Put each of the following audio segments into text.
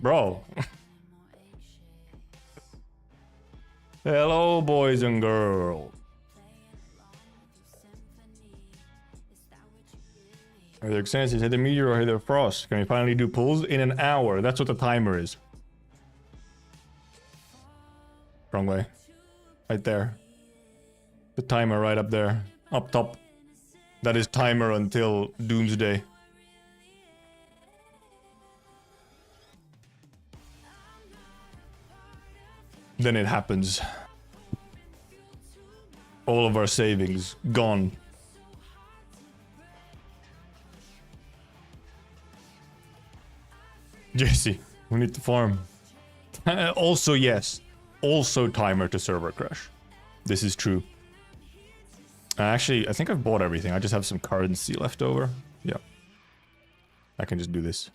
Bro. Hello, boys and girls. Either Xances, hit the meteor or hit the frost. Can we finally do pulls in an hour? That's what the timer is. Wrong way. Right there. The timer right up there. Up top. That is timer until doomsday. Then it happens. All of our savings gone. Jesse, we need to farm. Also, yes. Also timer to server crash. This is true. Actually, I think I've bought everything. I just have some currency left over. Yeah. I can just do this.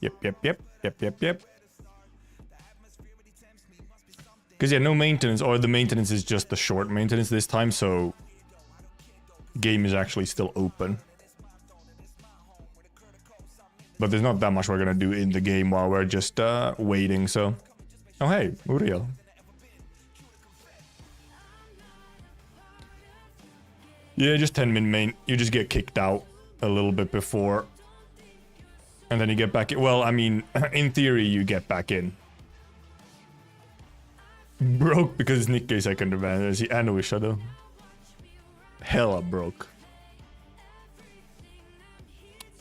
Yep. Because yeah, no maintenance, or the maintenance is just the short maintenance this time, so game is actually still open. But there's not that much we're gonna do in the game while we're just waiting, so... Oh hey, Uriel. Yeah, just 10 min main. You just get kicked out a little bit before. And then you get back in. Well, I mean, in theory, you get back in. Broke because Nikkei second advantage and WIS'ADEL. Hella broke.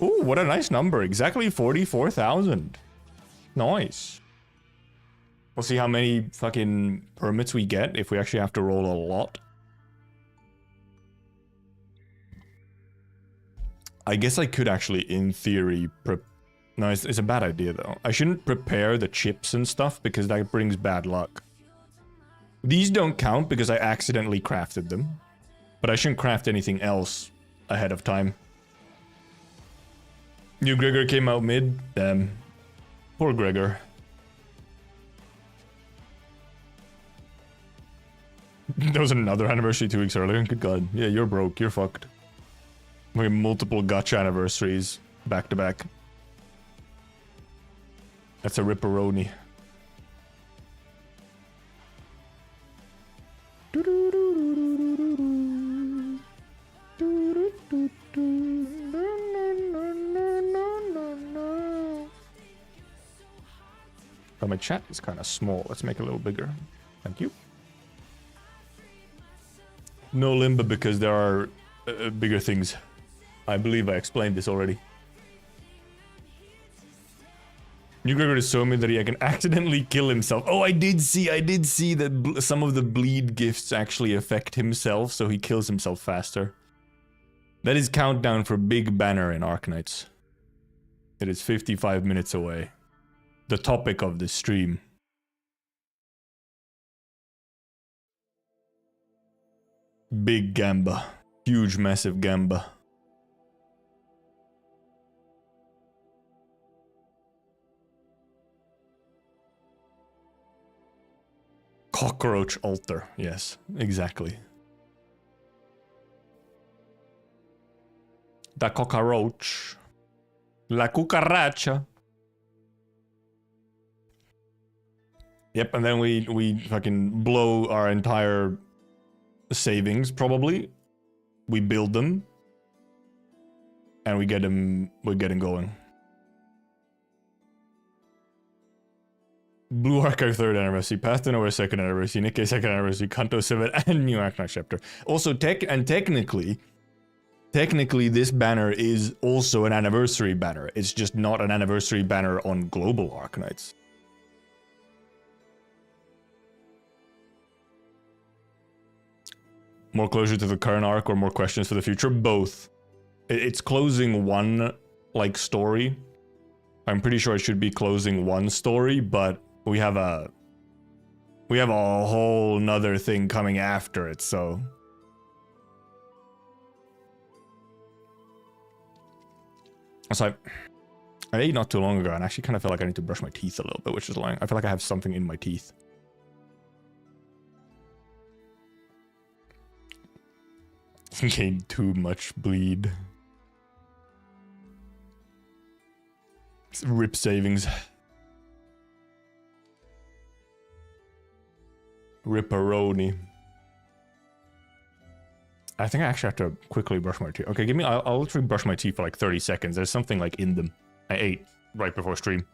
Ooh, what a nice number. Exactly 44,000. Nice. We'll see how many fucking permits we get if we actually have to roll a lot. I guess I could actually, in theory, no, it's a bad idea though. I shouldn't prepare the chips and stuff because that brings bad luck. These don't count because I accidentally crafted them. But I shouldn't craft anything else ahead of time. New Gregor came out mid. Damn. Poor Gregor. There was another anniversary 2 weeks earlier. Good god. Yeah, you're broke. You're fucked. We have multiple gacha anniversaries back to back. That's a ripperoni. But my chat is kind of small. Let's make it a little bigger. Thank you. No Limba because there are bigger things. I believe I explained this already. New Gregor is so mid that he can accidentally kill himself. Oh, I did see that some of the bleed gifts actually affect himself, so he kills himself faster. That is countdown for Big Banner in Arknights. It is 55 minutes away. The topic of this stream. Big Gamba. Huge, massive Gamba. Cockroach altar. Yes, exactly. The cockroach. La cucaracha. Yep, and then we fucking blow our entire savings, probably. We build them. And we get them going. Blue Archive 3rd anniversary, Path to Nowhere 2nd anniversary, Nikkei 2nd anniversary, Kanto 7, and New Arknight chapter. Also, technically, this banner is also an anniversary banner. It's just not an anniversary banner on global Arknights. More closure to the current arc or more questions for the future? Both. It's closing one, like, story. I'm pretty sure it should be closing one story, but we have a whole nother thing coming after it, so. So I ate not too long ago and actually kind of felt like I need to brush my teeth a little bit, which is annoying. I feel like I have something in my teeth. Gained too much bleed. Rip savings. Ripperoni. I think I actually have to quickly brush my teeth. Okay, I'll literally brush my teeth for like 30 seconds. There's something like in them. I ate right before stream.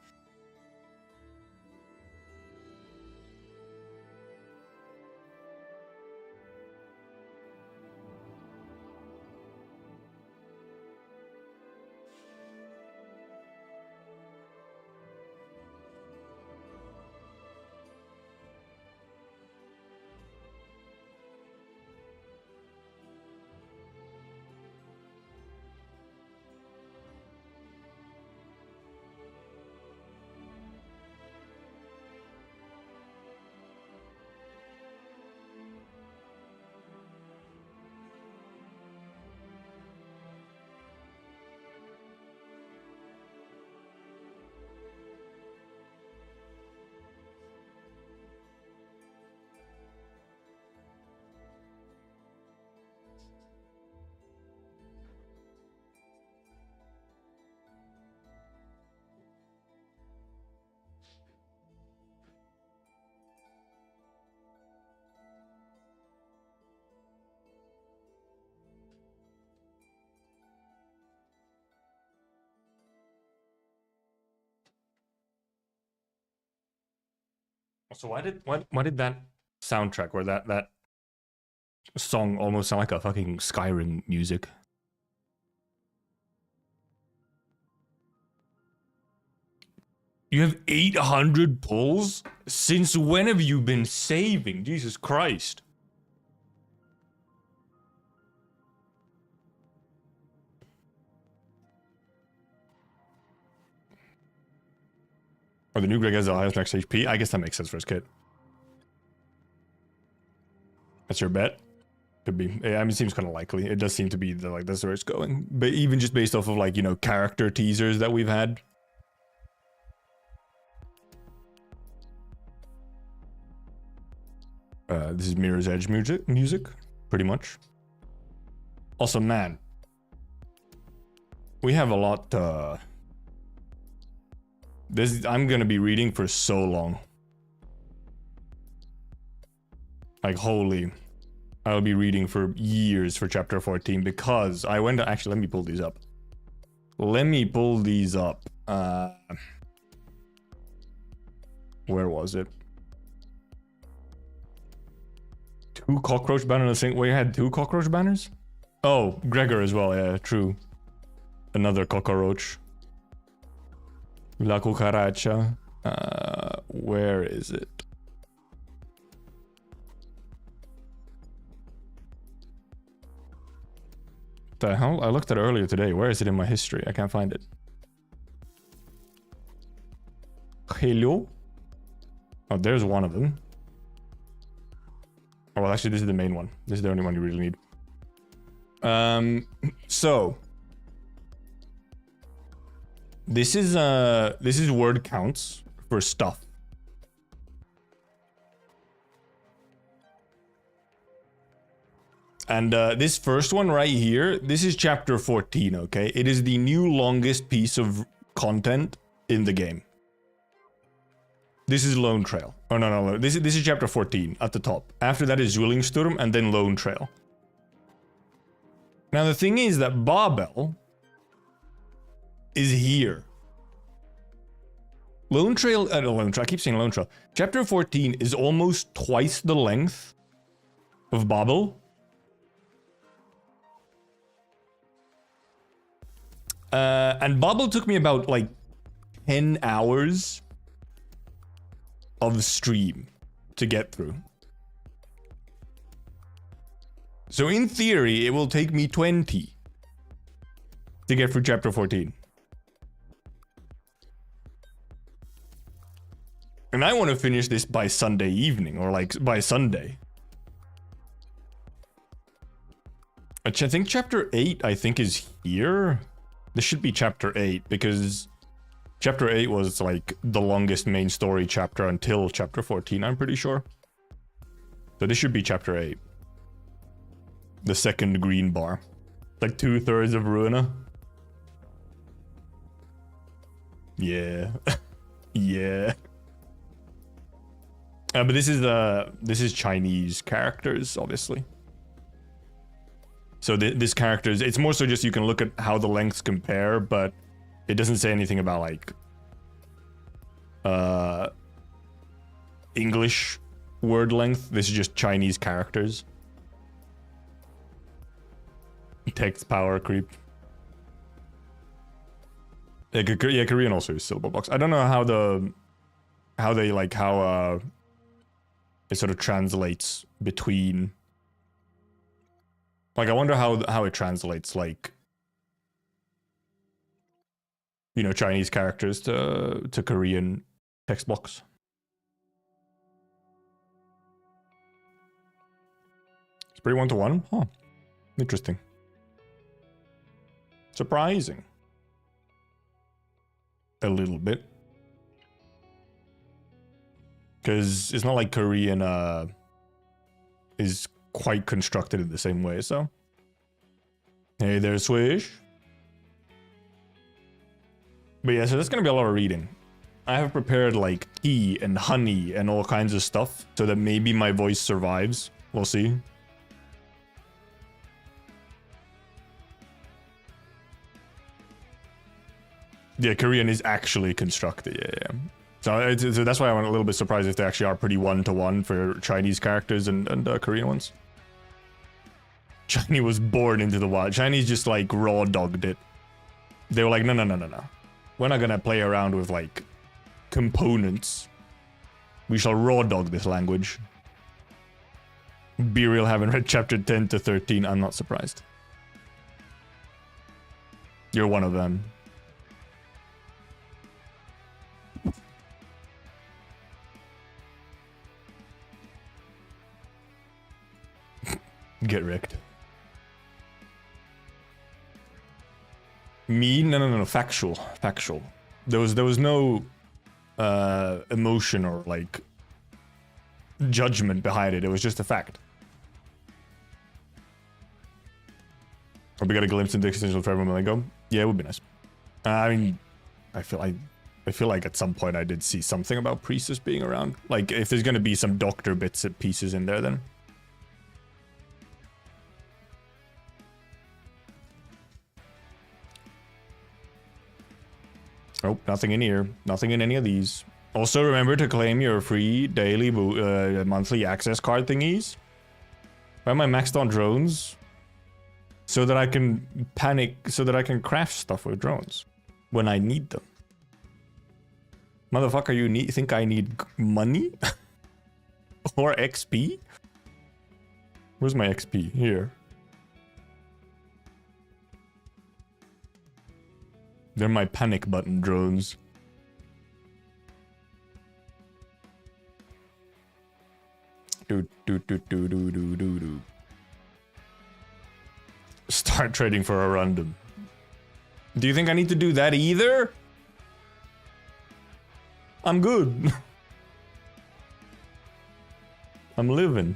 So why did that soundtrack or that song almost sound like a fucking Skyrim music? You have 800 pulls? Since when have you been saving? Jesus Christ. Oh, the new Greg has the highest max HP? I guess that makes sense for his kit. That's your bet? Could be. I mean, it seems kind of likely. It does seem to be like that's where it's going. But even just based off of like, you know, character teasers that we've had. This is Mirror's Edge music, pretty much. Also, man, we have a lot. I'm gonna be reading for so long. Like, holy, I'll be reading for years for chapter 14 because I went to actually. Let me pull these up. Let me pull these up. Where was it? Two cockroach banners. We had two cockroach banners? Oh, Gregor as well. Yeah, true. Another cockroach. La cucaracha. Where is it? The hell? I looked at it earlier today. Where is it in my history? I can't find it. Hello? Oh, there's one of them. Oh, well, actually, this is the main one. This is the only one you really need. So this is word counts for stuff. And this first one right here, this is chapter 14, okay? It is the new longest piece of content in the game. This is Lone Trail. Oh, no. This is chapter 14 at the top. After that is Zwillingsturm and then Lone Trail. Now, the thing is that Babel is here. Lone Trail, I keep saying Lone Trail. Chapter 14 is almost twice the length of Babel. And Babel took me about like 10 hours of stream to get through. So in theory, it will take me 20 to get through chapter 14. And I want to finish this by Sunday evening, or like by Sunday. I think chapter 8, I think, is here. This should be chapter 8, because chapter 8 was like the longest main story chapter until chapter 14, I'm pretty sure. So this should be chapter 8. The second green bar. Like 2/3 of Ruina. Yeah. Yeah. But this is Chinese characters, obviously. So this characters, it's more so just you can look at how the lengths compare, but it doesn't say anything about like English word length. This is just Chinese characters. Text power creep. Yeah, Korean also is syllable box. I don't know how it sort of translates between. Like, I wonder how it translates, like, you know, Chinese characters to Korean text box. It's pretty one-to-one? Huh. Interesting. Surprising. A little bit. Because it's not like Korean is quite constructed in the same way, so. Hey there, Swish. But yeah, so there's gonna be a lot of reading. I have prepared like tea and honey and all kinds of stuff so that maybe my voice survives. We'll see. Yeah, Korean is actually constructed, yeah. So that's why I'm a little bit surprised if they actually are pretty one-to-one for Chinese characters and Korean ones. Chinese was born into the wild. Chinese just like raw dogged it. They were like, no. We're not gonna play around with like components. We shall raw dog this language. Be real, haven't read chapter 10 to 13. I'm not surprised. You're one of them. Get wrecked. Me? No. Factual. There was no emotion or like judgment behind it. It was just a fact. Or we got a glimpse into existential forever a moment ago. Yeah, it would be nice. I mean, I feel like at some point I did see something about priestess being around. Like if there's gonna be some doctor bits and pieces in there, then. Oh, nothing in here. Nothing in any of these. Also, remember to claim your free daily monthly access card thingies. Why am I maxed on drones? So that I can craft stuff with drones when I need them. Motherfucker, you think I need money? Or XP? Where's my XP? Here. They're my panic button drones. Do. Start trading for a random. Do you think I need to do that either? I'm good. I'm living.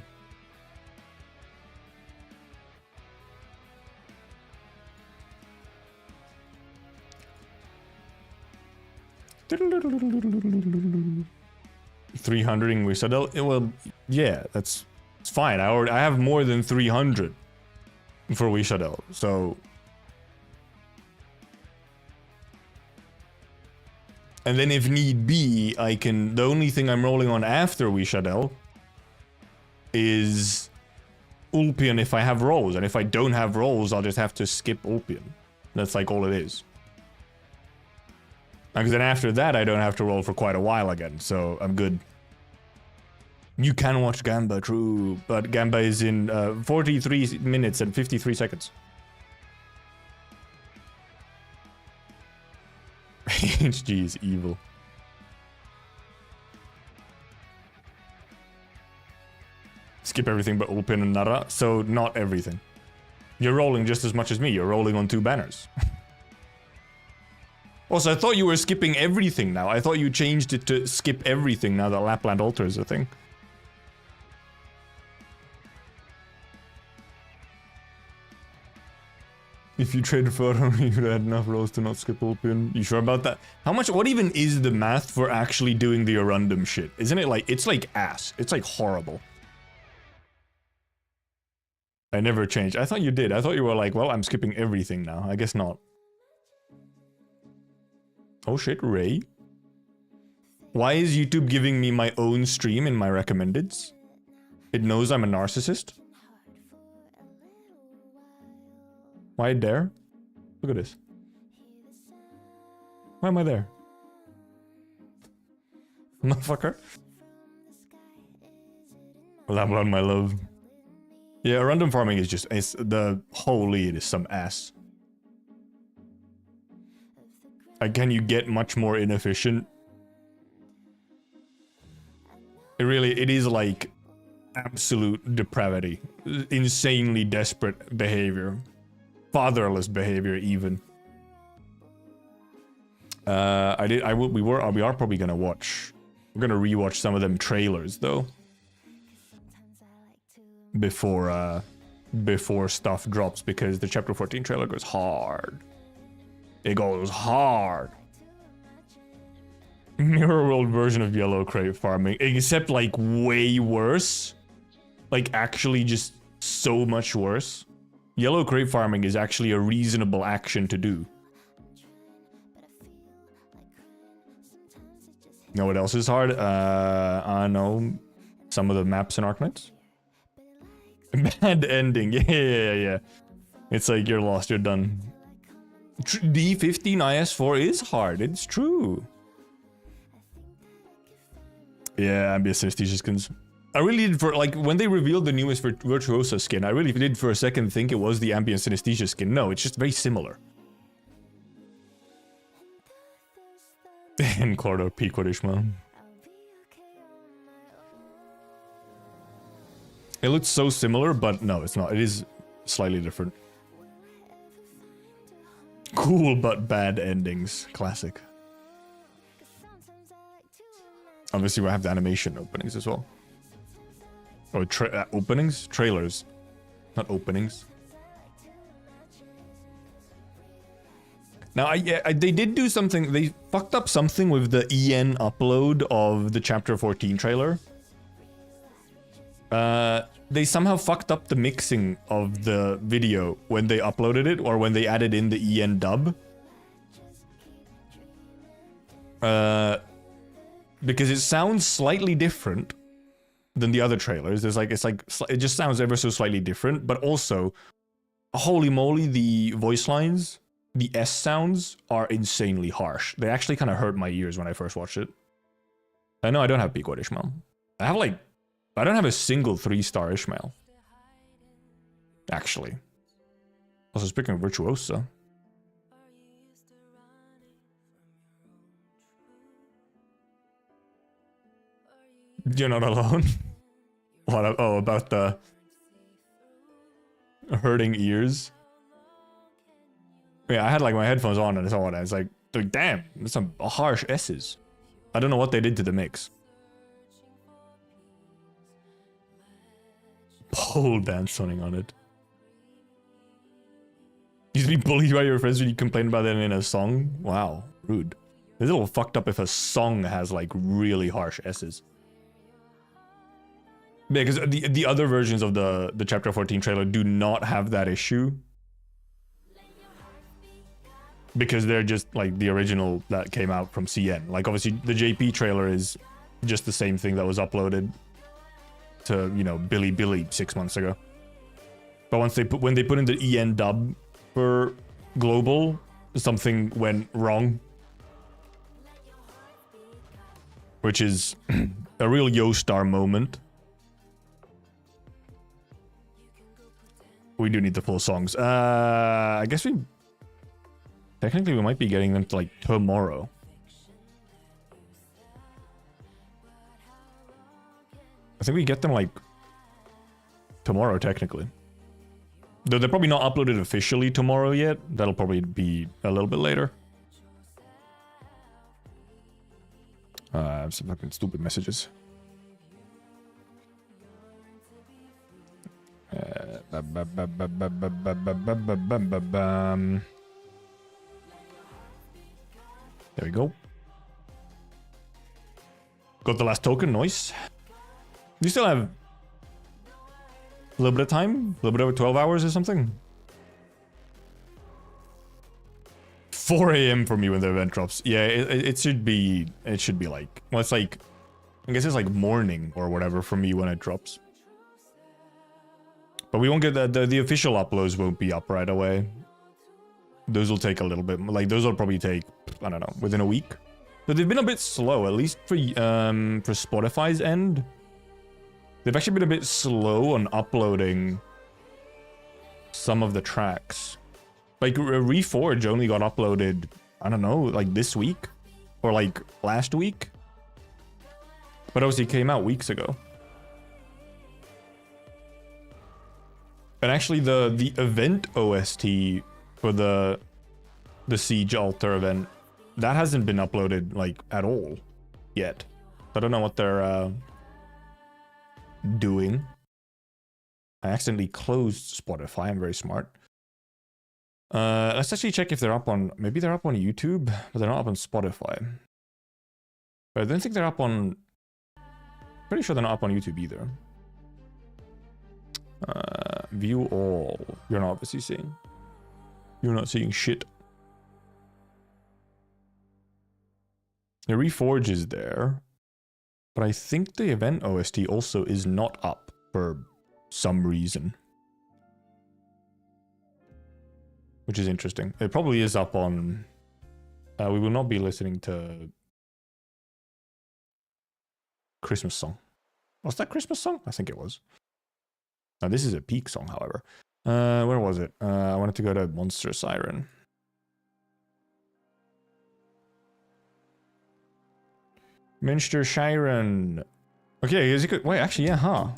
$300 WIS'ADEL? Well, yeah, it's fine. I have more than 300 for WIS'ADEL, so. And then if need be, I can. The only thing I'm rolling on after WIS'ADEL is Ulpian if I have rolls, and if I don't have rolls, I'll just have to skip Ulpian. That's like all it is. Because then after that, I don't have to roll for quite a while again, so I'm good. You can watch Gamba, true, but Gamba is in 43 minutes and 53 seconds. HG is evil. Skip everything but Ulpin and Nara, so not everything. You're rolling just as much as me, you're rolling on 2 banners. Also, I thought you were skipping everything now. I thought you changed it to skip everything now that Lapland Altar is a thing. If you trade photo, you would have enough rolls to not skip open. You sure about that? How much? What even is the math for actually doing the random shit? Isn't it like, it's like ass. It's like horrible. I never changed. I thought you did. I thought you were like, well, I'm skipping everything now. I guess not. Oh shit, Ray. Why is YouTube giving me my own stream in my recommendeds? It knows I'm a narcissist? Why there? Look at this. Why am I there? Motherfucker. Lamblon, my love. Yeah, random farming is just, it's the holy, it is some ass. Can you get much more inefficient? It is like absolute depravity. Insanely desperate behavior. Fatherless behavior even. We are probably gonna watch. We're gonna rewatch some of them trailers though. Before stuff drops, because the chapter 14 trailer goes hard. It goes hard. Mirror world version of yellow crate farming, except like way worse. Like actually just so much worse. Yellow crate farming is actually a reasonable action to do. Know what else is hard? I know some of the maps in Arknights. Bad ending. Yeah. It's like you're lost, you're done. D15 IS4 is hard, it's true. Yeah, ambient synesthesia skins. I really did for, like, when they revealed the newest Virtuosa skin, I really did for a second think it was the ambient synesthesia skin. No, it's just very similar. And Cordo, Pete Kodishma. It looks so similar, but no, it's not. It is slightly different. Cool but bad endings. Classic. Obviously, we have the animation openings as well. Oh, openings? Trailers. Not openings. Now, they did do something. They fucked up something with the EN upload of the Chapter 14 trailer. They somehow fucked up the mixing of the video when they uploaded it, or when they added in the EN dub. Because it sounds slightly different than the other trailers. It just sounds ever so slightly different, but also, holy moly, the voice lines, the S sounds are insanely harsh. They actually kind of hurt my ears when I first watched it. I know I don't have peak what Ishmael. I don't have a single 3-star Ishmael. Actually. Also, speaking of Virtuosa. You're not alone. What? Oh, about the hurting ears. Yeah, I had like my headphones on and so on. It's like, damn, there's some harsh S's. I don't know what they did to the mix. Pole dance sounding on it. Used to be bullied by your friends when you complain about it in a song? Wow, rude. It's a little fucked up if a song has like really harsh S's. Yeah, because the other versions of the Chapter 14 trailer do not have that issue. Because they're just like the original that came out from CN. Like obviously the JP trailer is just the same thing that was uploaded to, you know, Billy 6 months ago. But when they put in the EN dub for global, something went wrong. Which is a real Yo-Star moment. We do need the full songs. I guess technically we might be getting them to like tomorrow. I think we get them like tomorrow technically. Though they're probably not uploaded officially tomorrow yet. That'll probably be a little bit later. Some fucking stupid messages. There we go. Got the last token, nice. You still have a little bit of time? A little bit over 12 hours or something? 4 a.m. for me when the event drops. Yeah, it should be like, well, it's like, I guess it's like morning or whatever for me when it drops. But we won't get the official uploads won't be up right away. Those will take a little bit, like those will probably take, I don't know, within a week. But they've been a bit slow, at least for Spotify's end. They've actually been a bit slow on uploading some of the tracks. Like Reforge only got uploaded, I don't know, like this week or like last week. But obviously it came out weeks ago. And actually the event OST for the Siege Altar event, that hasn't been uploaded like at all yet. I don't know what they're doing. I accidentally closed Spotify. I'm very smart. Let's actually check if they're up on, maybe they're up on YouTube, but they're not up on Spotify. But I don't think they're up on, pretty sure they're not up on YouTube either. View all. You're not obviously seeing. You're not seeing shit. The Reforge is there, but I think the event OST also is not up for some reason. Which is interesting. It probably is up on... we will not be listening to... Christmas song. Was that Christmas song? I think it was. Now this is a peak song, however. Where was it? I wanted to go to Monster Siren. Minster Siren. Okay, is it good? Wait, actually, yeah, huh?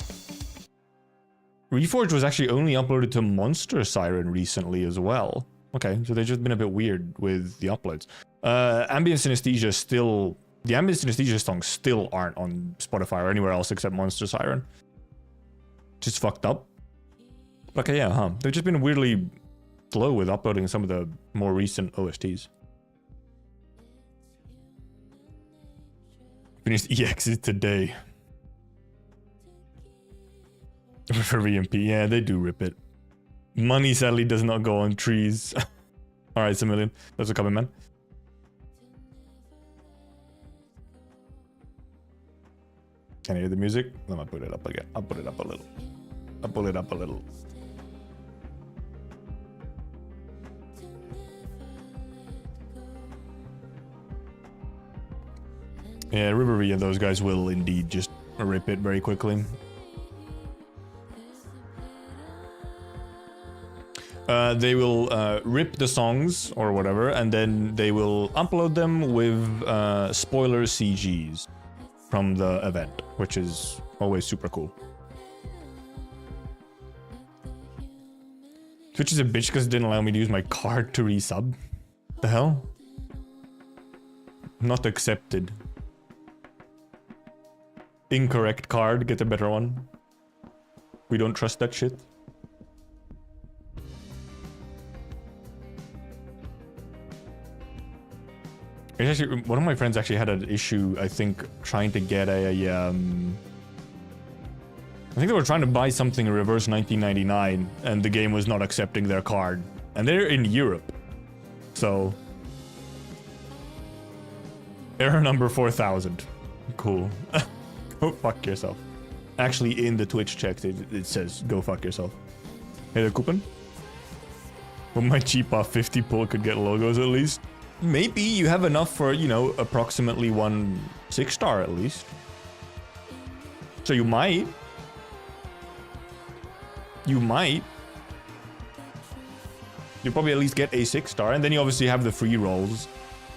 Reforged was actually only uploaded to Monster Siren recently as well. Okay, so they've just been a bit weird with the uploads. Ambient Synesthesia still... The Ambient Synesthesia songs still aren't on Spotify or anywhere else except Monster Siren. Just fucked up. Okay, yeah, huh? They've just been weirdly slow with uploading some of the more recent OSTs. Finished EXs today. For VMP, yeah, they do rip it. Money sadly does not go on trees. Alright, Similian. That's a coming, man. Can you hear the music? Let me put it up again. I'll put it up a little. I'll pull it up a little. Yeah, Rivery and those guys will indeed just rip it very quickly. They will rip the songs or whatever, and then they will upload them with spoiler CGs from the event, which is always super cool. Twitch is a bitch because it didn't allow me to use my card to resub. The hell? Not accepted. Incorrect card, get a better one. We don't trust that shit. It's actually, one of my friends actually had an issue, I think, trying to get a I think they were trying to buy something in reverse 1999, and the game was not accepting their card. And they're in Europe. So... Error number 4000. Cool. Go fuck yourself. Actually, in the Twitch check, it says, go fuck yourself. Hey there, Coupon. Well, my cheap off 50 pull could get logos at least. Maybe you have enough for, you know, approximately 1 6-star at least. So you might. You might. You'll probably at least get a 6-star, and then you obviously have the free rolls.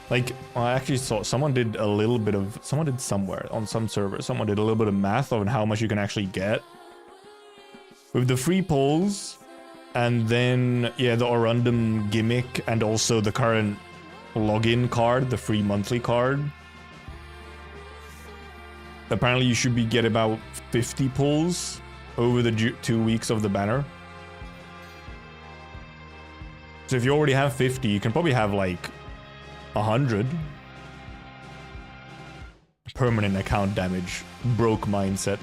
Like, I actually saw someone did a little bit of, someone did somewhere on some server, someone did a little bit of math on how much you can actually get with the free pulls, and then, yeah, the Orundum gimmick, and also the current login card, the free monthly card. Apparently you should get about 50 pulls over the 2 weeks of the banner. So if you already have 50, you can probably have like 100. Permanent account damage. Broke mindset.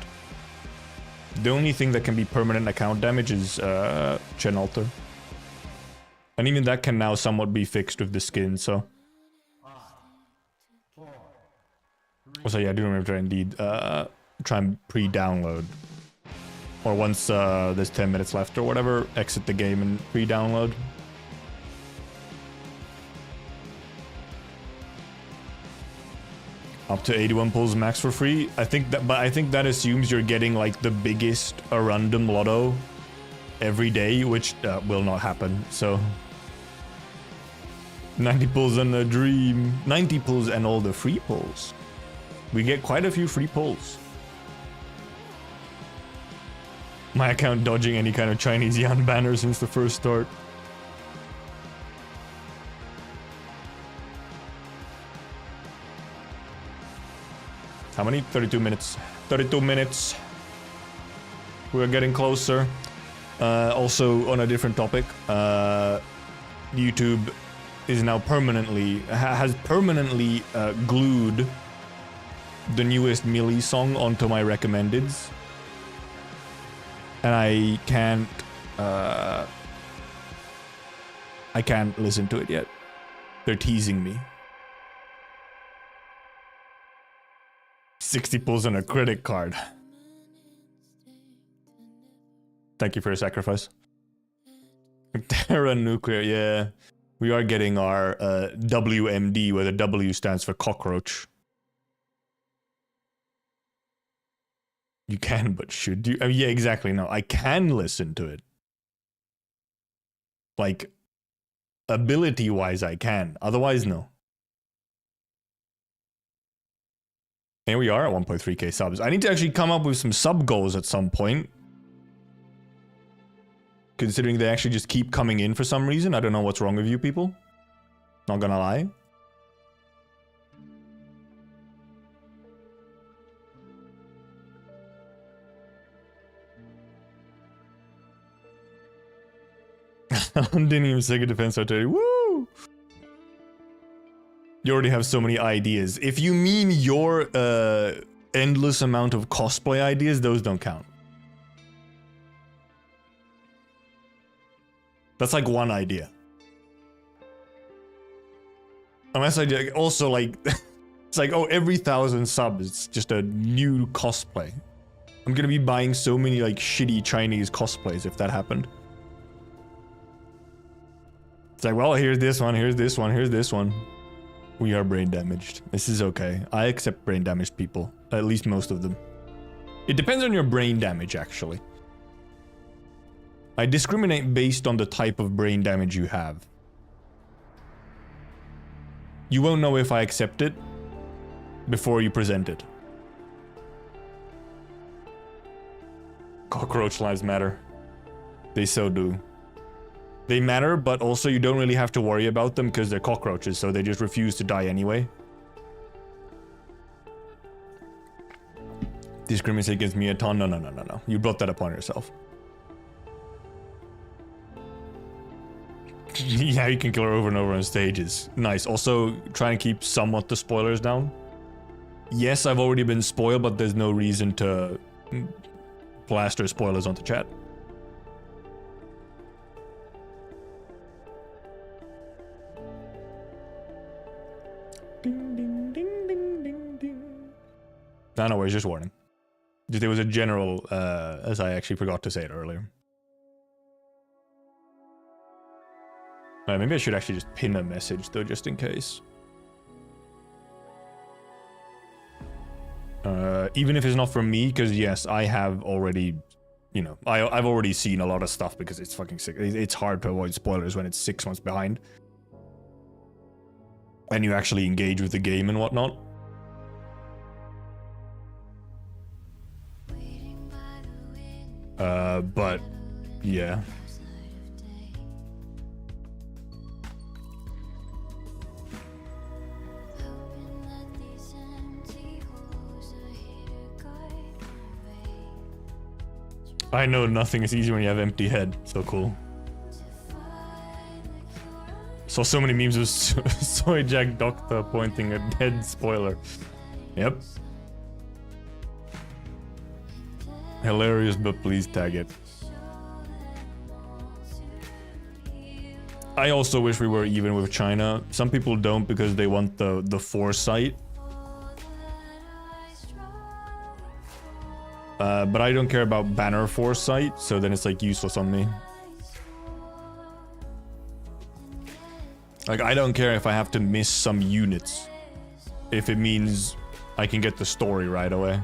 The only thing that can be permanent account damage is Chen Alter. And even that can now somewhat be fixed with the skin, so... Also, yeah, I do remember to indeed try and pre-download. Or once there's 10 minutes left or whatever, exit the game and pre-download. Up to 81 pulls max for free. I think that assumes you're getting like the biggest random lotto every day, which will not happen. So 90 pulls on a dream. 90 pulls and all the free pulls. We get quite a few free pulls. My account dodging any kind of Chinese Yan banner since the first start. How many? 32 minutes. 32 minutes. We're getting closer. Also, on a different topic, YouTube is now has permanently glued the newest Millie song onto my recommendeds. And I can't listen to it yet. They're teasing me. 60 pulls on a credit card. Thank you for your sacrifice. Terra Nuclear, yeah. We are getting our WMD, where the W stands for cockroach. You can, but should you? I mean, yeah, exactly. No, I can listen to it. Like, ability-wise, I can. Otherwise, no. Here we are at 1.3k subs. I need to actually come up with some sub goals at some point. Considering they actually just keep coming in for some reason. I don't know what's wrong with you people. Not gonna lie. Didn't even say a defense artillery. Woo! You already have so many ideas. If you mean your endless amount of cosplay ideas, those don't count. That's like one idea. Unless I also like, it's like, oh, every 1,000 subs, it's just a new cosplay. I'm gonna be buying so many like shitty Chinese cosplays if that happened. It's like, well, here's this one, here's this one, here's this one. We are brain damaged. This is okay. I accept brain damaged people. At least most of them. It depends on your brain damage, actually. I discriminate based on the type of brain damage you have. You won't know if I accept it before you present it. Cockroach lives matter. They so do. They matter, but also you don't really have to worry about them because they're cockroaches, so they just refuse to die anyway. Discriminate against me a ton? No, no, no, no, no. You brought that upon yourself. Yeah, you can kill her over and over on stages. Nice. Also, try and keep somewhat the spoilers down. Yes, I've already been spoiled, but there's no reason to plaster spoilers onto chat. Ding, ding, ding, ding, ding, ding. No worries, just warning. There was a general, as I actually forgot to say it earlier. Maybe I should actually just pin a message, though, just in case. Even if it's not from me, because yes, I have already, you know, I've already seen a lot of stuff because it's fucking sick. It's hard to avoid spoilers when it's 6 months behind. And you actually engage with the game and whatnot. But, yeah. I know nothing is easy when you have empty head. So cool. Saw so many memes of Soy Jack Doctor pointing a dead spoiler. Yep. Hilarious, but please tag it. I also wish we were even with China. Some people don't because they want the foresight. But I don't care about banner foresight, so then it's like useless on me. Like, I don't care if I have to miss some units, if it means I can get the story right away.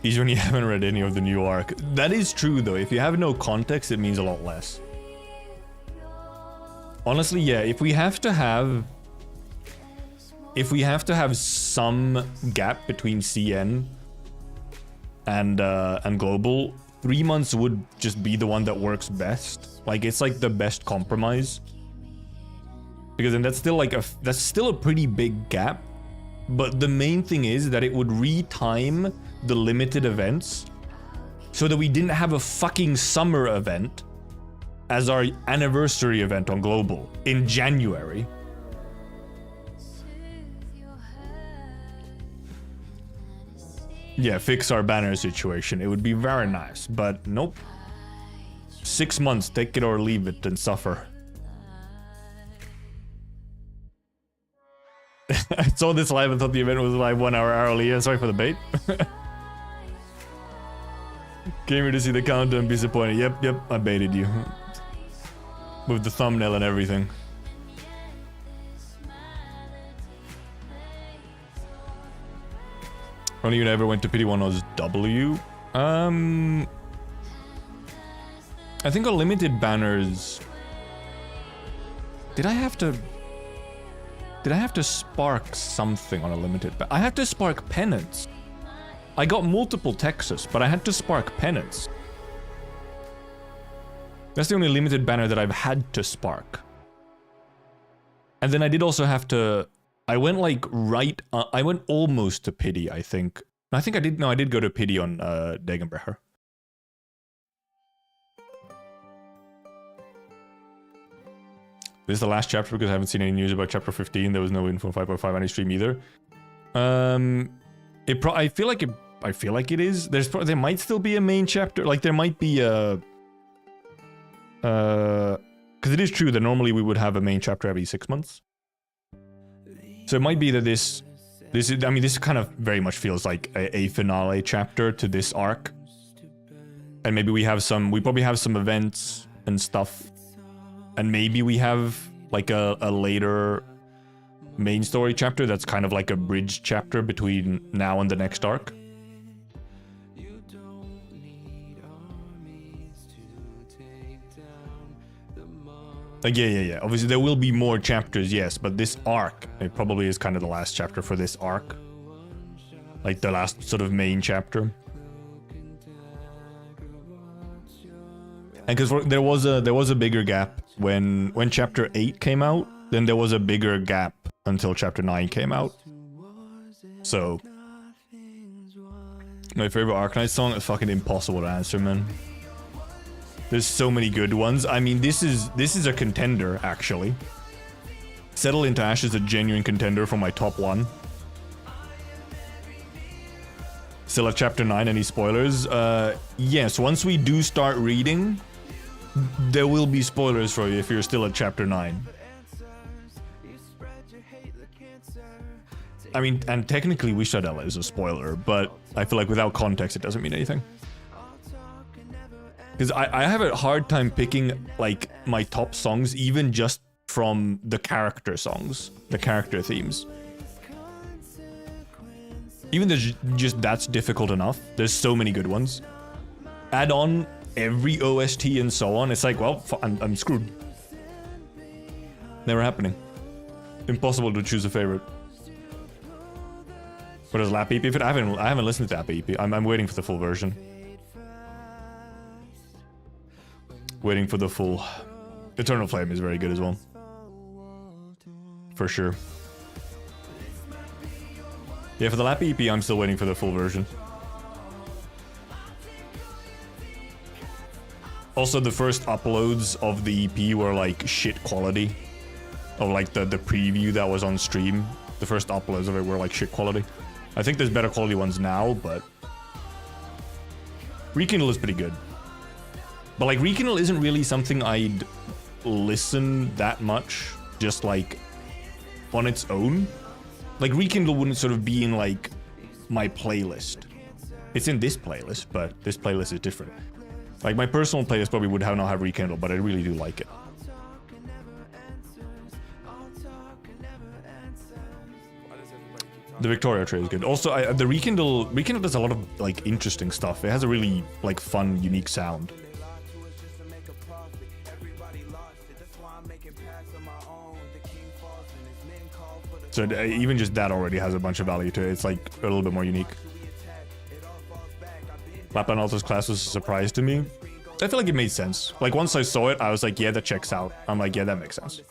Even when you haven't read any of the new arc. That is true though, if you have no context, it means a lot less. Honestly, yeah, if we have to have some gap between CN and global, 3 months would just be the one that works best. Like, it's like the best compromise. Because then that's still like that's still a pretty big gap. But the main thing is that it would retime the limited events so that we didn't have a fucking summer event as our anniversary event on global in January. Yeah, fix our banner situation. It would be very nice, but nope. 6 months, take it or leave it and suffer. I saw this live and thought the event was live 1 hour early. Yeah, sorry for the bait. Came here to see the countdown, disappointed. Yep, I baited you. With the thumbnail and everything. Only you ever went to PD1 was W. I think on limited banners. Did I have to spark something on a limited banner? I had to spark penance. I got multiple Texas, but I had to spark penance. That's the only limited banner that I've had to spark. And then I did also have to. I went like I went almost to pity, I think. I think I did. No, I did go to pity on Degenbrecher. This is the last chapter because I haven't seen any news about chapter 15. There was no info on 5.5 any stream either. I feel like it is. There might still be a main chapter. Like there might be a. Because it is true that normally we would have a main chapter every 6 months. So it might be that this kind of very much feels like a finale chapter to this arc. And maybe we probably have some events and stuff. And maybe we have like a later main story chapter that's kind of like a bridge chapter between now and the next arc. Like, yeah. Obviously, there will be more chapters, yes, but this arc, it probably is kind of the last chapter for this arc. Like, the last sort of main chapter. And because there was a bigger gap when chapter 8 came out, then there was a bigger gap until chapter 9 came out. So, my favorite Arknights song is fucking impossible to answer, man. There's so many good ones. I mean, this is a contender, actually. Settle into Ash is a genuine contender for my top 1. Still at chapter 9, any spoilers? Yes, once we do start reading, there will be spoilers for you if you're still at chapter 9. I mean, and technically WIS'ADEL is a spoiler, but I feel like without context it doesn't mean anything. Because I have a hard time picking, like, my top songs, even just from the character songs, the character themes. Even though just that's difficult enough, there's so many good ones. Add on every OST and so on, it's like, well, I'm screwed. Never happening. Impossible to choose a favorite. What is Lap EP? I haven't listened to Lap EP. I'm waiting for the full version. Waiting for the full. Eternal Flame is very good as well. For sure. Yeah, for the Lap EP, I'm still waiting for the full version. Yeah, for the Lap EP, I'm still waiting for the full version. Also, the first uploads of the EP were like shit quality. Of like the preview that was on stream. The first uploads of it were like shit quality. I think there's better quality ones now, but Rekindle is pretty good. But like Rekindle isn't really something I'd listen that much, just like on its own. Like Rekindle wouldn't sort of be in like my playlist. It's in this playlist, but this playlist is different. Like my personal playlist probably would not have Rekindle, but I really do like it. The Victoria tray is good. Also, the Rekindle does a lot of like interesting stuff. It has a really like fun, unique sound. So even just that already has a bunch of value to it. It's like a little bit more unique. Lapland Alto's class was a surprise to me. I feel like it made sense. Like once I saw it, I was like, yeah, that checks out. I'm like, yeah, that makes sense.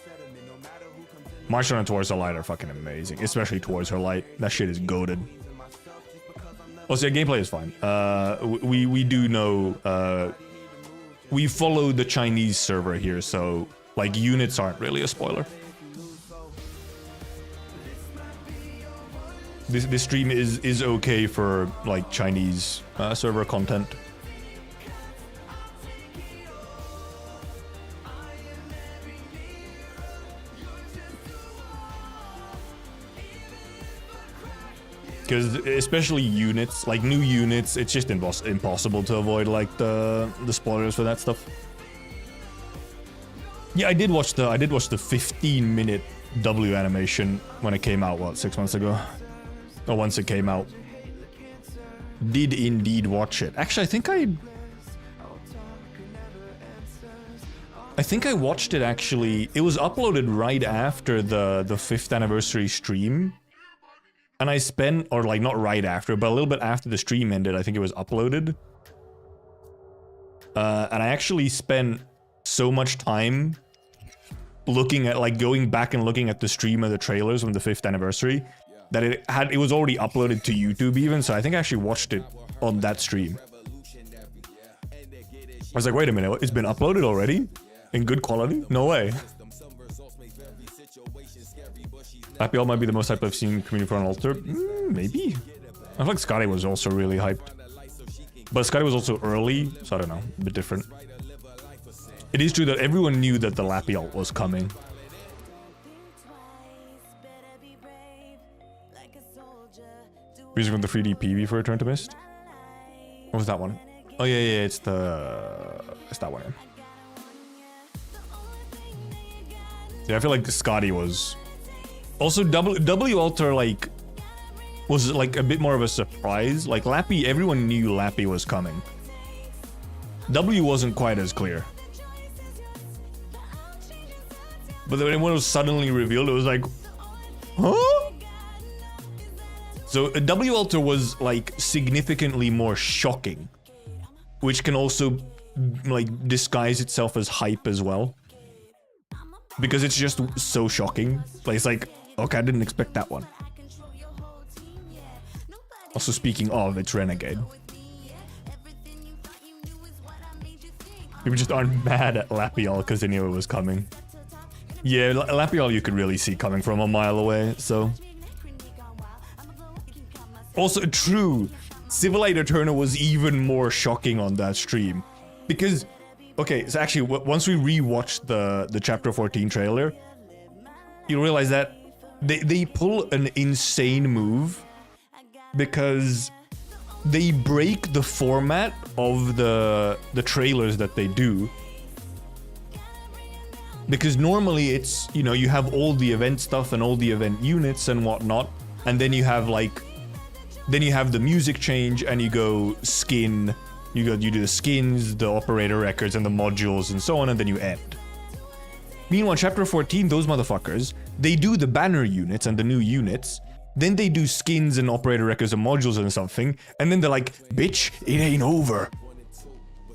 Martial and Towards Her Light are fucking amazing, especially Towards Her Light. That shit is goated. Also, yeah, gameplay is fine. We do know, we follow the Chinese server here, so like units aren't really a spoiler. This stream is okay for like Chinese server content. Because especially units, like new units, it's just impossible to avoid like the spoilers for that stuff. Yeah, I did watch the 15-minute W animation when it came out, what, 6 months ago? Or once it came out. Did indeed watch it. Actually, I think I watched it actually. It was uploaded right after the 5th anniversary stream. And I spent, or like not right after, but a little bit after the stream ended, I think it was uploaded. And I actually spent so much time looking at, like going back and looking at the stream of the trailers from the 5th anniversary, that it was already uploaded to YouTube even, so I think I actually watched it on that stream. I was like, wait a minute, it's been uploaded already? In good quality? No way. Happy All might be the most hyped I've seen community for an altar. Maybe. I feel like Scotty was also really hyped. But Scotty was also early, so I don't know, a bit different. It is true that everyone knew that the Lappy ult was coming. Music from the 3D PV for Return to Mist? What was that one? Oh yeah, it's that one. Yeah, I feel like Scotty was... Also, W Alter, like, was like a bit more of a surprise. Like, Lappy, everyone knew Lappy was coming. W wasn't quite as clear. But then when it was suddenly revealed, it was like, huh? So, W Alter was, like, significantly more shocking. Which can also, like, disguise itself as hype as well. Because it's just so shocking. Like, it's like, okay, I didn't expect that one. Also, speaking of, it's Renegade. People just aren't mad at Lapiol because they knew it was coming. Yeah, Lapiol you could really see coming from a mile away, so... Also, true, Civilite Eterna was even more shocking on that stream. Because, okay, so actually, once we rewatched the Chapter 14 trailer, you realize that they pull an insane move because they break the format of the trailers that they do. Because normally it's, you know, you have all the event stuff and all the event units and whatnot, and then you have like, then you have the music change and you go skin, you do the skins, the operator records and the modules and so on, and then you end. Meanwhile, Chapter 14, those motherfuckers, they do the banner units and the new units, then they do skins and operator records and modules and something, and then they're like, bitch, it ain't over.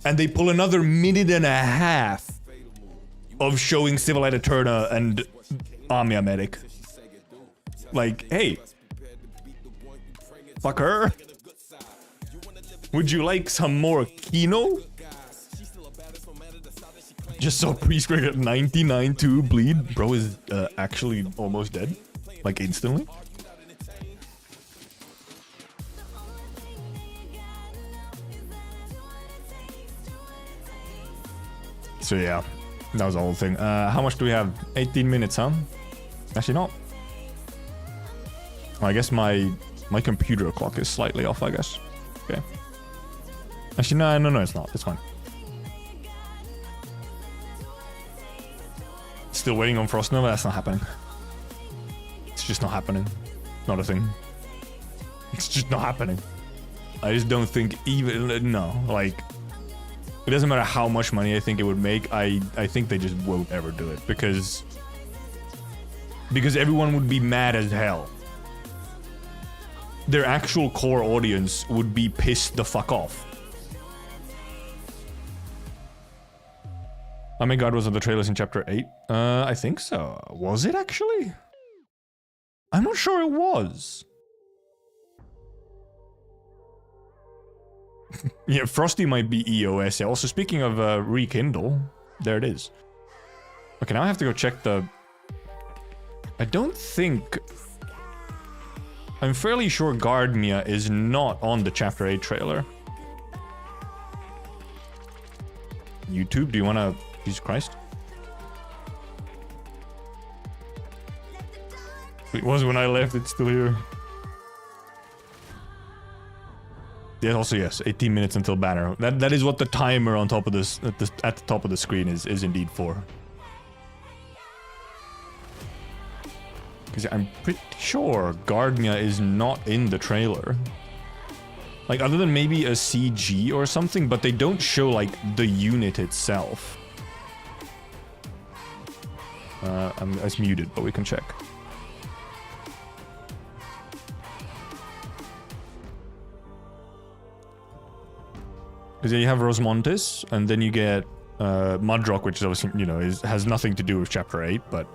And they pull another minute and a half of showing Civilite Eterna and Amia Medic. Like, hey, fuck her. Would you like some more Kino? Just saw Priest Greg at 99-2 bleed. Bro is actually almost dead. Like instantly. So yeah, that was the whole thing. How much do we have? 18 minutes, huh? Actually not. I guess my computer clock is slightly off, I guess. Okay. Actually, no, it's not. It's fine. Still waiting on Frost Nova? That's not happening. It's just not happening. Not a thing. It's just not happening. I just don't think even... No, like... It doesn't matter how much money I think it would make. I think they just won't ever do it. Because everyone would be mad as hell. Their actual core audience would be pissed the fuck off. Oh my god, was on the trailers in chapter 8? I think so. Was it actually? I'm not sure it was. Yeah, Frosty might be EOS. Yeah, also speaking of rekindle, there it is. Okay, now I have to go check the... I don't think... I'm fairly sure Gardmia is not on the chapter 8 trailer. YouTube, do you wanna... Jesus Christ. It was when I left, it's still here. Yeah, also yes, 18 minutes until banner. That is what the timer on top of this at the top of the screen is indeed for. Because I'm pretty sure Gardmia is not in the trailer. Like other than maybe a CG or something, but they don't show like the unit itself. It's muted, but we can check. Because you have Rosmontis, and then you get Mudrock, which is obviously, you know, has nothing to do with Chapter 8, but...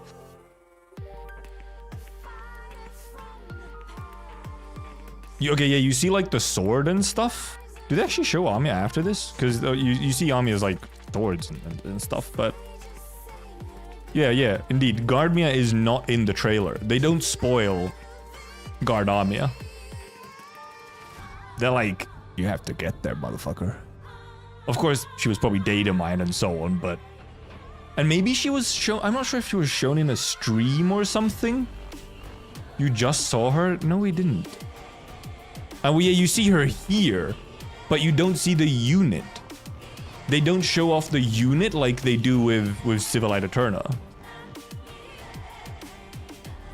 Okay, yeah, you see, like, the sword and stuff? Do they actually show Amiya after this? Because you see Amiya's, like, swords and stuff, but... Yeah, indeed. Gardmia is not in the trailer. They don't spoil Gardamia. They're like, you have to get there, motherfucker. Of course, she was probably data mined and so on, but... And maybe she was shown... I'm not sure if she was shown in a stream or something. You just saw her? No, we didn't. Well, yeah, you see her here, but you don't see the unit. They don't show off the unit like they do with Civilite Eterna.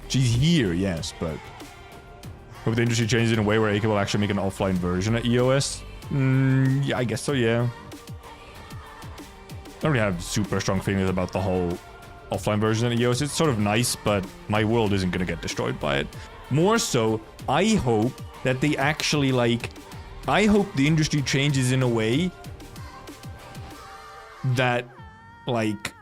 She's here, yes, but... Hope the industry changes in a way where AK will actually make an offline version of EOS. Yeah, I guess so, yeah. I don't really have super strong feelings about the whole offline version of EOS. It's sort of nice, but my world isn't gonna get destroyed by it. More so, I hope that they actually, like... I hope the industry changes in a way that, like...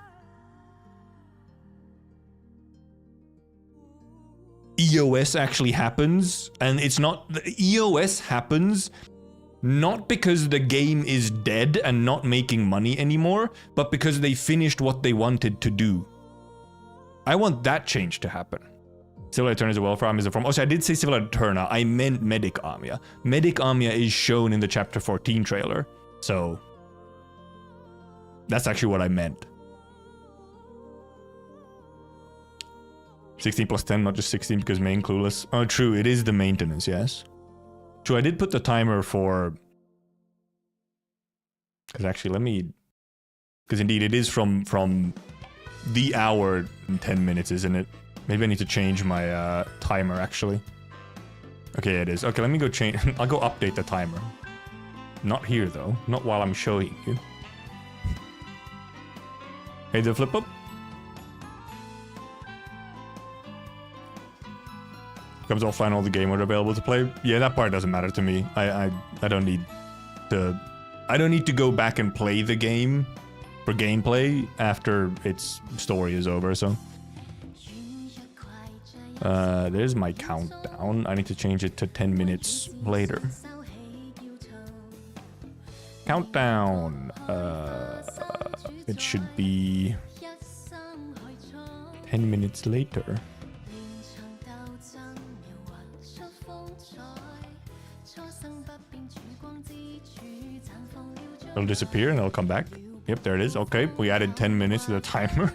EOS actually happens, and it's not... EOS happens not because the game is dead and not making money anymore, but because they finished what they wanted to do. I want that change to happen. Civilite Eterna is a welfare Amiya is a from... Oh, so I did say Civilite Eterna. I meant Medic Amiya. Medic Amiya is shown in the Chapter 14 trailer, so... That's actually what I meant. 16 plus 10, not just 16 because main clueless. Oh, true, it is the maintenance, yes. True, I did put the timer for... Because actually, let me... Because indeed, it is from the hour and 10 minutes, isn't it? Maybe I need to change my timer, actually. Okay, it is. Okay, let me go change... I'll go update the timer. Not here, though. Not while I'm showing you. Hey, the flip up. Comes offline, all the game are available to play. Yeah, that part doesn't matter to me. I don't need to... I don't need to go back and play the game for gameplay after its story is over, so... there's my countdown. I need to change it to 10 minutes later. Countdown. it should be 10 minutes later. It'll disappear and it'll come back. Yep, there it is. Okay, we added 10 minutes to the timer.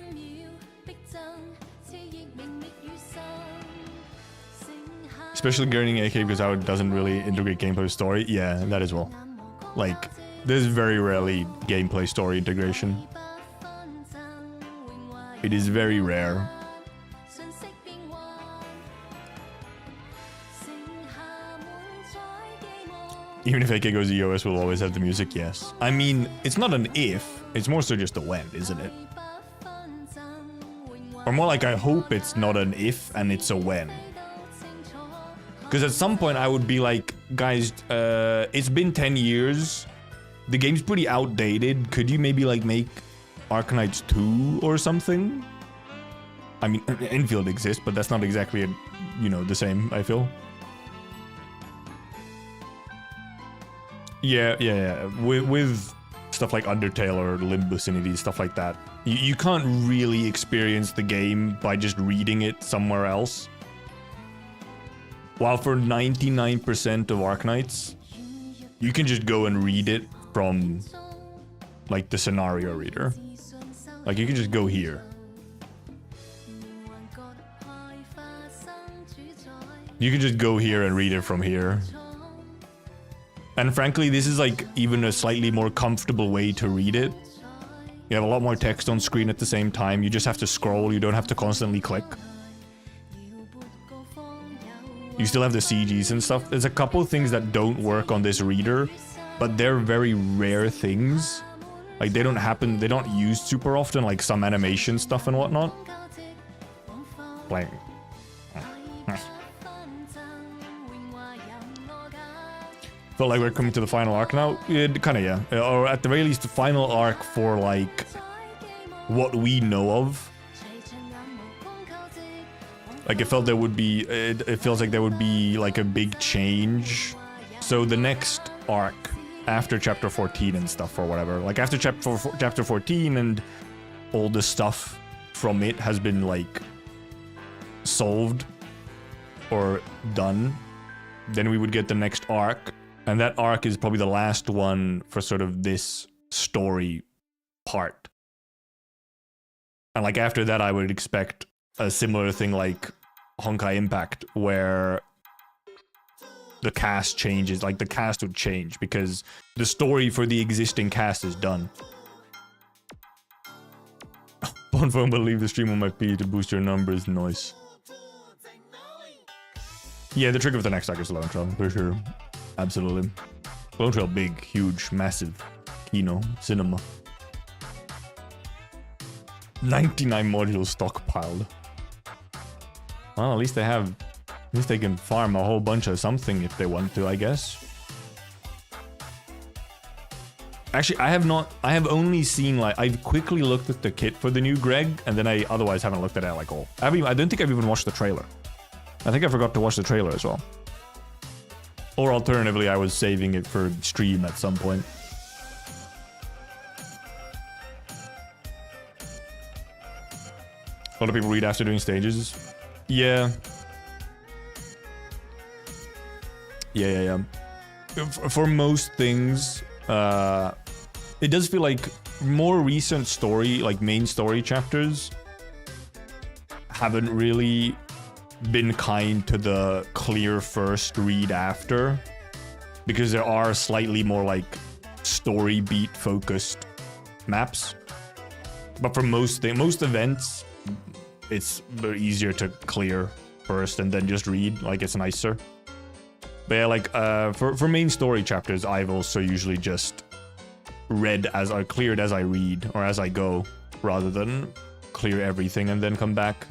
Especially learning AK because how it doesn't really integrate gameplay with story. Yeah, that as well. Like, there's very rarely gameplay story integration. It is very rare. Even if AK goes EOS, we'll always have the music, yes. I mean, it's not an if, it's more so just a when, isn't it? Or more like I hope it's not an if and it's a when. Because at some point I would be like, guys, it's been 10 years. The game's pretty outdated. Could you maybe like make Arknights 2 or something? I mean, Enfield exists, but that's not exactly, you know, the same, I feel. Yeah. With stuff like Undertale or Limb Vicinity, stuff like that, you can't really experience the game by just reading it somewhere else. While for 99% of Arknights, you can just go and read it from, like, the scenario reader. Like, you can just go here. You can just go here and read it from here. And frankly, this is like even a slightly more comfortable way to read it. You have a lot more text on screen at the same time. You just have to scroll. You don't have to constantly click. You still have the CGs and stuff. There's a couple things that don't work on this reader, but they're very rare things. Like they don't happen, they don't use super often, like some animation stuff and whatnot. Like, felt like we're coming to the final arc now. Kinda, yeah. Or at the very least, the final arc for like what we know of. Like it felt there would be, it feels like there would be like a big change. So the next arc after chapter 14 and stuff or whatever, like after chapter 14 and all the stuff from it has been like solved or done, then we would get the next arc. And that arc is probably the last one for sort of this story part. And like after that, I would expect a similar thing like Honkai Impact, where the cast changes, like the cast would change because the story for the existing cast is done. Bonfone will leave the stream on my P to boost your numbers, noise. Yeah, the trick of the next arc is Lone Trail, for sure. Absolutely. Lone Trail, big, huge, massive. Kino, cinema. 99 modules stockpiled. Well, at least they have... At least they can farm a whole bunch of something if they want to, I guess. Actually, I have only seen, like... I've quickly looked at the kit for the new Greg, and then I otherwise haven't looked at it, like, all. I don't think I've even watched the trailer. I think I forgot to watch the trailer as well. Or alternatively, I was saving it for stream at some point. A lot of people read after doing stages. Yeah. Yeah. For most things, it does feel like more recent story, like main story chapters, haven't really been kind to the clear first, read after, because there are slightly more like story beat focused maps. But for most events, it's easier to clear first and then just read, like it's nicer. But yeah, like for main story chapters, I've also usually just read as I cleared as I read or as I go, rather than clear everything and then come back.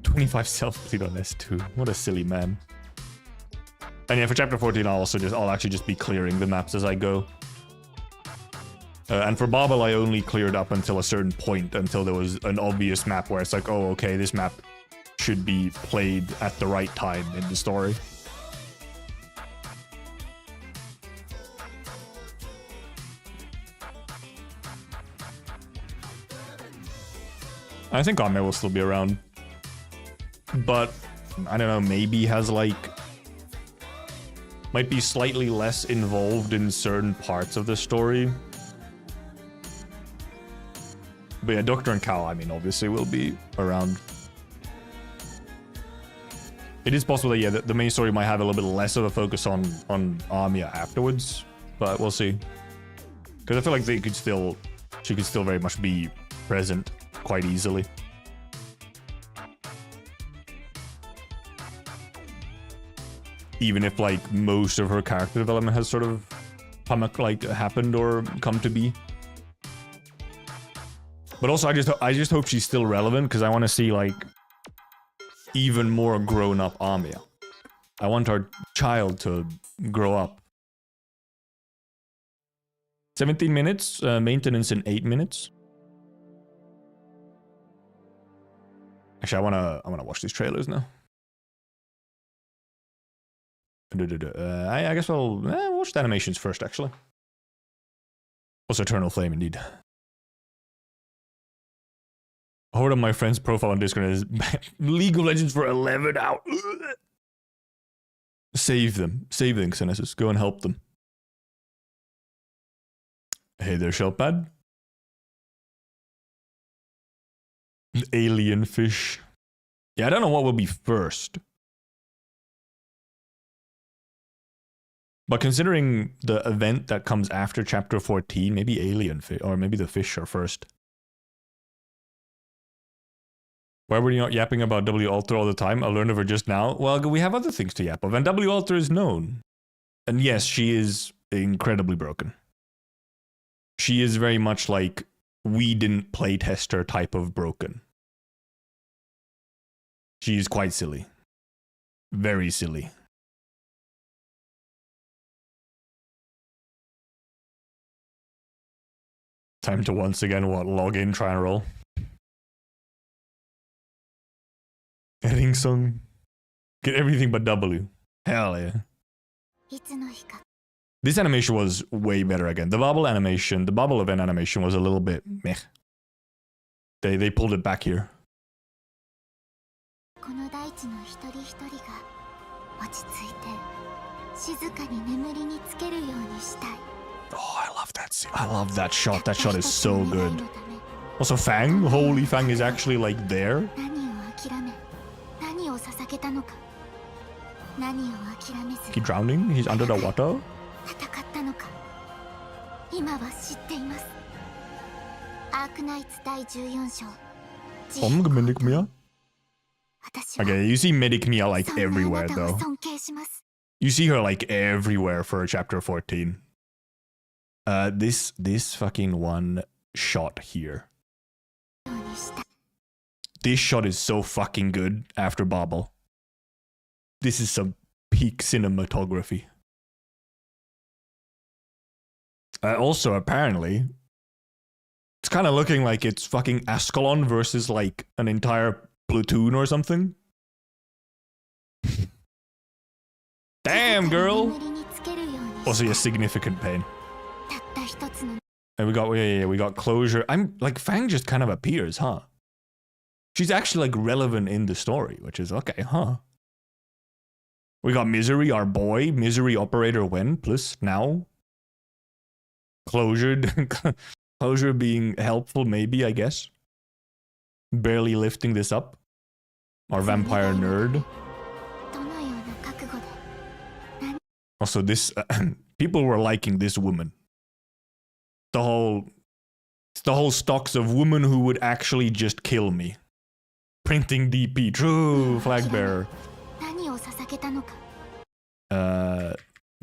25 self-complete on S2. What a silly man. And yeah, for chapter 14, I'll actually just be clearing the maps as I go. And for Babel, I only cleared up until a certain point, until there was an obvious map where it's like, oh, okay, this map should be played at the right time in the story. I think Ame will still be around. But, I don't know, maybe has like... might be slightly less involved in certain parts of the story. But yeah, Doctor and Cal, I mean, obviously will be around. It is possible that, yeah, the main story might have a little bit less of a focus on Amia afterwards, but we'll see. Because I feel like she could still very much be present quite easily. Even if, like, most of her character development has sort of happened or come to be. But also, I just hope she's still relevant, because I want to see, like, even more grown-up Amia. I want our child to grow up. 17 minutes, maintenance in 8 minutes. Actually, I wanna watch these trailers now. I guess I'll watch the animations first, actually. Also, Eternal Flame, indeed. Hold on, my friend's profile on Discord is League of Legends for 11 out. Save them, Xenesis. Go and help them. Hey there, Shelpad. Alien fish. Yeah, I don't know what will be first. But considering the event that comes after chapter 14, maybe alien fish, or maybe the fish are first. Why were you not yapping about W Alter all the time? I learned of her just now. Well, we have other things to yap of, and W Alter is known. And yes, she is incredibly broken. She is very much like, we didn't playtest her type of broken. She is quite silly. Very silly. Time to once again, log in, try and roll. Ring song. Get everything but W. Hell yeah. This animation was way better again. The bubble animation, the bubble event animation was a little bit meh. They pulled it back here. Oh, I love that scene. I love that shot. That shot is so good. Also, Fang. Holy Fang is actually like there. He drowning? He's under the water? Okay, you see Medic Mia like everywhere though. You see her like everywhere for chapter 14. This fucking one shot here. This shot is so fucking good after Bobble. This is some peak cinematography. Also, apparently, it's kind of looking like it's fucking Ascalon versus like an entire platoon or something. Damn, girl! Also, a significant pain. And we got closure. I'm like, Fang just kind of appears, huh? She's actually like relevant in the story, which is okay, huh? We got Misery, our boy. Misery Operator when, plus now. Closure. Closure being helpful, maybe, I guess. Barely lifting this up. Our vampire nerd. Also, this... people were liking this woman. The whole stocks of women who would actually just kill me. Printing DP. True, flag bearer.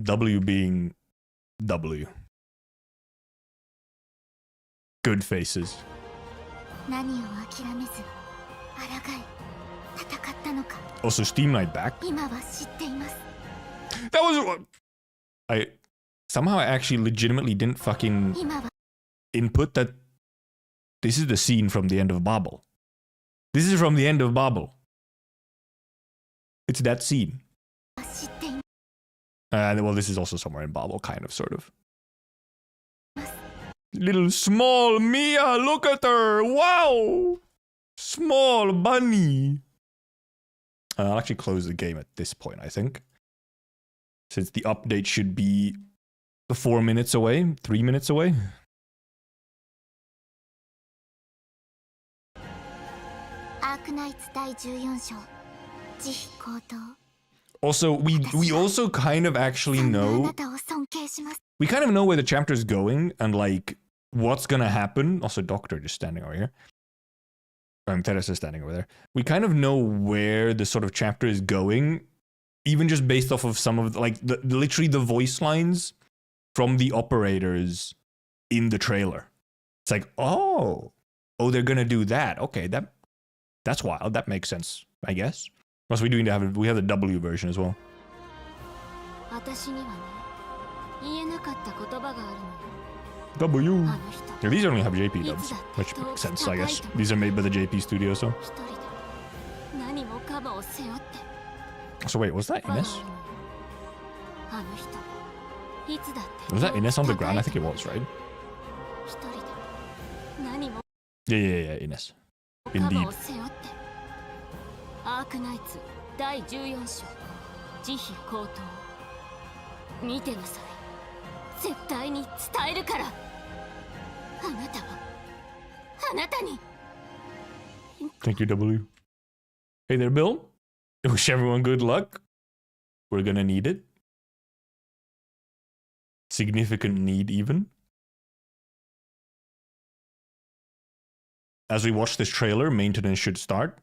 W being W. Good faces. Also, Steam Knight back. That was... I actually legitimately didn't fucking input that this is the scene from the end of Bobble. This is from the end of Bobble. It's that scene. Well, this is also somewhere in Bobble, kind of, sort of. Little small Mia, look at her! Wow! Small bunny. I'll actually close the game at this point, I think. Since the update should be 4 minutes away, 3 minutes away. Arknights 第14章慈悲高等 Also, we also kind of actually know, we kind of know where the chapter is going and like what's gonna happen. Also, Doctor just standing over here. Teresa standing over there. We kind of know where the sort of chapter is going, even just based off of some of like literally the voice lines from the operators in the trailer. It's like, oh, they're gonna do that. Okay, that's wild. That makes sense, I guess. Plus, we have the W version as well. W. Yeah, these only have JP dubs, which makes sense, I guess. These are made by the JP studio, so. So wait, was that Ines? Was that Ines on the ground? I think it was, right? Yeah, Ines. Indeed. Arknights 第14章慈悲高等見てなさい絶対に伝えるからあなたはあなたに Thank you, W. Hey there, Bill. Wish everyone good luck. We're gonna need it. Significant need, even. As we watch this trailer, maintenance should start.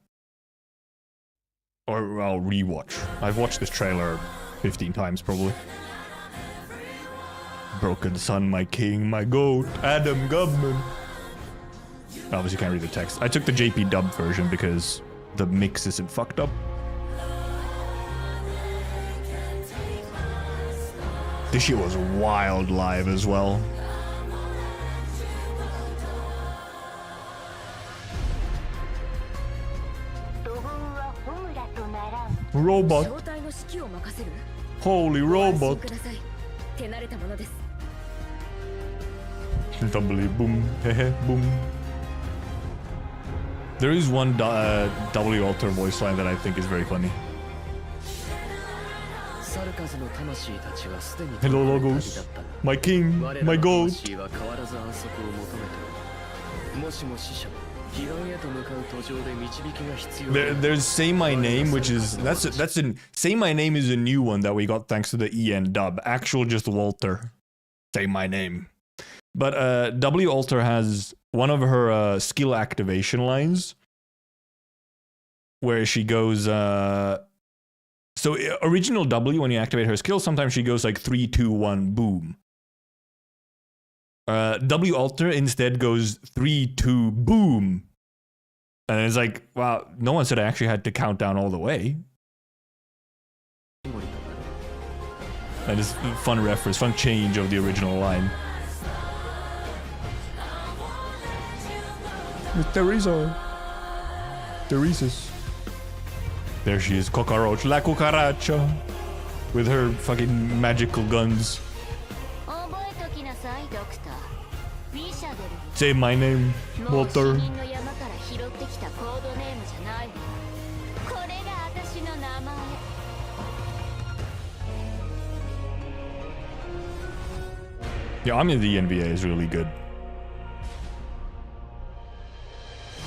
Or I'll rewatch. I've watched this trailer 15 times, probably. Broken Sun, my king, my goat, Adam Gubman. Obviously, you can't read the text. I took the JP dub version because the mix isn't fucked up. This shit was wild live as well. Robot. Holy robot. W boom. Hehe boom. There is one W alter voice line that I think is very funny. Hello Logos. My king, my goat. There's Say My Name, which is Say My Name is a new one that we got thanks to the EN dub. Actual just Walter. Say My Name. But W Alter has one of her skill activation lines where she goes so original W, when you activate her skill, sometimes she goes like 3, 2, 1, boom. W Alter instead goes 3, 2, boom. And it's like, wow, no one said I actually had to count down all the way. That is a fun reference, fun change of the original line. With Tryzyn. There she is, Cockroach, La Cucaracha. With her fucking magical guns. Say my name, Walter. Yeah, I mean the NBA is really good.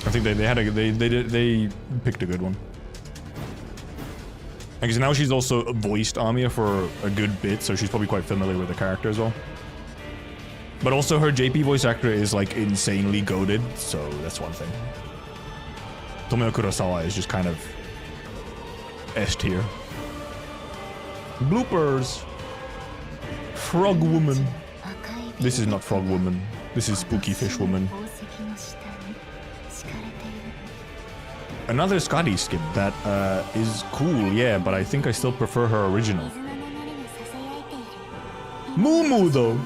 I think they picked a good one. Because now she's also voiced Amiya for a good bit, so she's probably quite familiar with the character as well. But also her JP voice actor is like insanely goated, so that's one thing. Tomio Kurosawa is just kind of S tier. Bloopers! Frog Woman. This is not Frog Woman. This is Spooky Fish Woman. Another Scotty skip that is cool, yeah, but I think I still prefer her original. Mumu though!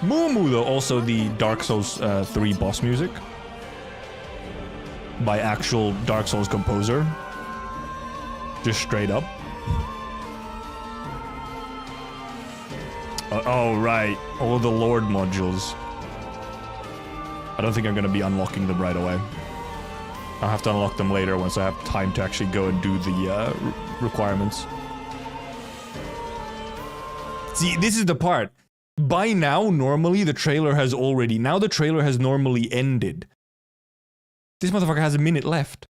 Mumu though, also the Dark Souls 3 boss music. By actual Dark Souls composer. Just straight up. Oh right, all the Lord modules. I don't think I'm gonna be unlocking them right away. I'll have to unlock them later once I have time to actually go and do the requirements. See, this is the part. By now, normally, the trailer has already... Now the trailer has normally ended. This motherfucker has a minute left.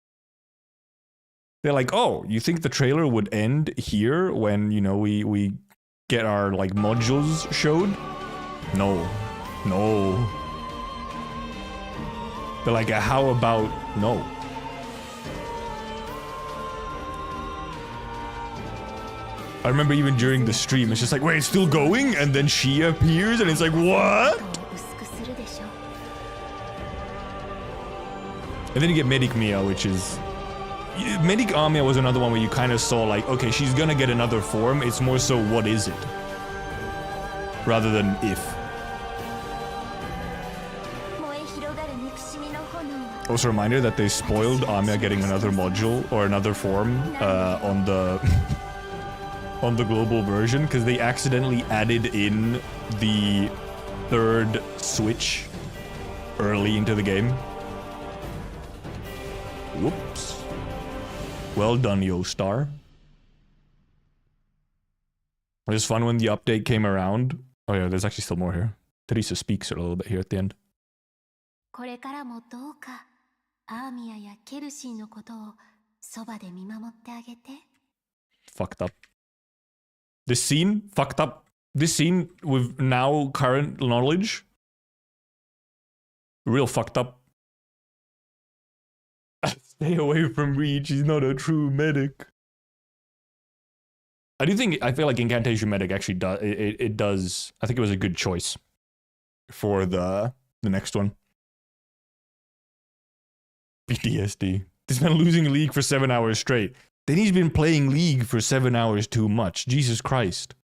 They're like, oh, you think the trailer would end here when, you know, we get our, like, modules showed? No. No. They're like, how about... No. I remember even during the stream, it's just like, wait, it's still going? And then she appears and it's like, what? And then you get Medic Mia, which is... Medic Amia was another one where you kind of saw like, okay, she's gonna get another form. It's more so, what is it? Rather than if. Also a reminder that they spoiled Amia getting another module or another form on the... on the global version, because they accidentally added in the third switch early into the game. Whoops. Well done, Yo-Star. It was fun when the update came around. Oh yeah, there's actually still more here. Teresa speaks a little bit here at the end. Fucked up. This scene, fucked up. This scene, with now current knowledge, real fucked up. Stay away from Reach, he's not a true medic. I feel like Incantation Medic actually does, it does, I think it was a good choice for the next one. PTSD. This man losing League for 7 hours straight. Then he's been playing League for 7 hours too much. Jesus Christ.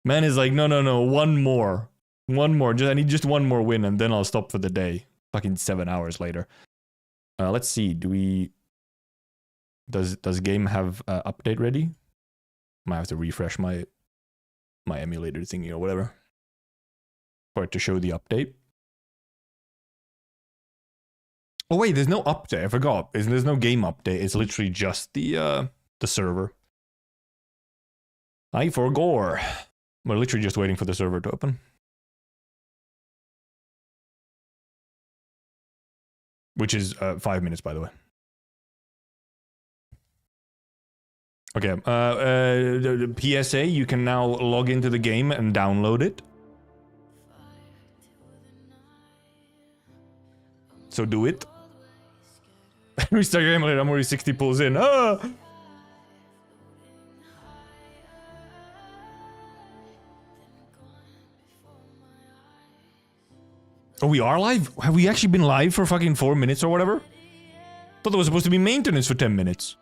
Man is like, no, one more. One more. I need just one more win and then I'll stop for the day. Fucking 7 hours later. Let's see. Do we... Does game have update ready? Might have to refresh my emulator thingy or whatever. For it to show the update. Oh wait, there's no update. I forgot. There's no game update. It's literally just the server. I forgot. We're literally just waiting for the server to open. Which is 5 minutes, by the way. Okay. The PSA. You can now log into the game and download it. So do it. Restart your emulator, I'm already 60 pulls in. Ah! Oh, we are live? Have we actually been live for fucking 4 minutes or whatever? Thought there was supposed to be maintenance for 10 minutes.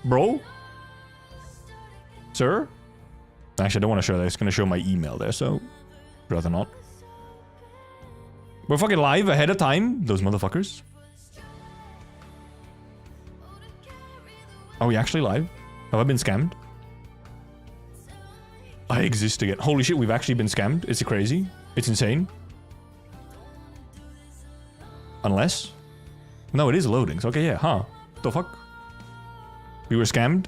Bro? Sir? Actually, I don't want to show that. It's going to show my email there, so... rather not. We're fucking live ahead of time, those motherfuckers. Are we actually live? Have I been scammed? I exist again. Holy shit, we've actually been scammed. It's crazy. It's insane. Unless... No, it is loading. So okay, yeah, huh. The fuck? We were scammed?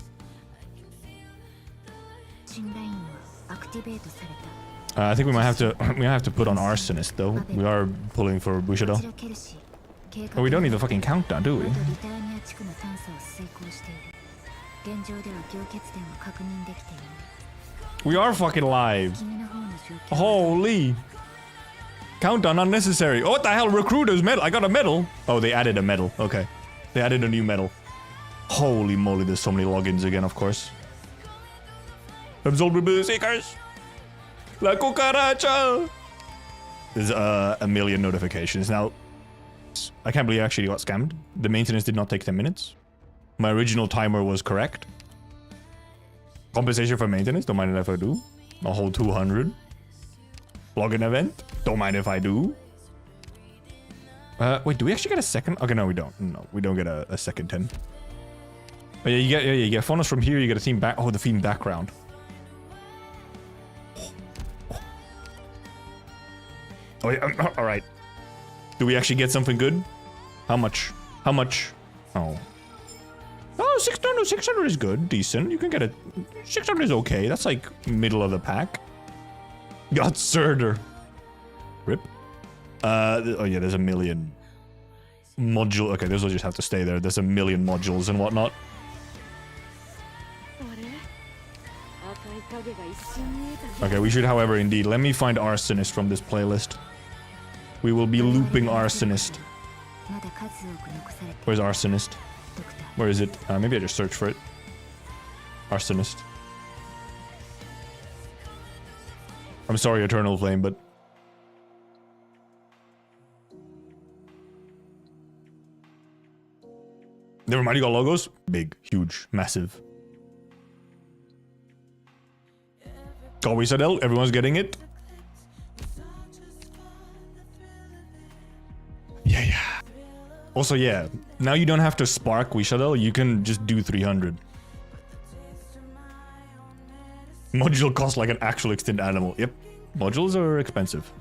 I think we might have to put on Arsonist though. We are pulling for WIS'ADEL. Oh, we don't need the fucking countdown, do we? We are fucking live. Holy. Countdown unnecessary. Oh, what the hell? Recruiters medal. I got a medal. Oh, they added a medal. Okay. They added a new medal. Holy moly, there's so many logins again, of course. Absorbed with seekers. La cucaracha! There's a million notifications. Now, I can't believe I actually got scammed. The maintenance did not take 10 minutes. My original timer was correct. Compensation for maintenance, don't mind if I do. A whole 200. Login event, don't mind if I do. Wait, do we actually get a second? Okay, no, we don't. No, we don't get a second 10. Oh, yeah, you get funnels from here, you get a theme back. Oh, the theme background. Oh, yeah, all right. Do we actually get something good? How much? How much? Oh. Oh, 600, 600 is good. Decent. You can get it. 600 is okay. That's like middle of the pack. Got Surder. Rip. Oh yeah, there's a million module. Okay, those will just have to stay there. There's a million modules and whatnot. Okay, we should, however, indeed. Let me find Arsonist from this playlist. We will be looping Arsonist. Where's Arsonist? Where is it? Maybe I just search for it. Arsonist. I'm sorry, Eternal Flame, but... Never mind, you got logos? Big, huge, massive. Got WIS'ADEL, everyone's getting it. Yeah. Also, yeah, now you don't have to spark WIS'ADEL, you can just do 300. Module costs like an actual extinct animal. Yep, modules are expensive.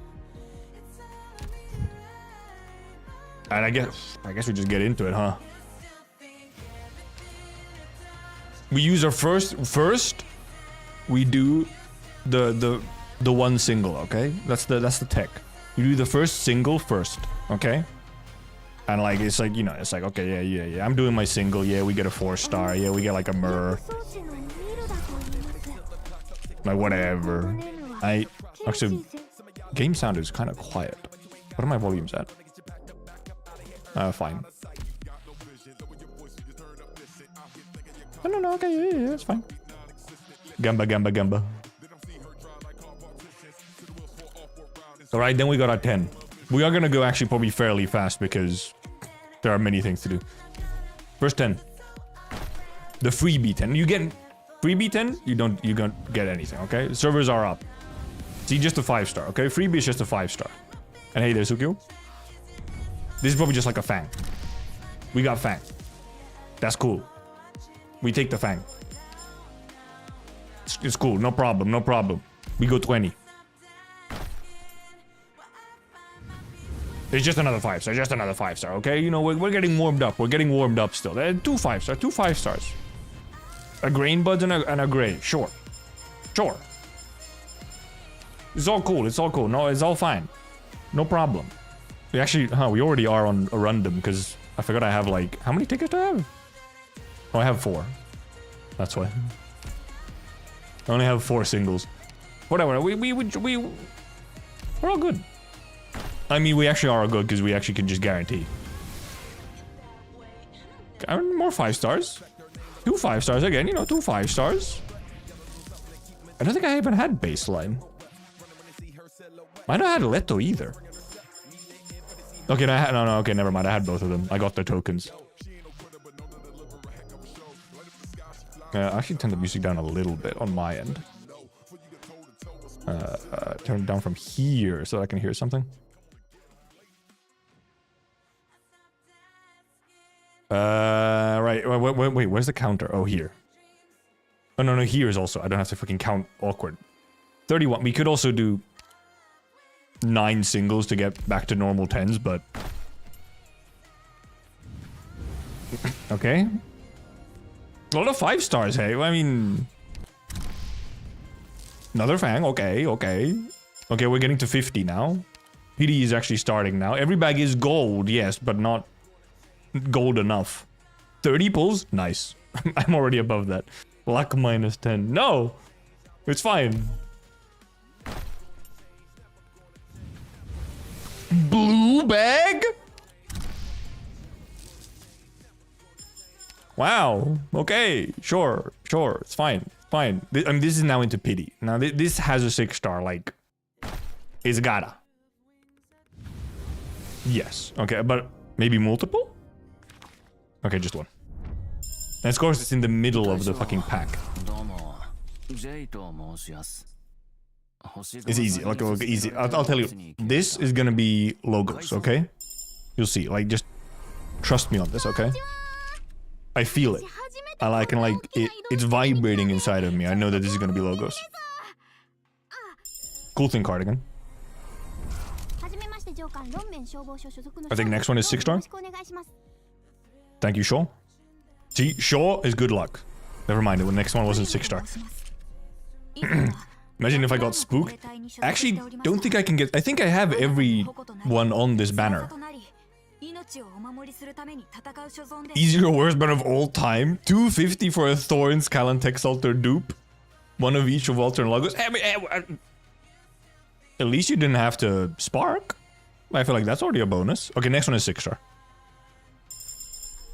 And I guess we just get into it, huh? We use our first we do the one single, okay? That's the tech. You do the first single first, okay? And like it's like, you know, it's like, okay, yeah. I'm doing my single, yeah, we get a 4-star, yeah, we get like a mirror. Like whatever. Actually, game sound is kind of quiet. What are my volumes at? Fine. No, okay, yeah, it's fine. Gamba. Alright, then we got our 10. We are gonna go actually probably fairly fast because there are many things to do. First 10. The freebie 10. You get freebie 10, you don't get anything, okay? Servers are up. See, just a 5-star, okay? Freebie is just a 5-star. And hey there, Sukyo. This is probably just like a Fang. We got Fang. That's cool. We take the Fang. It's cool, no problem. We go 20. It's just another 5-star, okay? You know, we're getting warmed up. We're getting warmed up still. 2 5-stars, 2 5-stars. A grain buds and a gray. Sure. It's all cool. No, it's all fine. No problem. We actually, we already are on a random because I forgot I have like, how many tickets do I have? Oh, I have 4. That's why. I only have 4 singles. Whatever, we're all good. I mean, we actually are all good because we actually can just guarantee. More 5-stars. 2 5-stars again, you know, 2 5-stars. I don't think I even had baseline. I don't have Leto either. Okay, no, okay, never mind. I had both of them. I got their tokens. I actually turned the music down a little bit on my end. Turn it down from here so I can hear something. Right. Wait, where's the counter? Oh, here. Oh, no, here is also. I don't have to fucking count awkward. 31. We could also do 9 singles to get back to normal 10s, but... Okay. A lot of 5-stars, hey? I mean... Another Fang, okay. Okay, we're getting to 50 now. PD is actually starting now. Every bag is gold, yes, but not gold enough. 30 pulls? Nice. I'm already above that. Luck -10. No! It's fine. Blue bag? Wow. Okay. Sure. It's fine. I mean, this is now into pity. Now, this has a 6-star, like... It's gotta. Yes. Okay, but maybe multiple? Okay, just 1. And of course, it's in the middle of the fucking pack. It's easy. Like easy. I'll tell you. This is gonna be logos, okay? You'll see. Like, just trust me on this, okay? I feel it. I can like it's vibrating inside of me. I know that this is gonna be logos. Cool thing, cardigan. I think next one is 6-star. Thank you, Shaw. See, Shaw is good luck. Never mind, the next one wasn't 6-star. Imagine if I got spooked. I actually don't think I can get... I think I have every one on this banner. Easier or worst banner of all time? 250 for a Thorns, Kalantex, Alter, dupe. One of each of Walter and Logos. At least you didn't have to spark. I feel like that's already a bonus. Okay, next one is 6-star.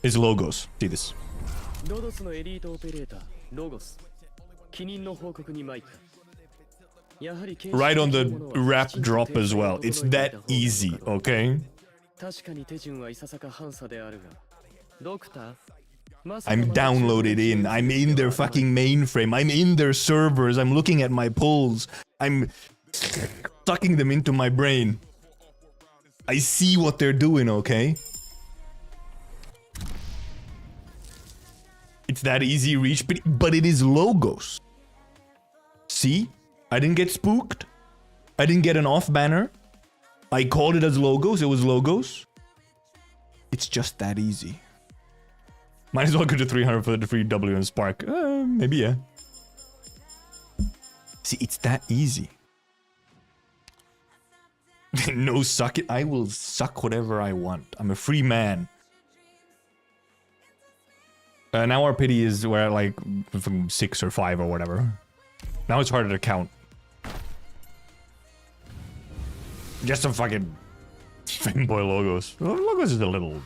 It's Logos. See this. Right on the wrap drop as well. It's that easy, okay? I'm downloaded in. I'm in their fucking mainframe. I'm in their servers. I'm looking at my polls. I'm sucking them into my brain. I see what they're doing, okay? It's that easy reach, but it is Logos. See? I didn't get spooked. I didn't get an off banner. I called it as Logos. It was Logos. It's just that easy. Might as well go to 300 for the free W and Spark. Maybe, yeah. See, it's that easy. No, suck it. I will suck whatever I want. I'm a free man. Now our pity is where like from 6 or 5 or whatever. Now it's harder to count. Just some fucking fanboy Logos. Logos is a little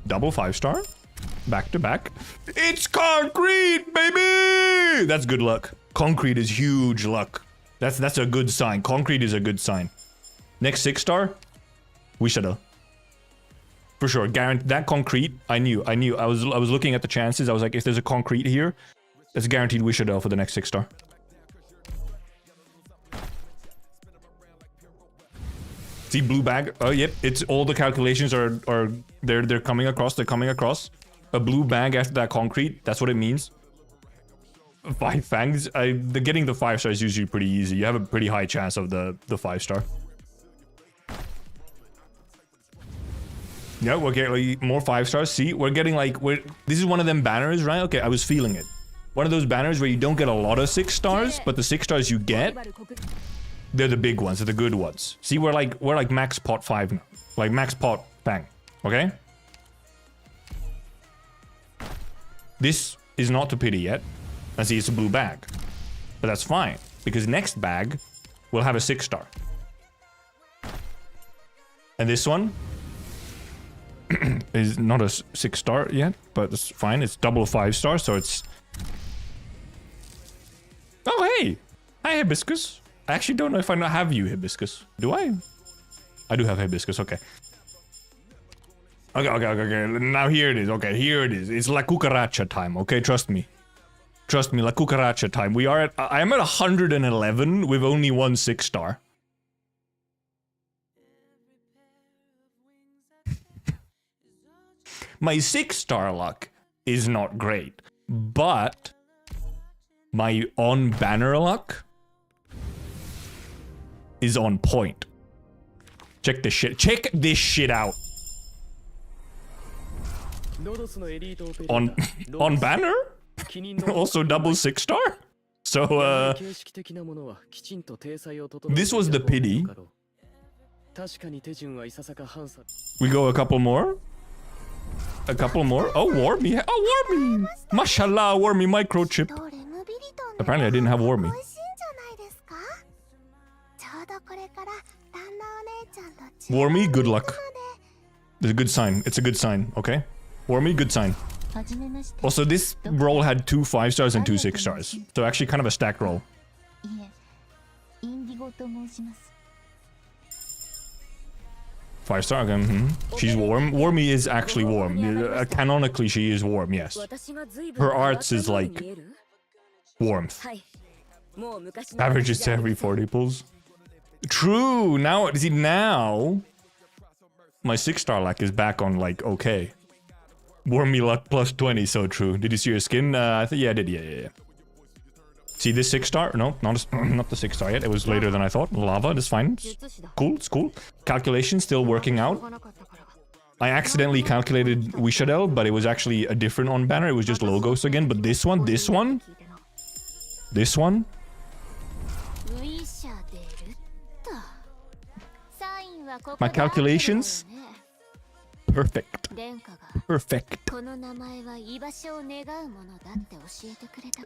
double 5-star. Back to back. It's concrete, baby! That's good luck. Concrete is huge luck. That's a good sign. Concrete is a good sign. Next 6-star, WIS'ADEL. For sure. Guaranteed. That concrete, I knew. I was looking at the chances. I was like, if there's a concrete here, that's guaranteed WIS'ADEL for the next 6-star. See, blue bag. Oh, yep. It's all the calculations are they're coming across. They're coming across. A blue bag after that concrete. That's what it means. 5 fangs. Getting the 5-star is usually pretty easy. You have a pretty high chance of the 5-star. Yeah, we're getting like more 5-stars. See, we're getting like this is one of them banners, right? Okay, I was feeling it. One of those banners where you don't get a lot of 6 stars, but the 6 stars you get, they're the big ones. They're the good ones. See, we're like max pot 5 now. Like max pot bang. Okay. This is not to pity yet. I see it's a blue bag, but that's fine because next bag will have a 6-star. And this one is not a 6-star yet, but it's fine. It's double 5-star, so it's... Oh, hey! Hi, Hibiscus. I actually don't know if I have you, Hibiscus. Do I? I do have Hibiscus, okay. Okay. Now here it is. Okay, here it is. It's La Cucaracha time, okay? Trust me. Trust me, La Cucaracha time. We are at... I am at 111 with only one 6-star. My 6-star luck is not great, but my on-banner luck is on point. Check this shit. Check this shit out. On banner? Also double 6-star? So, this was the pity. We go a couple more? A couple more? Oh, Wormy. Oh, Wormy! Mashallah, Wormy microchip. Apparently I didn't have Wormy. Wormy, good luck. It's a good sign. It's a good sign, okay? Wormy, good sign. Also, this roll had 2 5-stars and 2 6-stars. So actually kind of a stacked roll. 5-star, okay. She's warm. Wormy is actually warm. Canonically, she is warm, yes. Her arts is like... warmth. Averages to every 40 pulls. True! Now, see, now... my 6-star luck is back on, like, okay. Wormy luck plus 20, so true. Did you see your skin? Yeah, I did, yeah. See this 6-star? No, not the 6-star yet. It was later than I thought. Lava, that's fine. It's cool, it's cool. Calculation still working out. I accidentally calculated WIS'ADEL, but it was actually a different on banner. It was just logos again. But this one. My calculations? Perfect. Perfect.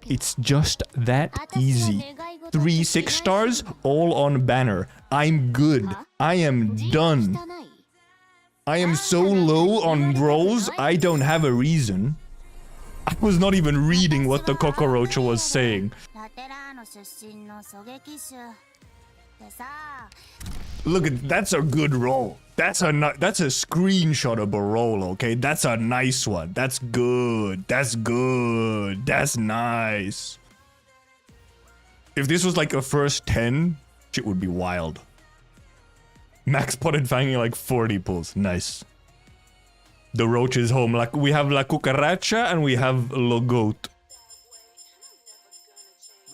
It's just that easy. 3 6-stars, all on banner. I'm good. I am done. I am so low on rolls, I don't have a reason. I was not even reading what the cockroach was saying. Look at that's a good roll. That's a screenshot of a roll, okay? That's a nice one. That's good. That's good. That's nice. If this was like a first 10, shit would be wild. Max potted fanging like 40 pulls. Nice. The roach is home. Like we have La Cucaracha and we have Logote.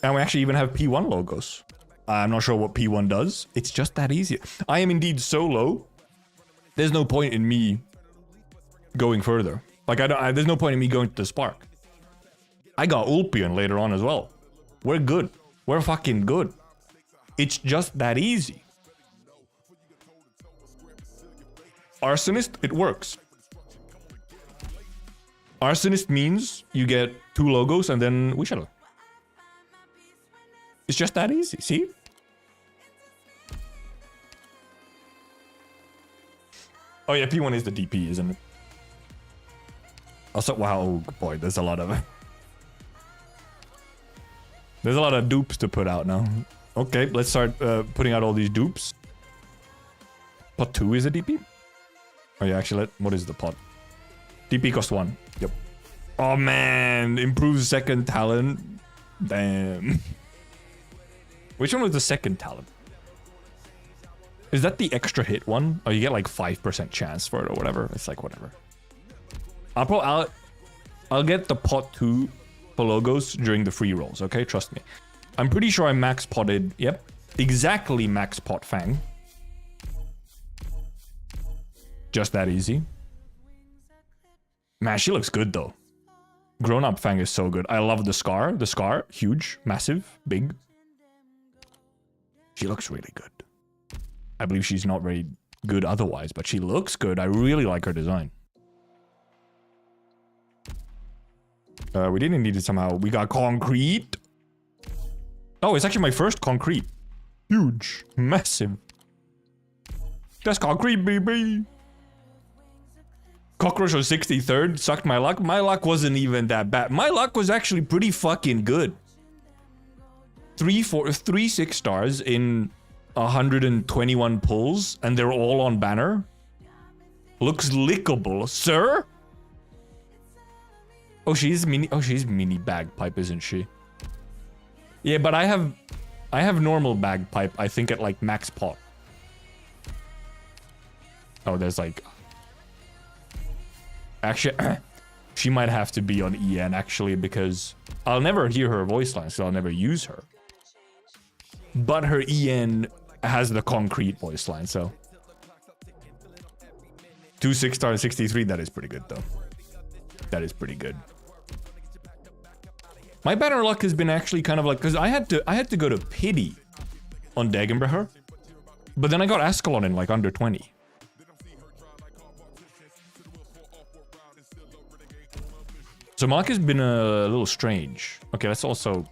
And we actually even have P1 logos. I'm not sure what P1 does. It's just that easy. I am indeed so low. There's no point in me going further. Like there's no point in me going to the Spark. I got Ulpian later on as well. We're good. We're fucking good. It's just that easy. Arsonist, it works. Arsonist means you get 2 logos and then WIS'ADEL. It's just that easy, see? Oh yeah, P1 is the DP, isn't it? Also, wow, oh boy, there's a lot of... There's a lot of dupes to put out now. Okay, let's start putting out all these dupes. Pot 2 is a DP? Oh yeah, actually, what is the pot? DP cost 1. Yep. Oh man, improves second talent. Damn. Which one was the second talent? Is that the extra hit one? Oh, you get like 5% chance for it or whatever. It's like whatever. I'll get the pot 2 for logos during the free rolls, okay? Trust me. I'm pretty sure I max potted, yep, exactly max pot Fang. Just that easy. Man, she looks good though. Grown up Fang is so good. I love the scar. The scar, huge, massive, big. She looks really good. I believe she's not very good otherwise, but she looks good. I really like her design. We didn't need it somehow. We got concrete. Oh, it's actually my first concrete. Huge, massive. That's concrete, baby. Cockroach was 63rd. Sucked my luck. My luck wasn't even that bad. My luck was actually pretty fucking good. 3 6-stars in 121 pulls, and they're all on banner. Looks lickable, sir. Oh, she's mini. Oh, she's mini bagpipe, isn't she? Yeah, but I have normal bagpipe. I think at like max pot. Oh, there's like. Actually, she might have to be on EN actually because I'll never hear her voice lines, so I'll never use her. But her EN has the concrete voice line, so 2 6-star and 63. That is pretty good though. That is pretty good. My banner luck has been actually kind of like because I had to go to pity on Dagenbraher, but then I got Ascalon in like under 20. So Mark has been a little strange. Okay, that's also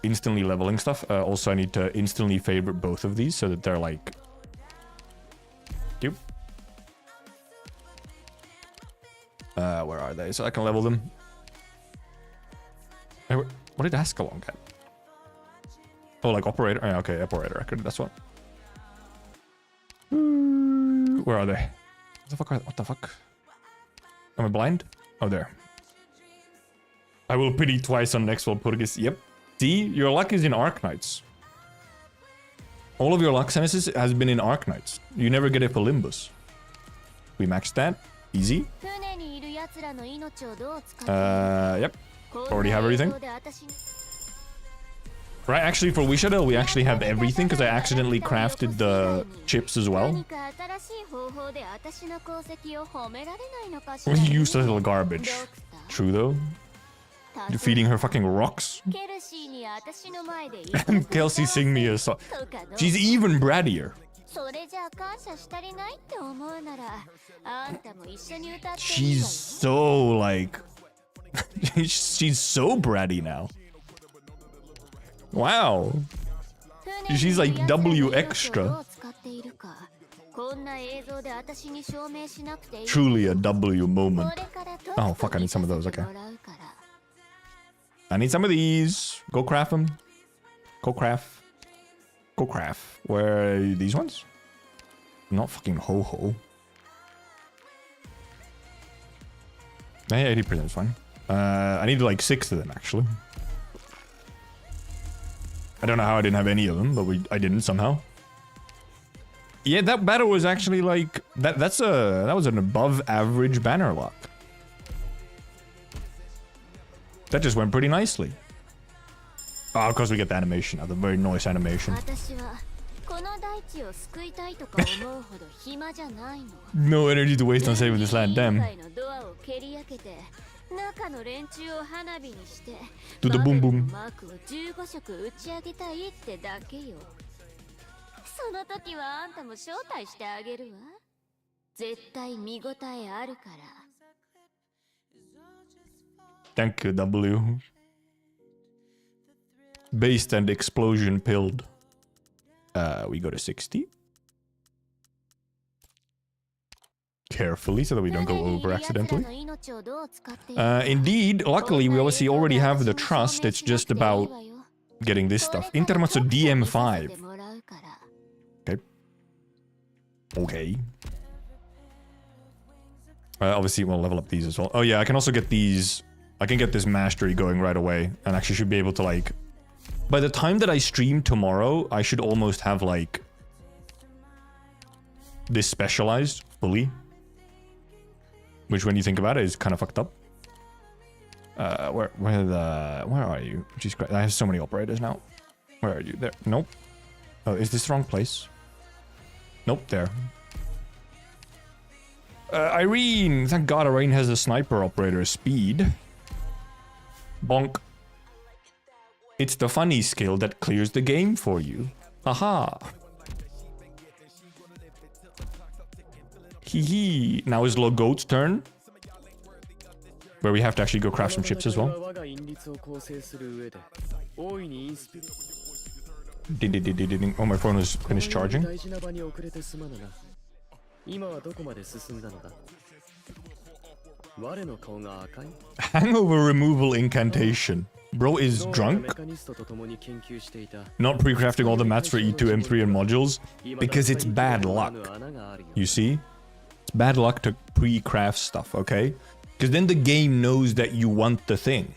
instantly leveling stuff. Also, I need to instantly favorite both of these so that they're like... where are they? So I can level them. Hey, what did Ascalon get? Oh, like operator? Oh, yeah, okay, operator record. That's what. Where are they? What the fuck? Am I blind? Oh, there. I will pity twice on next Walpurgis. Yep. See, your luck is in Arknights. All of your luck sentences has been in Arknights. You never get it for Limbus. We maxed that. Easy. Yep. Already have everything? Right, actually for WIS'ADEL we actually have everything because I accidentally crafted the chips as well. We used a little garbage. True though. You're feeding her fucking rocks. Kelsey sing me a song. She's even brattier. She's so like... she's so bratty now. Wow. She's like W extra. Truly a W moment. Oh fuck, I need some of those, okay. I need some of these. Go craft them. Go craft. Go craft. Where are these ones? Not fucking ho-ho. 80% is fine. I need like 6 of them actually. I don't know how I didn't have any of them, but I didn't somehow. Yeah, that battle was actually like that was an above average banner lock. That just went pretty nicely. Oh, of course we get the animation now, the very nice animation. No energy to waste on saving this land, damn. Do the boom boom. Thank you, W. Based and explosion pilled. We go to 60. Carefully so that we don't go over accidentally. Indeed, luckily we obviously already have the trust, it's just about getting this stuff. Intermazzo DM5. Okay. Okay. Obviously we'll level up these as well. Oh yeah, I can also get these... I can get this mastery going right away, and actually should be able to like... By the time that I stream tomorrow, I should almost have like... this specialized fully. Which, when you think about it, is kind of fucked up. Where are you? Jesus Christ, I have so many operators now. Where are you? There. Nope. Oh, is this the wrong place? Nope, there. Irene! Thank God Irene has a sniper operator speed. Bonk. It's the funny skill that clears the game for you. Haha. Hee hee. Now is LOGOS' turn. Where we have to actually go craft some chips as well. Oh, my phone is finished charging. Hangover removal incantation. Bro is drunk. Not pre-crafting all the mats for E2, M3 and modules. Because it's bad luck. You see? It's bad luck to pre-craft stuff, okay? Because then the game knows that you want the thing.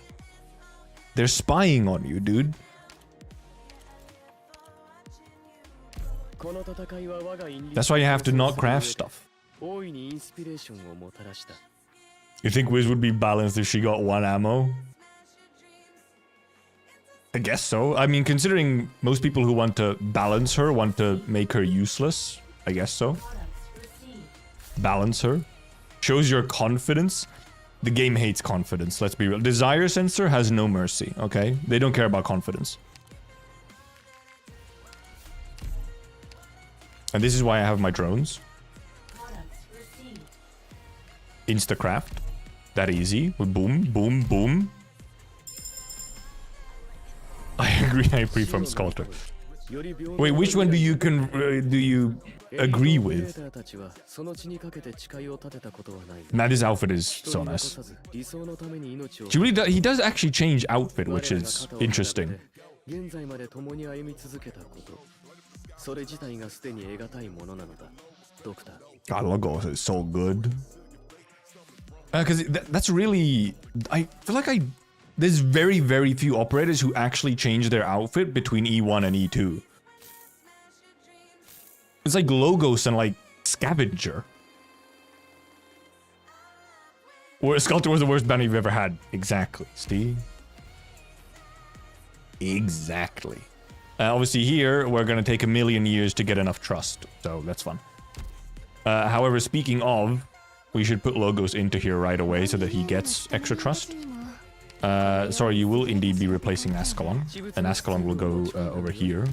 They're spying on you, dude. That's why you have to not craft stuff. You think Wiz would be balanced if she got 1 ammo? I guess so. I mean, considering most people who want to balance her want to make her useless. I guess so. Balance her. Shows your confidence. The game hates confidence, let's be real. Desire sensor has no mercy, okay? They don't care about confidence. And this is why I have my drones. Instacraft. That easy. Boom, boom, boom. I agree, I prefer Sculptor. Wait, which one do you agree with? Now this outfit is so nice. He does actually change outfit, which is interesting. God, Logos is so good. Because that's really... I feel like there's very, very few operators who actually change their outfit between E1 and E2. It's like Logos and like Scavenger. Sculptor was the worst banner you've ever had. Exactly, Steve. Exactly. Obviously here, we're gonna take 1,000,000 years to get enough trust. So that's fun. However, speaking of, we should put Logos into here right away so that he gets extra trust. Sorry, you will indeed be replacing Ascalon. And Ascalon will go over here.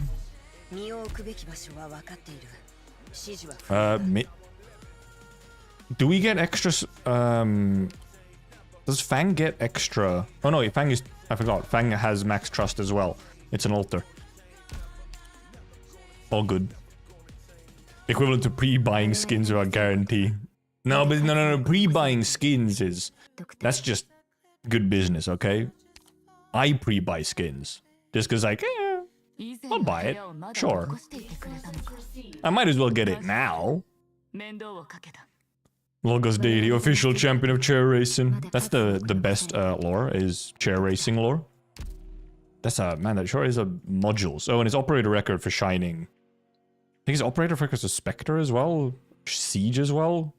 Do we get extra... does Fang get extra... Oh no, Fang is... I forgot. Fang has max trust as well. It's an altar. All good. Equivalent to pre-buying skins without guarantee. No, but no. Pre-buying skins is... That's just good business, okay? I pre-buy skins. Just because, like, I'll buy it. Sure. I might as well get it now. Logos deity, official champion of chair racing. That's the best lore, is chair racing lore. That's a... Man, that sure is a modules. Oh, and his operator record for Shining. I think his operator record is a Spectre as well. Siege as well.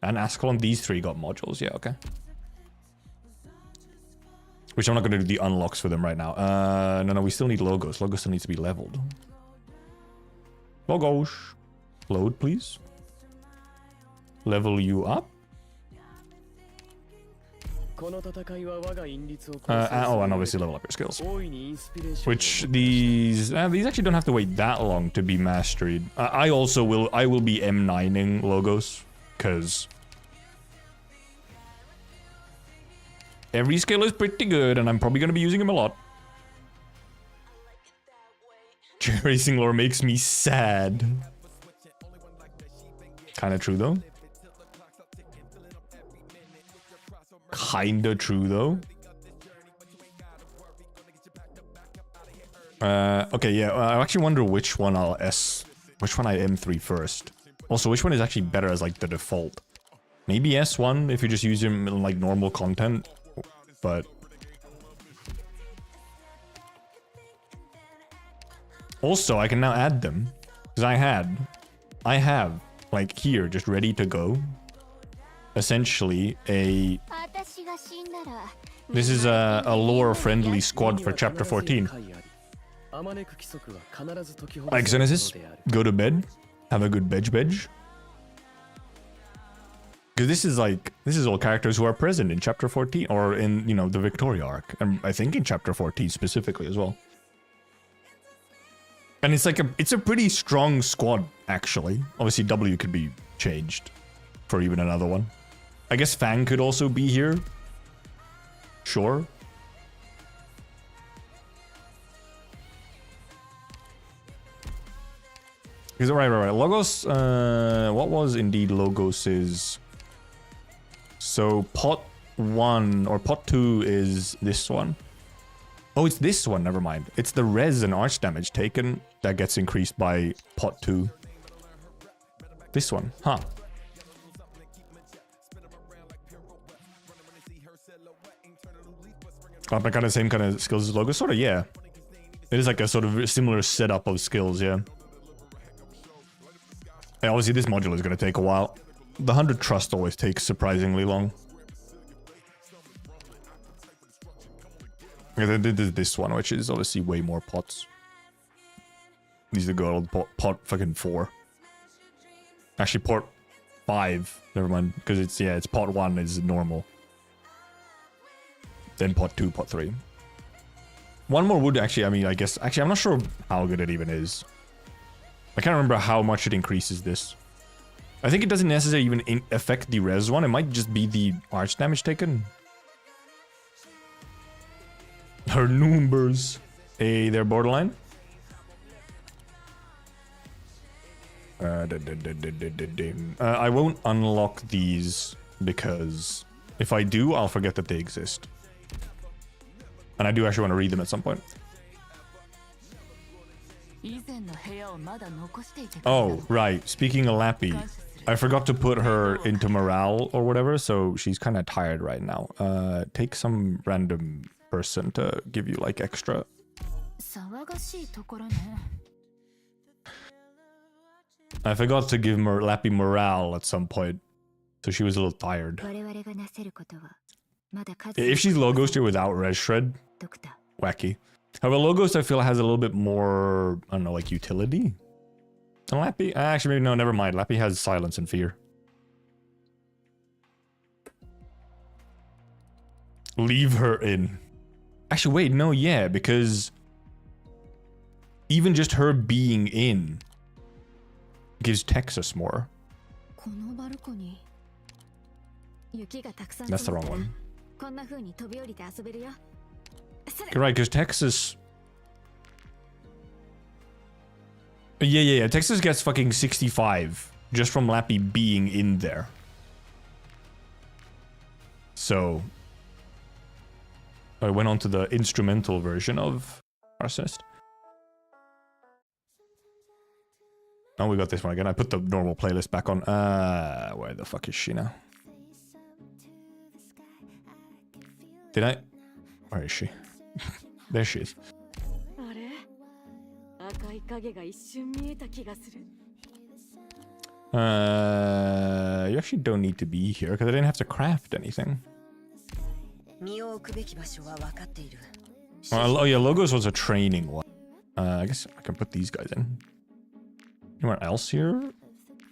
And Ascalon, these three got modules. Yeah, okay. Which I'm not going to do the unlocks for them right now. No, we still need Logos. Logos still needs to be leveled. Logos. Load, please. Level you up. Oh, and obviously level up your skills. Which these actually don't have to wait that long to be mastered. I will be M9ing Logos, because every skill is pretty good, and I'm probably going to be using him a lot. Chair racing lore makes me sad. Kinda true though. Kinda true though. Okay, yeah. I actually wonder which one I M3 first. Also, which one is actually better as like the default? Maybe S1 if you just use him in like normal content, but also I can now add them because I have like here just ready to go. Essentially this is a lore friendly squad for chapter 14. Like Genesis, go to bed, have a good bed. Because this is all characters who are present in chapter 14 or in, you know, the Victoria arc, and I think in chapter 14 specifically as well. And it's like it's a pretty strong squad actually. Obviously W could be changed for even another one. I guess Fang could also be here. Sure. Right. Logos, what was indeed Logos's... So pot 1 or pot 2 is this one. Oh, it's this one, never mind. It's the res and arch damage taken that gets increased by pot 2. This one, huh. Got the kind of same kind of skills as Logos? Sort of, yeah. It is like a sort of similar setup of skills, yeah. And obviously this module is going to take a while. The 100 trust always takes surprisingly long. Yeah, they did this one, which is obviously way more pots. These are the good old pot fucking 4. Actually, pot 5. Never mind, because it's pot 1 is normal. Then pot 2, pot 3. One more would actually, I mean, I guess, actually, I'm not sure how good it even is. I can't remember how much it increases this. I think it doesn't necessarily even affect the res one. It might just be the arch damage taken. Her numbers. Hey there, borderline. I won't unlock these because if I do, I'll forget that they exist. And I do actually want to read them at some point. Oh, right. Speaking of Lappy, I forgot to put her into morale or whatever, so she's kind of tired right now. Take some random person to give you like extra. I forgot to give Lappy morale at some point. So she was a little tired. 我々がなせることはまだ数 If she's Logos here without Res Shred, ドクター wacky. However, Logos I feel has a little bit more, I don't know, like utility. And Lappy, actually maybe no, never mind. Lappy has silence and fear. Leave her in. Actually, wait, no, yeah, because even just her being in gives Texas more. このバルコニー雪がたくさん That's the wrong one. こんな風に飛び降りて遊べるよ You're right, because Texas... Yeah. Texas gets fucking 65 just from Lappy being in there. So... I went on to the instrumental version of Arsonist. Oh, we got this one again. I put the normal playlist back on. Where the fuck is she now? Did I? Where is she? There she is. You actually don't need to be here because I didn't have to craft anything. Oh yeah, Logos was a training one. I guess I can put these guys in. Anyone else here?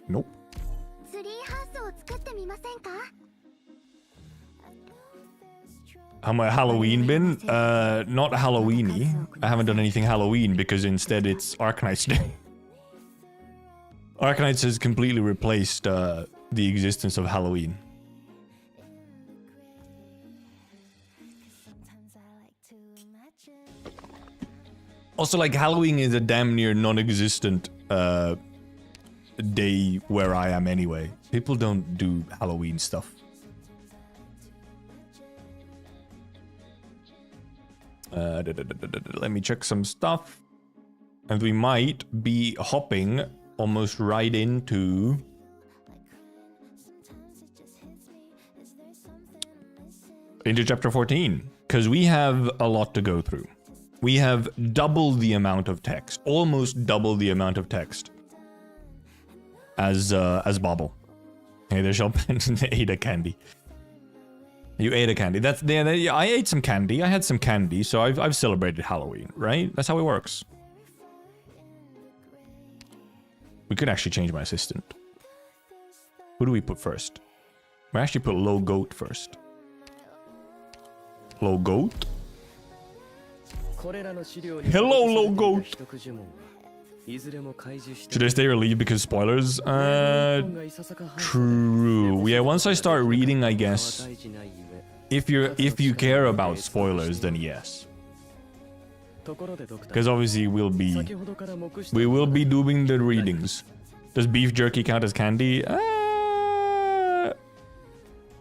Nope. How my Halloween been? Not Halloweeny. I haven't done anything Halloween because instead it's Arknights Day. Arknights has completely replaced the existence of Halloween. Also, like, Halloween is a damn near non-existent day where I am anyway. People don't do Halloween stuff. Let me check some stuff. And we might be hopping almost right into... into chapter 14. Because we have a lot to go through. We have double the amount of text, almost double the amount of text as Bobble. Hey, there's your ate a candy. You ate a candy. That's yeah. I ate some candy. I had some candy, so I've celebrated Halloween, right? That's how it works. We could actually change my assistant. Who do we put first? We actually put Low Goat first. Low Goat. Hello, Low Goat. Should I stay or leave because spoilers? True. Yeah, once I start reading, I guess. If you care about spoilers, then yes. Because obviously we will be doing the readings. Does beef jerky count as candy?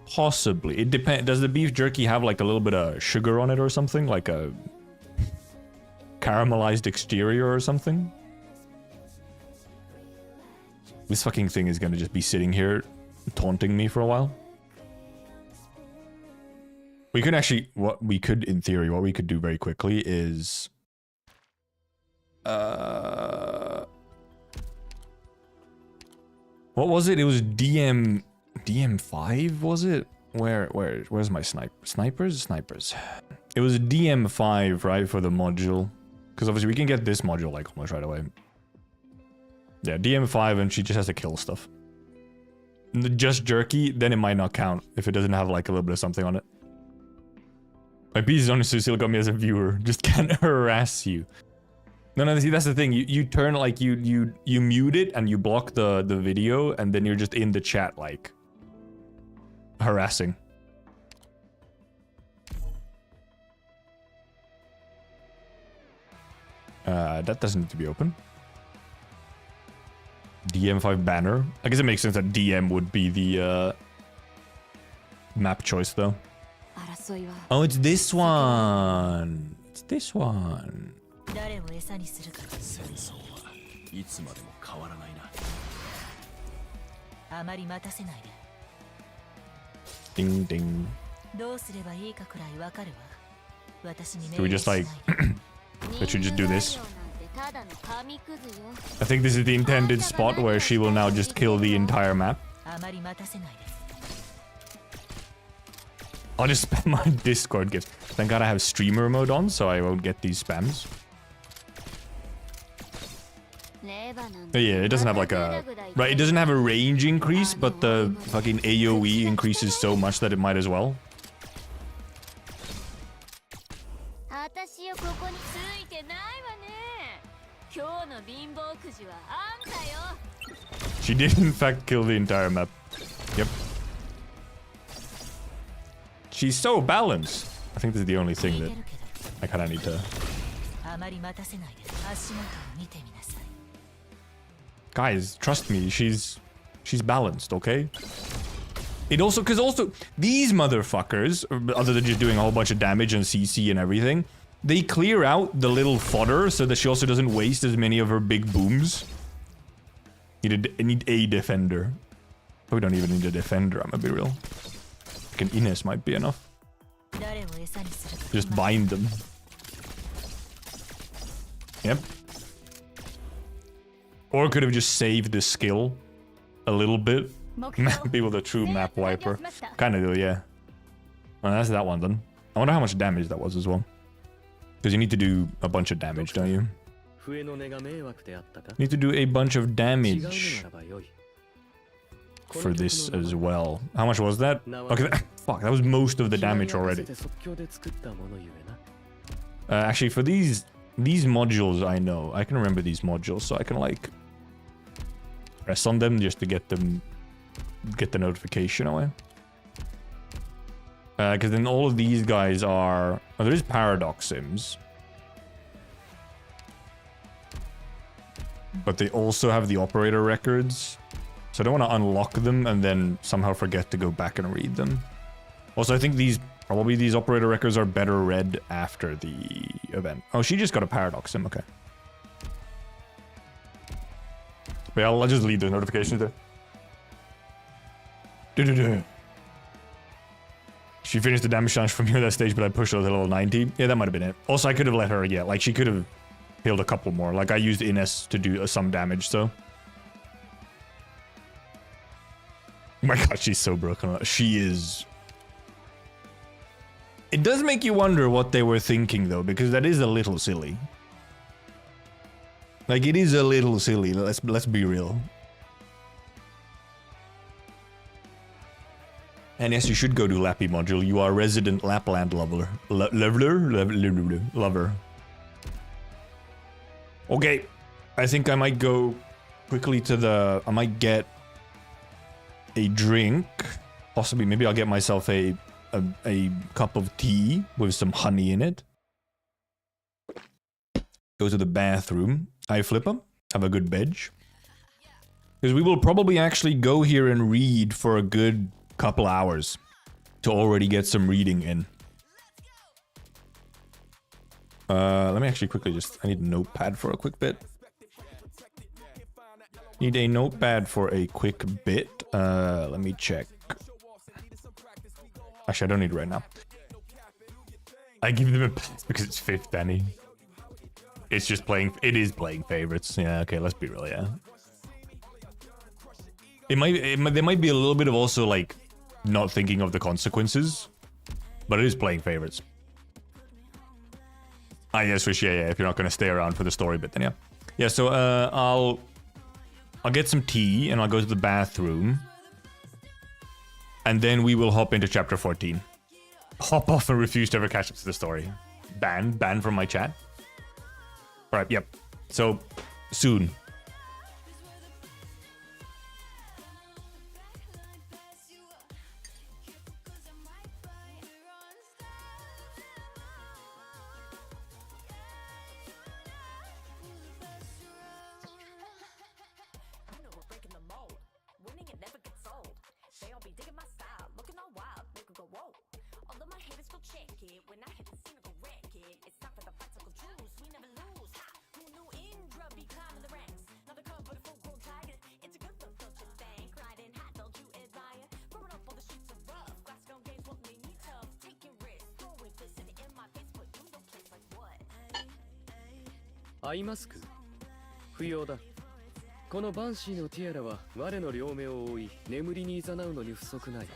Possibly. It depends. Does the beef jerky have like a little bit of sugar on it or something? Like a caramelized exterior or something? This fucking thing is gonna just be sitting here taunting me for a while. We could actually, in theory, what we could do very quickly is... what was it? It was DM5, was it? Where's my snipers? It was DM5, right, for the module. Because obviously we can get this module like almost right away. Yeah, DM5 and she just has to kill stuff. Just jerky, then it might not count if it doesn't have like a little bit of something on it. My piece is honestly still got me as a viewer. Just can't harass you. No, see, that's the thing. You turn like you mute it and you block the video and then you're just in the chat like harassing. That doesn't need to be open. DM5 banner. I guess it makes sense that DM would be the map choice though. Oh, it's this one. It's this one. Ding ding. Can we just like let you just do this? I think this is the intended spot where she will now just kill the entire map. I'll just spam my Discord gifts. Thank God I have streamer mode on, so I won't get these spams. But yeah, it doesn't have like a... Right, it doesn't have a range increase, but the fucking AoE increases so much that it might as well. She did in fact kill the entire map. Yep. She's so balanced. I think this is the only thing that I kinda need to... Guys, trust me, she's balanced, okay? It also, cause also, these motherfuckers, other than just doing a whole bunch of damage and CC and everything, they clear out the little fodder so that she also doesn't waste as many of her big booms. Need a defender. We don't even need a defender, I'm gonna be real. Like an Ines might be enough. Just bind them. Yep. Or could have just saved the skill a little bit. Be with a true map wiper. Kinda do, yeah. Well, that's that one done. I wonder how much damage that was as well. Because you need to do a bunch of damage, don't you? Need to do a bunch of damage for this as well. How much was that? Okay, fuck, that was most of the damage already. Actually, for these modules, I know. I can remember these modules, so I can, like, press on them just to get the notification away. Because then all of these guys are... Oh, there is paradox sims. But they also have the operator records. So I don't want to unlock them and then somehow forget to go back and read them. Also, I think probably these operator records are better read after the event. Oh, she just got a paradox sim, okay. But yeah, I'll just leave the notifications there. She finished the damage challenge from here that stage, but I pushed her to level 90. Yeah, that might have been it. Also, I could have let her, yeah, like she could have healed a couple more. Like I used Ines to do some damage, so. Oh my god, she's so broken. She is. It does make you wonder what they were thinking though, because that is a little silly. Like it is a little silly. Let's be real. And yes, you should go to Lappy module. You are a resident Lapland lover. Lover. Okay. I think I might go quickly to the... I might get a drink. Possibly, maybe I'll get myself a cup of tea with some honey in it. Go to the bathroom. I flip 'em. Have a good bench. Because we will probably actually go here and read for a good couple hours to already get some reading in. Let me actually quickly I need a notepad for a quick bit. Need a notepad for a quick bit. Let me check. Actually, I don't need it right now. I give them a pass because it's 5th Danny. It's just playing, it is playing favorites. Yeah, okay, let's be real, yeah. There might be a little bit of also like not thinking of the consequences, but it is playing favorites. Ah, yes, Fish, yeah, if you're not gonna stay around for the story bit, then yeah. Yeah, so I'll get some tea and I'll go to the bathroom. And then we will hop into chapter 14. Hop off and refuse to ever catch up to the story. Ban from my chat. Alright, yep. So, soon.アイマスク不要だ。このバンシーのティアラは我の両目を覆い眠りに誘うのに不足ない。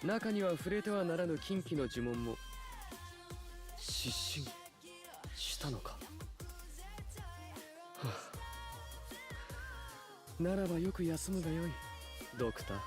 中には触れてはならぬ禁忌の呪文も失神したのか、はあ、ならばよく休むがよい、ドクター。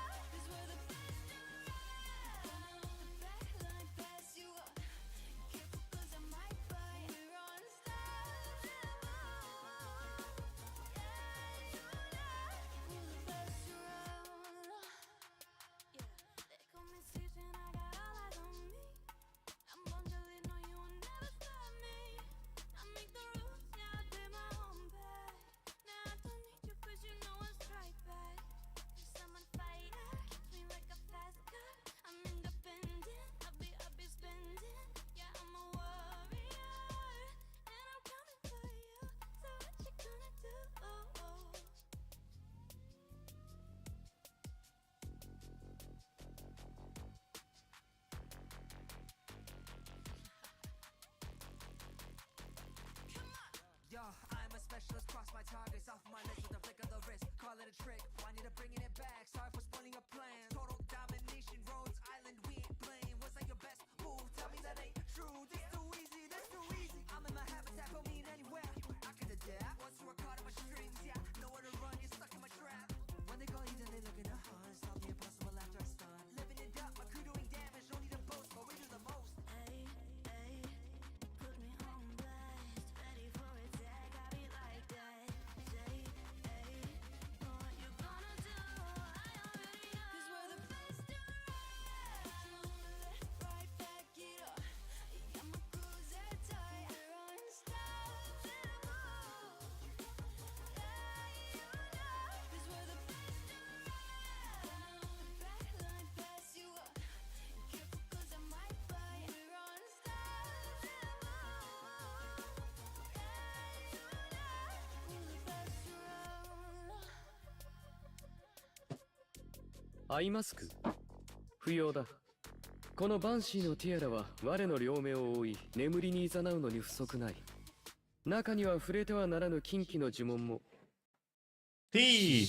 Yo, I'm a specialist, cross my targets off my list with a flick of the wrist. Call it a trick, why need to bringing it back? Sorry for spoiling a plan. Total domination, Rhodes Island, we ain't playing. What's like your best move? Tell me that ain't true. This too easy, this too easy. I'm in my habitat, put me in anywhere. I can adapt. Once you are caught in my strings, yeah, nowhere to run, you're stuck in my trap. When they call easy, they looking to hunt. Solve the impossible after I stun. Living it up, my crew doing damage, no need to boast, but we do the most. Ay, ay, put me on blast. Ready for attack, I be like that. Say, ay, what you gonna do? I already know. 'Cause we're the best around. Right back it up. Yeah, my crew's that tight. We're unstoppable. Yeah, you know. 'Cause we're the best around. Backline pass you up. Careful 'cause I might bite. We're unstoppable. Yeah, you know. We're the best around. アイマスク不要だ。このバンシーのティアラは我の両目を覆い眠りに誘うのに不足ない。中には触れてはならぬ禁忌の呪文も Tea!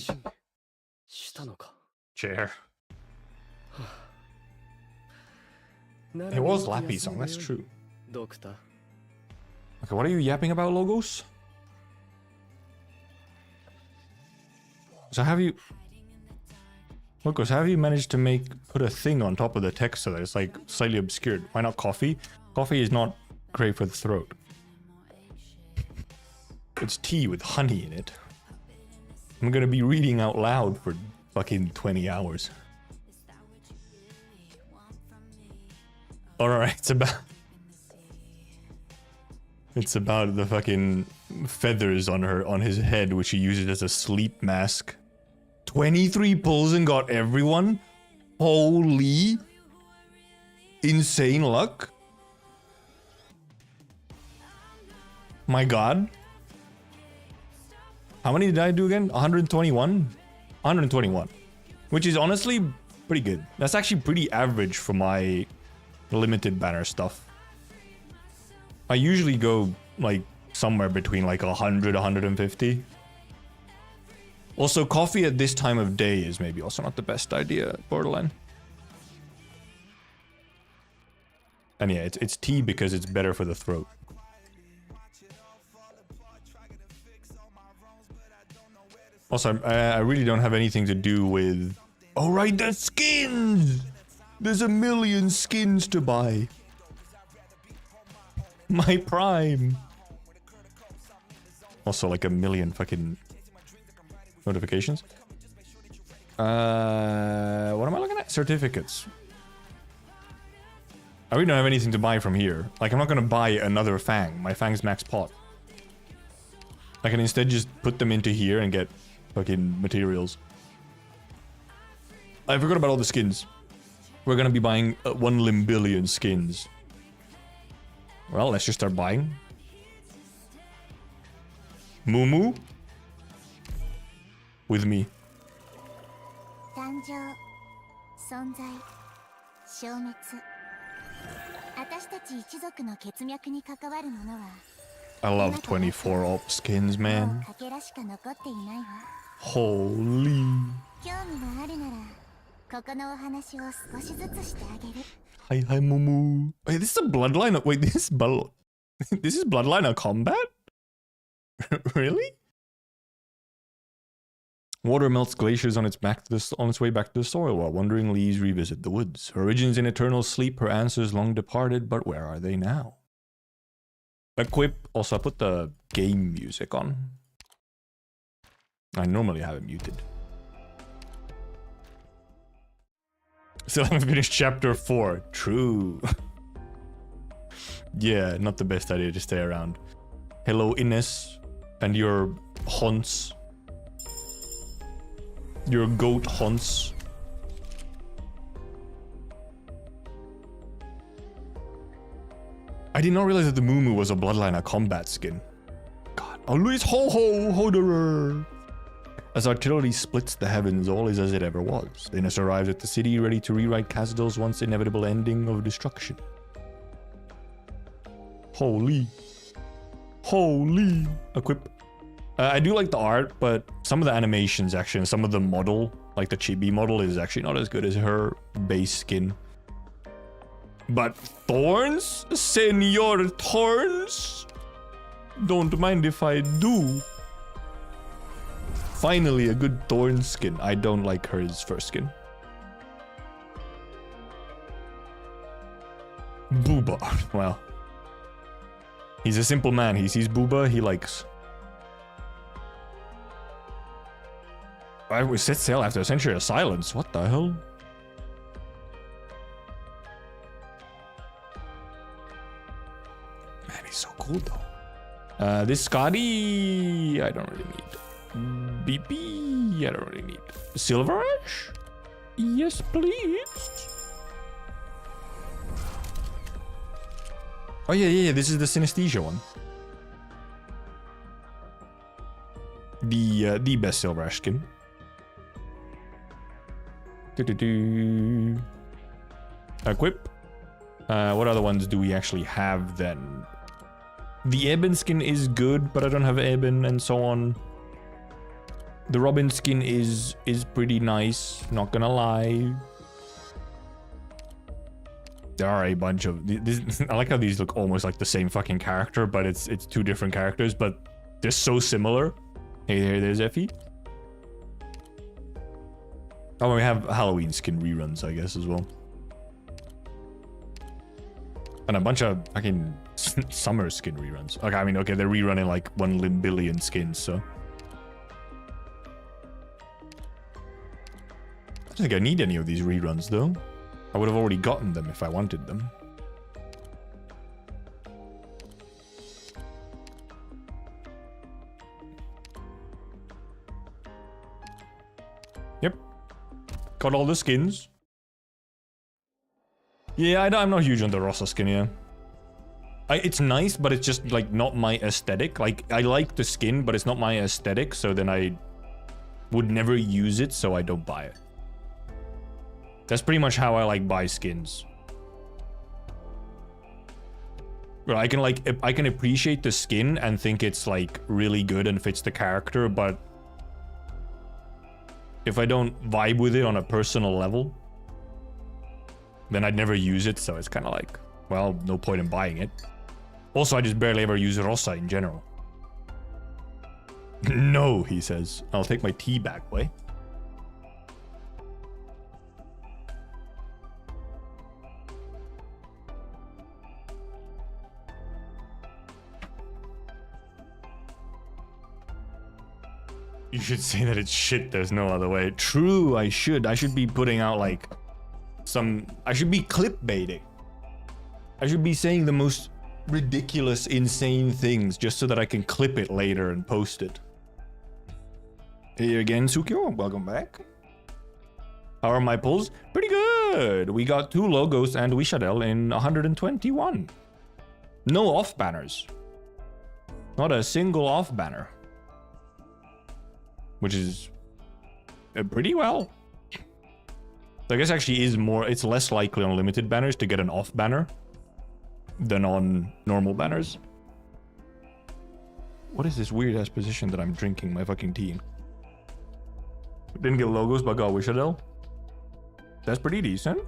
したのか。 Chair. なら It ば was よく Lappy 休 song, むが that's よい true. ドクター。 Okay, what are you yapping about, Logos? So have you... Logos, have you managed to put a thing on top of the text so that it's like slightly obscured? Why not coffee? Coffee is not great for the throat. It's tea with honey in it. I'm gonna be reading out loud for fucking 20 hours. Alright, it's about the fucking feathers on his head, which he uses as a sleep mask. 23 pulls and got everyone? Holy insane luck. My god. How many did I do again? 121? 121. Which is honestly pretty good. That's actually pretty average for my limited banner stuff. I usually go like somewhere between like 100, 150. Also, coffee at this time of day is maybe also not the best idea, Borderline. And yeah, it's tea because it's better for the throat. Also, I really don't have anything to do with... Oh right, the skins! There's a million skins to buy. My prime. Also like a million fucking notifications. What am I looking at? Certificates. I really don't have anything to buy from here. Like, I'm not gonna buy another Fang. My Fang's max pot. I can instead just put them into here and get fucking materials. I forgot about all the skins. We're gonna be buying 1 limbillion skins. Well, let's just start buying. Mumu? With me. 誕生、存在、消滅。私たち一族の血脈に関わるものは I love 24 op skins, もう man. かけらしか残っていないわ。Holy. 興味があるならここのお話を少しずつしてあげる。Hi, Momo. Wait, this is a bloodline. Wait, this is this is bloodline of combat? Really? Water melts glaciers on its way back to the soil, while wandering leaves revisit the woods. Her origins in eternal sleep, her answers long departed, but where are they now? Equip. Also, I put the game music on. I normally have it muted. Still haven't finished chapter 4. True. Yeah, not the best idea to stay around. Hello, Ines, and your haunts. Your goat haunts. I did not realize that the Mumu was a bloodline of combat skin. God. Oh, Luis Ho-Ho, Hoderer. As artillery splits the heavens, all is as it ever was. Ines arrives at the city, ready to rewrite Khazad-dûm's once inevitable ending of destruction. Holy. Holy. Equip. I do like the art, but some of the animations actually, and some of the model, like the chibi model, is actually not as good as her base skin. But thorns? Senor Thorns? Don't mind if I do. Finally, a good thorn skin. I don't like her first skin. Booba. Well. He's a simple man. He sees Booba, he likes. We set sail after a century of silence. What the hell? Man, he's so cool though. This Scotty, I don't really need. BP, I don't really need. Silverish? Yes, please. Oh yeah, this is the synesthesia one. The best Silverish skin. Equip. What other ones do we actually have then? The Eben skin is good, but I don't have Eben and so on. The Robin skin is pretty nice, not gonna lie. There are a bunch of I like how these look almost like the same fucking character, but it's two different characters, but they're so similar. Hey, there's Effie. Oh, we have Halloween skin reruns, I guess, as well. And a bunch of fucking summer skin reruns. Okay, I mean, okay, they're rerunning like 1 billion skins, so. I don't think I need any of these reruns, though. I would have already gotten them if I wanted them. Yep. Got all the skins. Yeah, I'm not huge on the Rossa skin, yeah. It's nice, but it's just, like, not my aesthetic. Like, I like the skin, but it's not my aesthetic, so then I would never use it, so I don't buy it. That's pretty much how I, like, buy skins. Well, I can appreciate the skin and think it's, like, really good and fits the character, but if I don't vibe with it on a personal level, then I'd never use it, so it's kind of like, well, no point in buying it. Also, I just barely ever use Rossa in general. No, he says. I'll take my tea back, boy. You should say that it's shit, there's no other way. True, I should. I should be putting out, like, I should be clickbaiting. I should be saying the most ridiculous, insane things just so that I can clip it later and post it. Hey again, Sukyo, welcome back. How are my pulls? Pretty good. We got 2 logos and WIS'ADEL in 121. No off banners. Not a single off banner. Which is pretty well. So I guess actually it's less likely on limited banners to get an off banner than on normal banners. What is this weird ass position that I'm drinking my fucking tea in? Didn't get logos, but got WIS'ADEL. That's pretty decent.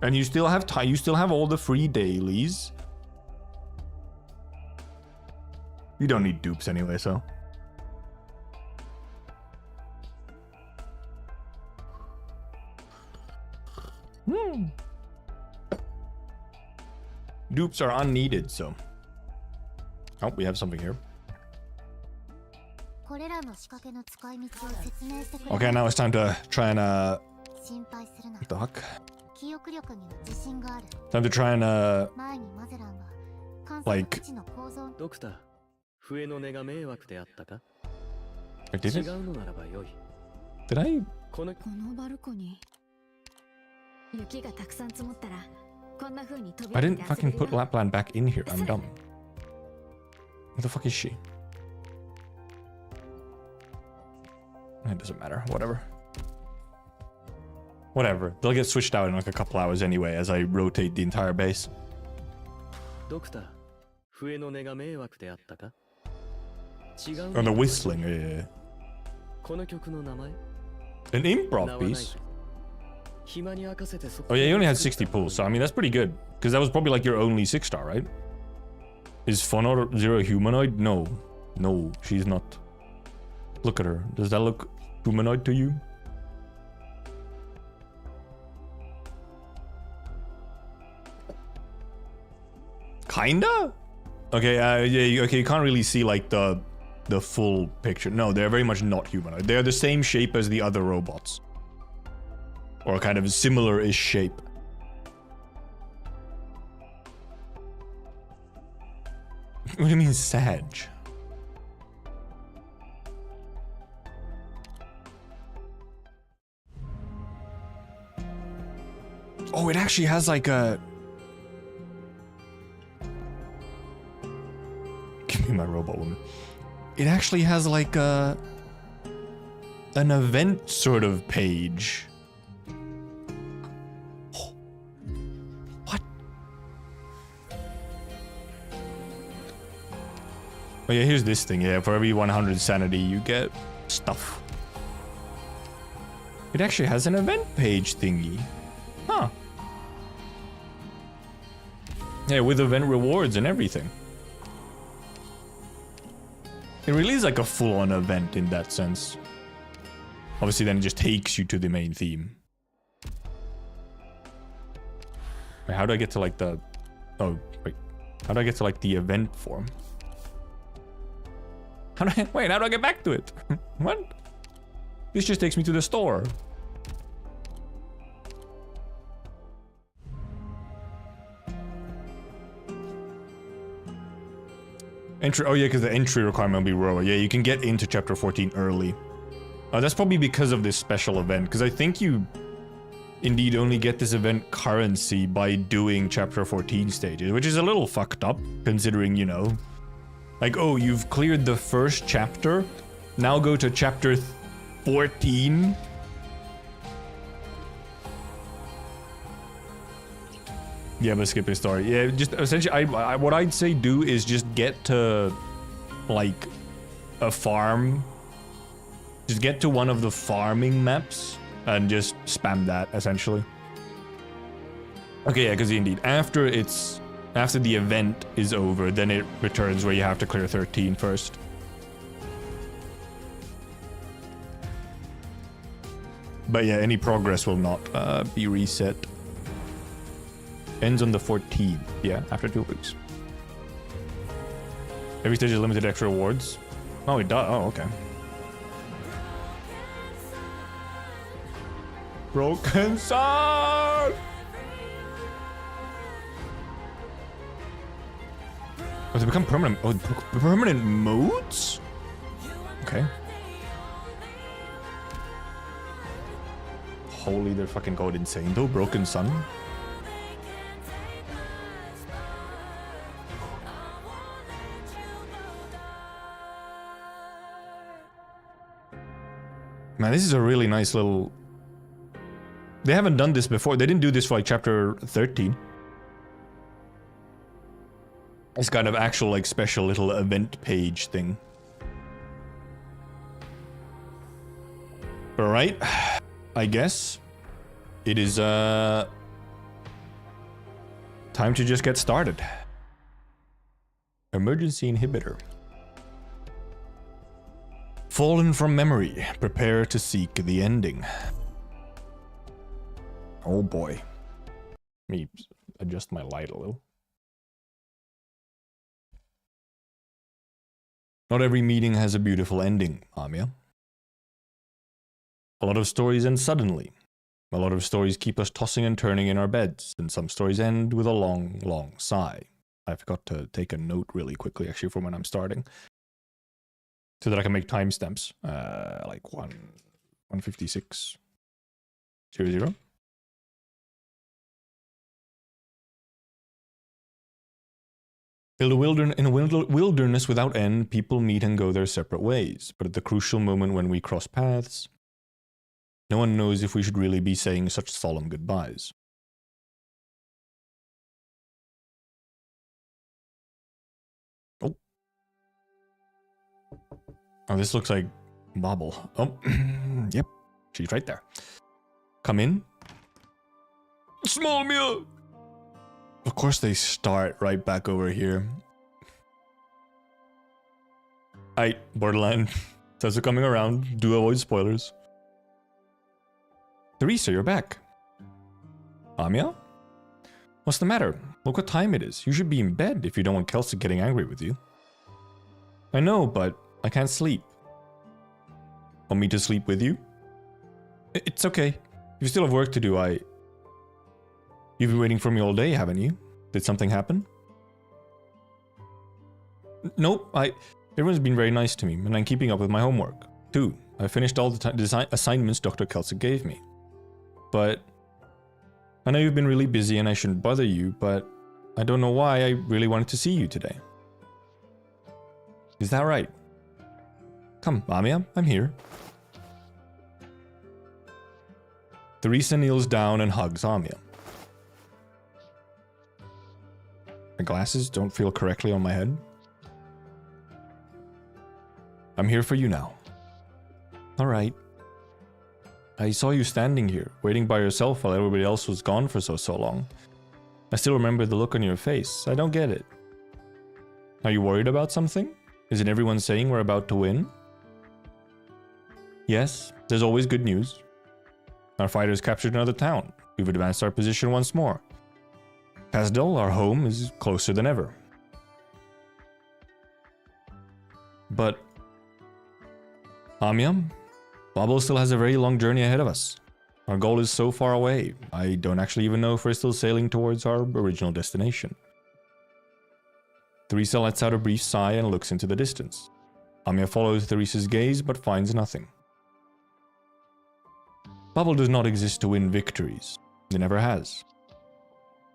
And you still have time. You still have all the free dailies. You don't need dupes anyway, so. Dupes are unneeded, so. Oh, we have something here. これらの仕掛けの使い道を説明してくれ。 Okay, now it's time to try and 心配するな。 what the heck? 記憶力には自信がある。 Time to try and 前にマゼランが観 Like- 測基地の構造。ドクター、笛の音が迷惑であったか？ did 違 it? うのならばよい。 Did I? このこのバルコニー、雪がたくさん積もったらこんな風に飛び I 降 didn't りて遊べ fucking る put よ。 Lapland back in here. I'm dumb. What the fuck is she? It doesn't matter. Whatever. Whatever. They'll get switched out in like a couple hours anyway as I rotate the entire base. ドクター、笛の音が迷惑であったか？違う Oh, の the whistling. Yeah. この曲の名前？ An improv 名はない piece. 暇に明かせてそ Oh yeah, you only had 60 pulls, so I mean that's pretty good. Because that was probably like your only 6-star, right? Is Funor Zero humanoid? No. No, she's not. Look at her. Does that look humanoid to you? Kinda? Okay, yeah, okay, you can't really see like the full picture. No, they're very much not humanoid. They're the same shape as the other robots. Or kind of similar-ish shape. What do you mean, Sag? Oh, it actually has like a... Give me my robot woman. It actually has like a... an event sort of page. What? Oh yeah, here's this thing. Yeah, for every 100 sanity, you get stuff. It actually has an event page thingy. Huh. Yeah, with event rewards and everything. It really is like a full-on event in that sense. Obviously, then it just takes you to the main theme. Wait, how do I get to like the... Oh, wait. How do I get to like the event form? How do I... Wait, how do I get back to it? What? This just takes me to the store. Entry, oh yeah, because the entry requirement will be lower. Yeah, you can get into chapter 14 early. That's probably because of this special event, because I think you indeed only get this event currency by doing chapter 14 stages, which is a little fucked up, considering, you know, like, oh, you've cleared the first chapter, now go to chapter 14. Yeah, but skip his story. Yeah, just essentially, what I'd say do is just get to, like, a farm. Just get to one of the farming maps and just spam that, essentially. Okay, yeah, because indeed, after the event is over, then it returns where you have to clear 13 first. But yeah, any progress will not be reset. Ends on the 14th. Yeah, after 2 weeks. Every stage is limited extra rewards. Oh, it does. Oh, okay. Broken Sun! Oh, they become permanent. Oh, permanent modes? Okay. Holy, they're fucking going insane though. Broken Sun. Man, this is a really nice little... They haven't done this before. They didn't do this for like chapter 13. This kind of actual like special little event page thing. Alright, I guess. it is time to just get started. Emergency inhibitor. Fallen from memory, prepare to seek the ending. Oh boy. Let me adjust my light a little. Not every meeting has a beautiful ending, Amia. A lot of stories end suddenly. A lot of stories keep us tossing and turning in our beds, and some stories end with a long, long sigh. I forgot to take a note really quickly, actually, for when I'm starting. So that I can make timestamps. Like 156.00. In a wilderness without end, people meet and go their separate ways. But at the crucial moment when we cross paths, no one knows if we should really be saying such solemn goodbyes. Oh. Oh, this looks like Bobble. Oh, yep. She's right there. Come in. Small meal! Of course they start right back over here. Aight, Borderline. Says they're coming around. Do avoid spoilers. Teresa, you're back. Amia? What's the matter? Look what time it is. You should be in bed if you don't want Kelsey getting angry with you. I know, but I can't sleep. Want me to sleep with you? It's okay. You still have work to do. You've been waiting for me all day, haven't you? Did something happen? Nope, everyone's been very nice to me, and I'm keeping up with my homework, too. I finished all the assignments Dr. Kelsey gave me. But I know you've been really busy and I shouldn't bother you, but I don't know why I really wanted to see you today. Is that right? Come, Amia, I'm here. Teresa kneels down and hugs Amia. My glasses don't feel correctly on my head. I'm here for you now. Alright. I saw you standing here, waiting by yourself while everybody else was gone for so long. I still remember the look on your face. I don't get it. Are you worried about something? Isn't everyone saying we're about to win? Yes, there's always good news. Our fighters captured another town. We've advanced our position once more. WIS'ADEL, our home, is closer than ever. But Amia, Bobble still has a very long journey ahead of us. Our goal is so far away, I don't actually even know if we're still sailing towards our original destination. Teresa lets out a brief sigh and looks into the distance. Amia follows Teresa's gaze but finds nothing. Bobble does not exist to win victories. It never has.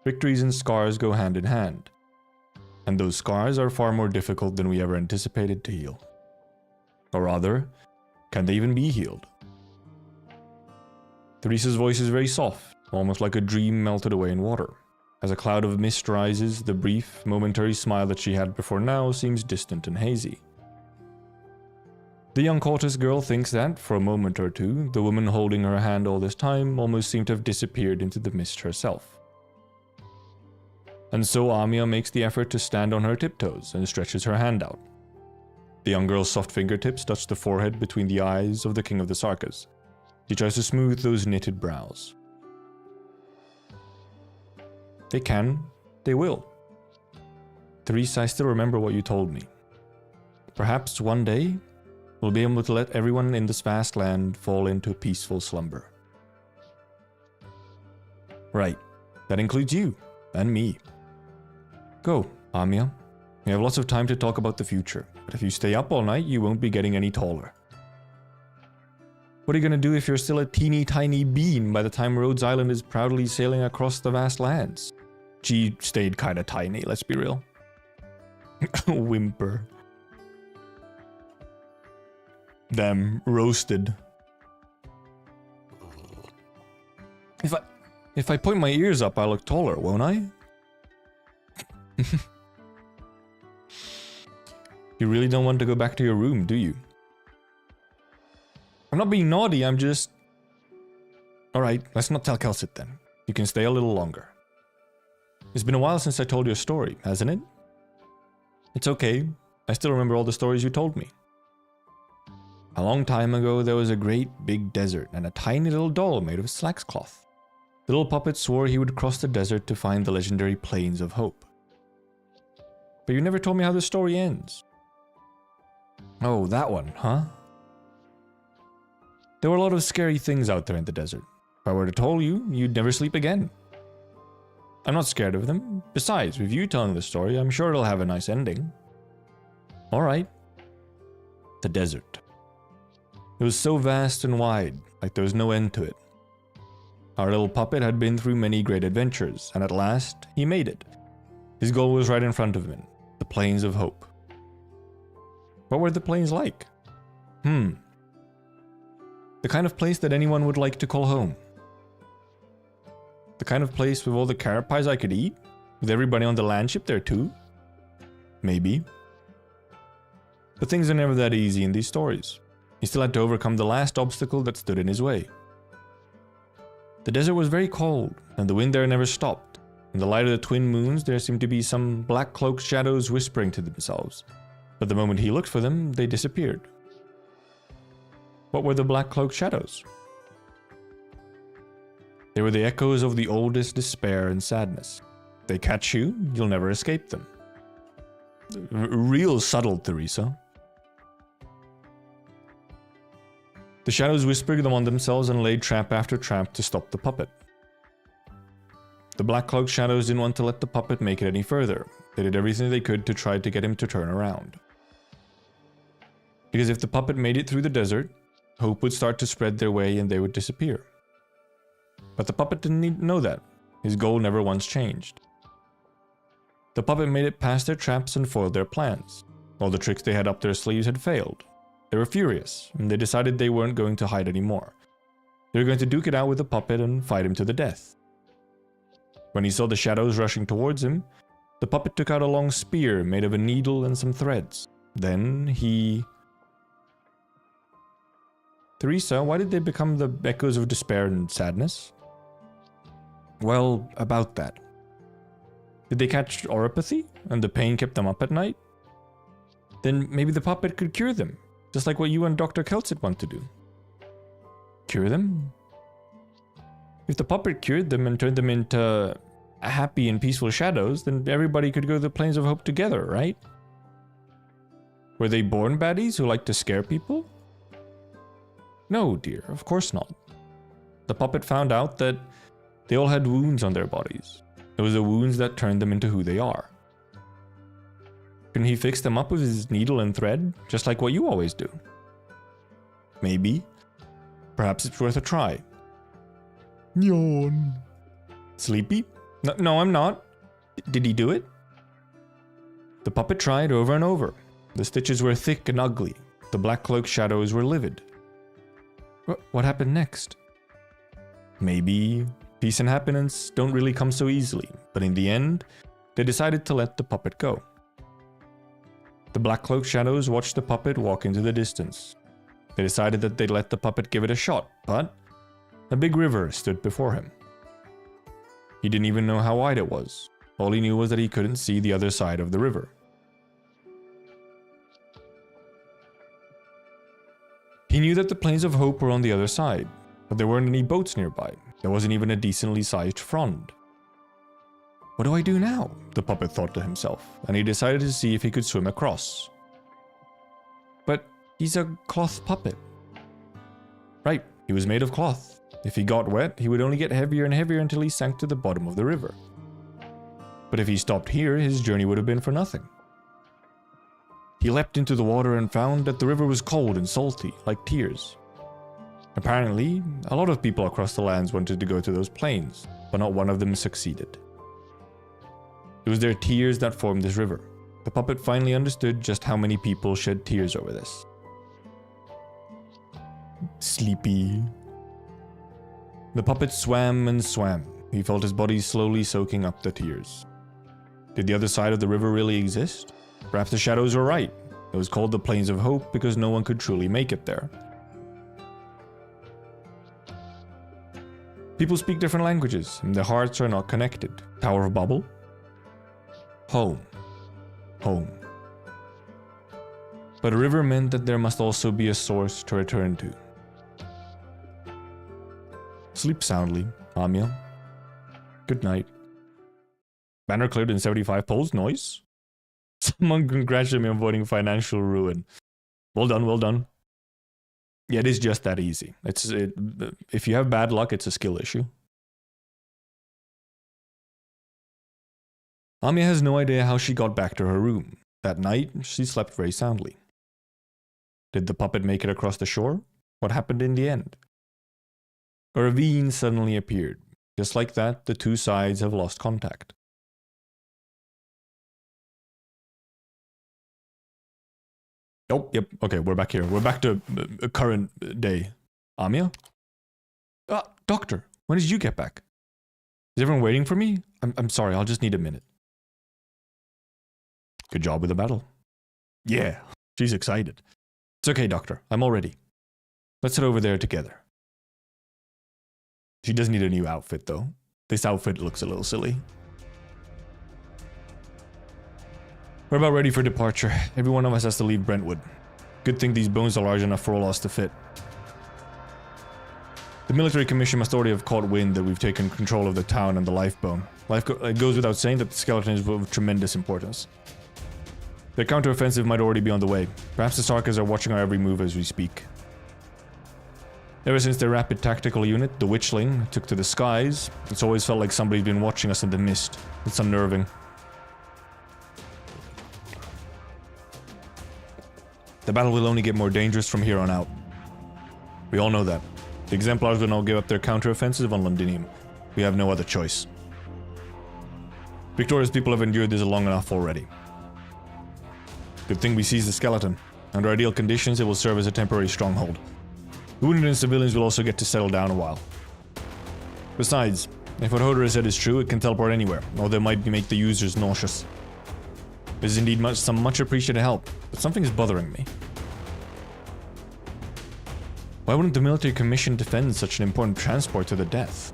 Victories and scars go hand in hand. And those scars are far more difficult than we ever anticipated to heal. Or rather, can they even be healed? Teresa's voice is very soft, almost like a dream melted away in water. As a cloud of mist rises, the brief, momentary smile that she had before now seems distant and hazy. The young courteous girl thinks that, for a moment or two, the woman holding her hand all this time almost seemed to have disappeared into the mist herself. And so Amia makes the effort to stand on her tiptoes and stretches her hand out. The young girl's soft fingertips touch the forehead between the eyes of the King of the Sarkas. She tries to smooth those knitted brows. They can, they will. Teresa, I still remember what you told me. Perhaps one day, we'll be able to let everyone in this vast land fall into peaceful slumber. Right, that includes you, and me. Go, Amia. We have lots of time to talk about the future, but if you stay up all night, you won't be getting any taller. What are you gonna do if you're still a teeny tiny bean by the time Rhodes Island is proudly sailing across the vast lands? She stayed kinda tiny, let's be real. Whimper. Damn, roasted. If I point my ears up, I'll look taller, won't I? You really don't want to go back to your room, do you? I'm not being naughty, I'm just... Alright, let's not tell Kelsit then. You can stay a little longer. It's been a while since I told you a story, hasn't it? It's okay. I still remember all the stories you told me. A long time ago, there was a great big desert and a tiny little doll made of flax cloth. The little puppet swore he would cross the desert to find the legendary Plains of Hope. But you never told me how the story ends. Oh, that one, huh? There were a lot of scary things out there in the desert. If I were to tell you, you'd never sleep again. I'm not scared of them. Besides, with you telling the story, I'm sure it'll have a nice ending. Alright. The desert. It was so vast and wide, like there was no end to it. Our little puppet had been through many great adventures, and at last, he made it. His goal was right in front of him, the Plains of Hope. What were the plains like? The kind of place that anyone would like to call home. The kind of place with all the carrot pies I could eat, with everybody on the landship there too. Maybe. But things are never that easy in these stories. He still had to overcome the last obstacle that stood in his way. The desert was very cold, and the wind there never stopped. In the light of the twin moons, there seemed to be some black-cloaked shadows whispering to themselves. But the moment he looked for them, they disappeared. What were the black-cloaked shadows? They were the echoes of the oldest despair and sadness. They catch you, you'll never escape them. Real subtle, Theresa. The shadows whispered among themselves and laid trap after trap to stop the puppet. The black-cloaked shadows didn't want to let the puppet make it any further. They did everything they could to try to get him to turn around. Because if the puppet made it through the desert, hope would start to spread their way and they would disappear. But the puppet didn't know that. His goal never once changed. The puppet made it past their traps and foiled their plans. All the tricks they had up their sleeves had failed. They were furious, and they decided they weren't going to hide anymore. They were going to duke it out with the puppet and fight him to the death. When he saw the shadows rushing towards him, the puppet took out a long spear made of a needle and some threads. Then he... Theresa, why did they become the echoes of despair and sadness? Well, about that. Did they catch oropathy, and the pain kept them up at night? Then maybe the puppet could cure them, just like what you and Dr. Kelsit want to do. Cure them? If the puppet cured them and turned them into happy and peaceful shadows, then everybody could go to the Plains of Hope together, right? Were they born baddies who like to scare people? No, dear, of course not. The puppet found out that they all had wounds on their bodies. It was the wounds that turned them into who they are. Can he fix them up with his needle and thread, just like what you always do? Maybe. Perhaps it's worth a try. Yawn. Sleepy? No, I'm not. Did he do it? The puppet tried over and over. The stitches were thick and ugly. The black cloak shadows were livid. What happened next? Maybe peace and happiness don't really come so easily, but in the end, they decided to let the puppet go. The black cloak shadows watched the puppet walk into the distance. They decided that they'd let the puppet give it a shot, but a big river stood before him. He didn't even know how wide it was. All he knew was that he couldn't see the other side of the river. He knew that the Plains of Hope were on the other side, but there weren't any boats nearby. There wasn't even a decently sized frond. What do I do now? The puppet thought to himself, and he decided to see if he could swim across. But he's a cloth puppet. Right, he was made of cloth. If he got wet, he would only get heavier and heavier until he sank to the bottom of the river. But if he stopped here, his journey would have been for nothing. He leapt into the water and found that the river was cold and salty, like tears. Apparently, a lot of people across the lands wanted to go to those plains, but not one of them succeeded. It was their tears that formed this river. The puppet finally understood just how many people shed tears over this. Sleepy. The puppet swam and swam. He felt his body slowly soaking up the tears. Did the other side of the river really exist? Perhaps the shadows were right. It was called the Plains of Hope because no one could truly make it there. People speak different languages, and their hearts are not connected. Tower of Babel? Home. Home. But a river meant that there must also be a source to return to. Sleep soundly, Amiya. Good night. Banner cleared in 75 polls. Noise. Someone congratulated me on avoiding financial ruin. Well done, well done. Yeah, it is just that easy. If you have bad luck, it's a skill issue. Amiya has no idea how she got back to her room. That night, she slept very soundly. Did the puppet make it across the shore? What happened in the end? A ravine suddenly appeared. Just like that, the two sides have lost contact. Oh, yep, okay, we're back here. We're back to current day. Amiya? Doctor, when did you get back? Is everyone waiting for me? I'm sorry, I'll just need a minute. Good job with the battle. Yeah, she's excited. It's okay, Doctor, I'm all ready. Let's head over there together. She does need a new outfit, though. This outfit looks a little silly. We're about ready for departure. Every one of us has to leave Brentwood. Good thing these bones are large enough for all us to fit. The military commission must already have caught wind that we've taken control of the town and the lifebone. It goes without saying that the skeleton is of tremendous importance. Their counteroffensive might already be on the way. Perhaps the Sarkas are watching our every move as we speak. Ever since their rapid tactical unit, the Witchling, took to the skies, it's always felt like somebody's been watching us in the mist. It's unnerving. The battle will only get more dangerous from here on out. We all know that. The Exemplars will now give up their counteroffensive on Londinium. We have no other choice. Victoria's people have endured this long enough already. Good thing we seized the skeleton. Under ideal conditions, it will serve as a temporary stronghold. The wounded and civilians will also get to settle down a while. Besides, if what Hodor has said is true, it can teleport anywhere, although it might make the users nauseous. This is indeed some much appreciated help, but something is bothering me. Why wouldn't the military commission defend such an important transport to the death?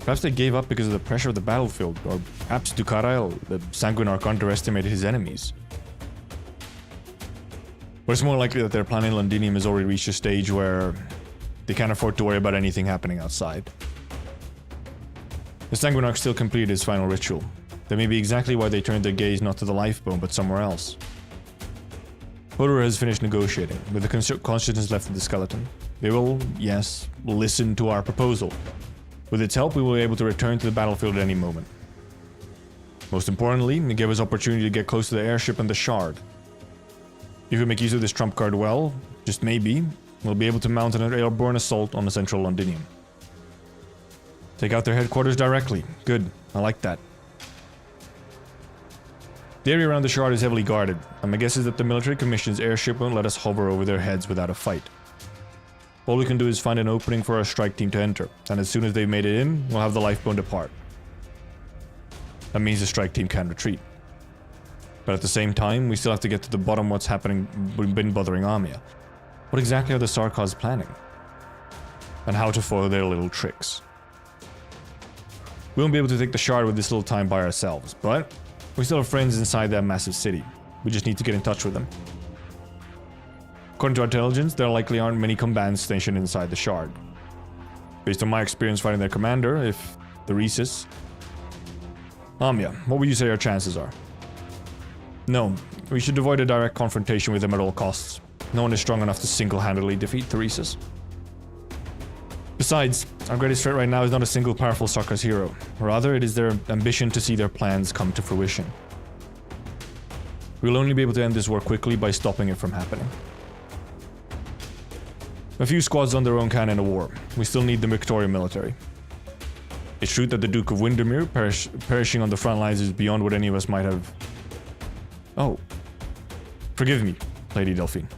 Perhaps they gave up because of the pressure of the battlefield, or perhaps Dukarael, the Sanguinarch, underestimated his enemies. But it's more likely that their plan in Londinium has already reached a stage where they can't afford to worry about anything happening outside. The Sanguinarch still completed his final ritual. That may be exactly why they turned their gaze not to the lifebone, but somewhere else. Hodor has finished negotiating, with the consciousness left of the skeleton. They will, yes, listen to our proposal. With its help, we will be able to return to the battlefield at any moment. Most importantly, it gave us opportunity to get close to the airship and the shard. If we make use of this trump card well, just maybe, we'll be able to mount an airborne assault on the central Londinium. Take out their headquarters directly. Good, I like that. The area around the shard is heavily guarded, and my guess is that the military commission's airship won't let us hover over their heads without a fight. All we can do is find an opening for our strike team to enter, and as soon as they've made it in, we'll have the lifebone depart. That means the strike team can retreat. But at the same time, we still have to get to the bottom of what's been bothering Amiya. What exactly are the Sarkas planning? And how to foil their little tricks. We won't be able to take the shard with this little time by ourselves, but we still have friends inside that massive city. We just need to get in touch with them. According to our intelligence, there likely aren't many commands stationed inside the shard. Based on my experience fighting their commander, if the Rhesus. Amiya, what would you say our chances are? No, we should avoid a direct confrontation with them at all costs. No one is strong enough to single-handedly defeat Theresis. Besides, our greatest threat right now is not a single powerful Sarkas hero. Rather, it is their ambition to see their plans come to fruition. We will only be able to end this war quickly by stopping it from happening. A few squads on their own can end a war. We still need the Victorian military. It's true that the Duke of Windermere perishing on the front lines is beyond what any of us might have... Oh. Forgive me, Lady Delphine.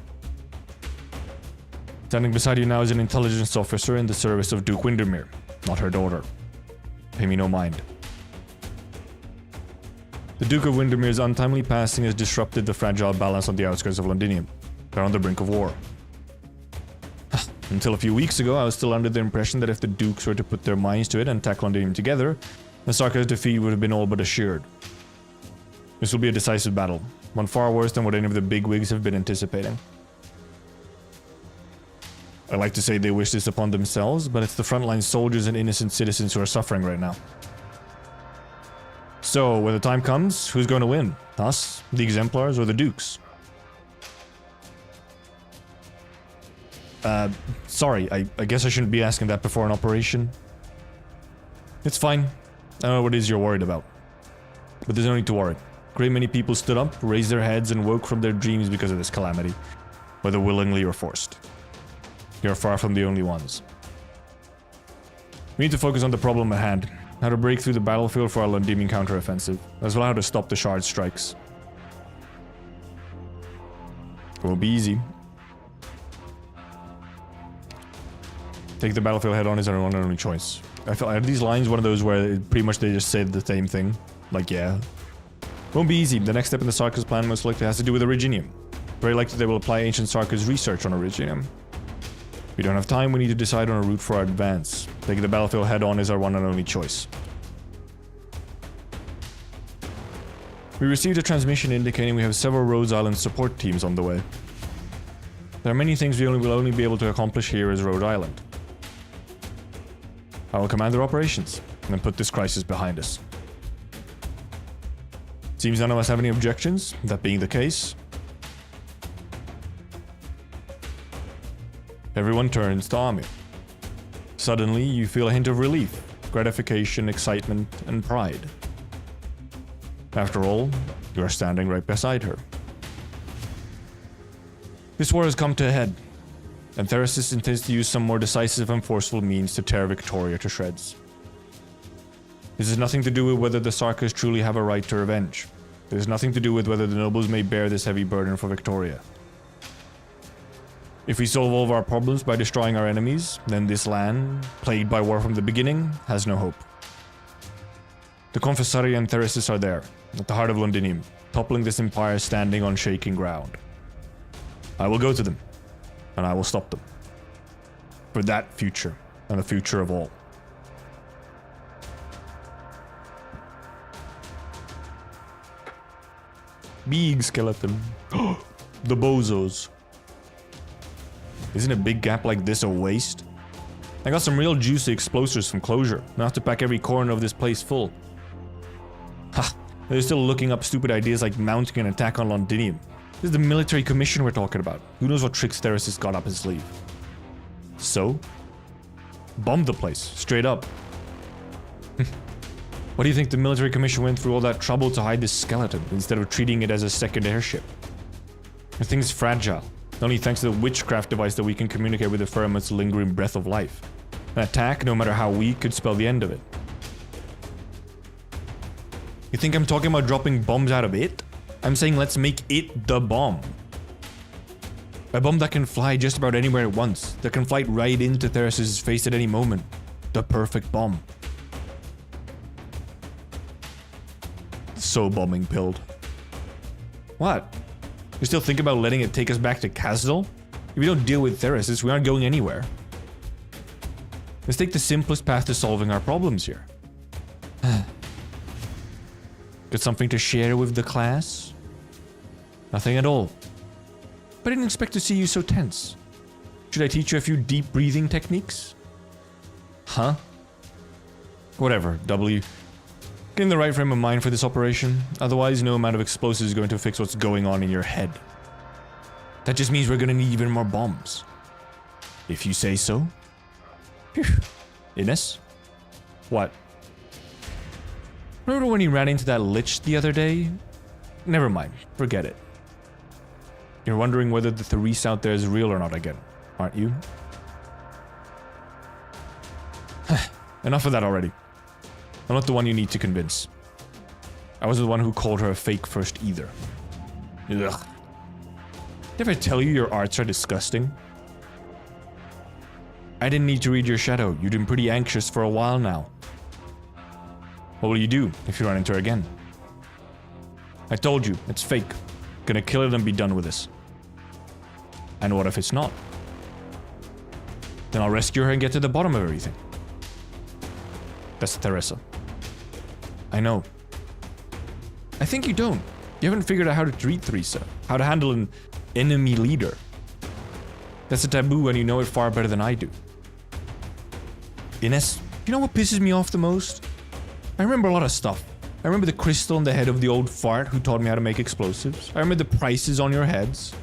Standing beside you now is an intelligence officer in the service of Duke Windermere, not her daughter. Pay me no mind. The Duke of Windermere's untimely passing has disrupted the fragile balance on the outskirts of Londinium. They're on the brink of war. Until a few weeks ago, I was still under the impression that if the Dukes were to put their minds to it and tackle Londinium together, the Sarkis' defeat would have been all but assured. This will be a decisive battle, one far worse than what any of the bigwigs have been anticipating. I like to say they wish this upon themselves, but it's the frontline soldiers and innocent citizens who are suffering right now. So, when the time comes, who's going to win? Us, the Exemplars, or the Dukes? Sorry, I guess I shouldn't be asking that before an operation. It's fine. I know what it is you're worried about. But there's no need to worry. A great many people stood up, raised their heads, and woke from their dreams because of this calamity, whether willingly or forced. You're far from the only ones. We need to focus on the problem at hand, how to break through the battlefield for our Londinium counteroffensive, as well as how to stop the Shard strikes. It won't be easy. Take the battlefield head on is our only choice. I feel are these lines one of those where pretty much they just said the same thing? Like, yeah. Won't be easy. The next step in the Sarkis plan most likely has to do with Originium. Very likely they will apply ancient Sarkis research on Originium. We don't have time, we need to decide on a route for our advance. Taking the battlefield head on is our one and only choice. We received a transmission indicating we have several Rhodes Island support teams on the way. There are many things we will only be able to accomplish here as Rhode Island. I will command their operations, and then put this crisis behind us. Seems none of us have any objections, that being the case. Everyone turns to Ami. Suddenly, you feel a hint of relief, gratification, excitement, and pride. After all, you are standing right beside her. This war has come to a head, and Therasis intends to use some more decisive and forceful means to tear Victoria to shreds. This has nothing to do with whether the Sarkis truly have a right to revenge. It has nothing to do with whether the nobles may bear this heavy burden for Victoria. If we solve all of our problems by destroying our enemies, then this land, plagued by war from the beginning, has no hope. The Confessari and Therasis are there, at the heart of Londinium, toppling this empire standing on shaking ground. I will go to them, and I will stop them. For that future, and the future of all. Big skeleton. The bozos. Isn't a big gap like this a waste? I got some real juicy explosives from Closure. Now I have to pack every corner of this place full. Ha! They're still looking up stupid ideas like mounting an attack on Londinium. This is the military commission we're talking about. Who knows what tricks Therasis got up his sleeve? So? Bomb the place, straight up. Why do you think the military commission went through all that trouble to hide this skeleton, instead of treating it as a second airship? The thing's fragile, only thanks to the witchcraft device that we can communicate with the firmament's lingering breath of life. An attack, no matter how weak, could spell the end of it. You think I'm talking about dropping bombs out of it? I'm saying let's make it the bomb. A bomb that can fly just about anywhere at once, that can fly right into Therasis' face at any moment. The perfect bomb. So bombing pilled. What? You still think about letting it take us back to Castle? If we don't deal with Therasis, we aren't going anywhere. Let's take the simplest path to solving our problems here. Got something to share with the class? Nothing at all. But I didn't expect to see you so tense. Should I teach you a few deep breathing techniques? Huh? Whatever, W. Get in the right frame of mind for this operation, otherwise no amount of explosives is going to fix what's going on in your head. That just means we're gonna need even more bombs. If you say so. Phew. Ines? What? Remember when you ran into that lich the other day? Never mind, forget it. You're wondering whether the Therese out there is real or not again, aren't you? Enough of that already. I'm not the one you need to convince. I wasn't the one who called her a fake first either. Ugh. Did I ever tell you your arts are disgusting? I didn't need to read your shadow. You've been pretty anxious for a while now. What will you do if you run into her again? I told you, it's fake. Gonna kill it and be done with this. And what if it's not? Then I'll rescue her and get to the bottom of everything. That's Teresa. I know. I think you don't. You haven't figured out how to treat Theresa. How to handle an enemy leader. That's a taboo and you know it far better than I do. Ines, you know what pisses me off the most? I remember a lot of stuff. I remember the crystal in the head of the old fart who taught me how to make explosives. I remember the prices on your heads.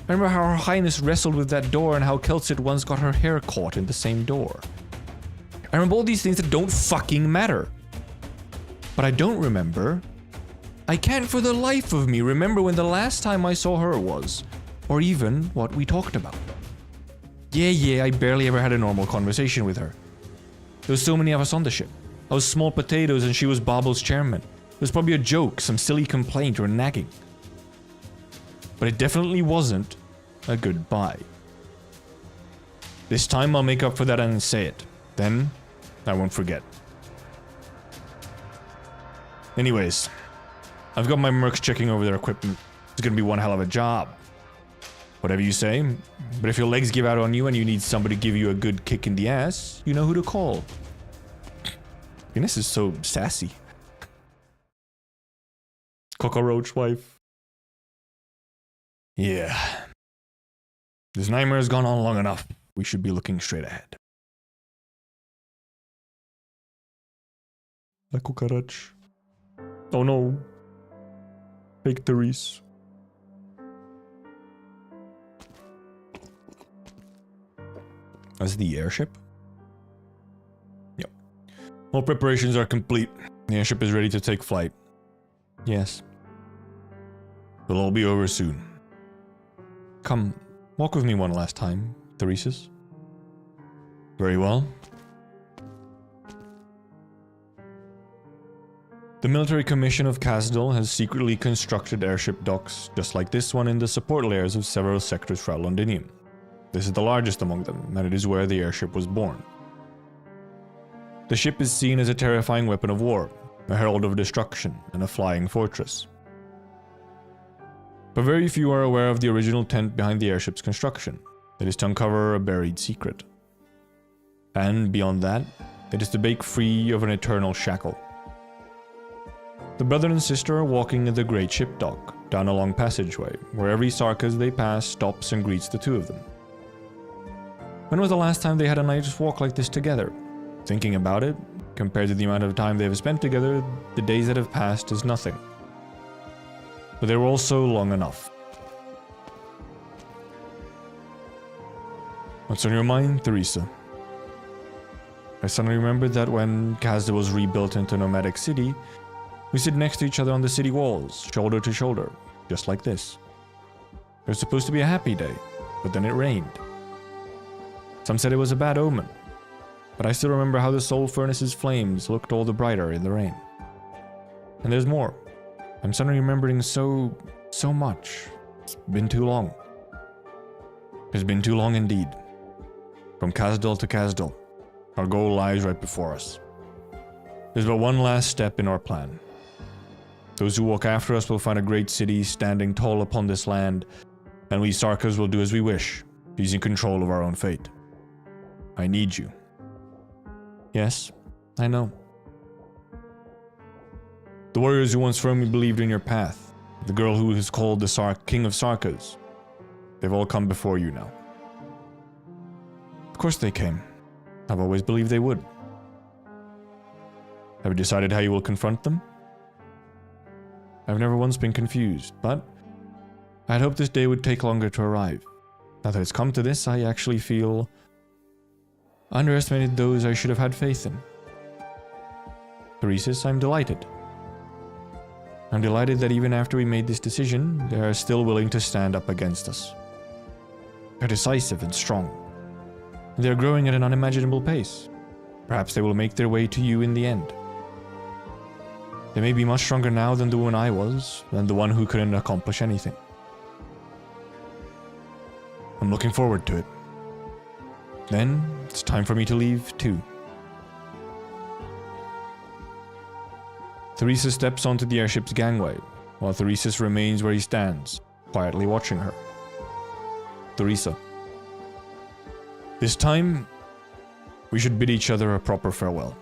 I remember how Her Highness wrestled with that door and how Kelsit once got her hair caught in the same door. I remember all these things that don't fucking matter. But I don't remember. I can't for the life of me remember when the last time I saw her was. Or even what we talked about. Yeah, I barely ever had a normal conversation with her. There was so many of us on the ship. I was small potatoes and she was Bobble's chairman. It was probably a joke, some silly complaint or nagging. But it definitely wasn't a goodbye. This time I'll make up for that and say it. Then, I won't forget. Anyways, I've got my mercs checking over their equipment. It's gonna be one hell of a job. Whatever you say, but if your legs give out on you and you need somebody to give you a good kick in the ass, you know who to call. This is so sassy. Cockroach wife. Yeah. This nightmare has gone on long enough. We should be looking straight ahead. La cucaracha. Oh no. Fake Therese. That's the airship? Yep. All preparations are complete. The airship is ready to take flight. Yes. It'll all be over soon. Come, walk with me one last time, Theresis. Very well. The military commission of Kasdal has secretly constructed airship docks just like this one in the support layers of several sectors throughout Londinium. This is the largest among them, and it is where the airship was born. The ship is seen as a terrifying weapon of war, a herald of destruction, and a flying fortress. But very few are aware of the original intent behind the airship's construction. It is to uncover a buried secret. And beyond that, it is to break free of an eternal shackle. The brother and sister are walking in the great ship dock, down a long passageway, where every Sarkas they pass stops and greets the two of them. When was the last time they had a night's walk like this together? Thinking about it, compared to the amount of time they have spent together, the days that have passed is nothing. But they were also long enough. What's on your mind, Theresa? I suddenly remembered that when Kasda was rebuilt into a nomadic city, we sit next to each other on the city walls, shoulder to shoulder, just like this. It was supposed to be a happy day, but then it rained. Some said it was a bad omen, but I still remember how the soul furnace's flames looked all the brighter in the rain. And there's more. I'm suddenly remembering so much. It's been too long. It's been too long indeed. From Kasdal to Kasdal, our goal lies right before us. There's but one last step in our plan. Those who walk after us will find a great city standing tall upon this land, and we Sarkas will do as we wish, using control of our own fate. I need you. Yes, I know. The warriors who once firmly believed in your path, the girl who is called the King of Sarkas, they've all come before you now. Of course they came. I've always believed they would. Have you decided how you will confront them? I've never once been confused, but I'd hoped this day would take longer to arrive. Now that it's come to this, I actually feel I underestimated those I should have had faith in. Theresis, I'm delighted. I'm delighted that even after we made this decision, they are still willing to stand up against us. They're decisive and strong. And they're growing at an unimaginable pace. Perhaps they will make their way to you in the end. They may be much stronger now than the one I was, than the one who couldn't accomplish anything. I'm looking forward to it. Then, it's time for me to leave, too. Theresis steps onto the airship's gangway, while Theresis remains where he stands, quietly watching her. Theresa. This time, we should bid each other a proper farewell.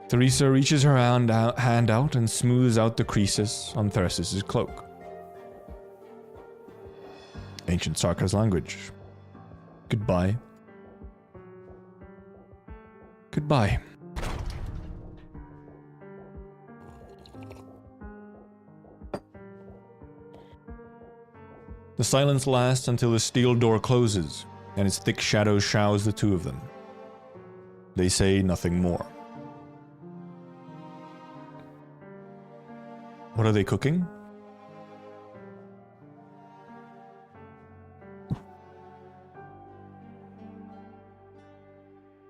Theresa reaches her hand out and smooths out the creases on Theresis' cloak. Ancient Sarka's language. Goodbye. Goodbye. The silence lasts until the steel door closes, and its thick shadow shrouds the two of them. They say nothing more. What are they cooking?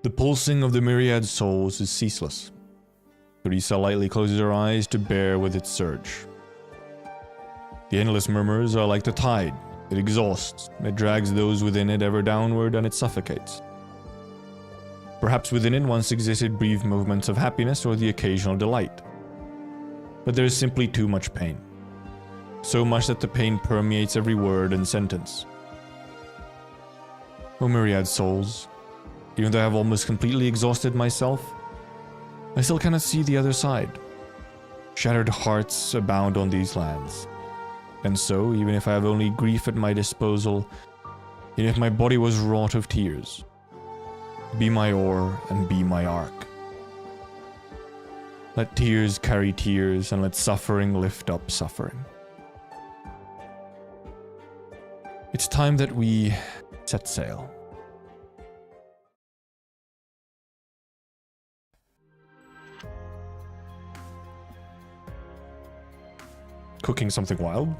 The pulsing of the myriad souls is ceaseless. Theresa lightly closes her eyes to bear with its surge. The endless murmurs are like the tide. It exhausts, it drags those within it ever downward, and it suffocates. Perhaps within it once existed brief moments of happiness or the occasional delight. But there is simply too much pain. So much that the pain permeates every word and sentence. O myriad souls, even though I have almost completely exhausted myself, I still cannot see the other side. Shattered hearts abound on these lands. And so, even if I have only grief at my disposal, even if my body was wrought of tears, be my oar and be my ark. Let tears carry tears, and let suffering lift up suffering. It's time that we set sail. Cooking something wild?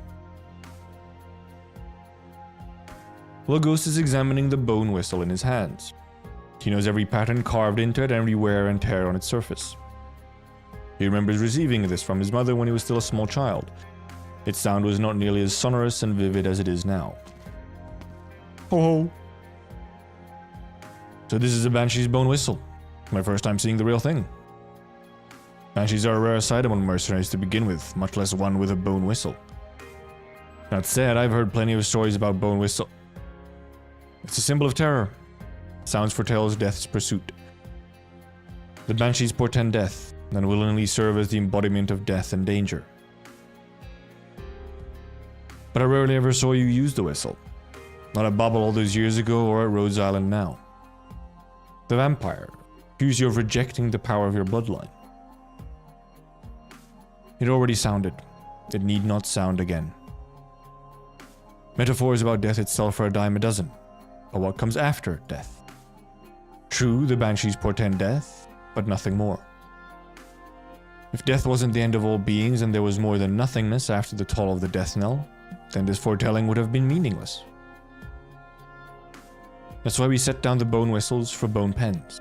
Logos is examining the bone whistle in his hands. He knows every pattern carved into it and every wear and tear on its surface. He remembers receiving this from his mother when he was still a small child. Its sound was not nearly as sonorous and vivid as it is now. Ho ho! So this is a Banshee's bone whistle. My first time seeing the real thing. Banshees are a rare sight among mercenaries to begin with, much less one with a bone whistle. That said, I've heard plenty of stories about bone whistle. It's a symbol of terror. Sounds foretells death's pursuit. The Banshees portend death, and willingly serve as the embodiment of death and danger. But I rarely ever saw you use the whistle. Not at Bobble all those years ago or at Rhodes Island now. The vampire accused you of rejecting the power of your bloodline. It already sounded. It need not sound again. Metaphors about death itself are a dime a dozen. But what comes after death? True, the Banshees portend death, but nothing more. If death wasn't the end of all beings and there was more than nothingness after the toll of the death knell, then this foretelling would have been meaningless. That's why we set down the bone whistles for bone pens.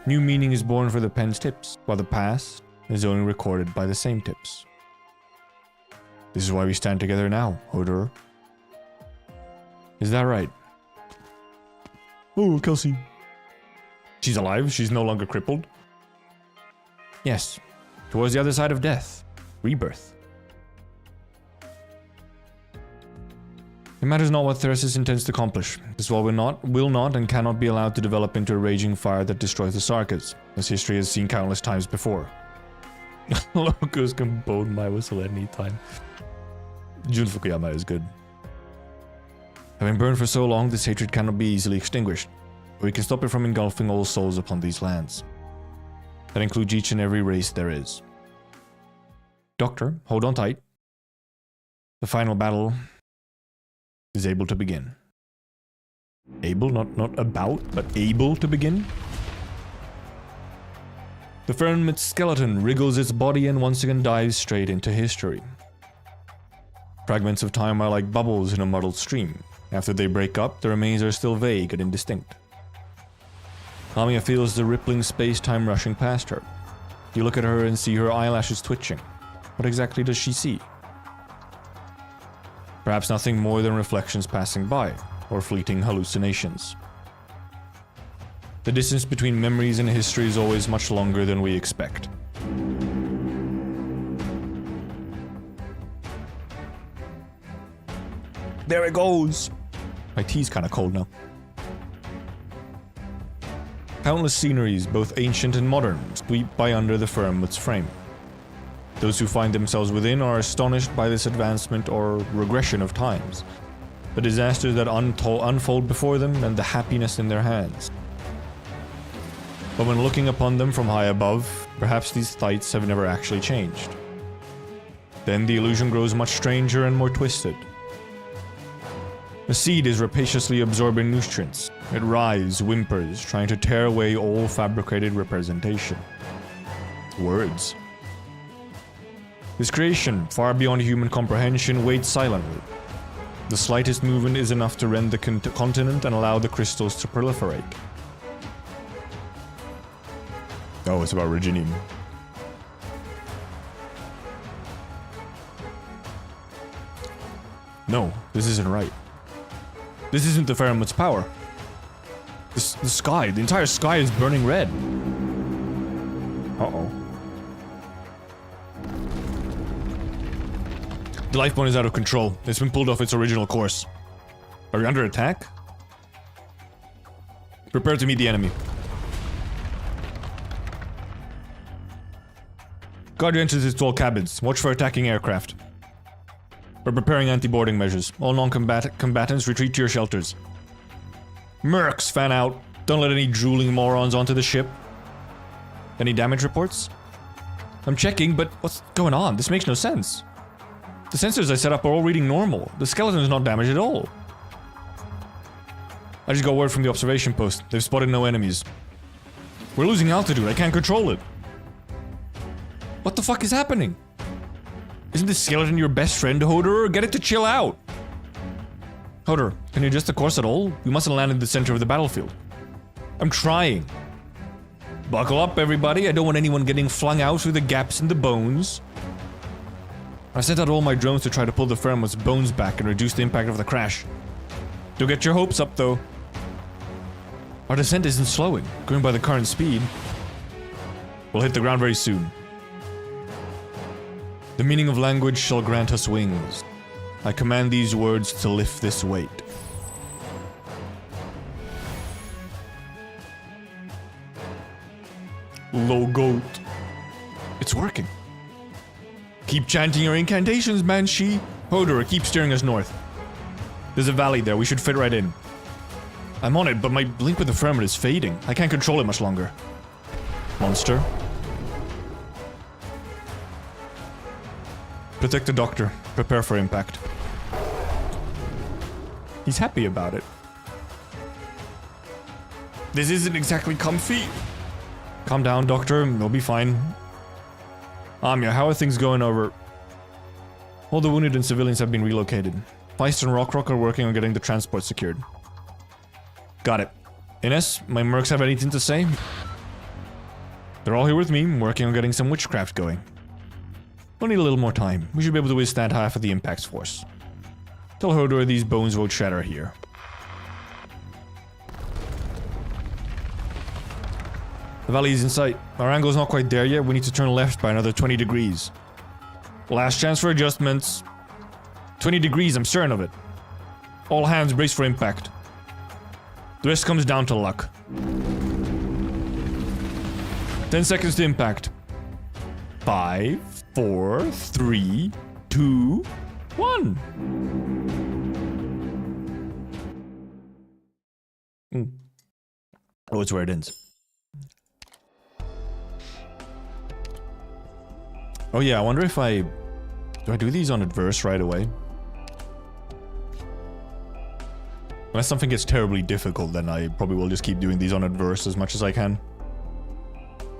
New meaning is born for the pen's tips, while the past is only recorded by the same tips. This is why we stand together now, Hodor. Is that right? Oh, Kelsey. She's alive? She's no longer crippled? Yes. Towards the other side of death. Rebirth. It matters not what Theresis intends to accomplish. This wall will not and cannot be allowed to develop into a raging fire that destroys the Sarkas, as history has seen countless times before. Logos can bone my whistle at any time. Jun Fukuyama is good. Having burned for so long, this hatred cannot be easily extinguished, but we can stop it from engulfing all souls upon these lands. That includes each and every race there is. Doctor, hold on tight. The final battle is able to begin. Able, not about, but able to begin? The firmament skeleton wriggles its body and once again dives straight into history. Fragments of time are like bubbles in a muddled stream. After they break up, the remains are still vague and indistinct. Lamia feels the rippling space-time rushing past her. You look at her and see her eyelashes twitching. What exactly does she see? Perhaps nothing more than reflections passing by, or fleeting hallucinations. The distance between memories and history is always much longer than we expect. There it goes! My tea's kinda cold now. Countless sceneries, both ancient and modern, sweep by under the firmate's frame. Those who find themselves within are astonished by this advancement or regression of times, the disasters that unfold before them and the happiness in their hands. But when looking upon them from high above, perhaps these sights have never actually changed. Then the illusion grows much stranger and more twisted. The seed is rapaciously absorbing nutrients. It writhes, whimpers, trying to tear away all fabricated representation. Words. This creation, far beyond human comprehension, waits silently. The slightest movement is enough to rend the continent and allow the crystals to proliferate. Oh, it's about Reginium. No, this isn't right. This isn't the Firmate's power. The sky, the entire sky is burning red. Uh-oh. The lifeboat is out of control. It's been pulled off its original course. Are we under attack? Prepare to meet the enemy. Guard your entrances to all cabins. Watch for attacking aircraft. We're preparing anti-boarding measures. All non-combatants retreat to your shelters. Mercs, fan out. Don't let any drooling morons onto the ship. Any damage reports? I'm checking, but what's going on? This makes no sense. The sensors I set up are all reading normal. The skeleton is not damaged at all. I just got word from the observation post. They've spotted no enemies. We're losing altitude. I can't control it. What the fuck is happening? Isn't the skeleton your best friend, Hodor? Get it to chill out. Hodor, can you adjust the course at all? We mustn't land in the center of the battlefield. I'm trying. Buckle up, everybody. I don't want anyone getting flung out through the gaps in the bones. I sent out all my drones to try to pull the Firmate's bones back and reduce the impact of the crash. Don't get your hopes up, though. Our descent isn't slowing, going by the current speed. We'll hit the ground very soon. The meaning of language shall grant us wings. I command these words to lift this weight. Logote. It's working. Keep chanting your incantations, Banshee. Hodor, keep steering us north. There's a valley there, we should fit right in. I'm on it, but my link with the Firmate is fading. I can't control it much longer. Monster. Protect the doctor. Prepare for impact. He's happy about it. This isn't exactly comfy. Calm down, doctor. You'll be fine. Anya, how are things going over? All the wounded and civilians have been relocated. Feist and Rockrock are working on getting the transport secured. Got it. Ines, my mercs have anything to say? They're all here with me, working on getting some witchcraft going. We'll need a little more time. We should be able to withstand half of the impact's force. Tell Hodor these bones won't shatter here. The valley is in sight. Our angle's not quite there yet. We need to turn left by another 20 degrees. Last chance for adjustments. 20 degrees, I'm certain of it. All hands brace for impact. The rest comes down to luck. 10 seconds to impact. 5, 4, 3, 2, 1. Oh, it's where it ends. Oh yeah, I wonder if do I do these on adverse right away? Unless something gets terribly difficult, then I probably will just keep doing these on adverse as much as I can.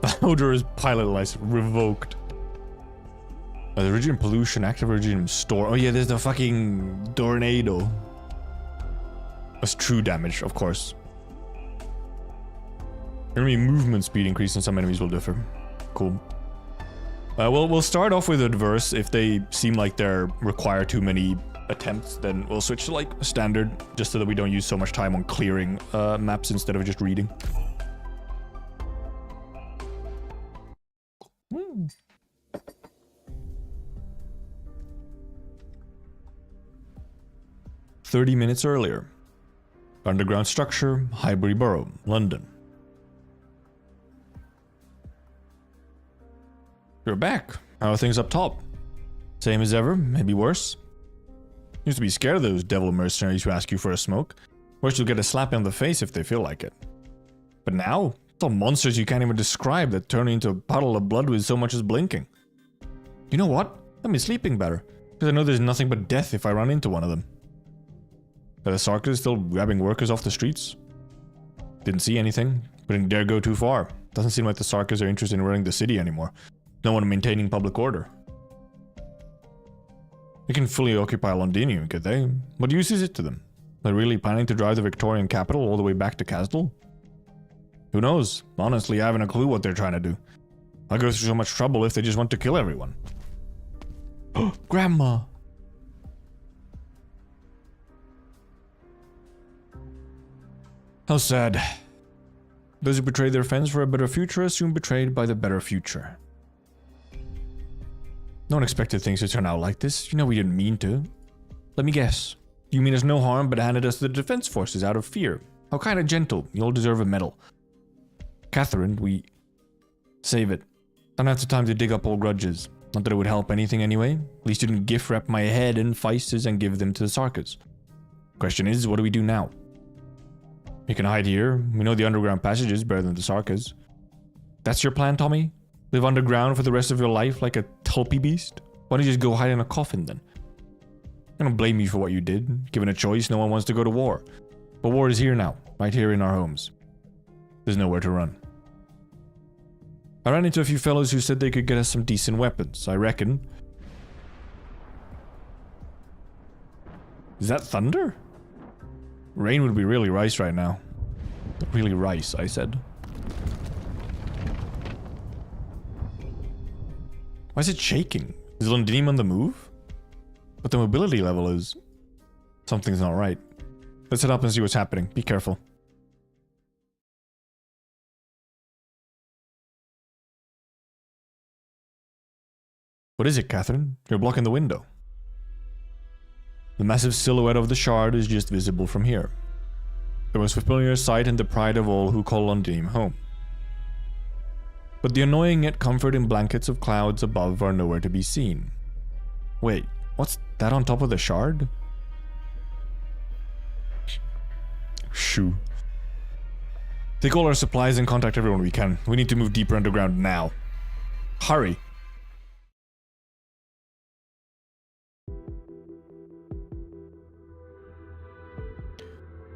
Hodor's pilot license revoked. The Iridium pollution, active Iridium store. Oh yeah, there's the fucking tornado. That's true damage, of course. Enemy movement speed increase and some enemies will differ. Cool. We'll start off with adverse. If they seem like they require too many attempts, then we'll switch to like standard, just so that we don't use so much time on clearing maps instead of just reading. 30 minutes earlier. Underground structure, Highbury Borough, London. You're back. How are things up top? Same as ever, maybe worse. Used to be scared of those devil mercenaries who ask you for a smoke. Worse, you'll get a slap in the face if they feel like it. But now, it's all monsters you can't even describe that turn into a puddle of blood with so much as blinking. You know what? I've been sleeping better, because I know there's nothing but death if I run into one of them. Are the Sarkas still grabbing workers off the streets? Didn't see anything, but didn't dare go too far. Doesn't seem like the Sarkas are interested in running the city anymore. No one maintaining public order. They can fully occupy Londinium, could they? What use is it to them? They're really planning to drive the Victorian capital all the way back to Castle? Who knows? Honestly, I haven't a clue what they're trying to do. I'll go through so much trouble if they just want to kill everyone. Oh, Grandma! How sad. Those who betray their friends for a better future are soon betrayed by the better future. No one expected things to turn out like this. You know we didn't mean to. Let me guess. You mean us no harm but handed us to the defense forces out of fear. How kind of gentle. You'll deserve a medal. Catherine, we... Save it. Don't have the time to dig up old grudges. Not that it would help anything anyway. At least you didn't gift wrap my head in feisters and give them to the Sarkas. Question is, what do we do now? You can hide here. We know the underground passages better than the Sarkas. That's your plan, Tommy? Live underground for the rest of your life like a tulpy beast? Why don't you just go hide in a coffin then? I don't blame you for what you did. Given a choice, no one wants to go to war. But war is here now, right here in our homes. There's nowhere to run. I ran into a few fellows who said they could get us some decent weapons, I reckon. Is that thunder? Rain would be really rice right now. Really rice, I said. Why is it shaking? Is Londinium on the move? But the mobility level is... Something's not right. Let's head up and see what's happening. Be careful. What is it, Catherine? You're blocking the window. The massive silhouette of the shard is just visible from here. The most familiar sight and the pride of all who call Londinium home. But the annoying yet comforting blankets of clouds above are nowhere to be seen. Wait, what's that on top of the shard? Shoo. Take all our supplies and contact everyone we can. We need to move deeper underground now. Hurry!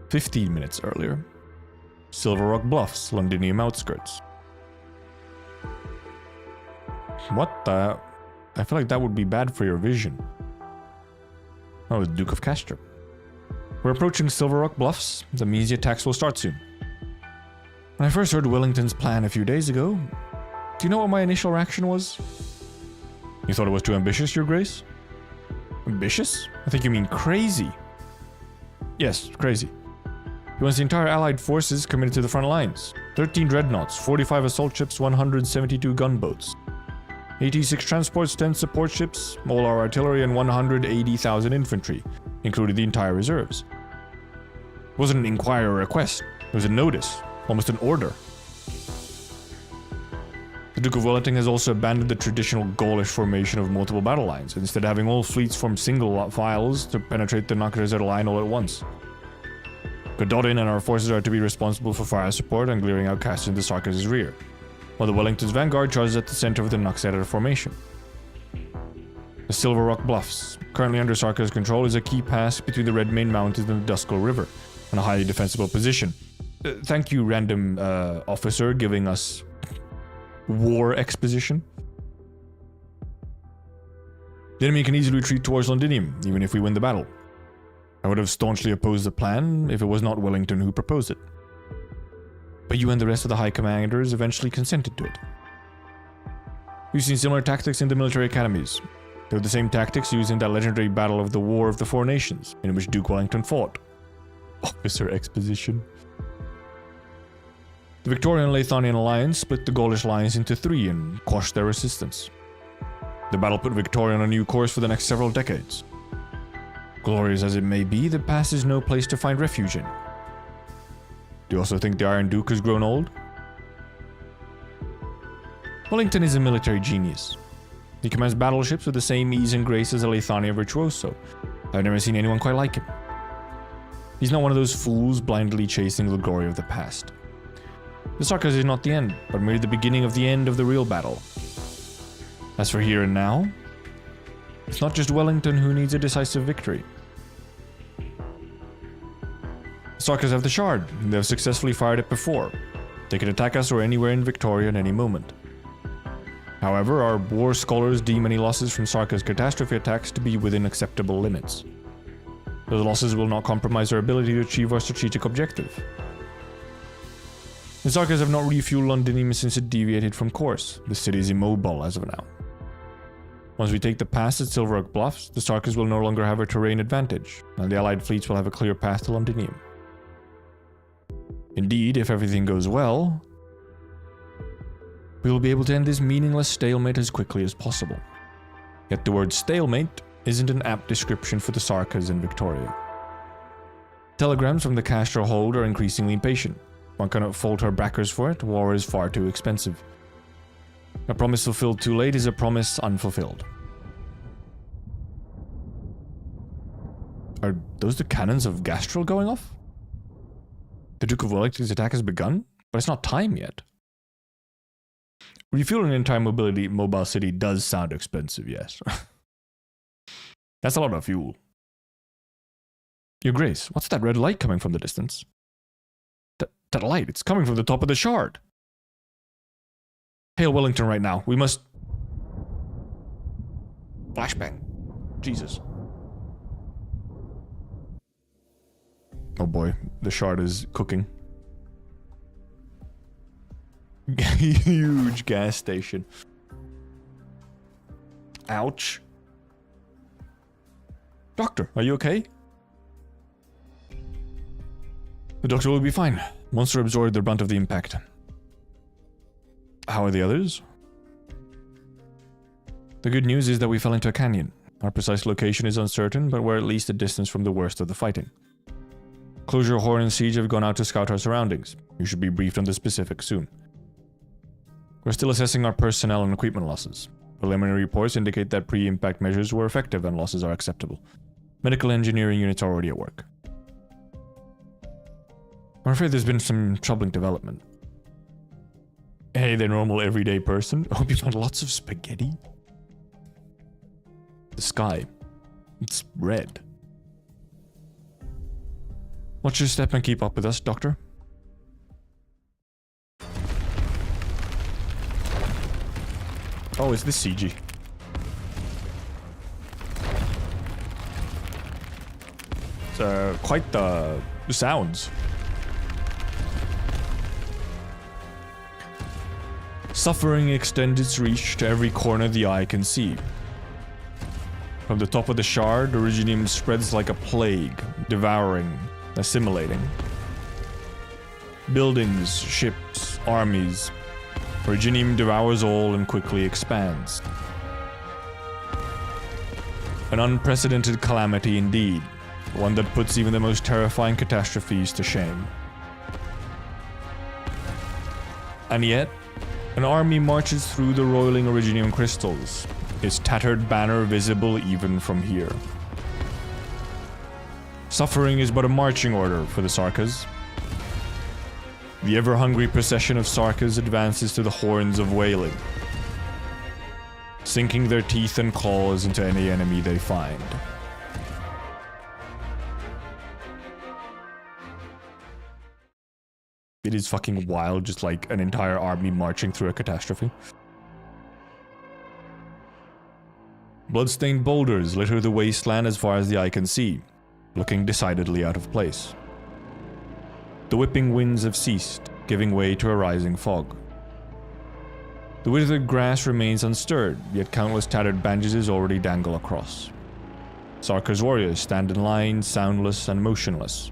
"15 minutes earlier. Silver Rock Bluffs, Londinium outskirts. What the... I feel like that would be bad for your vision. Oh, the Duke of Castrop. We're approaching Silver Rock Bluffs. The Mesia attacks will start soon. When I first heard Wellington's plan a few days ago, do you know what my initial reaction was? You thought it was too ambitious, Your Grace? Ambitious? I think you mean crazy. Yes, crazy. He wants the entire Allied forces committed to the front lines. 13 dreadnoughts, 45 assault ships, 172 gunboats. 86 transports, 10 support ships, all our artillery, and 180,000 infantry, including the entire reserves. It wasn't an inquiry or request, it was a notice, almost an order. The Duke of Wellington has also abandoned the traditional Gaulish formation of multiple battle lines, instead having all fleets form single files to penetrate the Nakrazet line all at once. Gododin and our forces are to be responsible for fire support and clearing out castles in the Sarkas' rear, while the Wellington's vanguard charges at the center of the Nakrazet formation. The Silver Rock Bluffs, currently under Sarkas' control, is a key pass between the Redmane Mountains and the Duskull River, and a highly defensible position. Thank you, random officer, giving us war exposition. The enemy can easily retreat towards Londinium, even if we win the battle. I would have staunchly opposed the plan if it was not Wellington who proposed it. But you and the rest of the High Commanders eventually consented to it. We've seen similar tactics in the military academies. They were the same tactics used in that legendary battle of the War of the Four Nations, in which Duke Wellington fought. Officer exposition. The Victorian and Lathonian alliance split the Gaulish lines into three and quashed their resistance. The battle put Victoria on a new course for the next several decades. Glorious as it may be, the past is no place to find refuge in. Do you also think the Iron Duke has grown old? Wellington is a military genius. He commands battleships with the same ease and grace as a Lithania virtuoso. I've never seen anyone quite like him. He's not one of those fools blindly chasing the glory of the past. The Sarkas is not the end, but merely the beginning of the end of the real battle. As for here and now, it's not just Wellington who needs a decisive victory. The Sarkas have the Shard. They have successfully fired it before. They can attack us or anywhere in Victoria at any moment. However, our war scholars deem any losses from Sarkas catastrophe attacks to be within acceptable limits. Those losses will not compromise our ability to achieve our strategic objective. The Sarkas have not refueled Londinium since it deviated from course. The city is immobile as of now. Once we take the pass at Silver Oak Bluffs, the Sarkas will no longer have a terrain advantage, and the Allied fleets will have a clear path to Londinium. Indeed, if everything goes well, we will be able to end this meaningless stalemate as quickly as possible. Yet the word stalemate isn't an apt description for the Sarkas in Victoria. Telegrams from the Castro hold are increasingly impatient. One cannot fault her backers for it, war is far too expensive. A promise fulfilled too late is a promise unfulfilled. Are those the cannons of Gastrel going off? The Duke of Wellington's attack has begun, but it's not time yet. Refueling an entire mobile city does sound expensive, yes. That's a lot of fuel. Your Grace, what's that red light coming from the distance? That light, it's coming from the top of the Shard. Hail Wellington right now. We must... Flashbang. Jesus. Oh boy, the Shard is cooking. Huge gas station. Ouch. Doctor, are you okay? The doctor will be fine. Monster absorbed the brunt of the impact. How are the others? The good news is that we fell into a canyon. Our precise location is uncertain, but we're at least a distance from the worst of the fighting. Closure, Horn, and Siege have gone out to scout our surroundings. You should be briefed on the specifics soon. We're still assessing our personnel and equipment losses. Preliminary reports indicate that pre-impact measures were effective and losses are acceptable. Medical engineering units are already at work. I'm afraid there's been some troubling development. Hey, the normal everyday person. I hope you found lots of spaghetti. The sky. It's red. Watch your step and keep up with us, Doctor. Oh, is this CG? It's quite the sounds. Suffering extends its reach to every corner the eye can see. From the top of the Shard, Originium spreads like a plague, devouring, assimilating. Buildings, ships, armies. Originium devours all and quickly expands. An unprecedented calamity indeed, one that puts even the most terrifying catastrophes to shame. And yet, an army marches through the roiling Originium crystals, its tattered banner visible even from here. Suffering is but a marching order for the Sarkas. The ever-hungry procession of Sarkas advances to the horns of wailing, sinking their teeth and claws into any enemy they find. It is fucking wild, just like an entire army marching through a catastrophe. Bloodstained boulders litter the wasteland as far as the eye can see, looking decidedly out of place. The whipping winds have ceased, giving way to a rising fog. The withered grass remains unstirred, yet countless tattered bandages already dangle across. Sarka's warriors stand in line, soundless and motionless,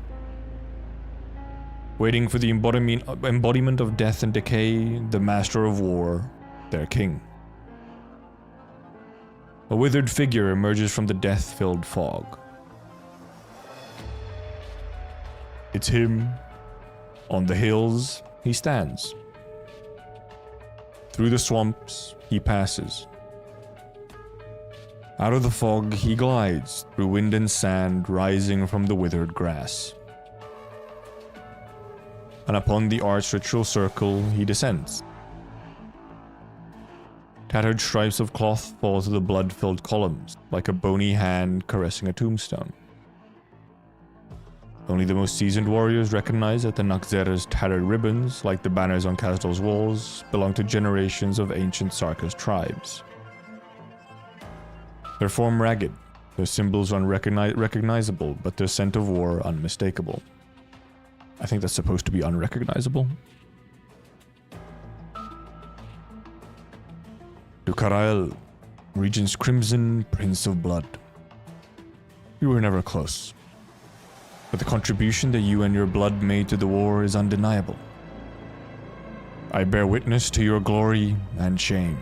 waiting for the embodiment of death and decay, the master of war, their king. A withered figure emerges from the death-filled fog. It's him. On the hills, he stands. Through the swamps, he passes. Out of the fog, he glides through wind and sand rising from the withered grass. And upon the arched ritual circle, he descends. Tattered stripes of cloth fall to the blood-filled columns, like a bony hand caressing a tombstone. Only the most seasoned warriors recognize that the Nakzera's tattered ribbons, like the banners on Kazdal's walls, belong to generations of ancient Sarka's tribes. Their form ragged, their symbols unrecognizable, but their scent of war unmistakable. I think that's supposed to be unrecognizable. Dukarael, Regent's Crimson, Prince of Blood. We were never close. But the contribution that you and your blood made to the war is undeniable. I bear witness to your glory and shame.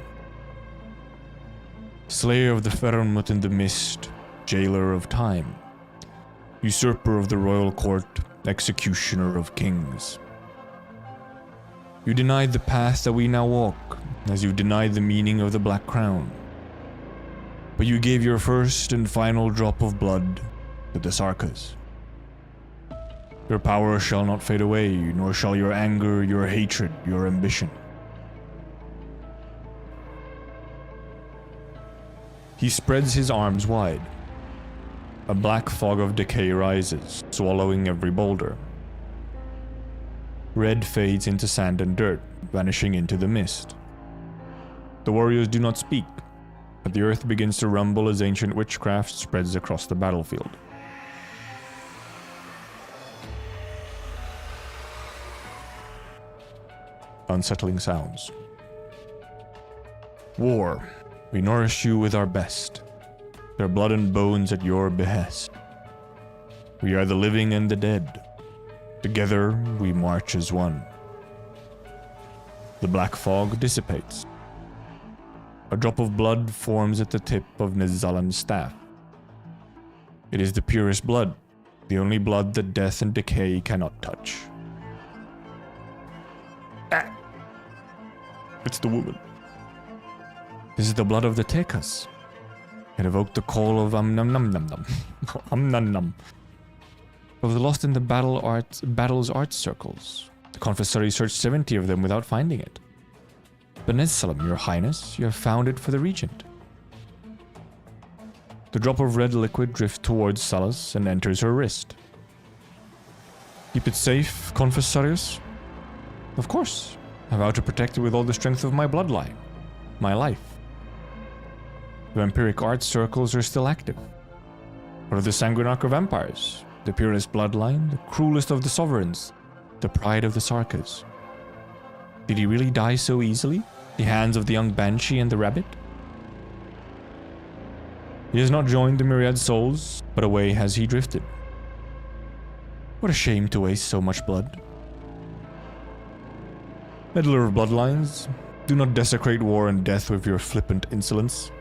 Slayer of the Fermut in the Mist, Jailer of Time, Usurper of the Royal Court, Executioner of Kings. You denied the path that we now walk, as you denied the meaning of the Black Crown. But you gave your first and final drop of blood to the Sarkas. Your power shall not fade away, nor shall your anger, your hatred, your ambition. He spreads his arms wide. A black fog of decay rises, swallowing every boulder. Red fades into sand and dirt, vanishing into the mist. The warriors do not speak, but the earth begins to rumble as ancient witchcraft spreads across the battlefield. Unsettling sounds. War. We nourish you with our best. Their blood and bones at your behest. We are the living and the dead. Together we march as one. The black fog dissipates. A drop of blood forms at the tip of Nizalan's staff. It is the purest blood, the only blood that death and decay cannot touch. Ah! It's the woman. This is the blood of the Tekas. It evoked the call of Num. Of the lost in the battle's art circles. The confessor searched 70 of them without finding it. But Nessalam, your highness, you have found it for the regent. The drop of red liquid drifts towards Salas and enters her wrist. Keep it safe, confessorius? Of course. I vow to protect it with all the strength of my bloodline. My life. The vampiric art circles are still active. What of the Sanguinarch of Vampires? The purest bloodline, the cruelest of the sovereigns, the pride of the Sarkas. Did he really die so easily? The hands of the young Banshee and the rabbit? He has not joined the myriad souls, but away has he drifted. What a shame to waste so much blood. Meddler of bloodlines, do not desecrate war and death with your flippant insolence.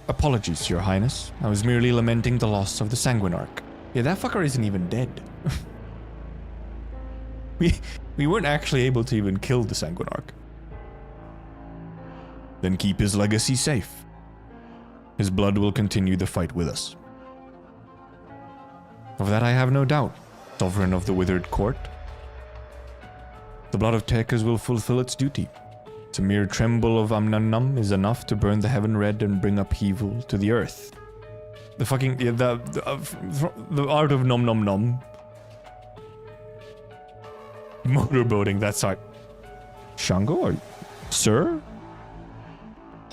Apologies, your highness. I was merely lamenting the loss of the Sanguinarch. Yeah, that fucker isn't even dead. We weren't actually able to even kill the Sanguinarch. Then keep his legacy safe. His blood will continue the fight with us. Of that I have no doubt, sovereign of the withered court. The blood of Tekas will fulfill its duty. A mere tremble of Amnannam is enough to burn the heaven red and bring upheaval to the earth. The fucking the art of nom nom nom. Motorboating, that's art. Shango, or sir?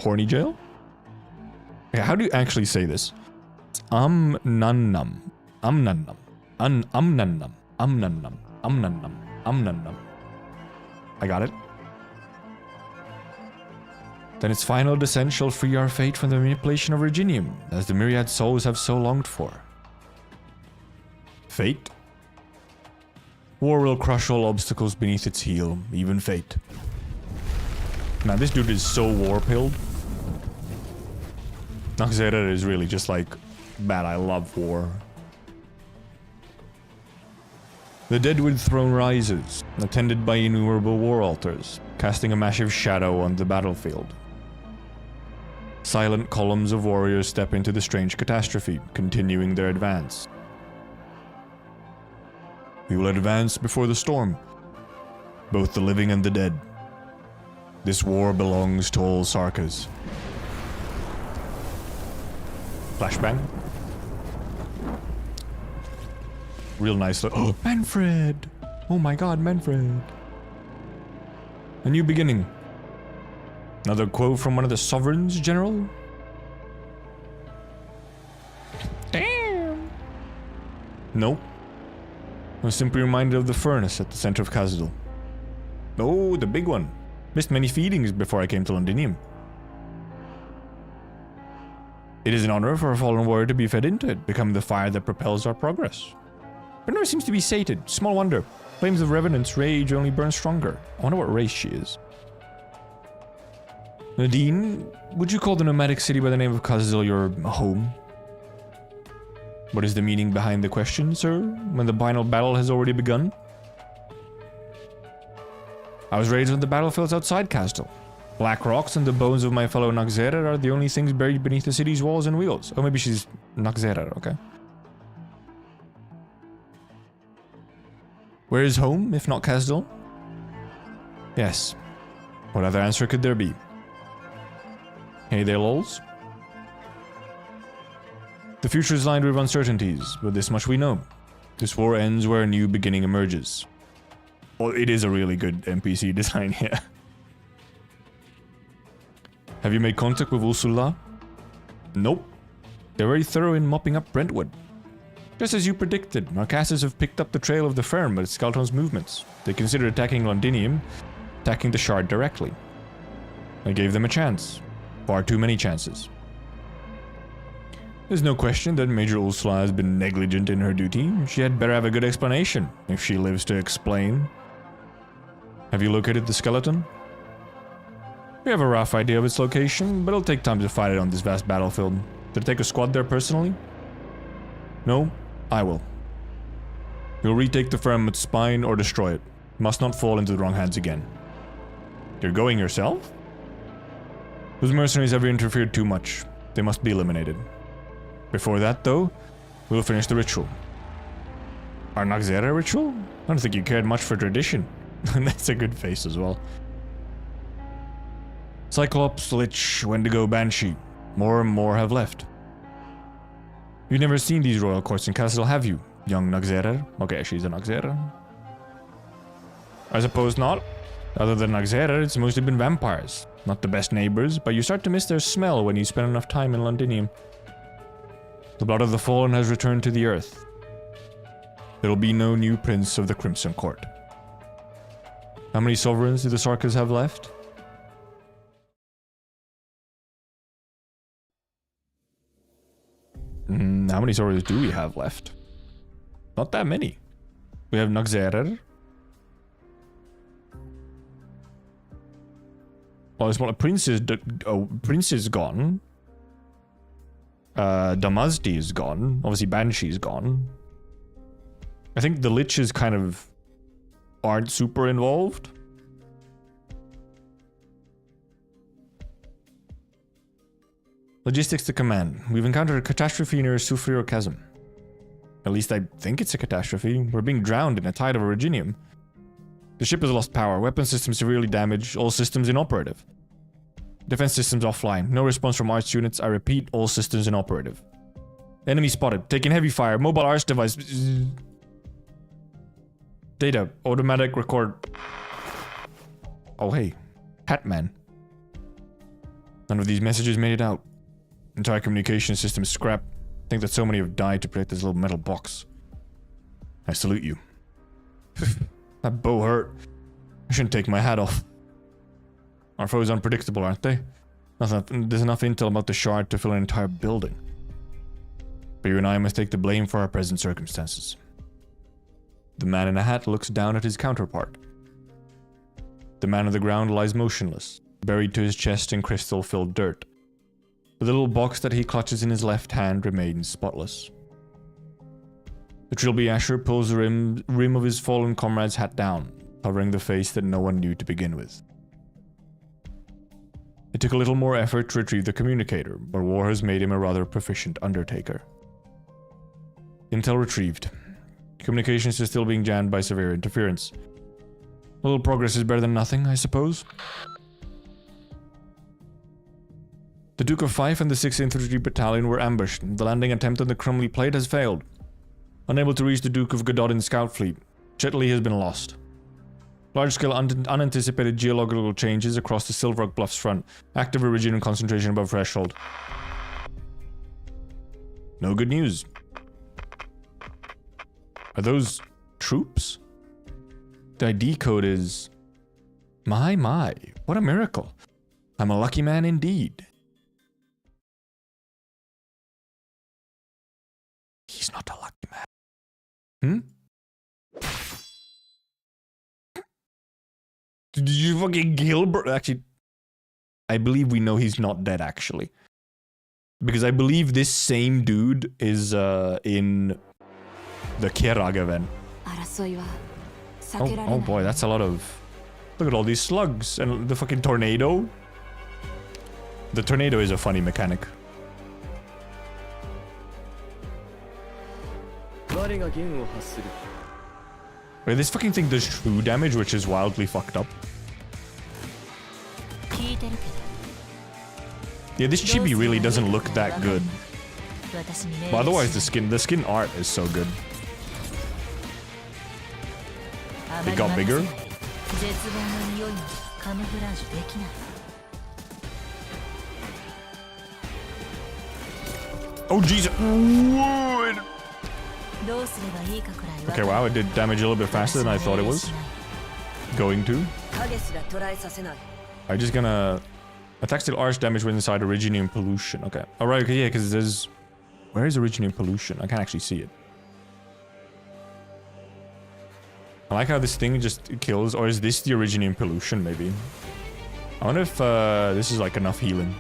Horny jail? Okay, how do you actually say this? It's Amnannam. Amnannam. Amnannam. Amnannam. Amnannam. Amnannam. I got it. Then its final descent shall free our fate from the manipulation of Reginium, as the myriad souls have so longed for. Fate? War will crush all obstacles beneath its heel, even fate. Now this dude is so war-pilled. Nakzera is really just like, man, I love war. The Deadwood throne rises, attended by innumerable war altars, casting a massive shadow on the battlefield. Silent columns of warriors step into the strange catastrophe, continuing their advance. We will advance before the storm, both the living and the dead. This war belongs to all Sarkas. Flashbang. Real nice look. Oh, Manfred! Oh my god, Manfred. A new beginning. Another quote from one of the sovereigns, General? Damn! Nope. I was simply reminded of the furnace at the center of WIS'ADEL. Oh, the big one. Missed many feedings before I came to Londinium. It is an honor for a fallen warrior to be fed into it, becoming the fire that propels our progress. But never seems to be sated. Small wonder. Flames of revenant's rage only burn stronger. I wonder what race she is. Nadine, would you call the nomadic city by the name of WIS'ADEL your home? What is the meaning behind the question, sir, when the final battle has already begun? I was raised on the battlefields outside WIS'ADEL. Black rocks and the bones of my fellow Noxera are the only things buried beneath the city's walls and wheels. Oh, maybe she's Noxera, okay. Where is home, if not WIS'ADEL? Yes. What other answer could there be? Hey there, lols. The future is lined with uncertainties, but this much we know. This war ends where a new beginning emerges. Well, it is a really good NPC design here. Have you made contact with Ursula? Nope. They're very thorough in mopping up Brentwood. Just as you predicted, our casters have picked up the trail of the firm with Skeleton's movements. They considered attacking Londinium, attacking the Shard directly. I gave them a chance. Far too many chances. There's no question that Major Ursula has been negligent in her duty. She had better have a good explanation, if she lives to explain. Have you located the skeleton? We have a rough idea of its location, but it'll take time to fight it on this vast battlefield. Did it take a squad there personally? No, I will. You'll retake the firm with spine or destroy it. Must not fall into the wrong hands again. You're going yourself? Those mercenaries have interfered too much. They must be eliminated. Before that, though, we'll finish the ritual. Our Noxera ritual? I don't think you cared much for tradition. That's a good face as well. Cyclops, Lich, Wendigo, Banshee. More and more have left. You've never seen these royal courts in WIS'ADEL, have you, young Noxera? Okay, she's a Noxera. I suppose not. Other than Noxera, it's mostly been vampires. Not the best neighbors, but you start to miss their smell when you spend enough time in Londinium. The blood of the fallen has returned to the earth. There will be no new prince of the Crimson Court. How many sovereigns do the Sarkas have left? How many sovereigns do we have left? Not that many. We have Noxera. Well, it's one of Prince is gone. Damazdi is gone. Obviously, Banshee is gone. I think the Liches kind of aren't super involved. Logistics to command. We've encountered a catastrophe near Sufrir Chasm. At least I think it's a catastrophe. We're being drowned in a tide of originium. The ship has lost power. Weapon systems severely damaged. All systems inoperative. Defense systems offline. No response from arts units. I repeat, all systems inoperative. Enemy spotted. Taking heavy fire. Mobile arts device. Data. Automatic record. Oh hey. Hatman. None of these messages made it out. Entire communication system is scrapped. Think that so many have died to protect this little metal box. I salute you. That bow hurt. I shouldn't take my hat off. Our foes unpredictable, aren't they? There's enough intel about the Shard to fill an entire building. But you and I must take the blame for our present circumstances. The man in a hat looks down at his counterpart. The man on the ground lies motionless, buried to his chest in crystal-filled dirt. The little box that he clutches in his left hand remains spotless. The Trilby Asher pulls the rim of his fallen comrade's hat down, covering the face that no one knew to begin with. It took a little more effort to retrieve the communicator, but war has made him a rather proficient undertaker. Intel retrieved. Communications is still being jammed by severe interference. A little progress is better than nothing, I suppose. The Duke of Fife and the 6th Infantry Battalion were ambushed. The landing attempt on the Crumley Plate has failed. Unable to reach the Duke of Gododin's scout fleet, Chetley has been lost. Large-scale unanticipated geological changes across the Silverrock Bluffs front. Active iridium concentration above threshold. No good news. Are those troops? The ID code is... My, what a miracle. I'm a lucky man indeed. He's not a lucky man. Did you fucking kill bro? Actually, I believe we know he's not dead, actually. Because I believe this same dude is in the Kjerag event. Oh boy, that's a lot of... Look at all these slugs and the fucking tornado. The tornado is a funny mechanic. Wait, this fucking thing does true damage, which is wildly fucked up. Yeah, this chibi really doesn't look that good. But otherwise, the skin art is so good. It got bigger. Oh Jesus! Okay, wow, it did damage a little bit faster than I thought it was going to. I'm just gonna... Attack still arch damage when inside Originium Pollution. Okay. Alright, okay, yeah, because there's... Where is Originium Pollution? I can't actually see it. I like how this thing just kills, or is this the Originium Pollution, maybe? I wonder if this is like enough healing.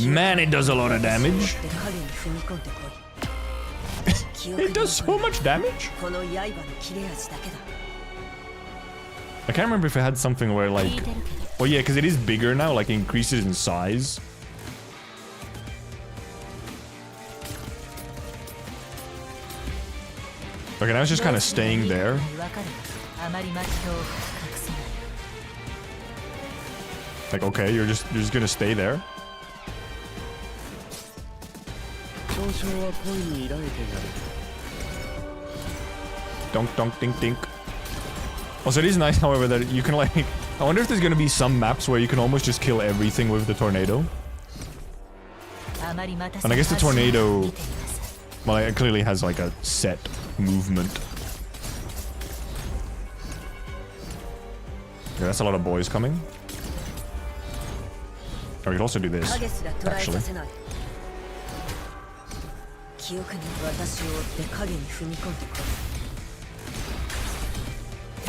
Man, it does a lot of damage. It does so much damage. I can't remember if it had something where like... Oh yeah, because it is bigger now, like increases in size. Okay, now it's just kind of staying there. Like, okay, you're just gonna stay there. Donk donk dink dink. Also, it is nice, however, that you can like... I wonder if there's gonna be some maps where you can almost just kill everything with the tornado. And I guess the tornado... Well, it clearly has like a set movement. Yeah, that's a lot of boys coming. Or we could also do this, actually.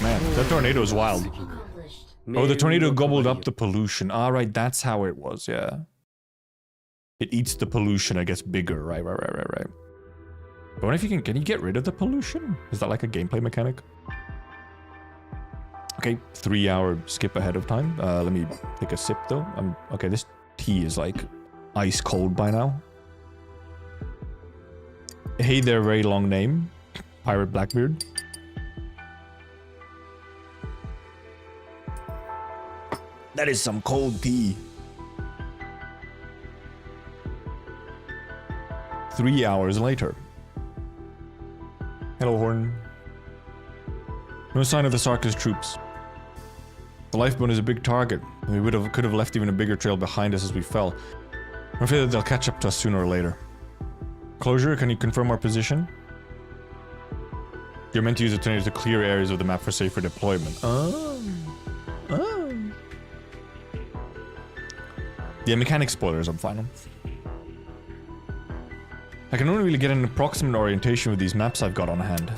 Man, that tornado is wild. Oh, the tornado gobbled up the pollution. Ah, right, that's how it was, yeah. It eats the pollution, it gets bigger. Right. I wonder if you can you get rid of the pollution? Is that like a gameplay mechanic? Okay, 3-hour skip ahead of time. Let me take a sip though. Okay, this tea is like ice cold by now. Hey there, very long name. Pirate Blackbeard. That is some cold tea. 3 hours later. Hello, Horn. No sign of the Sarkis troops. The lifeboat is a big target. We could have left even a bigger trail behind us as we fell. I'm afraid that they'll catch up to us sooner or later. Closure, can you confirm our position? You're meant to use the tornado to clear areas of the map for safer deployment. Yeah, mechanic spoilers, I'm fine. I can only really get an approximate orientation with these maps I've got on hand.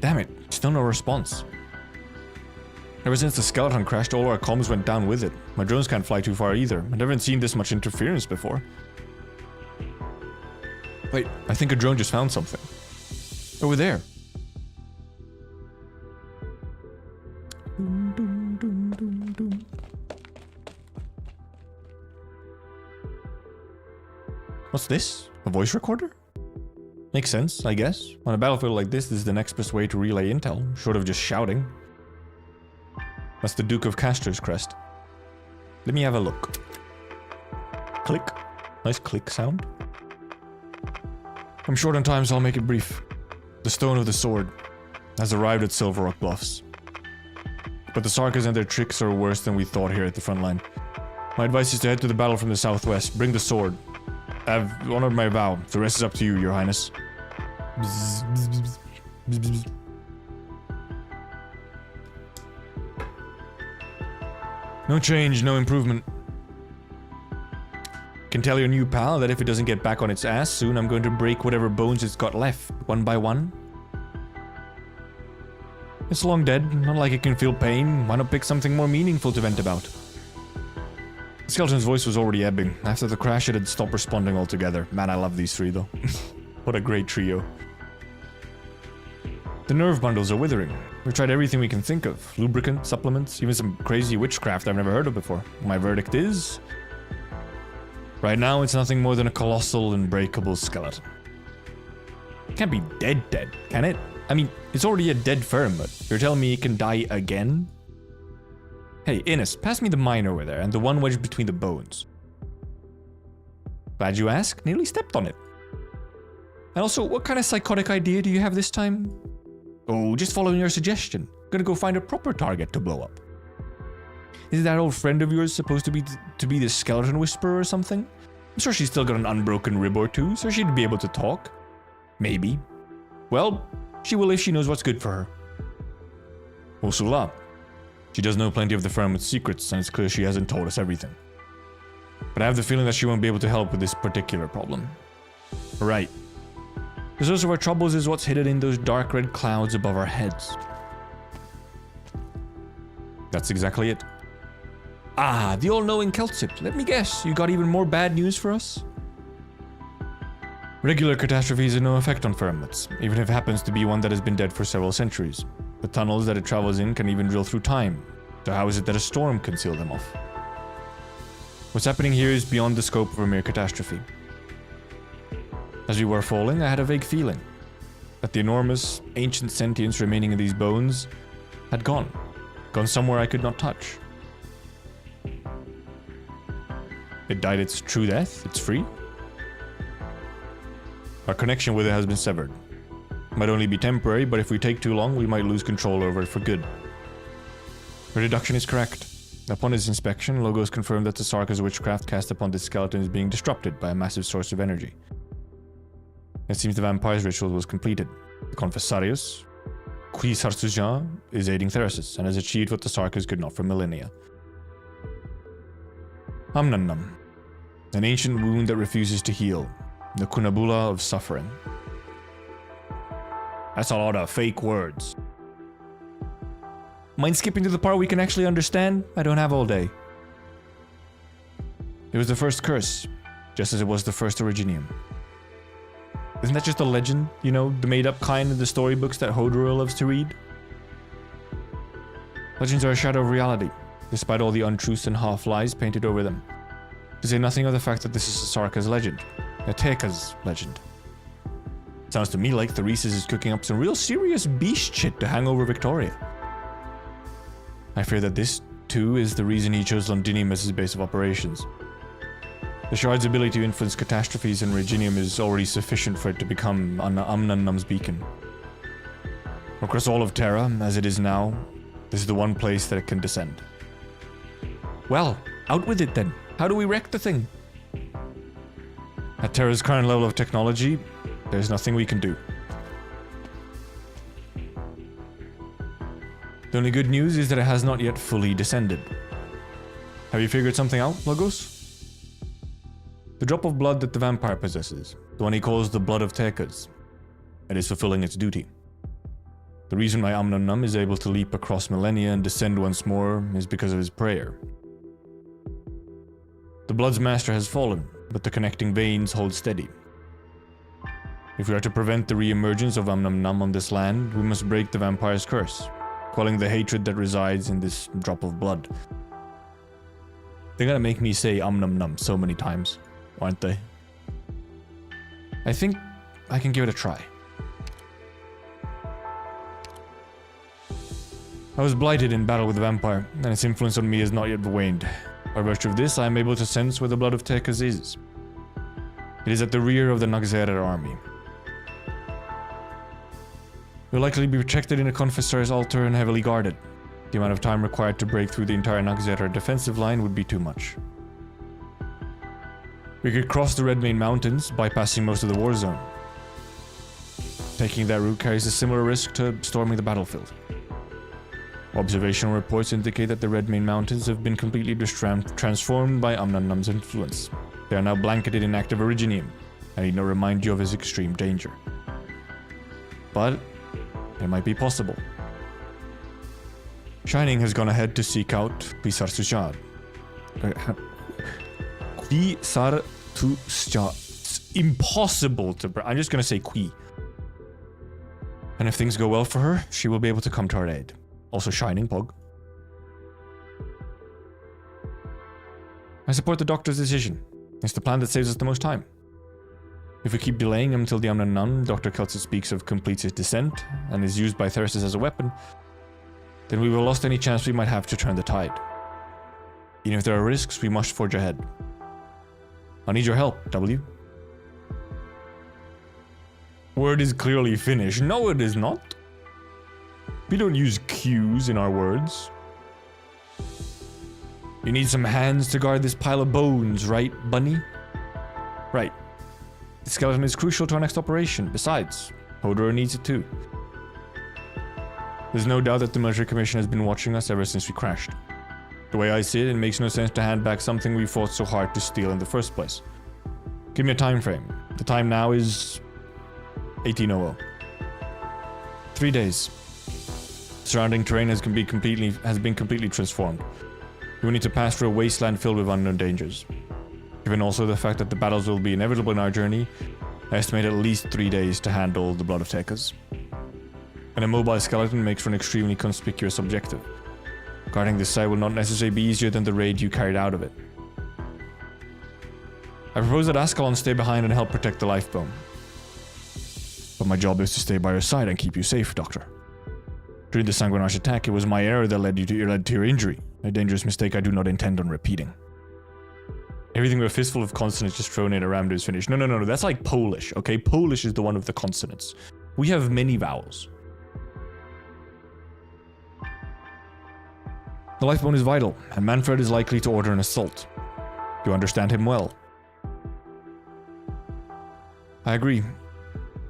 Damn it, still no response. Ever since the skeleton crashed, all our comms went down with it. My drones can't fly too far either. I've never seen this much interference before. Wait, I think a drone just found something. Over there. What's this? A voice recorder? Makes sense, I guess. On a battlefield like this is the next best way to relay intel, short of just shouting. That's the Duke of Castor's crest. Let me have a look. Click. Nice click sound. I'm short on time, so I'll make it brief. The Stone of the Sword has arrived at Silver Rock Bluffs. But the Sarkas and their tricks are worse than we thought here at the front line. My advice is to head to the battle from the southwest. Bring the sword. I've honored my vow. The rest is up to you, Your Highness. No change, no improvement. Can tell your new pal that if it doesn't get back on its ass soon, I'm going to break whatever bones it's got left, one by one. It's long dead, not like it can feel pain. Why not pick something more meaningful to vent about? The skeleton's voice was already ebbing. After the crash, it had stopped responding altogether. Man, I love these three, though. What a great trio. The nerve bundles are withering. We've tried everything we can think of. Lubricant, supplements, even some crazy witchcraft I've never heard of before. My verdict is... right now, it's nothing more than a colossal and breakable skeleton. It can't be dead, can it? I mean, it's already a dead firm, but you're telling me it can die again? Hey, Innes, pass me the mine over there and the one wedged between the bones. Glad you asked. Nearly stepped on it. And also, what kind of psychotic idea do you have this time? Oh, just following your suggestion. Gonna go find a proper target to blow up. Is that old friend of yours supposed to be the skeleton whisperer or something? I'm sure she's still got an unbroken rib or two, so she'd be able to talk. Maybe. Well, she will if she knows what's good for her. Ursula. She does know plenty of the firm's secrets, and it's clear she hasn't told us everything. But I have the feeling that she won't be able to help with this particular problem. Right. The source of our troubles is what's hidden in those dark red clouds above our heads. That's exactly it. Ah, the all-knowing Keltsip. Let me guess, you got even more bad news for us? Regular catastrophes have no effect on firmlets, even if it happens to be one that has been dead for several centuries. The tunnels that it travels in can even drill through time, so how is it that a storm can seal them off? What's happening here is beyond the scope of a mere catastrophe. As we were falling, I had a vague feeling that the enormous, ancient sentience remaining in these bones had gone somewhere I could not touch. It died its true death, it's free. Our connection with it has been severed. It might only be temporary, but if we take too long, we might lose control over it for good. Your deduction is correct. Upon its inspection, Logos confirmed that the Sarka's witchcraft cast upon this skeleton is being disrupted by a massive source of energy. It seems the vampire's ritual was completed. The Confessarius, Quis is aiding Therasis, and has achieved what the Sarkas could not for millennia. Amnannam, an ancient wound that refuses to heal. The Kunabula of suffering. That's a lot of fake words. Mind skipping to the part we can actually understand? I don't have all day. It was the first curse, just as it was the first Originium. Isn't that just a legend? You know, the made-up kind in the storybooks that Hodor loves to read? Legends are a shadow of reality, despite all the untruths and half-lies painted over them. To say nothing of the fact that this is a Sarka's legend. A Teka's legend. Sounds to me like Theresis is cooking up some real serious beast shit to hang over Victoria. I fear that this, too, is the reason he chose Londinium as his base of operations. The Shard's ability to influence catastrophes in Reginium is already sufficient for it to become Amnannam's beacon. Across all of Terra, as it is now, this is the one place that it can descend. Well, out with it then. How do we wreck the thing? At Terra's current level of technology, there's nothing we can do. The only good news is that it has not yet fully descended. Have you figured something out, Logos? The drop of blood that the vampire possesses, the one he calls the blood of Tekas, it is fulfilling its duty. The reason why Amnannam is able to leap across millennia and descend once more is because of his prayer. The blood's master has fallen, but the connecting veins hold steady. If we are to prevent the re-emergence of Num on this land, we must break the vampire's curse, quelling the hatred that resides in this drop of blood. They're gonna make me say Num so many times, aren't they? I think I can give it a try. I was blighted in battle with the vampire, and its influence on me has not yet waned. By virtue of this, I am able to sense where the blood of Tekkas is. It is at the rear of the Nagzerer army. It will likely be protected in a confessor's altar and heavily guarded. The amount of time required to break through the entire Nagzerer defensive line would be too much. We could cross the Red Mane Mountains, bypassing most of the war zone. Taking that route carries a similar risk to storming the battlefield. Observational reports indicate that the Red Mane Mountains have been completely transformed by Num's influence. They are now blanketed in active Originium. I need not remind you of his extreme danger. But it might be possible. Shining has gone ahead to seek out Kwisar It's impossible to... I'm just gonna say Qui. And if things go well for her, she will be able to come to our aid. Also Shining, Pog. I support the doctor's decision. It's the plan that saves us the most time. If we keep delaying him until the Nun, Dr. Keltzer speaks of completes his descent, and is used by Thersis as a weapon, then we will have lost any chance we might have to turn the tide. Even if there are risks, we must forge ahead. I need your help, W. Word is clearly Finnish. No, it is not. We don't use Q's in our words. You need some hands to guard this pile of bones, right, Bunny? Right. The skeleton is crucial to our next operation. Besides, Hodor needs it too. There's no doubt that the Military Commission has been watching us ever since we crashed. The way I see it, it makes no sense to hand back something we fought so hard to steal in the first place. Give me a time frame. The time now is 1800. 3 days. Surrounding terrain has been completely transformed. We will need to pass through a wasteland filled with unknown dangers. Given also the fact that the battles will be inevitable in our journey, I estimate at least 3 days to handle the blood of Tekkas. An immobile skeleton makes for an extremely conspicuous objective. Guarding this site will not necessarily be easier than the raid you carried out of it. I propose that Ascalon stay behind and help protect the lifebone. But my job is to stay by your side and keep you safe, Doctor. During the Sanguinage attack, it was my error that led to your injury, a dangerous mistake I do not intend on repeating. Everything with a fistful of consonants just thrown in around is finished. No, that's like Polish, okay? Polish is the one with the consonants. We have many vowels. The lifebone is vital, and Manfred is likely to order an assault. You understand him well. I agree.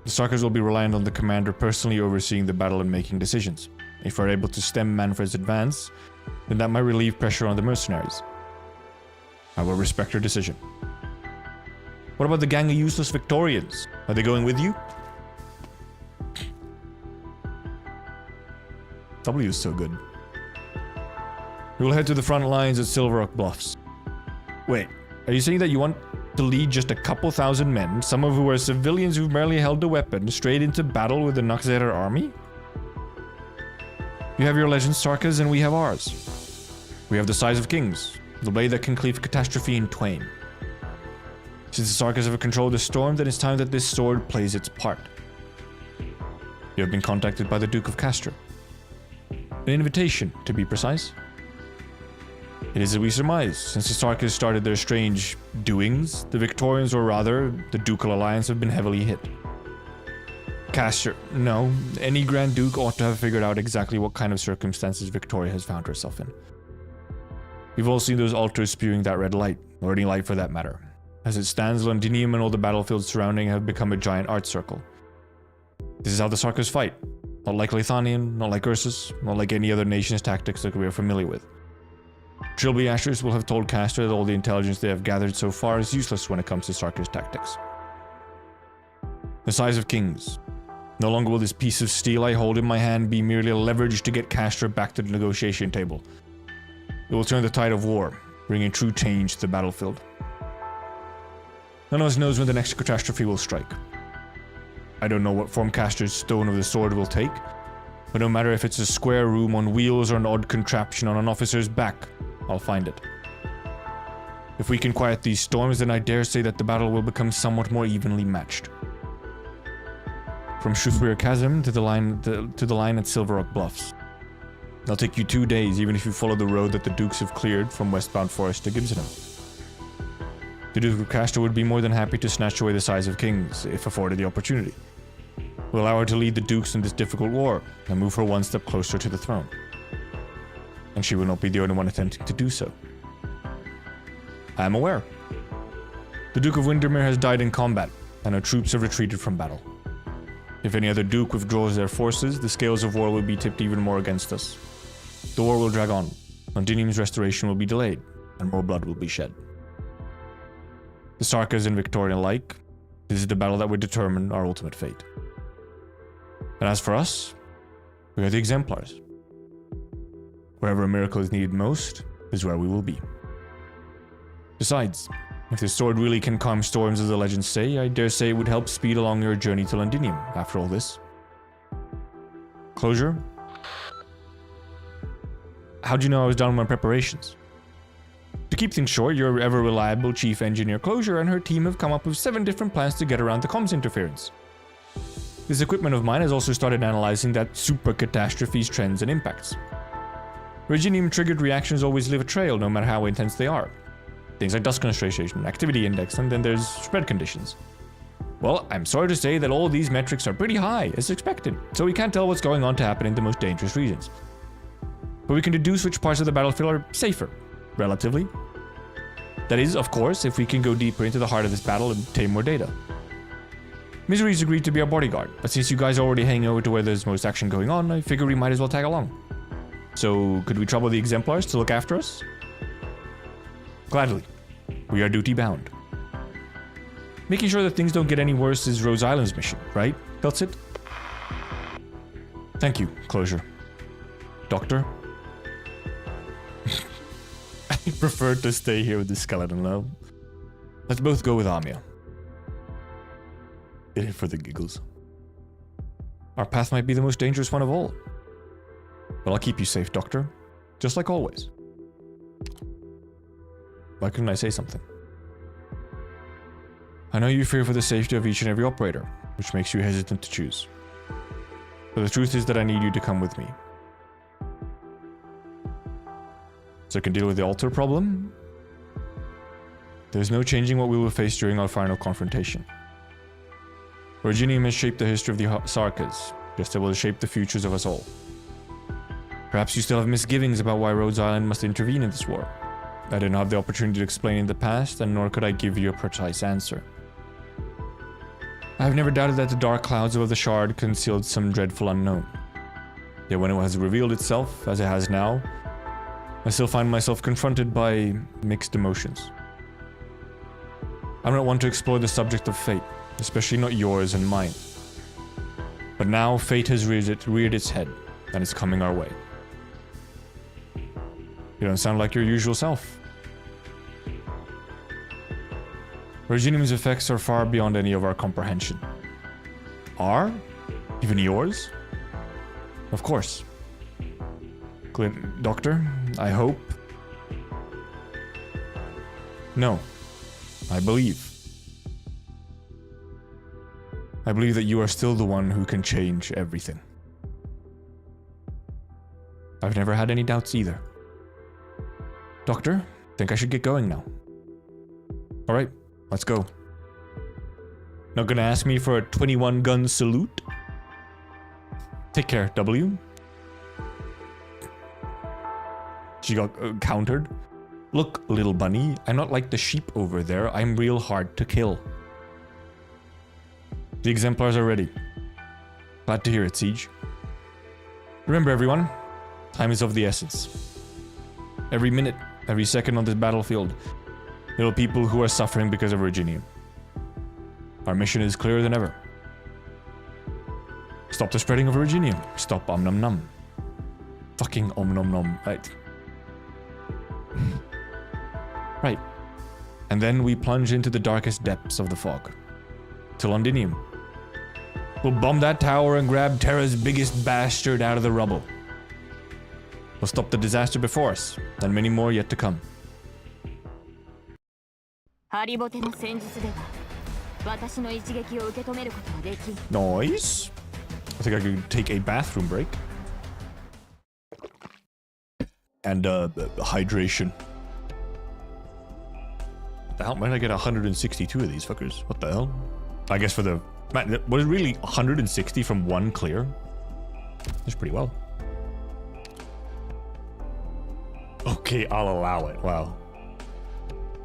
The Starkers will be reliant on the commander personally overseeing the battle and making decisions. If we're able to stem Manfred's advance, then that might relieve pressure on the mercenaries. I will respect your decision. What about the gang of useless Victorians? Are they going with you? W is so good. We will head to the front lines at Silver Rock Bluffs. Wait, are you saying that you want to lead just a couple thousand men, some of who are civilians who've barely held a weapon, straight into battle with the Nagzerer army? You have your legends, Sarkas, and we have ours. We have the size of kings, the blade that can cleave catastrophe in twain. Since the Sarkas have controlled the storm, then it's time that this sword plays its part. You have been contacted by the Duke of Castor. An invitation, to be precise. It is as we surmise. Since the Sarkas started their strange doings, the Victorians, or rather, the Ducal Alliance, have been heavily hit. Castor, no, any Grand Duke ought to have figured out exactly what kind of circumstances Victoria has found herself in. We've all seen those altars spewing that red light, or any light for that matter. As it stands, Londinium and all the battlefields surrounding have become a giant art circle. This is how the Sarkars fight. Not like Lithanian, not like Ursus, not like any other nation's tactics that we are familiar with. Trilby Ashers will have told Castor that all the intelligence they have gathered so far is useless when it comes to Sarkars' tactics. The size of kings. No longer will this piece of steel I hold in my hand be merely a leverage to get Castor back to the negotiation table. It will turn the tide of war, bringing true change to the battlefield. None of us knows when the next catastrophe will strike. I don't know what Formcaster's Stone of the Sword will take, but no matter if it's a square room on wheels or an odd contraption on an officer's back, I'll find it. If we can quiet these storms, then I dare say that the battle will become somewhat more evenly matched. From Shrewsbury Chasm to the line at Silver Rock Bluffs. It'll take you 2 days, even if you follow the road that the Dukes have cleared from Westbound Forest to Gibsonham. The Duke of Castor would be more than happy to snatch away the Size of Kings, if afforded the opportunity. We'll allow her to lead the Dukes in this difficult war, and move her one step closer to the throne. And she will not be the only one attempting to do so. I am aware. The Duke of Windermere has died in combat, and our troops have retreated from battle. If any other Duke withdraws their forces, the scales of war will be tipped even more against us. The war will drag on, Londinium's restoration will be delayed, and more blood will be shed. The Sarkas and Victorian alike, this is the battle that would determine our ultimate fate. And as for us, we are the exemplars. Wherever a miracle is needed most, is where we will be. Besides, if this sword really can calm storms as the legends say, I dare say it would help speed along your journey to Londinium after all this. Closure? How'd you know I was done with my preparations? To keep things short, your ever-reliable chief engineer Closure and her team have come up with 7 different plans to get around the comms interference. This equipment of mine has also started analyzing that super catastrophe's trends and impacts. Reginium-triggered reactions always leave a trail, no matter how intense they are. Things like dust concentration, activity index, and then there's spread conditions. Well, I'm sorry to say that all these metrics are pretty high, as expected, so we can't tell what's going on to happen in the most dangerous regions. But we can deduce which parts of the battlefield are safer, relatively. That is, of course, if we can go deeper into the heart of this battle and obtain more data. Misery's agreed to be our bodyguard, but since you guys are already hanging over to where there's most action going on, I figure we might as well tag along. So, could we trouble the Exemplars to look after us? Gladly. We are duty-bound. Making sure that things don't get any worse is Rose Island's mission, right, Feltzit? Thank you, Closure. Doctor? I prefer to stay here with the skeleton, though. Let's both go with Amia. Did it for the giggles. Our path might be the most dangerous one of all. But I'll keep you safe, Doctor. Just like always. Why couldn't I say something? I know you fear for the safety of each and every operator, which makes you hesitant to choose. But the truth is that I need you to come with me. So I can deal with the altar problem? There's no changing what we will face during our final confrontation. Reginium has shaped the history of the Sarkas, just as it will shape the futures of us all. Perhaps you still have misgivings about why Rhodes Island must intervene in this war. I didn't have the opportunity to explain in the past, and nor could I give you a precise answer. I have never doubted that the dark clouds above the Shard concealed some dreadful unknown. Yet when it has revealed itself, as it has now, I still find myself confronted by mixed emotions. I'm not one to explore the subject of fate, especially not yours and mine. But now fate has reared its head, and it's coming our way. You don't sound like your usual self. Reginium's effects are far beyond any of our comprehension. Are? Even yours? Of course. Doctor, I hope. No. I believe. I believe that you are still the one who can change everything. I've never had any doubts either. Doctor, think I should get going now. Alright, let's go. Not gonna ask me for a 21-gun salute? Take care, W. She got countered. Look, little bunny, I'm not like the sheep over there. I'm real hard to kill. The exemplars are ready. Glad to hear it, Siege. Remember, everyone, time is of the essence. Every minute, every second on this battlefield, there are people who are suffering because of Reginium. Our mission is clearer than ever. Stop the spreading of Reginium. Stop Om Nom Nom. Fucking Om Nom Nom. Right. Right. And then we plunge into the darkest depths of the fog. To Londinium. We'll bomb that tower and grab Terra's biggest bastard out of the rubble. We'll stop the disaster before us, and many more yet to come. ハリボテの戦術では私の一撃を受け止めることはできん。 Nice. I think I could take a bathroom break. And hydration. What the hell? Why did I get 162 of these fuckers? What the hell? I guess for the... Man, was it really 160 from one clear? That's pretty well. Okay, I'll allow it. Wow.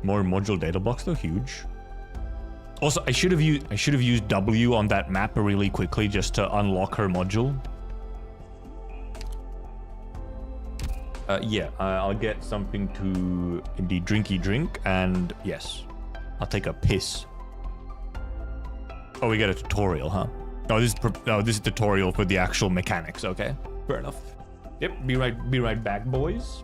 More module data blocks though, huge. Also, I should have used W on that map really quickly just to unlock her module. Yeah, I'll get something to indeed drinky drink, and yes, I'll take a piss. Oh, we get a tutorial, huh? Oh, this is tutorial for the actual mechanics. Okay, fair enough. Yep, be right back, boys.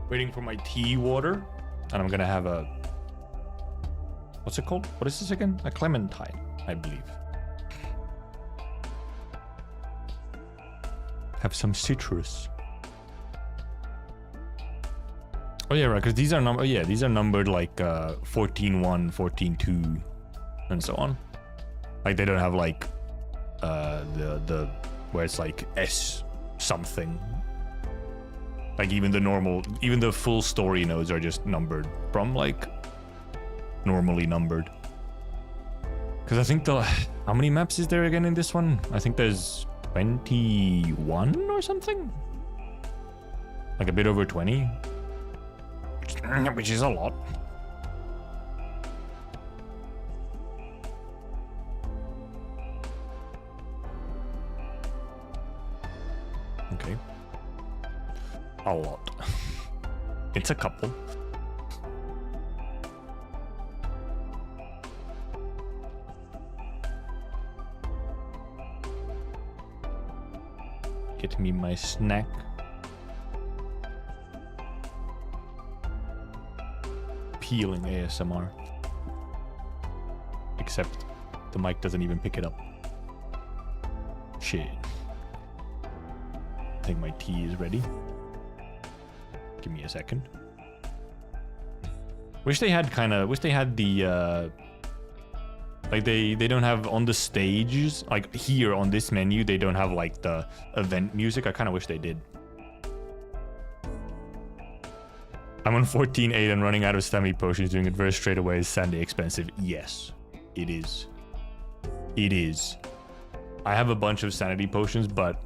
Waiting for my tea water, and I'm gonna have a... What's it called? What is this again? A clementine, I believe. Have some citrus. Oh yeah, right, because these are these are numbered like 14-1, 14-2, and so on. Like they don't have like the where it's like S something. Like even the full story nodes are just numbered from like normally numbered. Because I think how many maps is there again in this one? I think there's 21 or something? Like a bit over 20? which is a lot. Okay. A lot. It's a couple. Get me my snack. Peeling ASMR. Except the mic doesn't even pick it up. Shit. I think my tea is ready. Give me a second. Wish they had the like they don't have on the stages, like here on this menu, they don't have like the event music. I kind of wish they did. I'm on 14.8 and running out of stamina potions. Doing it very straight away is sadly expensive. Yes, it is. It is. I have a bunch of sanity potions, but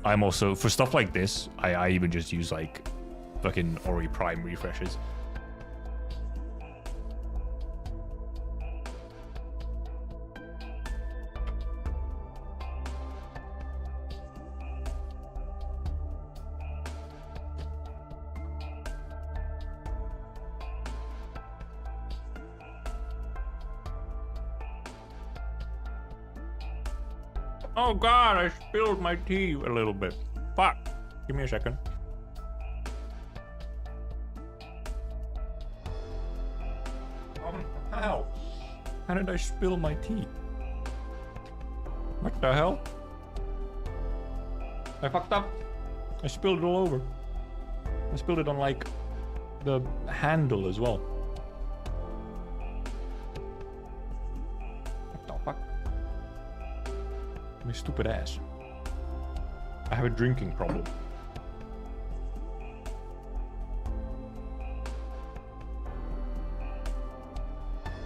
I'm also, for stuff like this, I even just use like fucking Ori Prime refreshes. Oh god, I spilled my tea a little bit. Fuck. Give me a second. How? How did I spill my tea? What the hell? I fucked up. I spilled it all over. I spilled it on like the handle as well. What the fuck? My stupid ass. I have a drinking problem.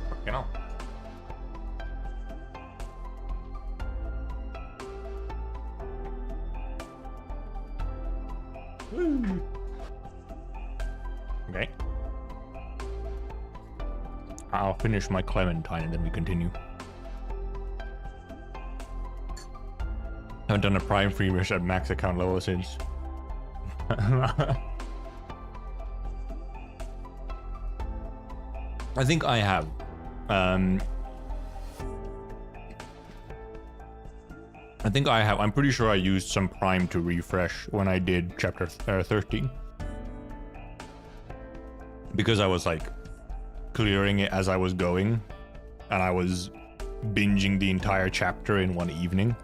Fucking hell. Woo. Okay. I'll finish my clementine and then we continue. I haven't done a prime free rush at max account level since. I think I have. I think I have. I'm pretty sure I used some prime to refresh when I did chapter 13. Because I was like clearing it as I was going, and I was binging the entire chapter in one evening.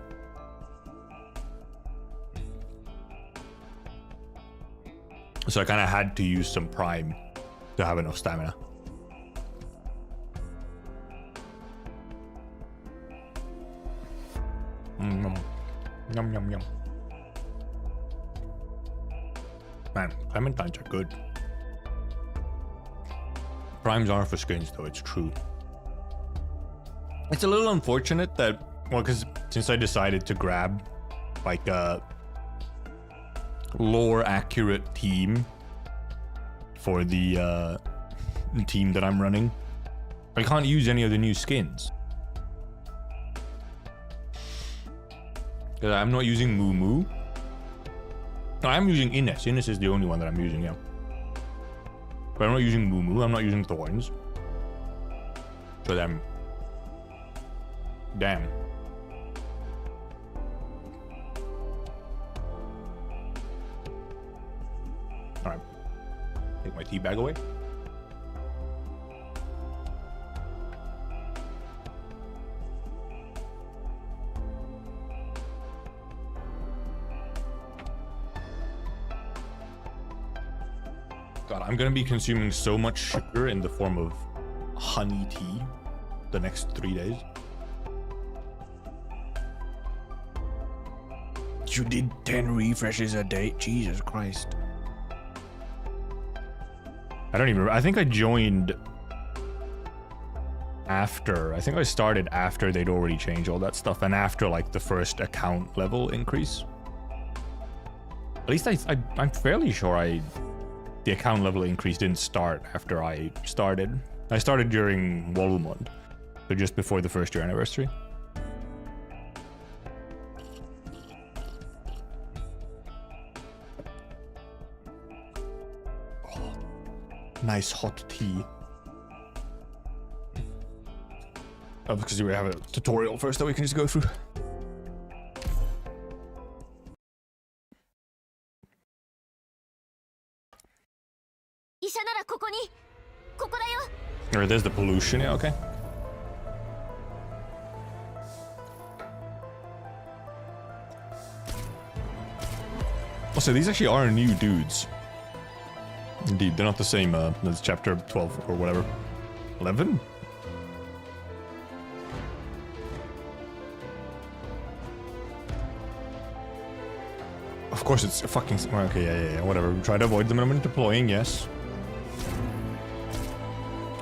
So I kind of had to use some prime to have enough stamina. Yum, yum, yum. Man, clementines are good. Primes are for skins though, it's true. It's a little unfortunate that, well, because since I decided to grab like a lore accurate team for the team that I'm running, I can't use any of the new skins. Because I'm not using Moo Moo. No, I'm using Ines. Ines is the only one that I'm using, yeah. But I'm not using Moo Moo, I'm not using Thorns. So then, damn. Alright. Take my tea bag away. God, I'm gonna be consuming so much sugar in the form of honey tea the next 3 days. You did 10 refreshes a day? Jesus Christ. I don't even remember. I think I joined after. I think I started after they'd already changed all that stuff and after like the first account level increase. At least I'm fairly sure I the account level increase didn't start after I started. I started during Volumond, so just before the first year anniversary. Oh, nice hot tea. Oh, because we have a tutorial first that we can just go through. Or there's the pollution, yeah, okay. Oh, so these actually are new dudes. Indeed, they're not the same as chapter 12 or whatever. 11? Of course it's fucking... Okay, yeah, whatever. Try to avoid them when deploying, yes.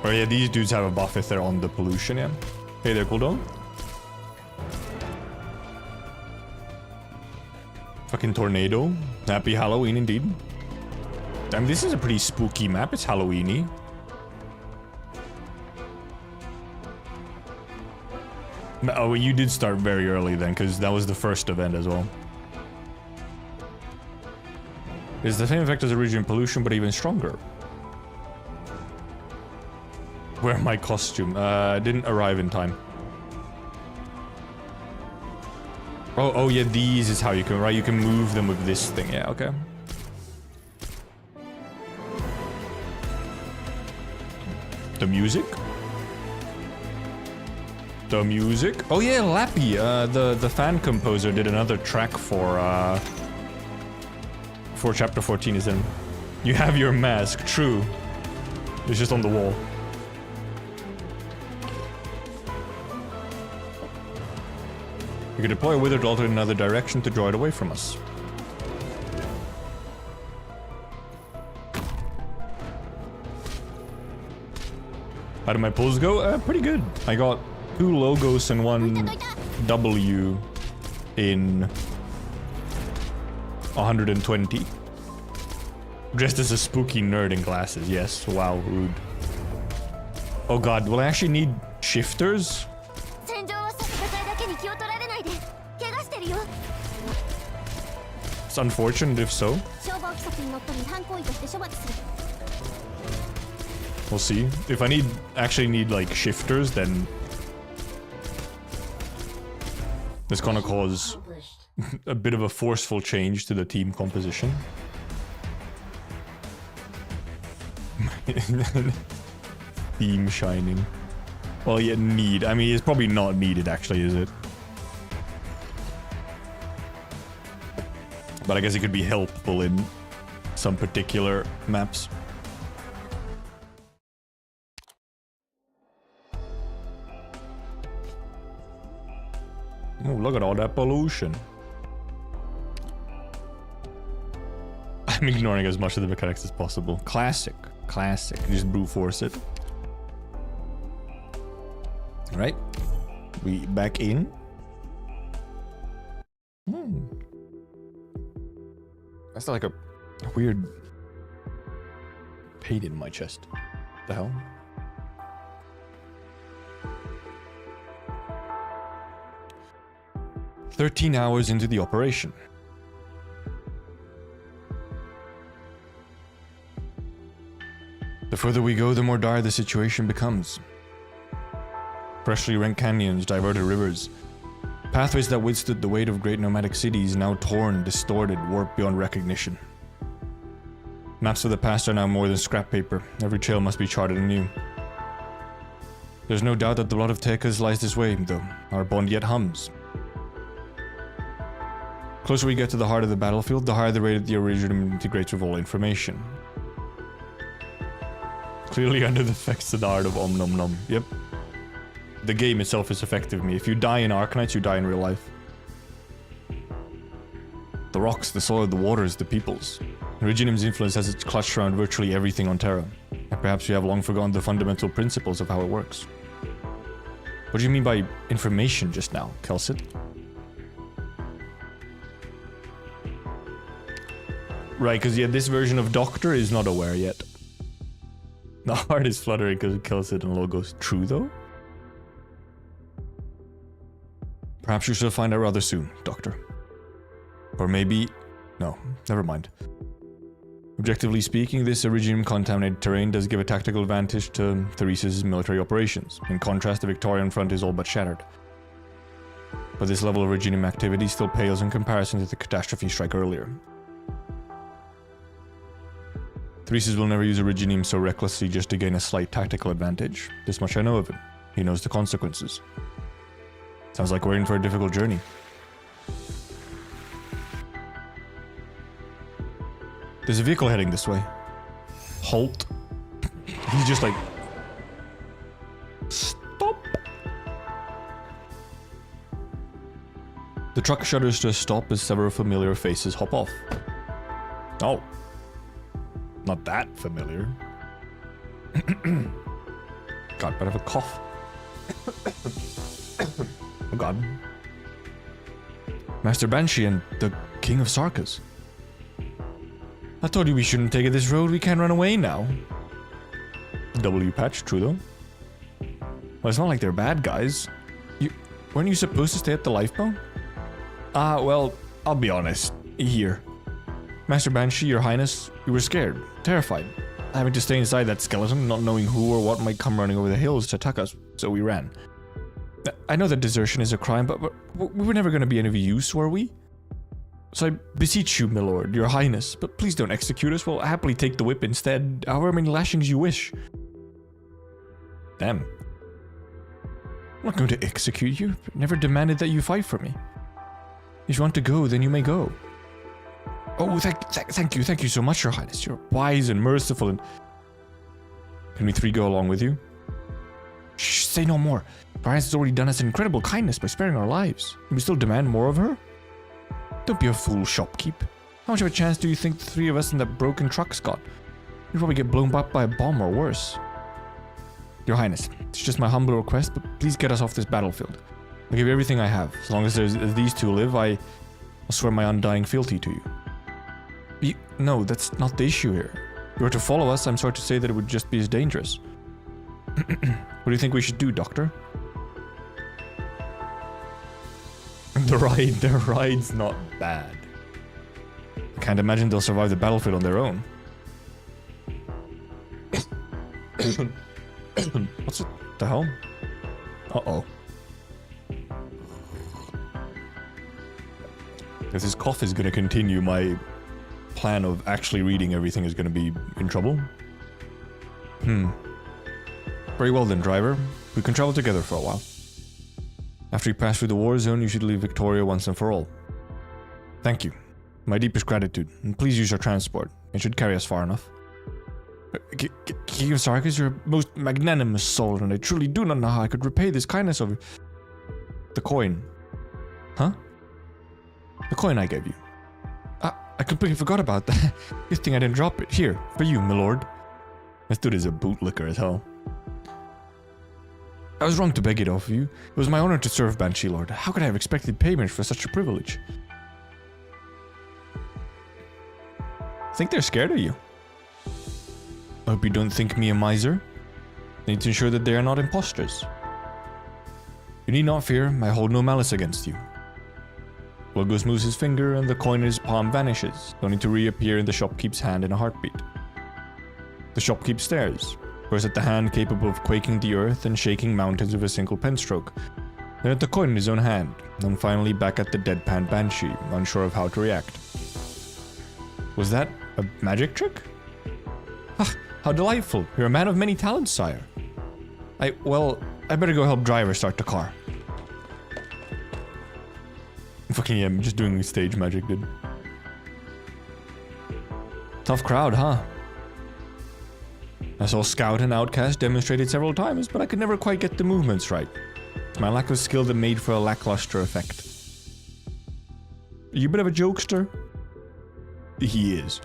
Oh yeah, these dudes have a buff if they're on the pollution, yeah. Hey there, cooldown. Fucking tornado. Happy Halloween indeed. Damn, this is a pretty spooky map. It's Halloweeny. Oh, you did start very early then, because that was the first event as well. It's the same effect as original pollution, but even stronger. Wear my costume. Didn't arrive in time. Oh yeah, these is how you can, right? You can move them with this thing. Yeah, okay. The music? The music? Oh yeah, Lappy, the fan composer did another track for chapter 14 is in. You have your mask, true. It's just on the wall. You can deploy a withered altar in another direction to draw it away from us. How did my pulls go? Pretty good. I got 2 logos and 1 W in 120. Dressed as a spooky nerd in glasses. Yes. Wow, rude. Oh god, will I actually need shifters? It's unfortunate if so. We'll see. If I actually need like shifters, then it's gonna cause a bit of a forceful change to the team composition. Theme shining. Well, yeah, need. I mean, it's probably not needed actually, is it? But I guess it could be helpful in some particular maps. Oh, look at all that pollution. I'm ignoring as much of the mechanics as possible. Classic. Classic. Just brute force it. Alright. We back in. That's like a weird pain in my chest. The hell? "13 hours into the operation. The further we go, the more dire the situation becomes. Freshly rent canyons, diverted rivers, pathways that withstood the weight of great nomadic cities now torn, distorted, warped beyond recognition. Maps of the past are now more than scrap paper. Every trail must be charted anew. There's no doubt that the blood of Tekas lies this way, though. Our bond yet hums. Closer we get to the heart of the battlefield, the higher the rate of the original integrates with all information. Clearly under the effects of the art of Om Nom Nom. Yep. The game itself is affecting me. If you die in Arknights, you die in real life. The rocks, the soil, the waters, the peoples. Originum's influence has its clutched around virtually everything on Terra. And perhaps we have long forgotten the fundamental principles of how it works. What do you mean by information just now, Kelsit? Right, because yeah, this version of Doctor is not aware yet. The heart is fluttering because it kills it in Logos. True, though? Perhaps you shall find out rather soon, Doctor. Or maybe... No, never mind. Objectively speaking, this Originium-contaminated terrain does give a tactical advantage to Theresi's military operations. In contrast, the Victorian front is all but shattered. But this level of Originium activity still pales in comparison to the catastrophe strike earlier. Theresi's will never use Originium so recklessly just to gain a slight tactical advantage. This much I know of him. He knows the consequences. Sounds like we're in for a difficult journey. There's a vehicle heading this way. Halt. He's just like... Stop! The truck shudders to a stop as several familiar faces hop off. Oh. Not that familiar. God, but I have a cough. Oh god. Master Banshee and the King of Sarkas. I told you we shouldn't take this road, we can't run away now. W patch, true though. Well, it's not like they're bad guys. Weren't you supposed to stay at the lifeboat? Well, I'll be honest. Here. Master Banshee, your highness, we were scared, terrified. Having to stay inside that skeleton, not knowing who or what might come running over the hills to attack us, so we ran. I know that desertion is a crime, but we were never going to be any use, were we? So I beseech you, my lord, your highness, but please don't execute us. We'll happily take the whip instead, however many lashings you wish. Damn. I'm not going to execute you. Never demanded that you fight for me. If you want to go, then you may go. Oh, thank you so much, your highness. You're wise and merciful and... Can we three go along with you? Shh, say no more. Your highness has already done us an incredible kindness by sparing our lives. And we still demand more of her? Don't be a fool, shopkeep. How much of a chance do you think the three of us in that broken truck's got? You'd probably get blown up by a bomb or worse. Your highness, it's just my humble request, but please get us off this battlefield. I'll give you everything I have. As long as these two live, I'll swear my undying fealty to you. No, that's not the issue here. If you were to follow us, I'm sorry to say that it would just be as dangerous. What do you think we should do, Doctor? The ride's not bad. I can't imagine they'll survive the battlefield on their own. What's it? The hell? Uh-oh. If this cough is gonna continue, my plan of actually reading everything is gonna be in trouble. Very well then, driver. We can travel together for a while. After you pass through the war zone, you should leave Victoria once and for all. Thank you. My deepest gratitude, and please use our transport. It should carry us far enough. King of Sarkas, you're a most magnanimous soul, and I truly do not know how I could repay this kindness of you. The coin. Huh? The coin I gave you. I completely forgot about that. Good thing I didn't drop it. Here, for you, my lord. This dude is a bootlicker as hell. I was wrong to beg it off of you. It was my honor to serve Banshee Lord. How could I have expected payment for such a privilege? I think they're scared of you. I hope you don't think me a miser. I need to ensure that they are not imposters. You need not fear, I hold no malice against you. Logos moves his finger and the coin in his palm vanishes, only to reappear in the shopkeep's hand in a heartbeat. The shopkeep stares, first at the hand capable of quaking the earth and shaking mountains with a single pen stroke, then at the coin in his own hand, and finally back at the deadpan Banshee, unsure of how to react. Was that a magic trick? Ah, how delightful. You're a man of many talents, sire. I better go help driver start the car. Fucking yeah, I'm just doing stage magic, dude. Tough crowd, huh? I saw Scout and Outcast demonstrated several times, but I could never quite get the movements right. It's my lack of skill that made for a lackluster effect. Are you a bit of a jokester? He is.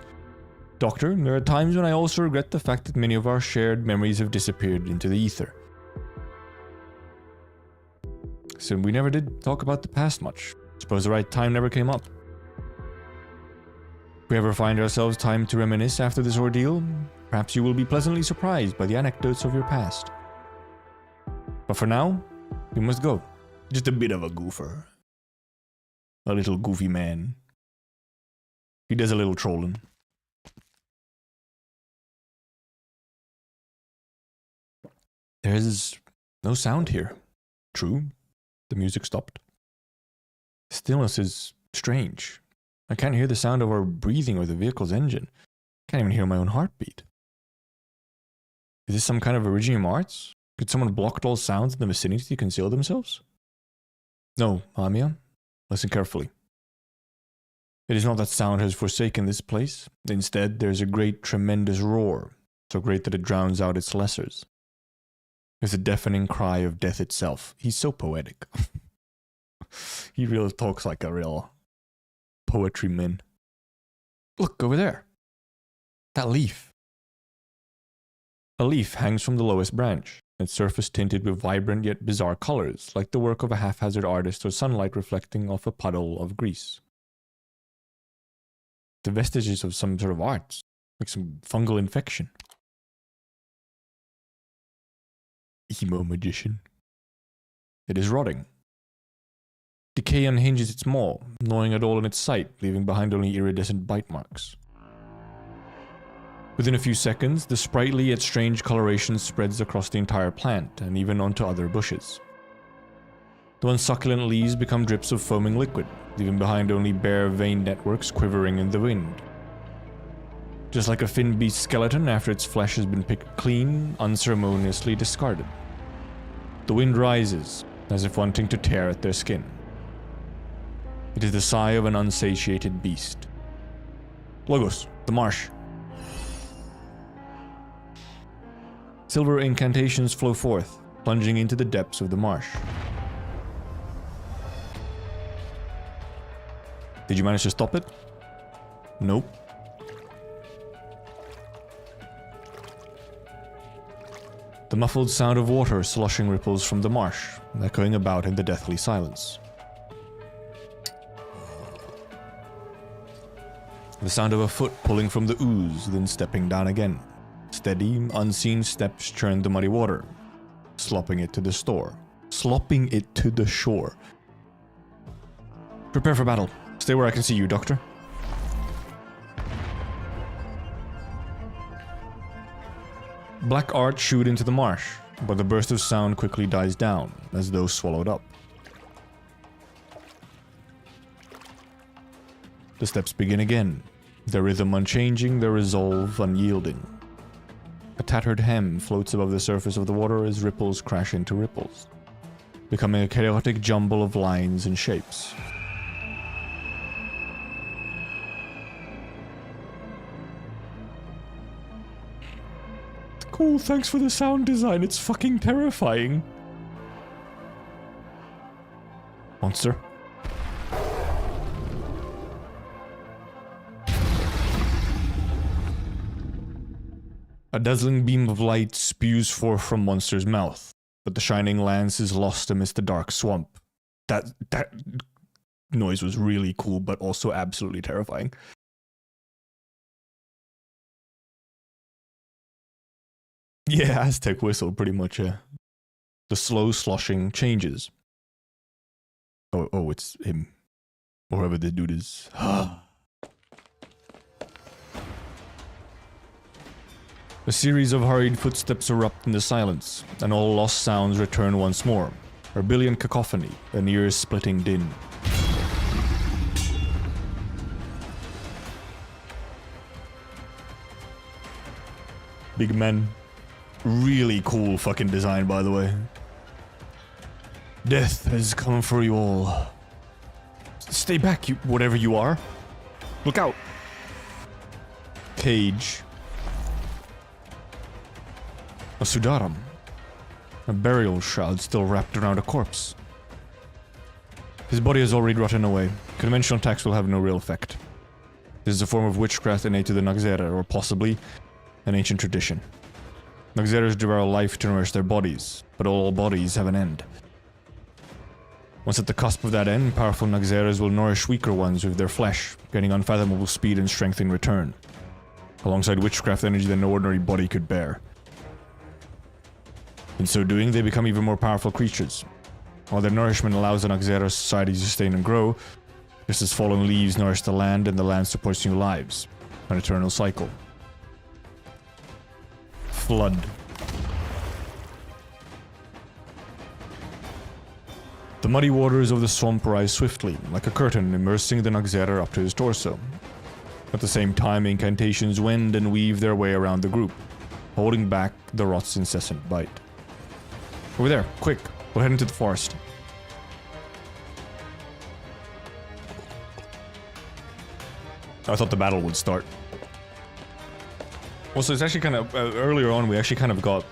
Doctor, there are times when I also regret the fact that many of our shared memories have disappeared into the ether. So we never did talk about the past much. Suppose the right time never came up. If we we ever find ourselves time to reminisce after this ordeal, perhaps you will be pleasantly surprised by the anecdotes of your past. But for now, we must go. Just a bit of a goofer. A little goofy man. He does a little trolling. There is no sound here. True, the music stopped. Stillness is strange. I can't hear the sound of our breathing or the vehicle's engine. I can't even hear my own heartbeat. Is this some kind of Originium arts? Could someone block all sounds in the vicinity to conceal themselves? No, Amia. Listen carefully. It is not that sound has forsaken this place. Instead, there is a great, tremendous roar, so great that it drowns out its lessers. It's a deafening cry of death itself. He's so poetic. He really talks like a real poetry man. Look, over there. That leaf. A leaf hangs from the lowest branch, its surface tinted with vibrant yet bizarre colors, like the work of a haphazard artist or sunlight reflecting off a puddle of grease. The vestiges of some sort of art, like some fungal infection. Emo magician. It is rotting. Decay unhinges its maw, gnawing at all in its sight, leaving behind only iridescent bite marks. Within a few seconds, the sprightly yet strange coloration spreads across the entire plant, and even onto other bushes. The once succulent leaves become drips of foaming liquid, leaving behind only bare vein networks quivering in the wind. Just like a fin beast skeleton after its flesh has been picked clean, unceremoniously discarded. The wind rises, as if wanting to tear at their skin. It is the sigh of an unsatiated beast. Logos, the marsh. Silver incantations flow forth, plunging into the depths of the marsh. Did you manage to stop it? Nope. The muffled sound of water sloshing ripples from the marsh, echoing about in the deathly silence. The sound of a foot pulling from the ooze, then stepping down again. Steady, unseen steps churn the muddy water, slopping it to the store. Slopping it to the shore. Prepare for battle. Stay where I can see you, Doctor. Black art shoot into the marsh, but the burst of sound quickly dies down, as though swallowed up. The steps begin again, their rhythm unchanging, their resolve unyielding. A tattered hem floats above the surface of the water as ripples crash into ripples, becoming a chaotic jumble of lines and shapes. Cool, thanks for the sound design, it's fucking terrifying. Monster. A dazzling beam of light spews forth from Monster's mouth, but the shining lance is lost amidst the dark swamp. That noise was really cool, but also absolutely terrifying. Yeah, Aztec whistle, pretty much, yeah. The slow sloshing changes. Oh, it's him. Or whoever the dude is. A series of hurried footsteps erupt in the silence, and all lost sounds return once more. A billion cacophony, an ear-splitting din. Big man. Really cool fucking design, by the way. Death has come for you all. Stay back, you whatever you are. Look out. Cage. A sudaram. A burial shroud still wrapped around a corpse. His body has already rotten away. Conventional attacks will have no real effect. This is a form of witchcraft innate to the Naxera, or possibly an ancient tradition. Naxeras devour life to nourish their bodies, but all bodies have an end. Once at the cusp of that end, powerful Nagzeras will nourish weaker ones with their flesh, gaining unfathomable speed and strength in return, alongside witchcraft energy that no ordinary body could bear. In so doing, they become even more powerful creatures. While their nourishment allows the Nagzera society to sustain and grow, just as fallen leaves nourish the land and the land supports new lives. An eternal cycle. Flood. The muddy waters of the swamp rise swiftly, like a curtain immersing the Nagzera up to his torso. At the same time, incantations wend and weave their way around the group, holding back the rot's incessant bite. Over there, quick, we'll head into the forest. I thought the battle would start. Also, it's actually kind of, earlier on we actually kind of got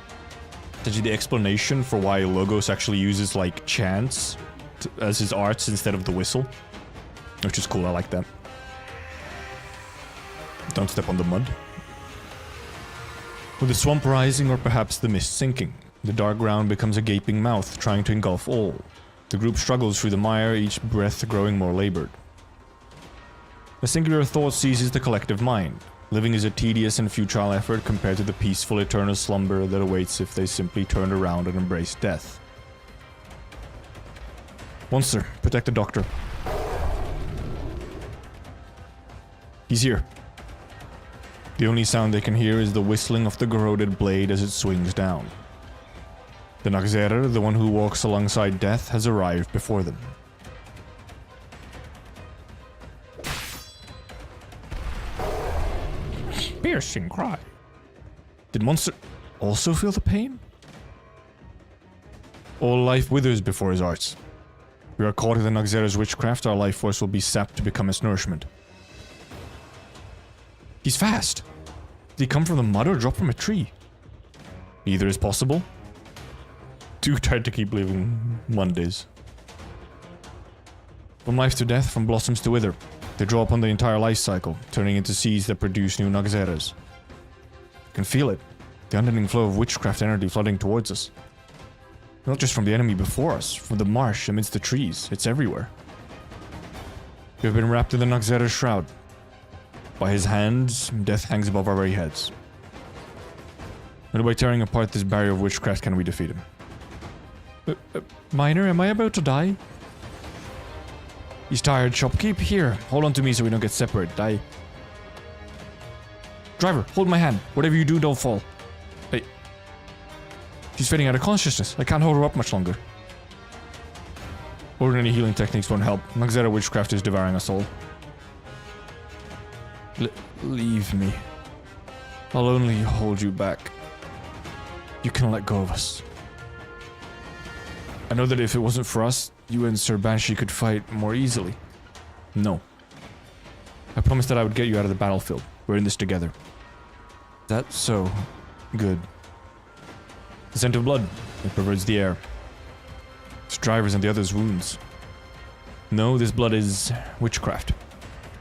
the explanation for why Logos actually uses, like, chants as his arts instead of the whistle. Which is cool, I like that. Don't step on the mud. With the swamp rising or perhaps the mist sinking, the dark ground becomes a gaping mouth trying to engulf all. The group struggles through the mire, each breath growing more labored. A singular thought seizes the collective mind. Living is a tedious and futile effort compared to the peaceful eternal slumber that awaits if they simply turn around and embrace death. Monster, protect the doctor. He's here. The only sound they can hear is the whistling of the corroded blade as it swings down. The Nagzera, the one who walks alongside death, has arrived before them. Piercing cry. Did Monster also feel the pain? All life withers before his arts. We are caught in the Nagzera's witchcraft, our life force will be sapped to become its nourishment. He's fast. Did he come from the mud or drop from a tree? Either is possible. Too tired to keep living Mondays. From life to death, from blossoms to wither, they draw upon the entire life cycle, turning into seeds that produce new Nagzeras. You can feel it, the unending flow of witchcraft energy flooding towards us. Not just from the enemy before us, from the marsh amidst the trees, it's everywhere. We have been wrapped in the Nagzera's shroud. By his hands, death hangs above our very heads. Only by tearing apart this barrier of witchcraft can we defeat him. Miner, am I about to die? He's tired, shopkeep. Here, hold on to me so we don't get separated. Driver, hold my hand. Whatever you do, don't fall. Hey. She's fading out of consciousness. I can't hold her up much longer. Ordinary healing techniques won't help. Nagzera witchcraft is devouring us all. Leave me. I'll only hold you back. You can let go of us. I know that if it wasn't for us, you and Sir Banshee could fight more easily. No. I promised that I would get you out of the battlefield. We're in this together. That's so good. The scent of blood. It perverts the air. It's Driver's and the others' wounds. No, this blood is witchcraft.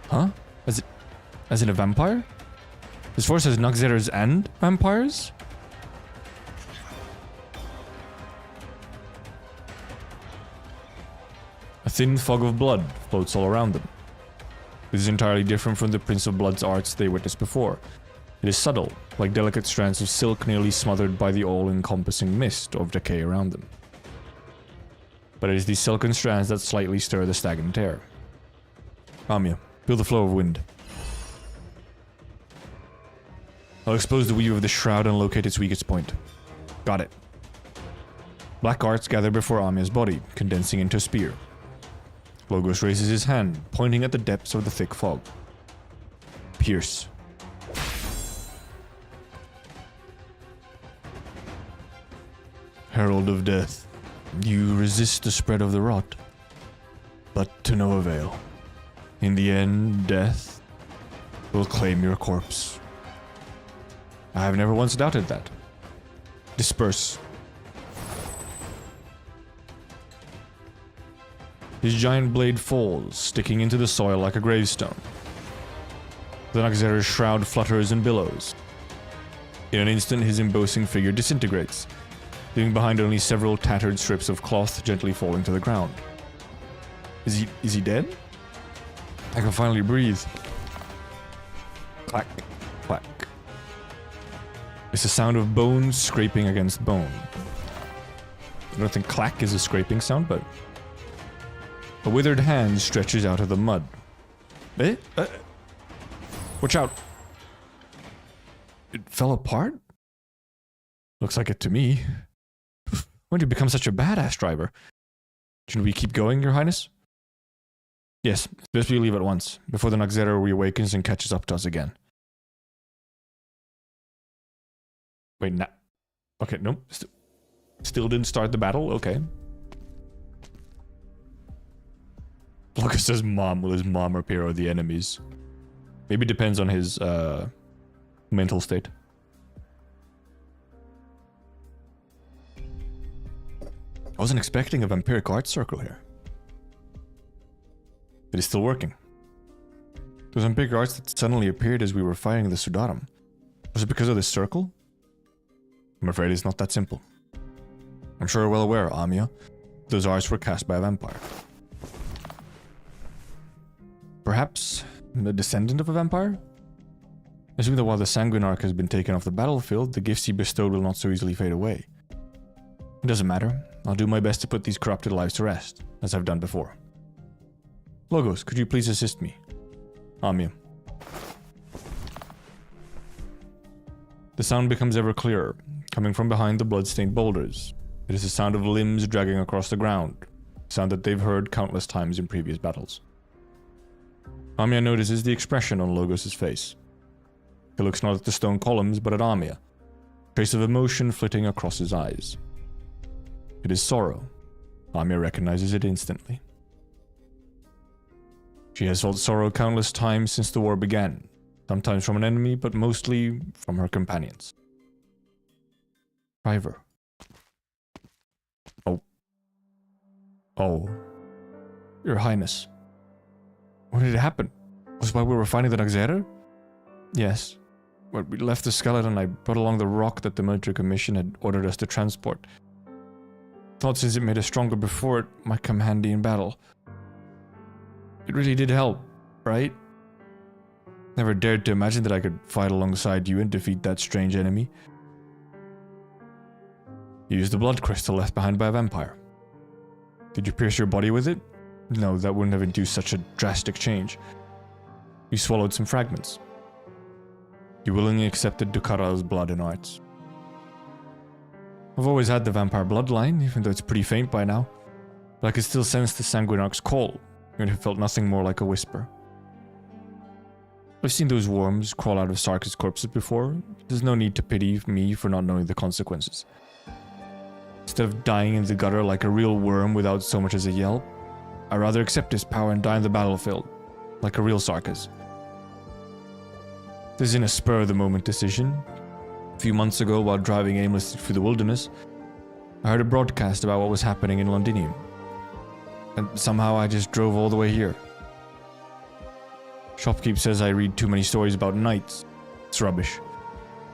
Huh? As in a vampire? This force has Nagzeras and vampires? A thin fog of blood floats all around them. This is entirely different from the Prince of Blood's arts they witnessed before. It is subtle, like delicate strands of silk nearly smothered by the all-encompassing mist of decay around them. But it is these silken strands that slightly stir the stagnant air. Amia, feel the flow of wind. I'll expose the weave of the shroud and locate its weakest point. Got it. Black arts gather before Amia's body, condensing into a spear. Logos raises his hand, pointing at the depths of the thick fog. Pierce. Herald of Death, you resist the spread of the rot, but to no avail. In the end, death will claim your corpse. I have never once doubted that. Disperse. His giant blade falls, sticking into the soil like a gravestone. The Nagzera's shroud flutters and billows. In an instant, his imposing figure disintegrates, leaving behind only several tattered strips of cloth gently falling to the ground. Is he dead? I can finally breathe. Clack, clack. It's the sound of bones scraping against bone. I don't think clack is a scraping sound, but a withered hand stretches out of the mud. Eh? Watch out. It fell apart? Looks like it to me. When did you become such a badass driver? Should we keep going, Your Highness? Yes, it's best we leave at once, before the Noxera reawakens and catches up to us again. Wait, nah. Okay, nope. Still didn't start the battle? Okay. LOGOS' mom. Will his mom appear or the enemies? Maybe it depends on his mental state. I wasn't expecting a vampiric art circle here. It is still working. Those vampiric arts that suddenly appeared as we were fighting the Sudarum. Was it because of this circle? I'm afraid it's not that simple. I'm sure you're well aware, Amia. Those arts were cast by a vampire. Perhaps the descendant of a vampire? Assuming that while the Sanguinarch has been taken off the battlefield, the gifts he bestowed will not so easily fade away. It doesn't matter. I'll do my best to put these corrupted lives to rest, as I've done before. Logos, could you please assist me? Amia. The sound becomes ever clearer, coming from behind the blood-stained boulders. It is the sound of limbs dragging across the ground, a sound that they've heard countless times in previous battles. Amia notices the expression on Logos' face. He looks not at the stone columns, but at Amia, a trace of emotion flitting across his eyes. It is sorrow. Amia recognizes it instantly. She has felt sorrow countless times since the war began, sometimes from an enemy, but mostly from her companions. Driver. Oh. Your Highness. When did it happen? Was it while we were fighting the Noxera? Yes. When we left the skeleton, I brought along the rock that the military commission had ordered us to transport. Thought since it made us stronger before, it might come handy in battle. It really did help, right? Never dared to imagine that I could fight alongside you and defeat that strange enemy. You used the blood crystal left behind by a vampire. Did you pierce your body with it? No, that wouldn't have induced such a drastic change. You swallowed some fragments. You willingly accepted Ducara's blood and arts. I've always had the vampire bloodline, even though it's pretty faint by now. But I could still sense the Sanguinarch's call, and it felt nothing more like a whisper. I've seen those worms crawl out of Sarkis' corpses before. There's no need to pity me for not knowing the consequences. Instead of dying in the gutter like a real worm without so much as a yelp, I'd rather accept his power and die on the battlefield, like a real Sarkis. This isn't a spur-of-the-moment decision. A few months ago, while driving aimlessly through the wilderness, I heard a broadcast about what was happening in Londinium. And somehow I just drove all the way here. Shopkeep says I read too many stories about knights. It's rubbish.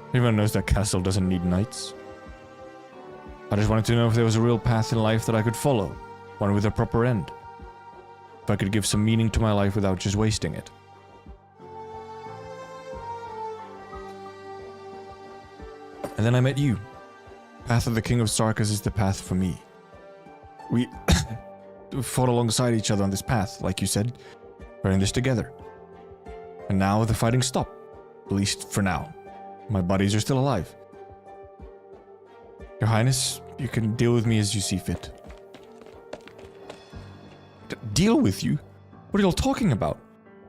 Everyone knows that castle doesn't need knights. I just wanted to know if there was a real path in life that I could follow, one with a proper end. If I could give some meaning to my life without just wasting it. And then I met you. Path of the King of Sarkis is the path for me. We fought alongside each other on this path, like you said. We're in this together. And now the fighting stopped. At least for now. My buddies are still alive. Your Highness, you can deal with me as you see fit. Deal with you? What are you all talking about?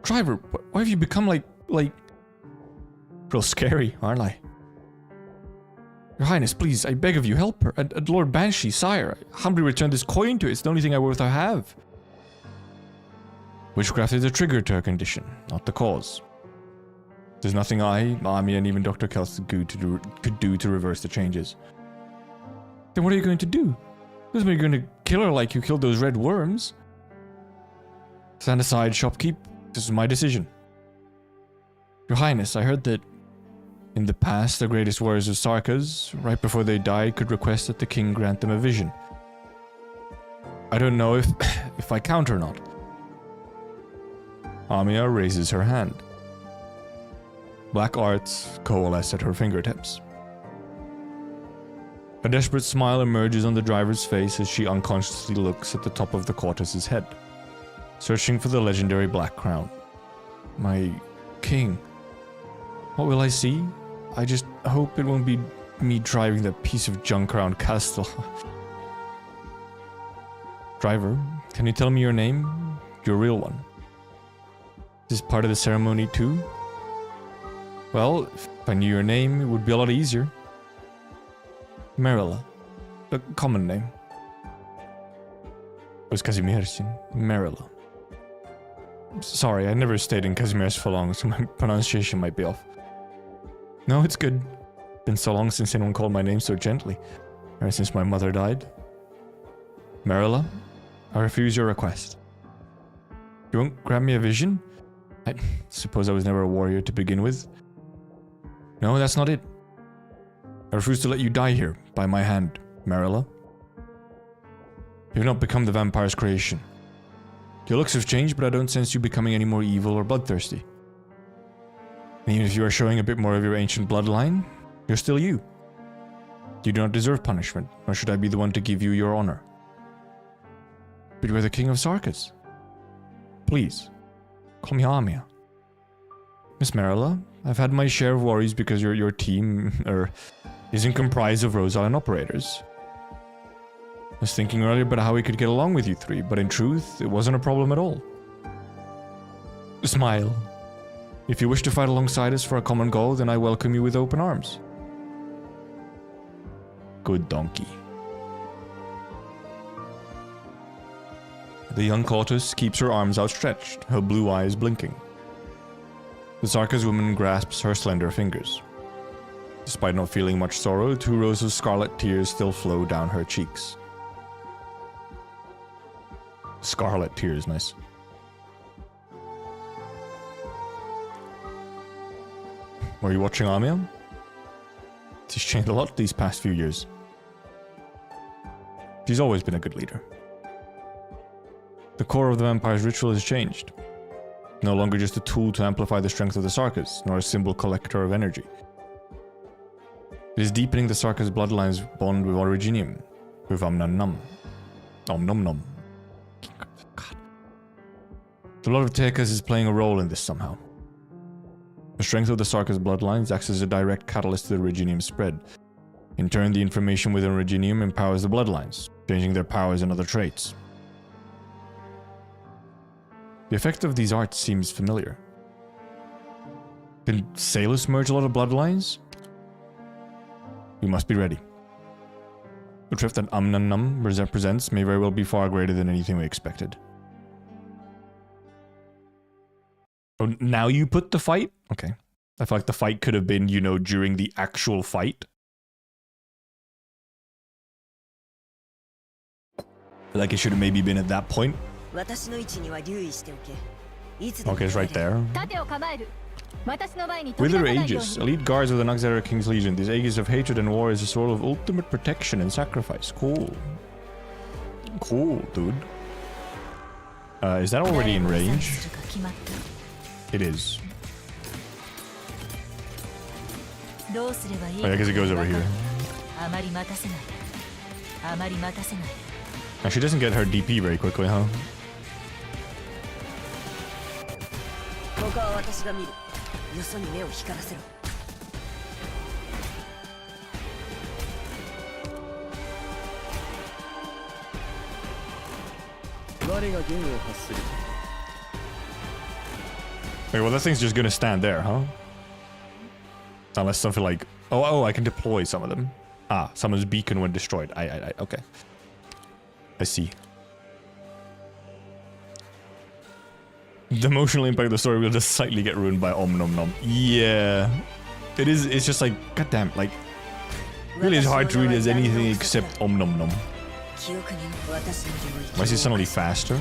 Driver, why have you become like... Real scary, aren't I? Your Highness, please, I beg of you, help her. And Lord Banshee, sire, I humbly return this coin to you. It's the only thing I worth I have. Witchcraft is a trigger to her condition, not the cause. There's nothing I, Amia, and even Dr. Kelth could do to reverse the changes. Then what are you going to do? Doesn't mean you're going to kill her like you killed those red worms. Stand aside, Shopkeep. This is my decision. Your Highness, I heard that in the past, the greatest warriors of Sarkas, right before they died, could request that the king grant them a vision. I don't know if I count or not. Amiya raises her hand. Black arts coalesce at her fingertips. A desperate smile emerges on the driver's face as she unconsciously looks at the top of the Cortez's head, searching for the legendary black crown. My king. What will I see? I just hope it won't be me driving that piece of junk around Castle. Driver, can you tell me your name? Your real one. Is this part of the ceremony too? Well, if I knew your name, it would be a lot easier. Marilla. A common name. It was Kazimierz. Marilla. Sorry, I never stayed in Kazimierz for long, so my pronunciation might be off. No, it's good. Been so long since anyone called my name so gently. Ever since my mother died. Marilla, I refuse your request. You won't grant me a vision? I suppose I was never a warrior to begin with. No, that's not it. I refuse to let you die here, by my hand, Marilla. You've not become the vampire's creation. Your looks have changed, but I don't sense you becoming any more evil or bloodthirsty. And even if you are showing a bit more of your ancient bloodline, you're still you. You do not deserve punishment, nor should I be the one to give you your honor. But you are the king of Sarkas. Please, call me Amiya. Miss Marilla, I've had my share of worries because your team, isn't comprised of Rose Island operators. I was thinking earlier about how we could get along with you three, but in truth, it wasn't a problem at all. Smile. If you wish to fight alongside us for a common goal, then I welcome you with open arms. Good donkey. The young Cortez keeps her arms outstretched, her blue eyes blinking. The Sarkas woman grasps her slender fingers. Despite not feeling much sorrow, 2 rows of scarlet tears still flow down her cheeks. Scarlet tears, nice. Were you watching Amiya? She's changed a lot these past few years. She's always been a good leader. The core of the vampire's ritual has changed. No longer just a tool to amplify the strength of the Sarkas, nor a simple collector of energy. It is deepening the Sarkas' bloodline's bond with Originium, with Om-Nom-Nom. Om-Nom-Nom. God. The Lord of Tekas is playing a role in this somehow. The strength of the Sarkas' bloodlines acts as a direct catalyst to the Originium spread. In turn, the information within Originium empowers the bloodlines, changing their powers and other traits. The effect of these arts seems familiar. Can Salus merge a lot of bloodlines? We must be ready. The drift that Om-Nom-Nom represents may very well be far greater than anything we expected. Oh, now you put the fight? Okay. I feel like the fight could have been, you know, during the actual fight. Like it should have maybe been at that point. Okay, it's right there. With their aegis, elite guards of the Naxxraria King's Legion, these aegis of hatred and war is a sort of ultimate protection and sacrifice. Cool. Cool, dude. Is that already in range? It is. Oh yeah, because it goes over here. Now she doesn't get her DP very quickly, huh? Wait, well that thing's just gonna stand there, huh? Unless something like... Oh, I can deploy some of them. Ah, someone's beacon when destroyed. Okay. I see. The emotional impact of the story will just slightly get ruined by Om-Nom-Nom. Yeah. It's just like, goddamn, like... Really is hard to read as anything except Om-Nom-Nom. Why is he suddenly faster?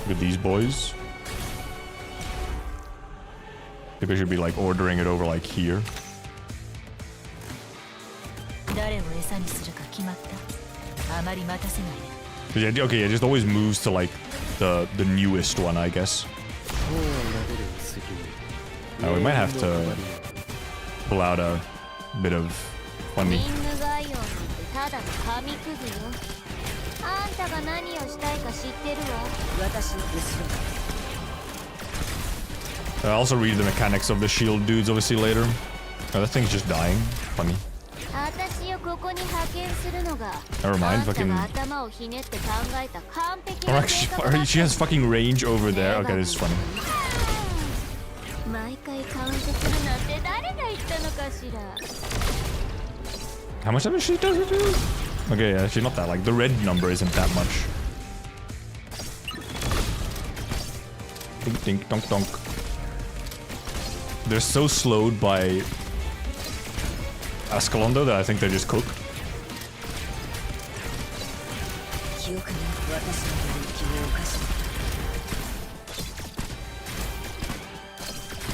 Look at these boys. Maybe I should be like ordering it over like here. Okay, yeah, it just always moves to like the newest one, I guess. We might have to pull out a bit of funny. リング概要なんてただの紙くずよ。あんたが何をしたいか知ってるわ。私の後ろ。I'll also read the mechanics of the shield dudes obviously later. Oh, that thing's just dying. Funny. 私をここに派遣するのが Never mind, あんた fucking... が頭をひねって考えた完璧 Or な actually, she has fucking range over there. Okay, this is funny. 毎回カウントするなんて誰が言ったのかしら。 How much damage she does it do? Okay, yeah, she's not that. Like, the red number isn't that much. Dink, dink, donk, donk. They're so slowed by Ascalondo that I think they just cook.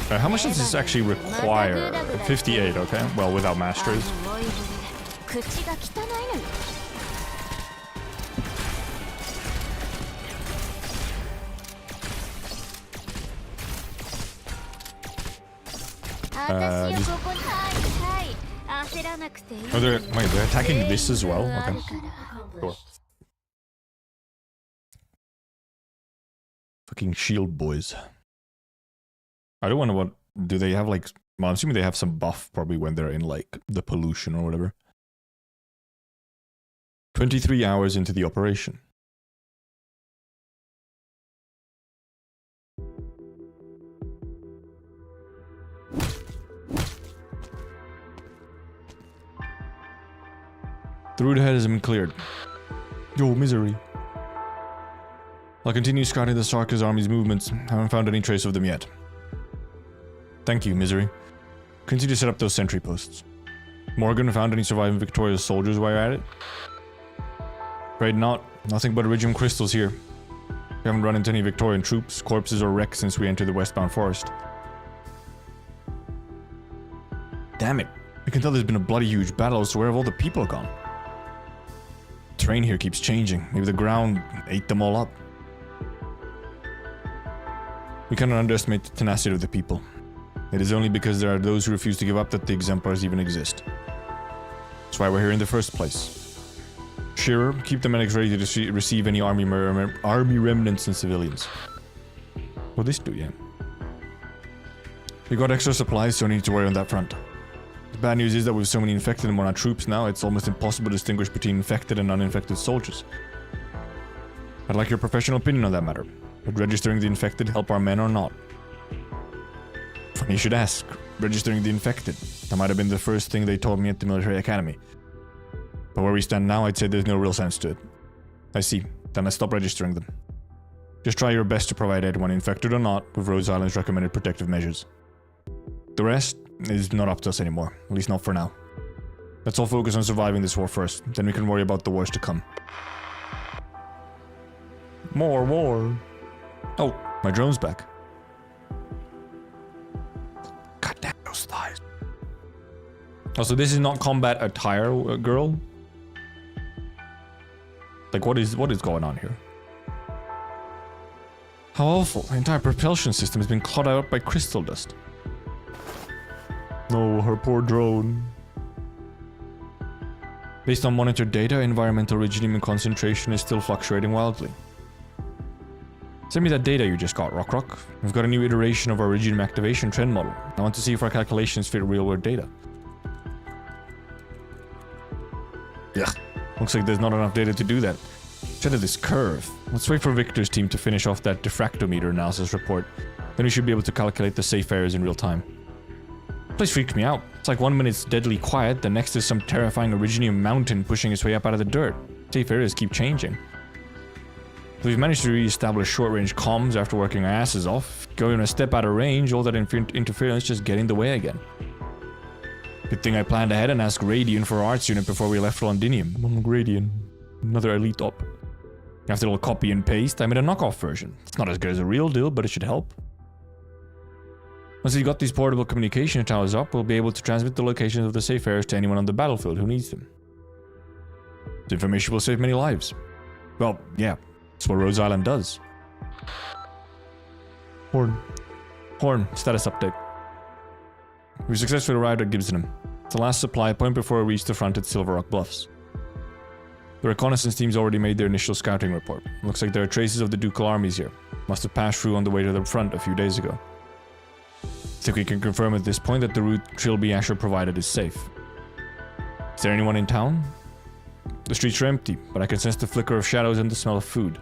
How much does this actually require? 58, okay. Well, without masters. 口が汚いのよ。私をここにはいはい焦らなくていい。 Oh, wait, they're attacking this as well? Okay. Sure. Fucking shield boys. I don't wonder what... Do they have like... Well, I'm assuming they have some buff probably when they're in like the pollution or whatever. 23 hours into the operation. The route ahead has been cleared. Yo, misery. I'll continue scouting the Sarkis army's movements. Haven't found any trace of them yet. Thank you, misery. Continue to set up those sentry posts. Morgan, found any surviving Victoria's soldiers while you're at it? Afraid not. Nothing but Iridium crystals here. We haven't run into any Victorian troops, corpses, or wrecks since we entered the westbound forest. Damn it. I can tell there's been a bloody huge battle, so where have all the people gone? The terrain here keeps changing. Maybe the ground ate them all up. We cannot underestimate the tenacity of the people. It is only because there are those who refuse to give up that the exemplars even exist. That's why we're here in the first place. Shearer, keep the medics ready to receive any army remnants and civilians. Well, this do, yeah. We got extra supplies, so no need to worry on that front. The bad news is that with so many infected and our troops now, it's almost impossible to distinguish between infected and uninfected soldiers. I'd like your professional opinion on that matter. Would registering the infected help our men or not? Funny you should ask. Registering the infected. That might have been the first thing they told me at the military academy. But where we stand now, I'd say there's no real sense to it. I see. Then I stop registering them. Just try your best to provide anyone, infected or not, with Rhode Island's recommended protective measures. The rest is not up to us anymore, at least not for now. Let's all focus on surviving this war first, then we can worry about the wars to come. More war. Oh, my drone's back. God damn those thighs. Also, this is not combat attire, girl. Like, what is going on here? How awful. The entire propulsion system has been clouded out by crystal dust. No, her poor drone. Based on monitored data, environmental rubidium concentration is still fluctuating wildly. Send me that data you just got, Rock. We've got a new iteration of our rubidium activation trend model. I want to see if our calculations fit real-world data. Ugh. Looks like there's not enough data to do that. Check out this curve. Let's wait for Victor's team to finish off that diffractometer analysis report. Then we should be able to calculate the safe areas in real time. This place freaks me out. It's like one minute it's deadly quiet, the next is some terrifying Iridium mountain pushing its way up out of the dirt. Safe areas keep changing. We've managed to re-establish short-range comms after working our asses off. Going a step out of range, all that interference just get in the way again. Good thing I planned ahead and asked Radian for our arts unit before we left Londinium. Radian. Another elite op. After a little copy and paste, I made a knockoff version. It's not as good as a real deal, but it should help. Once we've got these portable communication towers up, we'll be able to transmit the locations of the safe areas to anyone on the battlefield who needs them. The information will save many lives. Well, yeah, that's what Rhode Island does. Horn, status update. We successfully arrived at Gibsonham. It's the last supply point before we reach the front at Silver Rock Bluffs. The reconnaissance team's already made their initial scouting report. Looks like there are traces of the ducal armies here. Must have passed through on the way to the front a few days ago. Think we can confirm at this point that the route Trilby Asher provided is safe. Is there anyone in town? The streets are empty, but I can sense the flicker of shadows and the smell of food.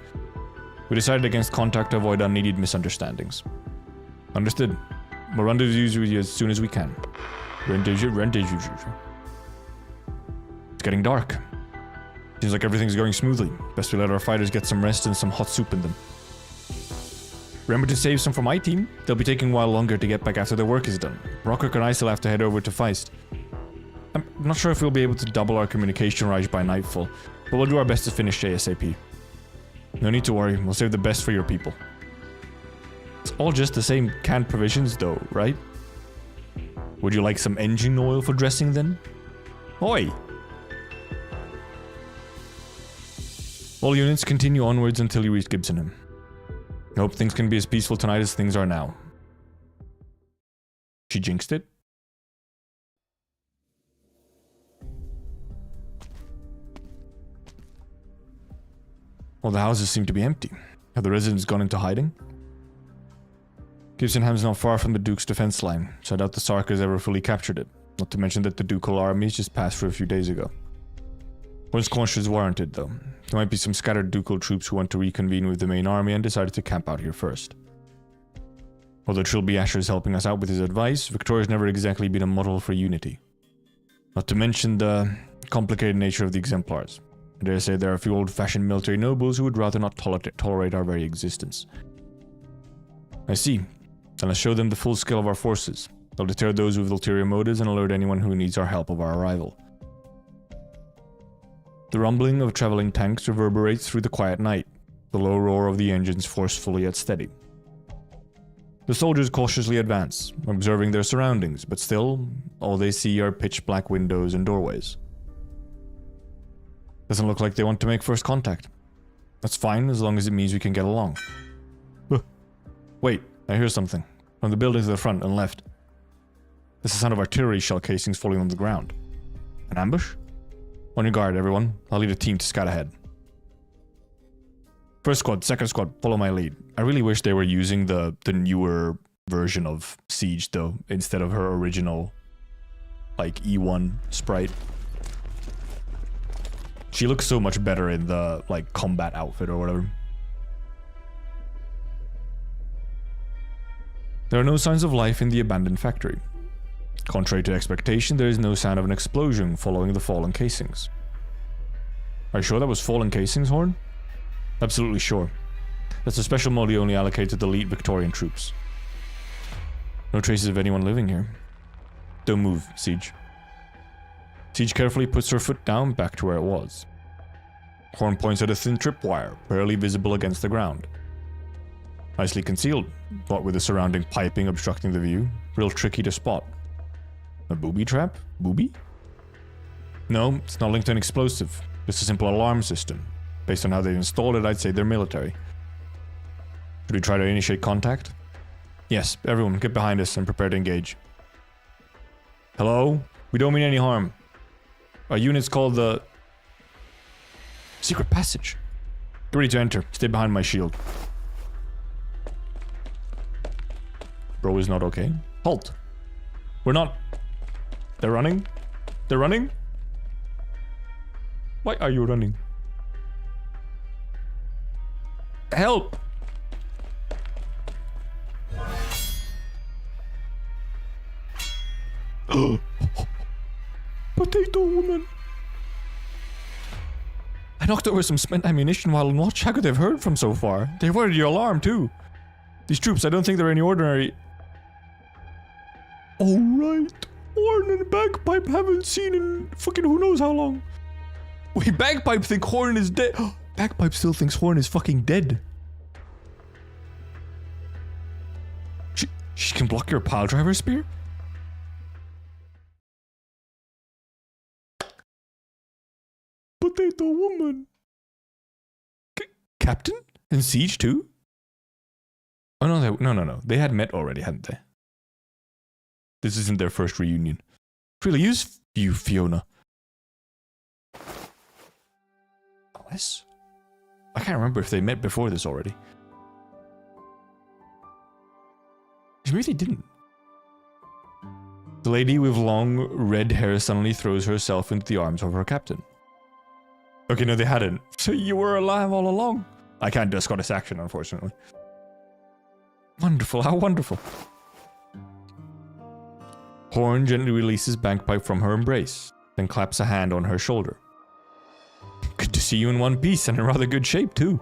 We decided against contact to avoid unneeded misunderstandings. Understood. We'll rendezvous with you as soon as we can. Rendezvous. It's getting dark. Seems like everything's going smoothly. Best we let our fighters get some rest and some hot soup in them. Remember to save some for my team? They'll be taking a while longer to get back after their work is done. Rockrick and I still have to head over to Feist. I'm not sure if we'll be able to double our communication rage by nightfall, but we'll do our best to finish ASAP. No need to worry, we'll save the best for your people. It's all just the same canned provisions though, right? Would you like some engine oil for dressing then? Oi! All units continue onwards until you reach Gibsonham. I hope things can be as peaceful tonight as things are now. She jinxed it? All the houses seem to be empty. Have the residents gone into hiding? Gibsonham's not far from the Duke's defense line, so I doubt the Sarkers ever fully captured it. Not to mention that the ducal armies just passed through a few days ago. One's caution is warranted, though. There might be some scattered ducal troops who want to reconvene with the main army and decided to camp out here first. Although Trilby Asher is helping us out with his advice, Victoria's never exactly been a model for unity. Not to mention the complicated nature of the exemplars. I dare say there are a few old-fashioned military nobles who would rather not tolerate our very existence. I see. Then let's show them the full scale of our forces. They'll deter those with ulterior motives and alert anyone who needs our help of our arrival. The rumbling of traveling tanks reverberates through the quiet night, the low roar of the engines forcefully yet steady. The soldiers cautiously advance, observing their surroundings, but still, all they see are pitch-black windows and doorways. Doesn't look like they want to make first contact. That's fine, as long as it means we can get along. Wait, I hear something. From the building to the front and left. This is the sound of artillery shell casings falling on the ground. An ambush? On your guard, everyone. I'll lead a team to scout ahead. First squad, second squad, follow my lead. I really wish they were using the newer version of Siege, though, instead of her original, like, E1 sprite. She looks so much better in the, like, combat outfit or whatever. There are no signs of life in the abandoned factory. Contrary to expectation, there is no sound of an explosion following the fallen casings. Are you sure that was fallen casings, Horn? Absolutely sure. That's a special mode only allocated to the elite Victorian troops. No traces of anyone living here. Don't move, Siege. Siege carefully puts her foot down back to where it was. Horn points at a thin tripwire, barely visible against the ground. Nicely concealed, but with the surrounding piping obstructing the view, real tricky to spot. A booby trap? Booby? No, it's not linked to an explosive. Just a simple alarm system. Based on how they've installed it, I'd say they're military. Should we try to initiate contact? Yes, everyone, get behind us and prepare to engage. Hello? We don't mean any harm. Our unit's called the... Secret passage. Get ready to enter. Stay behind my shield. Bro is not okay. Halt. We're not... They're running? They're running? Why are you running? Help! Potato woman! I knocked over some spent ammunition while on watch. How could they have heard from so far? They've ordered your alarm too. These troops, I don't think they're any ordinary... Alright. Horn and Bagpipe haven't seen in fucking who knows how long. Wait, Bagpipe think Horn is dead. Bagpipe still thinks Horn is fucking dead. She can block your pile driver spear? Potato woman. Captain? In Siege too? Oh no, no. They had met already, hadn't they? This isn't their first reunion. It really is you, Fiona. Unless... I can't remember if they met before this already. Maybe they didn't. The lady with long red hair suddenly throws herself into the arms of her captain. Okay, no, they hadn't. So you were alive all along. I can't do a Scottish accent, unfortunately. Wonderful, how wonderful. Horn gently releases Bagpipe from her embrace, then claps a hand on her shoulder. Good to see you in one piece and in rather good shape, too.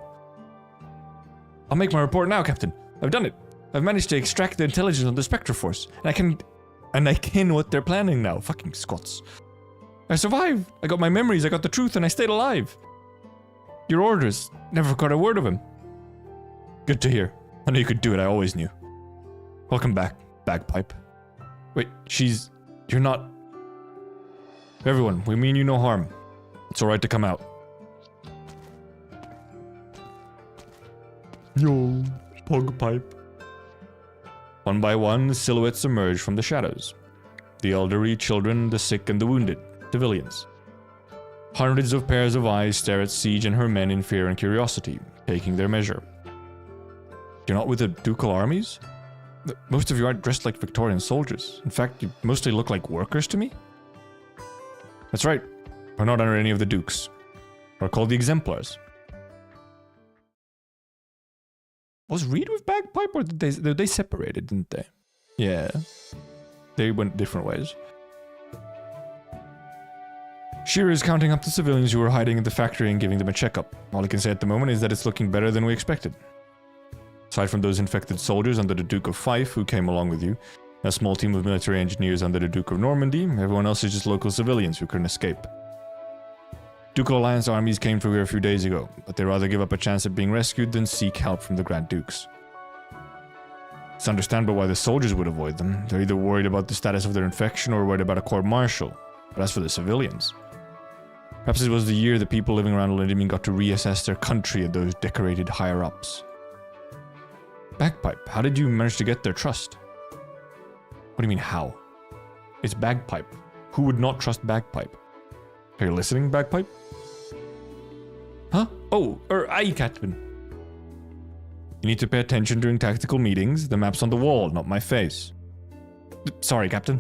I'll make my report now, Captain. I've done it. I've managed to extract the intelligence of the Spectre Force, and I ken what they're planning now. Fucking Scots. I survived. I got my memories, I got the truth, and I stayed alive. Your orders. Never got a word of him. Good to hear. I knew you could do it, I always knew. Welcome back, Bagpipe. Wait, you're not... Everyone, we mean you no harm. It's alright to come out. Yo, Pugpipe. One by one, silhouettes emerge from the shadows. The elderly, children, the sick and the wounded, civilians. Hundreds of pairs of eyes stare at Siege and her men in fear and curiosity, taking their measure. You're not with the ducal armies? Most of you aren't dressed like Victorian soldiers. In fact, you mostly look like workers to me? That's right. We're not under any of the dukes. We're called the Exemplars. Was Reed with Bagpipe, or did they separated, didn't they? Yeah. They went different ways. Shearer is counting up the civilians who were hiding in the factory and giving them a checkup. All he can say at the moment is that it's looking better than we expected. Aside from those infected soldiers under the Duke of Fife who came along with you, a small team of military engineers under the Duke of Normandy, everyone else is just local civilians who couldn't escape. Ducal Alliance armies came through here a few days ago, but they'd rather give up a chance at being rescued than seek help from the Grand Dukes. It's understandable why the soldiers would avoid them. They're either worried about the status of their infection or worried about a court-martial. But as for the civilians... Perhaps it was the year the people living around Lindemine got to reassess their country at those decorated higher-ups. Bagpipe, how did you manage to get their trust? What do you mean, how? It's Bagpipe. Who would not trust Bagpipe? Are you listening, Bagpipe? Huh? Oh, aye, Captain. You need to pay attention during tactical meetings. The map's on the wall, not my face. Sorry, Captain.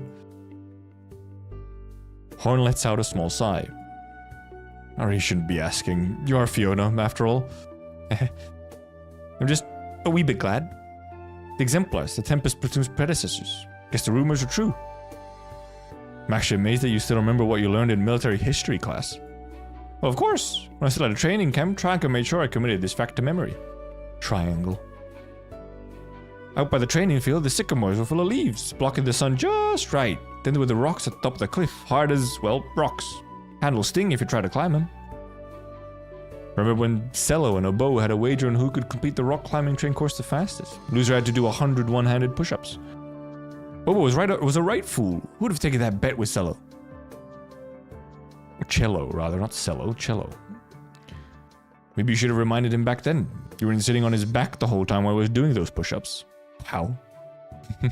Horn lets out a small sigh. I really shouldn't be asking. You are Fiona, after all. I'm just a wee bit glad. The Exemplars, the Tempest Platoon's predecessors. Guess the rumors are true. I'm actually amazed that you still remember what you learned in military history class. Well, of course. When I still at a training camp, Triangle made sure I committed this fact to memory. Triangle. Out by the training field, the sycamores were full of leaves, blocking the sun just right. Then there were the rocks at the top of the cliff, hard as, well, rocks. Handles sting if you try to climb them. Remember when Cello and Oboe had a wager on who could complete the rock climbing train course the fastest? Loser had to do 100 one-handed push-ups. Oboe was a right fool. Who would have taken that bet with Cello? Or Cello, rather, not Cello, Cello. Maybe you should have reminded him back then. You weren't sitting on his back the whole time while I was doing those push-ups. How? I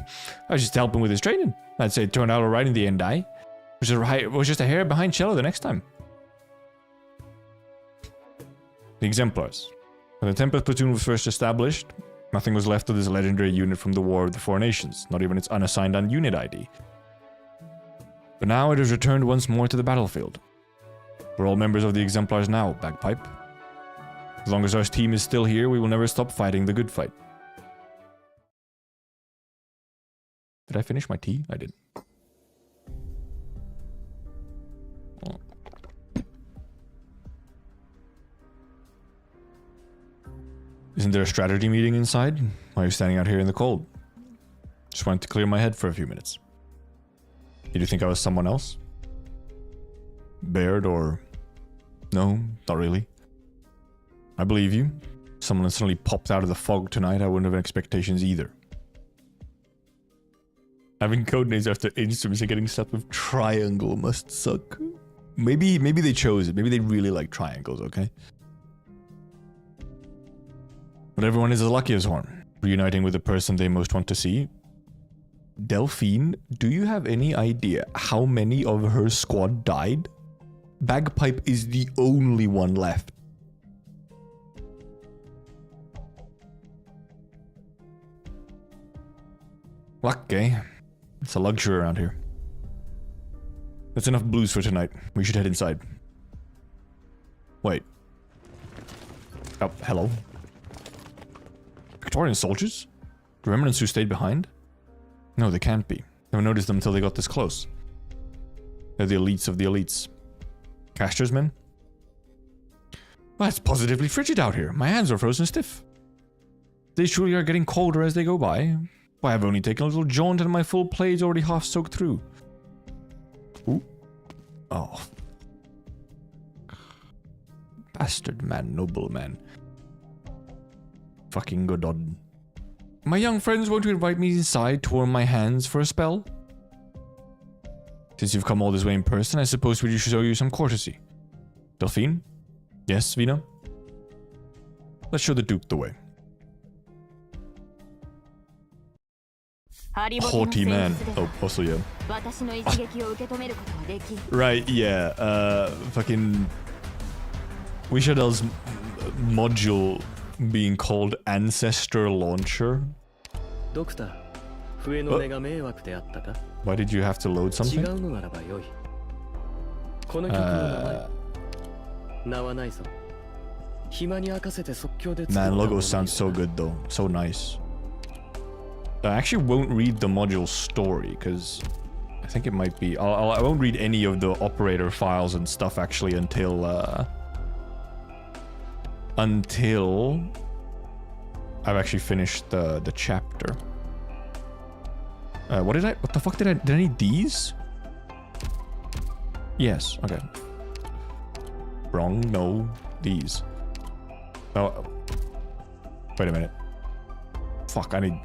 was just helping with his training. I'd say it turned out alright in the end, It was just a hair behind Cello the next time. The Exemplars. When the Tempest Platoon was first established, nothing was left of this legendary unit from the War of the Four Nations, not even its unassigned unit ID. But now it has returned once more to the battlefield. We're all members of the Exemplars now, Bagpipe. As long as our team is still here, we will never stop fighting the good fight. Did I finish my tea? I did. Oh. Isn't there a strategy meeting inside? Why are you standing out here in the cold? Just wanted to clear my head for a few minutes. Did you think I was someone else? Baird or... No, not really. I believe you. Someone suddenly popped out of the fog tonight, I wouldn't have expectations either. Having codenames after instruments and getting stuff with triangle must suck. Maybe they chose it. Maybe they really like triangles, okay? But everyone is as lucky as Horn. Reuniting with the person they most want to see. Delphine, do you have any idea how many of her squad died? Bagpipe is the only one left. Okay. It's a luxury around here. That's enough blues for tonight. We should head inside. Wait. Oh, hello. Victorian soldiers? The remnants who stayed behind? No, they can't be. Never noticed them until they got this close. They're the elites of the elites. Caster's men? Well, it's positively frigid out here. My hands are frozen stiff. They surely are getting colder as they go by. Why, I've only taken a little jaunt and my full plate's already half soaked through. Ooh. Oh. Bastard man, noble man. Fucking Godod. My young friends, won't you invite me inside to warm my hands for a spell? Since you've come all this way in person, I suppose we should show you some courtesy. Delphine? Yes, Vina? Let's show the Duke the way. Haughty man. Oh, also yeah. Right, yeah. Fucking... WIS'ADEL's module being called Ancestor Launcher. Why did you have to load something? Man, Logos sounds so good though. So nice. I actually won't read the module story because I think it might be... I won't read any of the operator files and stuff actually until I've actually finished the chapter. What the fuck did I need these? Yes, okay. Wrong, no, these. Oh, wait a minute. Fuck, I need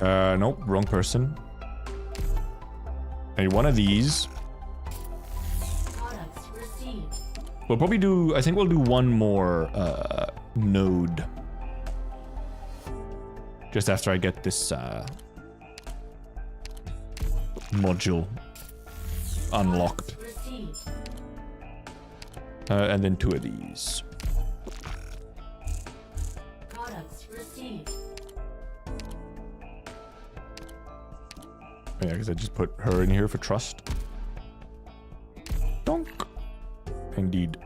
nope, wrong person. I need one of these. We'll probably do, I think we'll do one more node. Just after I get this module unlocked. And then two of these. Yeah, because I just put her in here for trust. Donk. Indeed.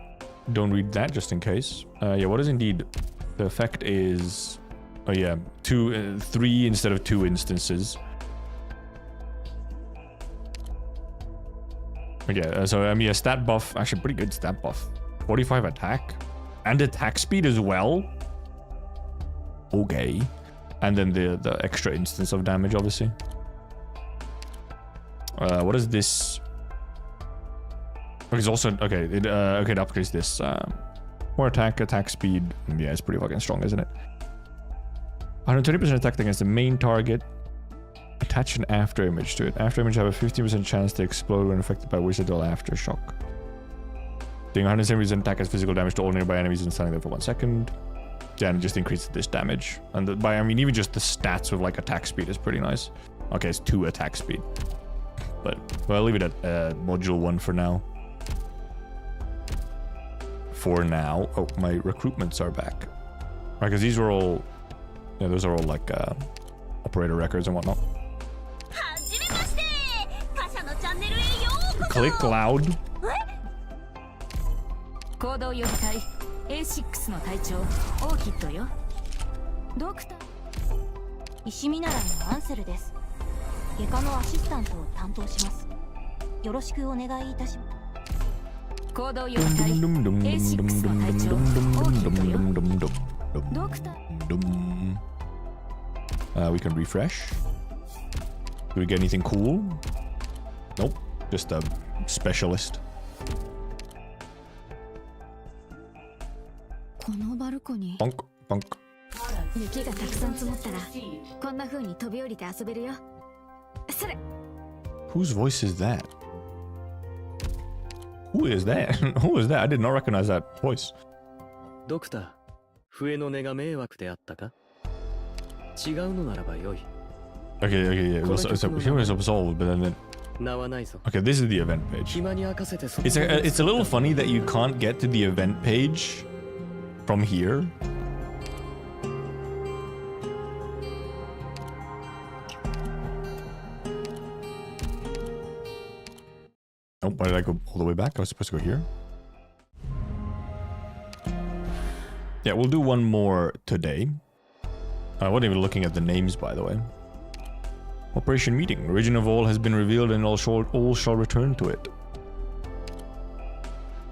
Don't read that just in case. Yeah, what is indeed? The effect is... Oh yeah, 3 instead of 2 instances. Okay, so I mean a stat buff, actually pretty good stat buff. 45 attack. And attack speed as well. Okay. And then the extra instance of damage, obviously. What is this? It's also okay. It upgrades this. More attack speed. Yeah, it's pretty fucking strong, isn't it? 120% attack against the main target. Attach an after image to it. After image have a 15% chance to explode when affected by WIS'ADEL aftershock. Doing 170% attack as physical damage to all nearby enemies and standing there for 1 second. Yeah, and it just increases this damage. And I mean, even just the stats with like attack speed is pretty nice. Okay, it's 2 attack speed. But well, I'll leave it at module 1 for now. For now. Oh, my recruitments are back. Right, because these were all... Yeah, those are all like operator records and whatnot. Click loud. We can refresh. Do we get anything cool? Nope. Just a specialist. Bonk, bonk. Whose voice is that? Who is that? Who is that? I did not recognize that voice. ドクター、笛の音が迷惑であったか？違うのならばよい。 Okay, yeah. He was absolved, but then... 名はないぞ。 Okay, this is the event page. 暇に明かせてその It's a little funny that you can't get to the event page from here. Oh, why did I go all the way back? I was supposed to go here. Yeah, we'll do one more today. I wasn't even looking at the names, by the way. Operation Meeting. Origin of all has been revealed and all shall return to it.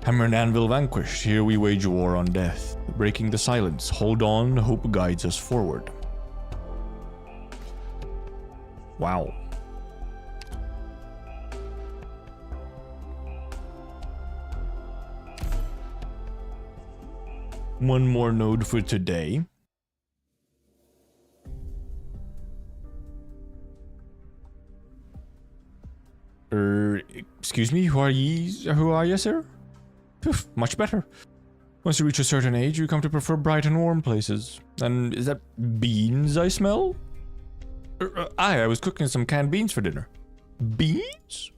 Hammer and anvil vanquished. Here we wage war on death. Breaking the silence. Hold on. Hope guides us forward. Wow. One more node for today. Excuse me, who are you, sir? Phew, much better. Once you reach a certain age, you come to prefer bright and warm places. And is that beans I smell? I was cooking some canned beans for dinner. Beans?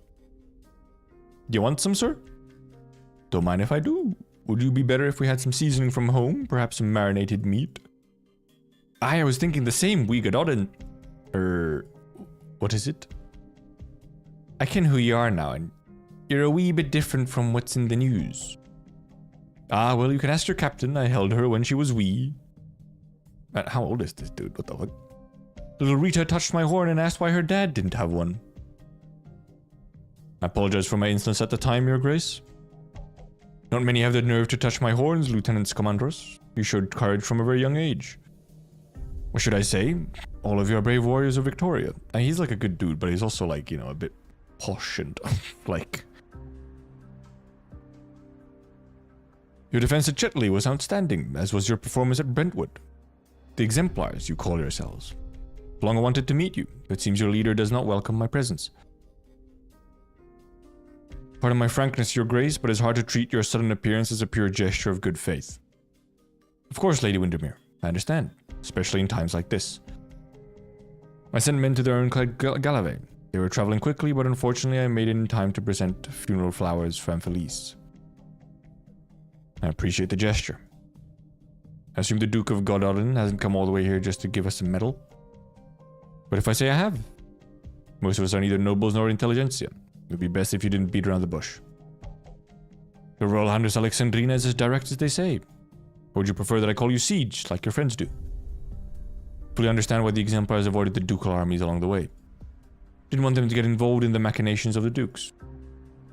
Do you want some, sir? Don't mind if I do. Would you be better if we had some seasoning from home? Perhaps some marinated meat? I was thinking the same, we got on. What is it? I ken who you are now, and you're a wee bit different from what's in the news. Ah, well, you can ask your captain. I held her when she was wee. How old is this dude? What the fuck? Little Rita touched my horn and asked why her dad didn't have one. I apologize for my insolence at the time, Your Grace. Not many have the nerve to touch my horns, Lieutenant Commandos. You showed courage from a very young age. What should I say? All of you are brave warriors of Victoria. And he's like a good dude, but he's also like, you know, a bit posh and like... Your defense at Chetley was outstanding, as was your performance at Brentwood. The exemplars, you call yourselves. Long wanted to meet you, but it seems your leader does not welcome my presence. Pardon my frankness, Your Grace, but it's hard to treat your sudden appearance as a pure gesture of good faith. Of course, Lady Windermere, I understand, especially in times like this. I sent men to their ironclad Galloway. They were traveling quickly, but unfortunately I made it in time to present funeral flowers for Amphilis. I appreciate the gesture. I assume the Duke of Godolphin hasn't come all the way here just to give us a medal. But if I say I have, most of us are neither nobles nor intelligentsia. It would be best if you didn't beat around the bush. The Royal Highness Alexandrina is as direct as they say. Or would you prefer that I call you Siege, like your friends do? Fully understand why the exemplars avoided the ducal armies along the way. Didn't want them to get involved in the machinations of the dukes.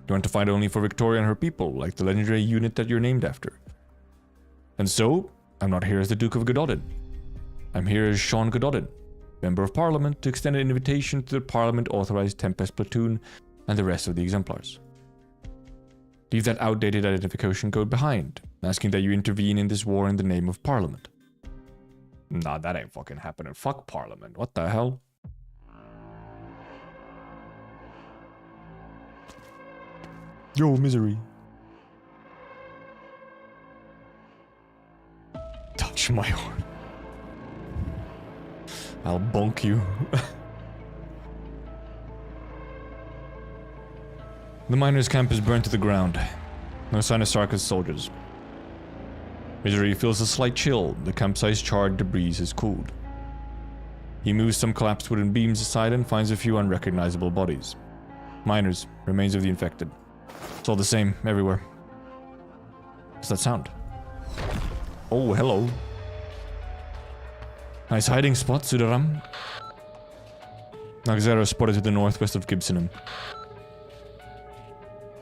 You want to fight only for Victoria and her people, like the legendary unit that you're named after. And so, I'm not here as the Duke of Godolphin. I'm here as Sean Godolphin, Member of Parliament, to extend an invitation to the Parliament-authorized Tempest platoon and the rest of the exemplars. Leave that outdated identification code behind, asking that you intervene in this war in the name of Parliament. Nah, that ain't fucking happening. Fuck Parliament. What the hell? Yo, misery. Touch my horn. I'll bonk you. The miners' camp is burnt to the ground. No sign of Sarka's soldiers. Misery feels a slight chill. The campsite's charred debris has cooled. He moves some collapsed wooden beams aside and finds a few unrecognizable bodies. Miners, remains of the infected. It's all the same everywhere. What's that sound? Oh, hello. Nice hiding spot, Sudaram. Nagzera spotted to the northwest of Gibsonham.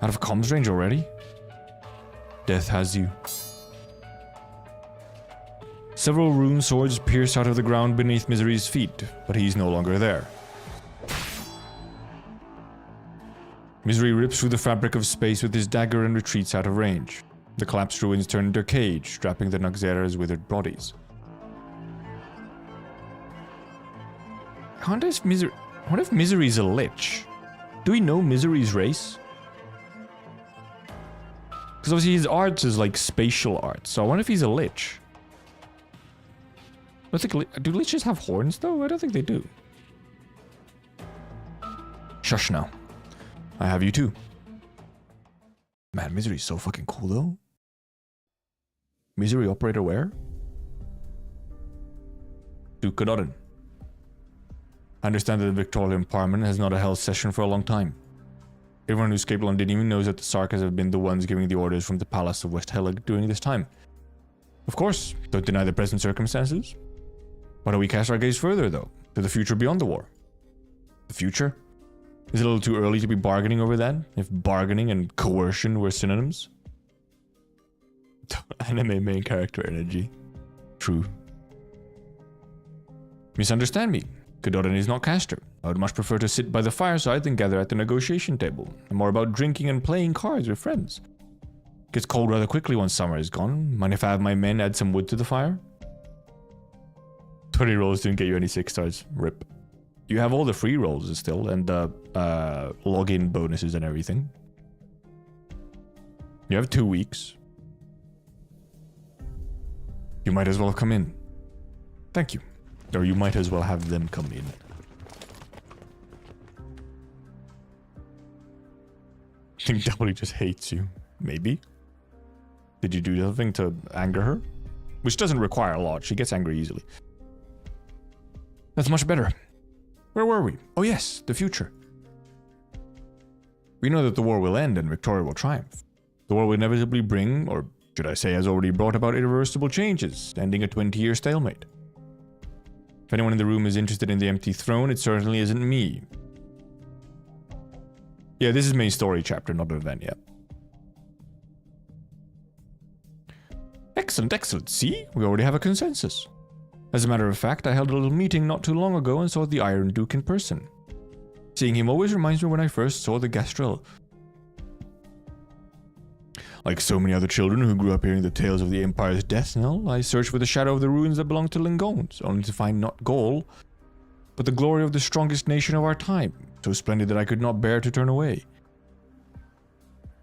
Out of comms range already? Death has you. Several rune swords pierce out of the ground beneath Misery's feet, but he's no longer there. Misery rips through the fabric of space with his dagger and retreats out of range. The collapsed ruins turn into a cage, trapping the Nagzera's withered bodies. What if Misery's a lich? Do we know Misery's race? Because obviously his arts is like spatial art, so I wonder if he's a lich. I don't think do liches have horns though? I don't think they do. Shush now. I have you too. Man, Misery's so fucking cool though. Misery operator where? Duke Gododin. I understand that the Victorian Parliament has not held session for a long time. Everyone who escaped London even knows that the Sarkas have been the ones giving the orders from the Palace of WIS'ADEL during this time. Of course, don't deny the present circumstances. Why don't we cast our gaze further, though, to the future beyond the war? The future? Is it a little too early to be bargaining over that, if bargaining and coercion were synonyms? Anime main character energy. True. Misunderstand me. Gododin is not caster. I would much prefer to sit by the fireside than gather at the negotiation table. I'm more about drinking and playing cards with friends. Gets cold rather quickly once summer is gone. Mind if I have my men add some wood to the fire? 20 rolls didn't get you any 6 stars. Rip. You have all the free rolls still, and the login bonuses and everything. You have 2 weeks. You might as well come in. Thank you. Or you might as well have them come in. I think W just hates you. Maybe. Did you do something to anger her? Which doesn't require a lot. She gets angry easily. That's much better. Where were we? Oh yes, the future. We know that the war will end and Victoria will triumph. The war will inevitably bring, or should I say has already brought about irreversible changes, ending a 20-year stalemate. If anyone in the room is interested in the empty throne, it certainly isn't me. Yeah, this is main story chapter, not an event yet. Excellent, excellent. See? We already have a consensus. As a matter of fact, I held a little meeting not too long ago and saw the Iron Duke in person. Seeing him always reminds me when I first saw the Gastrel. Like so many other children who grew up hearing the tales of the Empire's death knell, I searched for the shadow of the ruins that belonged to Lingones, only to find not Gaul, but the glory of the strongest nation of our time, so splendid that I could not bear to turn away.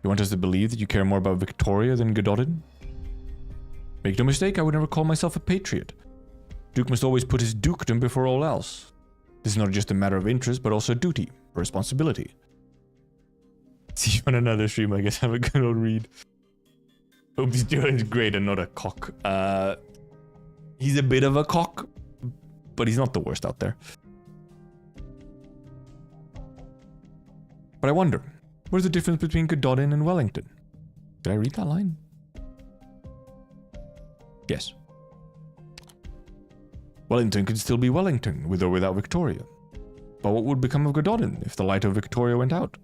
You want us to believe that you care more about Victoria than Gododin? Make no mistake, I would never call myself a patriot. Duke must always put his dukedom before all else. This is not just a matter of interest, but also duty, a responsibility. See you on another stream, I guess. Have a good old read. Hope he's doing great and not a cock. He's a bit of a cock, but he's not the worst out there. But I wonder, what's the difference between Gododin and Wellington? Did I read that line? Yes. Wellington could still be Wellington, with or without Victoria. But what would become of Gododin if the light of Victoria went out?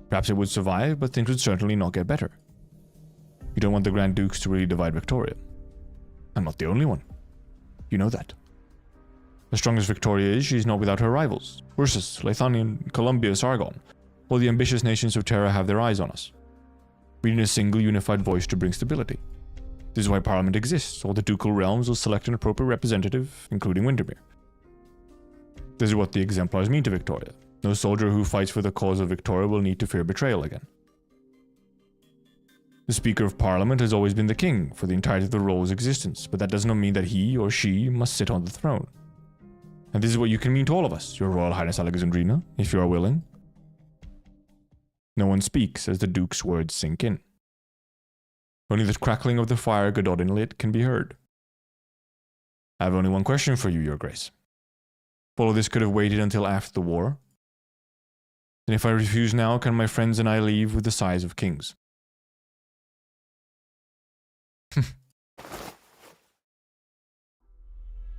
Perhaps it would survive, but things would certainly not get better. You don't want the Grand Dukes to really divide Victoria. I'm not the only one. You know that. As strong as Victoria is, she's not without her rivals. Ursus, Lethanian, Columbia, Sargon. All the ambitious nations of Terra have their eyes on us. We need a single unified voice to bring stability. This is why Parliament exists. All the ducal realms will select an appropriate representative, including Windermere. This is what the exemplars mean to Victoria. No soldier who fights for the cause of Victoria will need to fear betrayal again. The Speaker of Parliament has always been the king for the entirety of the role's existence, but that does not mean that he or she must sit on the throne. And this is what you can mean to all of us, Your Royal Highness Alexandrina, if you are willing. No one speaks as the Duke's words sink in. Only the crackling of the fire Gododin lit can be heard. I have only one question for you, Your Grace. All of this could have waited until after the war. And if I refuse now, can my friends and I leave with the size of kings?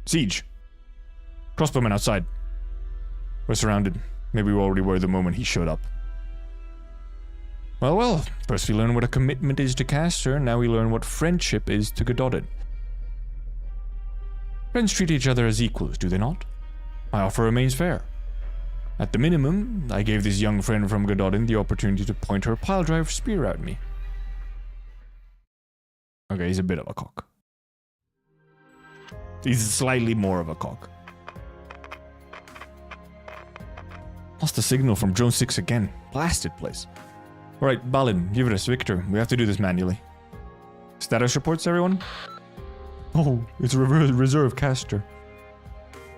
Siege! Crossbowmen outside. We're surrounded. Maybe we already were the moment he showed up. Well, well. First we learn what a commitment is to Caster, now we learn what friendship is to Gododin. Friends treat each other as equals, do they not? My offer remains fair. At the minimum, I gave this young friend from Gododin the opportunity to point her piledrive spear at me. Okay, he's a bit of a cock. He's slightly more of a cock. Lost the signal from Drone 6 again. Blasted place. Alright, Balin, Yvris, Victor, we have to do this manually. Status reports, everyone? Oh, it's a reserve caster.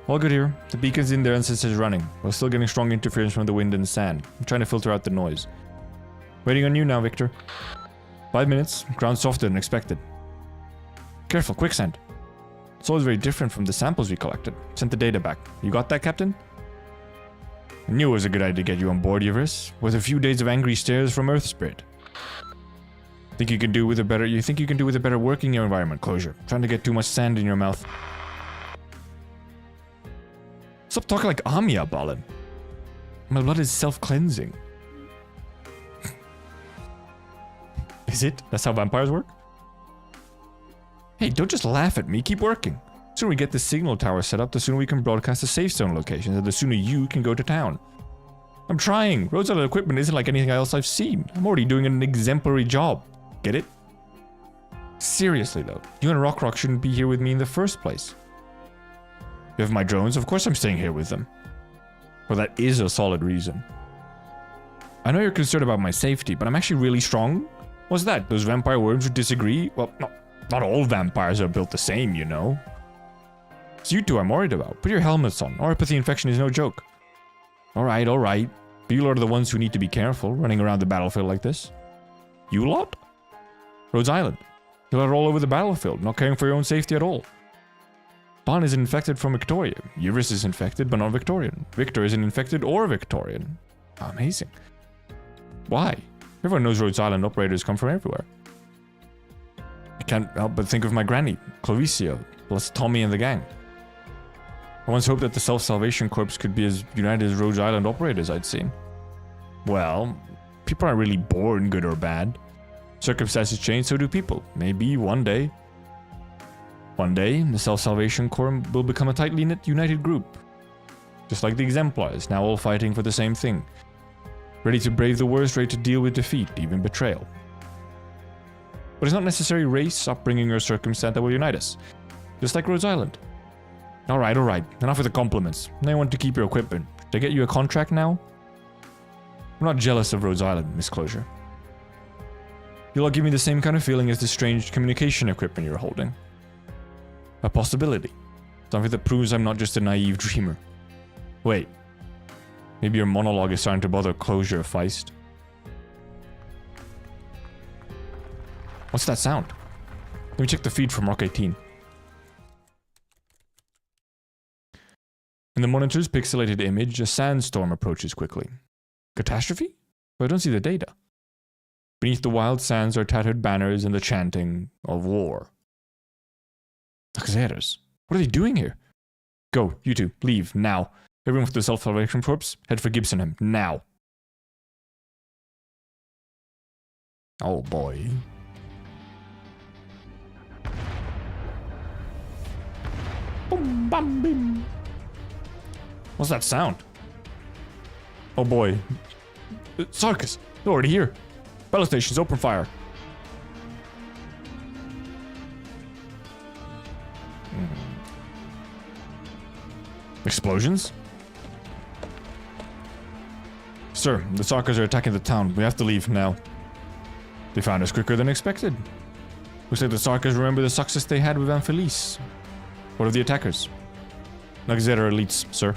All good here. The beacon's in there and says it's running. We're still getting strong interference from the wind and sand. I'm trying to filter out the noise. Waiting on you now, Victor. 5 minutes. Ground softer than expected. Careful, quicksand. It's always very different from the samples we collected. Sent the data back. You got that, Captain? I knew it was a good idea to get you on board, Yvris. With a few days of angry stares from Earth Spirit. You think you can do with a better working environment, Closure. Trying to get too much sand in your mouth. Stop talking like Amiya, Balin. My blood is self-cleansing. Is it? That's how vampires work? Hey, don't just laugh at me, keep working. The sooner we get the signal tower set up, the sooner we can broadcast the safe zone locations, and the sooner you can go to town. I'm trying. Rhodes Island equipment isn't like anything else I've seen. I'm already doing an exemplary job. Get it? Seriously though, you and Rock shouldn't be here with me in the first place. You have my drones, of course I'm staying here with them. Well, that is a solid reason. I know you're concerned about my safety, but I'm actually really strong. What's that? Those vampire worms would disagree? Well, not all vampires are built the same, you know. It's you two I'm worried about. Put your helmets on. Oripathy infection is no joke. Alright, alright. But you lot are the ones who need to be careful, running around the battlefield like this. You lot? Rhodes Island. You lot are all over the battlefield, not caring for your own safety at all. Ban isn't infected from Victoria. Yvris is infected, but not Victorian. Victor isn't infected or Victorian. Amazing. Why? Everyone knows Rhodes Island operators come from everywhere. I can't help but think of my granny, Clovisio, plus Tommy and the gang. I once hoped that the Self-Salvation Corps could be as united as Rhodes Island operators I'd seen. Well, people aren't really born good or bad. Circumstances change, so do people. Maybe one day. One day, the Self-Salvation Corps will become a tightly knit, united group. Just like the Exemplars, now all fighting for the same thing. Ready to brave the worst, ready to deal with defeat, even betrayal. But it's not necessarily race, upbringing, or circumstance that will unite us. Just like Rhodes Island. Alright, enough with the compliments. Now you want to keep your equipment. Did I get you a contract now? I'm not jealous of Rhodes Island, Miss Closure. You'll all give me the same kind of feeling as the strange communication equipment you're holding. A possibility. Something that proves I'm not just a naive dreamer. Wait. Maybe your monologue is starting to bother Closure, Feist. What's that sound? Let me check the feed from Rock 18. In the monitor's pixelated image, a sandstorm approaches quickly. Catastrophe? But I don't see the data. Beneath the wild sands are tattered banners and the chanting of war. Taxeras. What are they doing here? Go, you two, leave, now. Everyone with the Self-Salvation Corps, head for Gibsonham, now. Oh boy. Boom, bam, bim. What's that sound? Oh boy. Sarkis, they're already here. Battle stations, open fire. Explosions? Sir, the Sarkis are attacking the town. We have to leave now. They found us quicker than expected. Looks like the Sarkis remember the success they had with Anfelice. What are the attackers? Nagzera elites, sir.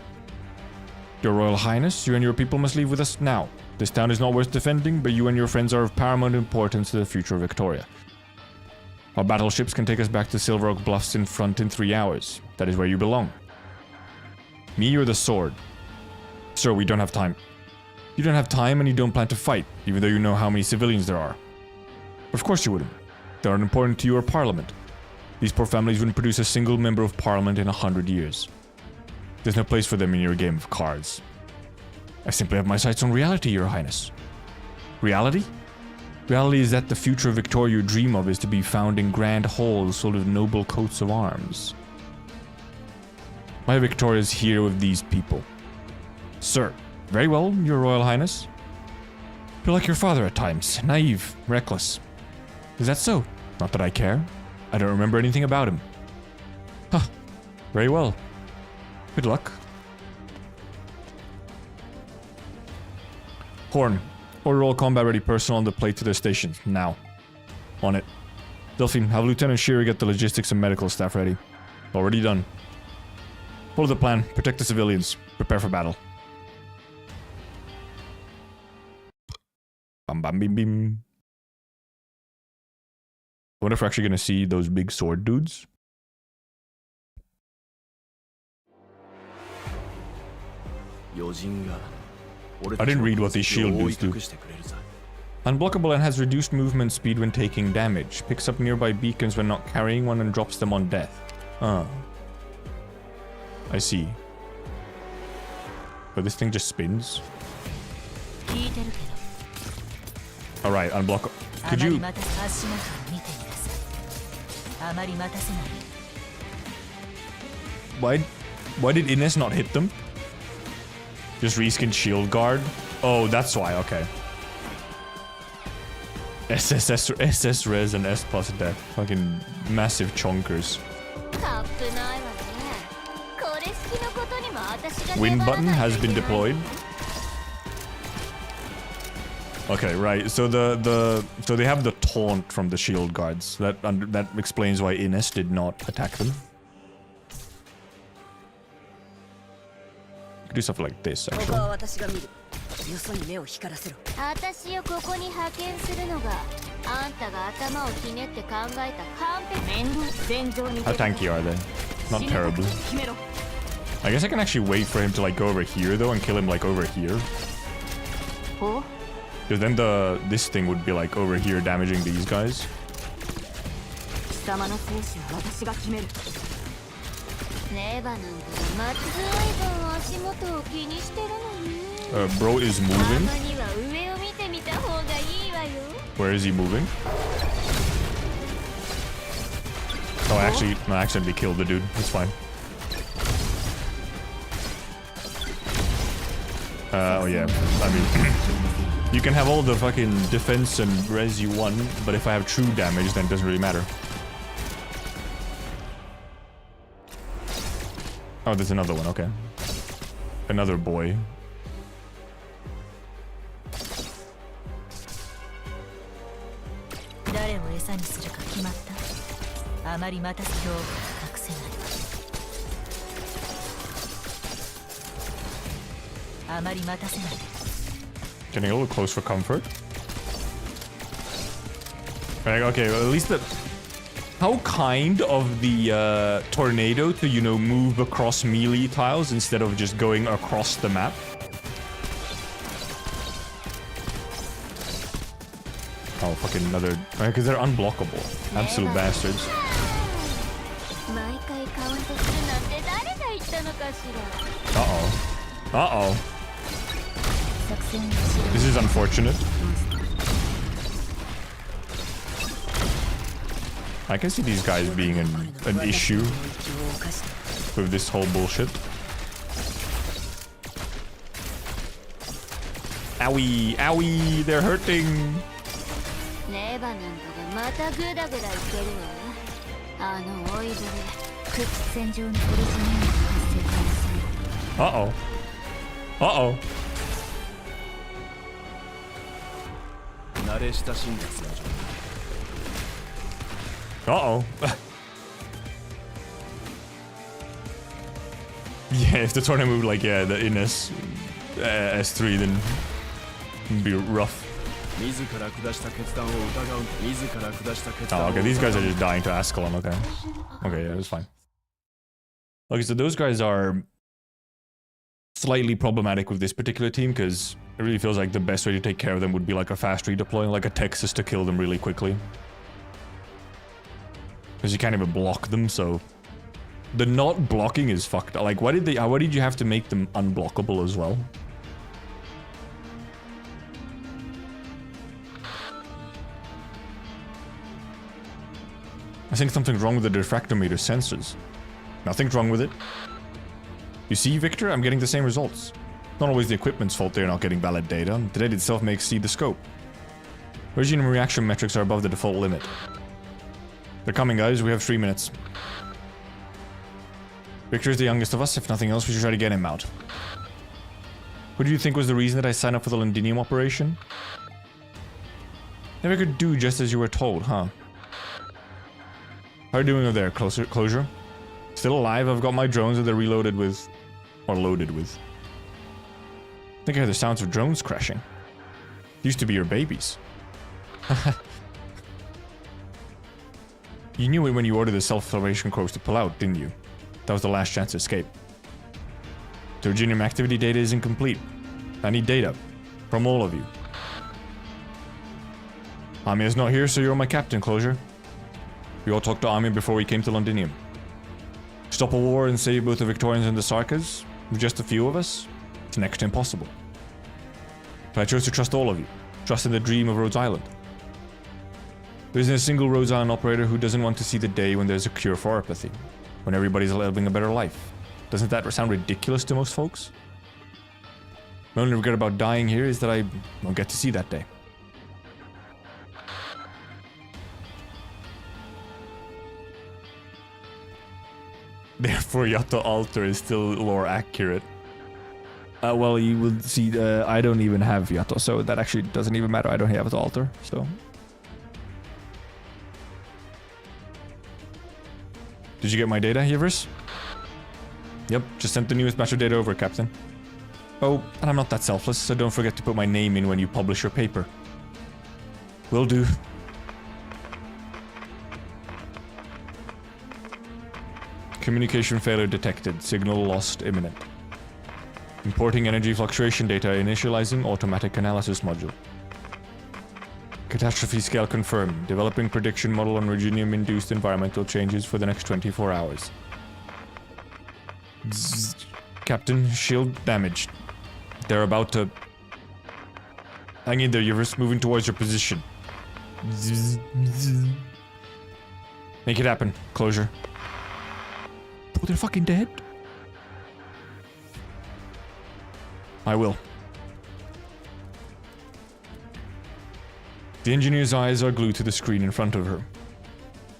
Your Royal Highness, you and your people must leave with us now. This town is not worth defending, but you and your friends are of paramount importance to the future of Victoria. Our battleships can take us back to Silver Oak Bluffs in front in 3 hours. That is where you belong. Me or the sword? Sir, we don't have time. You don't have time and you don't plan to fight, even though you know how many civilians there are. Of course you wouldn't. They aren't important to your parliament. These poor families wouldn't produce a single member of parliament in 100 years. There's no place for them in your game of cards. I simply have my sights on reality, Your Highness. Reality? Reality is that the future of Victoria you dream of is to be found in grand halls full of noble coats of arms. My Victoria is here with these people. Sir, very well, Your Royal Highness. You're like your father at times, naive, reckless. Is that so? Not that I care. I don't remember anything about him. Huh, very well. Good luck. Horn, Order all combat-ready personnel on the plate to their stations. Now. On it. Delphine, have Lieutenant Shearer get the logistics and medical staff ready. Already done. Follow the plan. Protect the civilians. Prepare for battle. Bam bam bim bim. I wonder if we're actually gonna see those big sword dudes. I didn't read what these shield dudes do. Unblockable and has reduced movement speed when taking damage. Picks up nearby beacons when not carrying one and drops them on death. I see. But this thing just spins. Alright, unblock. Could you... Why did Ines not hit them? Just reskin shield guard? Oh, that's why, okay. SS res and S plus death. Fucking massive chonkers. Win button has been deployed. Okay, right. So so they have the taunt from the shield guards. That explains why Ines did not attack them. Could do stuff like this actually. How tanky are they? Not terribly. I guess I can actually wait for him to like go over here though and kill him like over here. Because then this thing would be like over here damaging these guys. Bro is moving. Where is he moving? Oh, I accidentally killed the dude. That's fine. Oh yeah, I mean, you can have all the fucking defense and res you want, but if I have true damage, then it doesn't really matter. Oh, there's another one, okay. Another boy. Getting a little close for comfort. Okay, well, at least the... How kind of the tornado to, you know, move across melee tiles instead of just going across the map. Oh, fucking another... Because they're unblockable. Absolute bastards. Uh-oh. Uh-oh. This is unfortunate. I can see these guys being an issue with this whole bullshit. Owie, owie, they're hurting. Uh-oh. Uh-oh. Uh-oh. Yeah, if the tornado moved like, yeah, the Ines S3, then it'd be rough. Oh, okay, these guys are just dying to Ascalon, okay. Okay, yeah, that's fine. Okay, so those guys are slightly problematic with this particular team, because it really feels like the best way to take care of them would be like a fast redeploying, like a Texas to kill them really quickly. Because you can't even block them, so... The not blocking is fucked. Like, why did you have to make them unblockable as well? I think something's wrong with the diffractometer sensors. Nothing's wrong with it. You see, Victor? I'm getting the same results. Not always the equipment's fault they're not getting valid data. The data itself may exceed the scope. Origin and reaction metrics are above the default limit. They're coming, guys. We have 3 minutes. Victor is the youngest of us. If nothing else, we should try to get him out. What do you think was the reason that I signed up for the Londinium operation? Never could do just as you were told, huh? How are you doing over there, Closure? Still alive? I've got my drones that they're reloaded with... or loaded with. I think I heard the sounds of drones crashing. Used to be your babies. You knew it when you ordered the self-salvation crows to pull out, didn't you? That was the last chance to escape. The Virginium activity data is incomplete. I need data. From all of you. Amia's not here, so you're my captain, Closure. We all talked to Amia before we came to Londinium. Stop a war and save both the Victorians and the Sarkas? With just a few of us? It's next to impossible. But I chose to trust all of you. Trust in the dream of Rhodes Island. There isn't a single Rhodes Island operator who doesn't want to see the day when there's a cure for apathy. When everybody's living a better life. Doesn't that sound ridiculous to most folks? My only regret about dying here is that I won't get to see that day. Therefore, Yato Alter is still lore accurate. Well, you will see, I don't even have Yato, so that actually doesn't even matter. I don't have the Alter, so... Did you get my data, Yivers? Yep, just sent the newest batch of data over, Captain. Oh, and I'm not that selfless, so don't forget to put my name in when you publish your paper. Will do. Communication failure detected. Signal lost imminent. Importing energy fluctuation data, initializing automatic analysis module. Catastrophe scale confirmed. Developing prediction model on Reginium-induced environmental changes for the next 24 hours. Zzz. Captain, shield damaged. They're about to... Hang in there, you're moving towards your position. Zzz. Zzz. Make it happen. Closure. Oh, they're fucking dead? I will. The engineer's eyes are glued to the screen in front of her.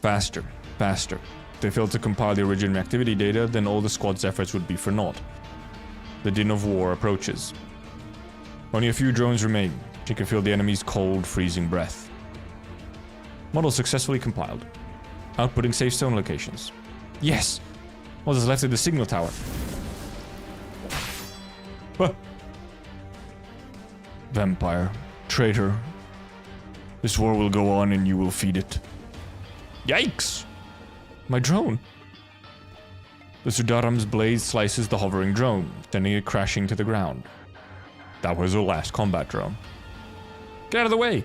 Faster, faster. If they fail to compile the original activity data, then all the squad's efforts would be for naught. The din of war approaches. Only a few drones remain. She can feel the enemy's cold, freezing breath. Model successfully compiled. Outputting safe zone locations. Yes! What is left of the signal tower? What? Vampire. Traitor. This war will go on and you will feed it. Yikes! My drone. The Sudaram's blade slices the hovering drone, sending it crashing to the ground. That was her last combat drone. Get out of the way!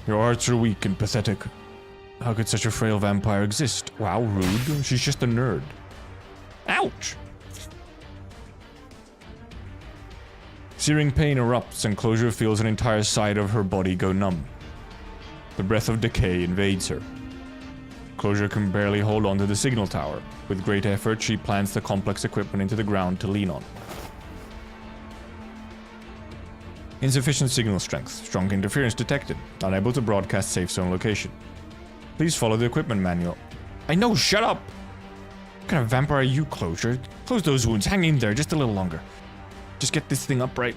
Your arts are weak and pathetic. How could such a frail vampire exist? Wow, rude. She's just a nerd. Ouch! Searing pain erupts and Closure feels an entire side of her body go numb. The breath of decay invades her. Closure can barely hold on to the signal tower. With great effort, she plants the complex equipment into the ground to lean on. Insufficient signal strength. Strong interference detected. Unable to broadcast safe zone location. Please follow the equipment manual. I know, shut up! What kind of vampire are you, Closure? Close those wounds, hang in there just a little longer. Just get this thing upright.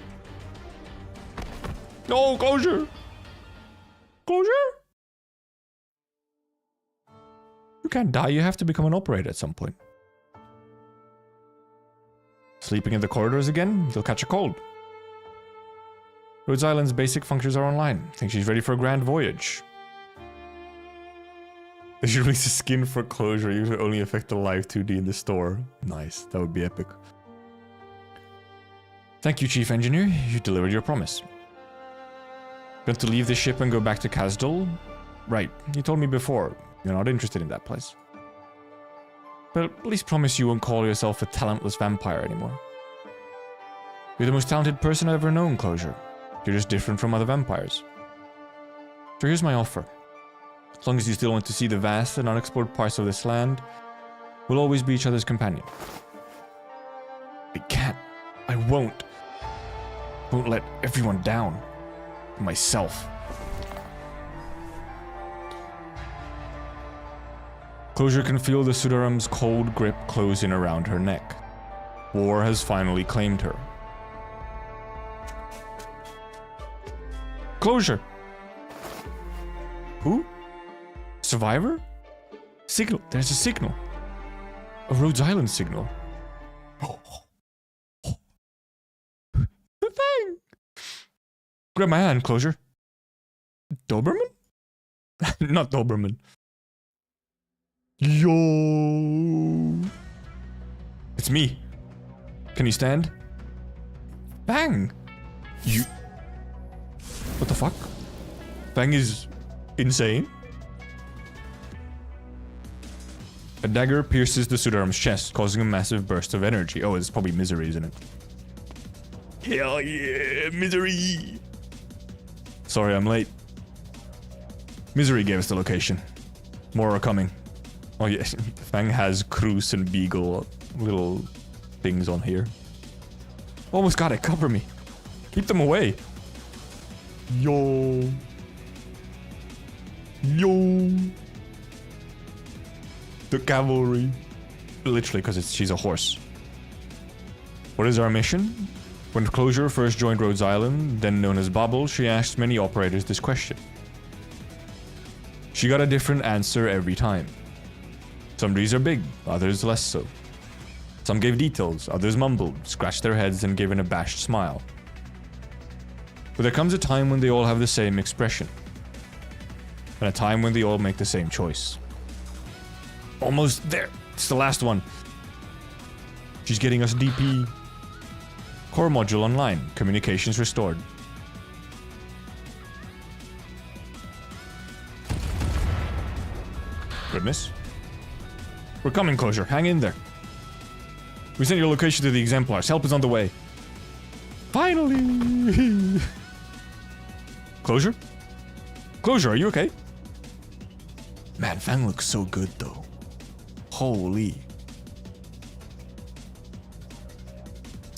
No, Closure! Closure? You can't die, you have to become an operator at some point. Sleeping in the corridors again? You'll catch a cold. Rhodes Island's basic functions are online. Think she's ready for a grand voyage. They should release a skin for Closure. You should only affect the live 2D in the store. Nice, that would be epic. Thank you, Chief Engineer. You delivered your promise. Going to leave the ship and go back to Kazdal? Right, you told me before. You're not interested in that place. But at least promise you won't call yourself a talentless vampire anymore. You're the most talented person I've ever known, Closure. You're just different from other vampires. So here's my offer. As long as you still want to see the vast and unexplored parts of this land, we'll always be each other's companion. I can't. I won't. Won't let everyone down. Myself. Closure can feel the Sudaram's cold grip close in around her neck. War has finally claimed her. Closure! Who? Survivor? Signal. There's a signal. A Rhodes Island signal. Thing. Grab my hand, Closure. Doberman? Not Doberman. Yo! It's me. Can you stand? Bang! You... What the fuck? Bang is insane. A dagger pierces the Sudarm's chest, causing a massive burst of energy. Oh, it's probably Misery, isn't it? Hell yeah, Misery! Sorry, I'm late. Misery gave us the location. More are coming. Oh yeah, Fang has Cruz and Beagle little things on here. Almost got it, cover me. Keep them away. Yo. Yo. The cavalry. Literally, because she's a horse. What is our mission? When Closure first joined Rhodes Island, then known as Bobble, she asked many operators this question. She got a different answer every time. Some trees are big, others less so. Some gave details, others mumbled, scratched their heads and gave an abashed smile. But there comes a time when they all have the same expression. And a time when they all make the same choice. Almost there. It's the last one. She's getting us DP. Core module online. Communications restored. Goodness. We're coming, Closure. Hang in there. We sent your location to the exemplars. Help is on the way. Finally! Closure? Closure, are you okay? Man, Fang looks so good, though. Holy.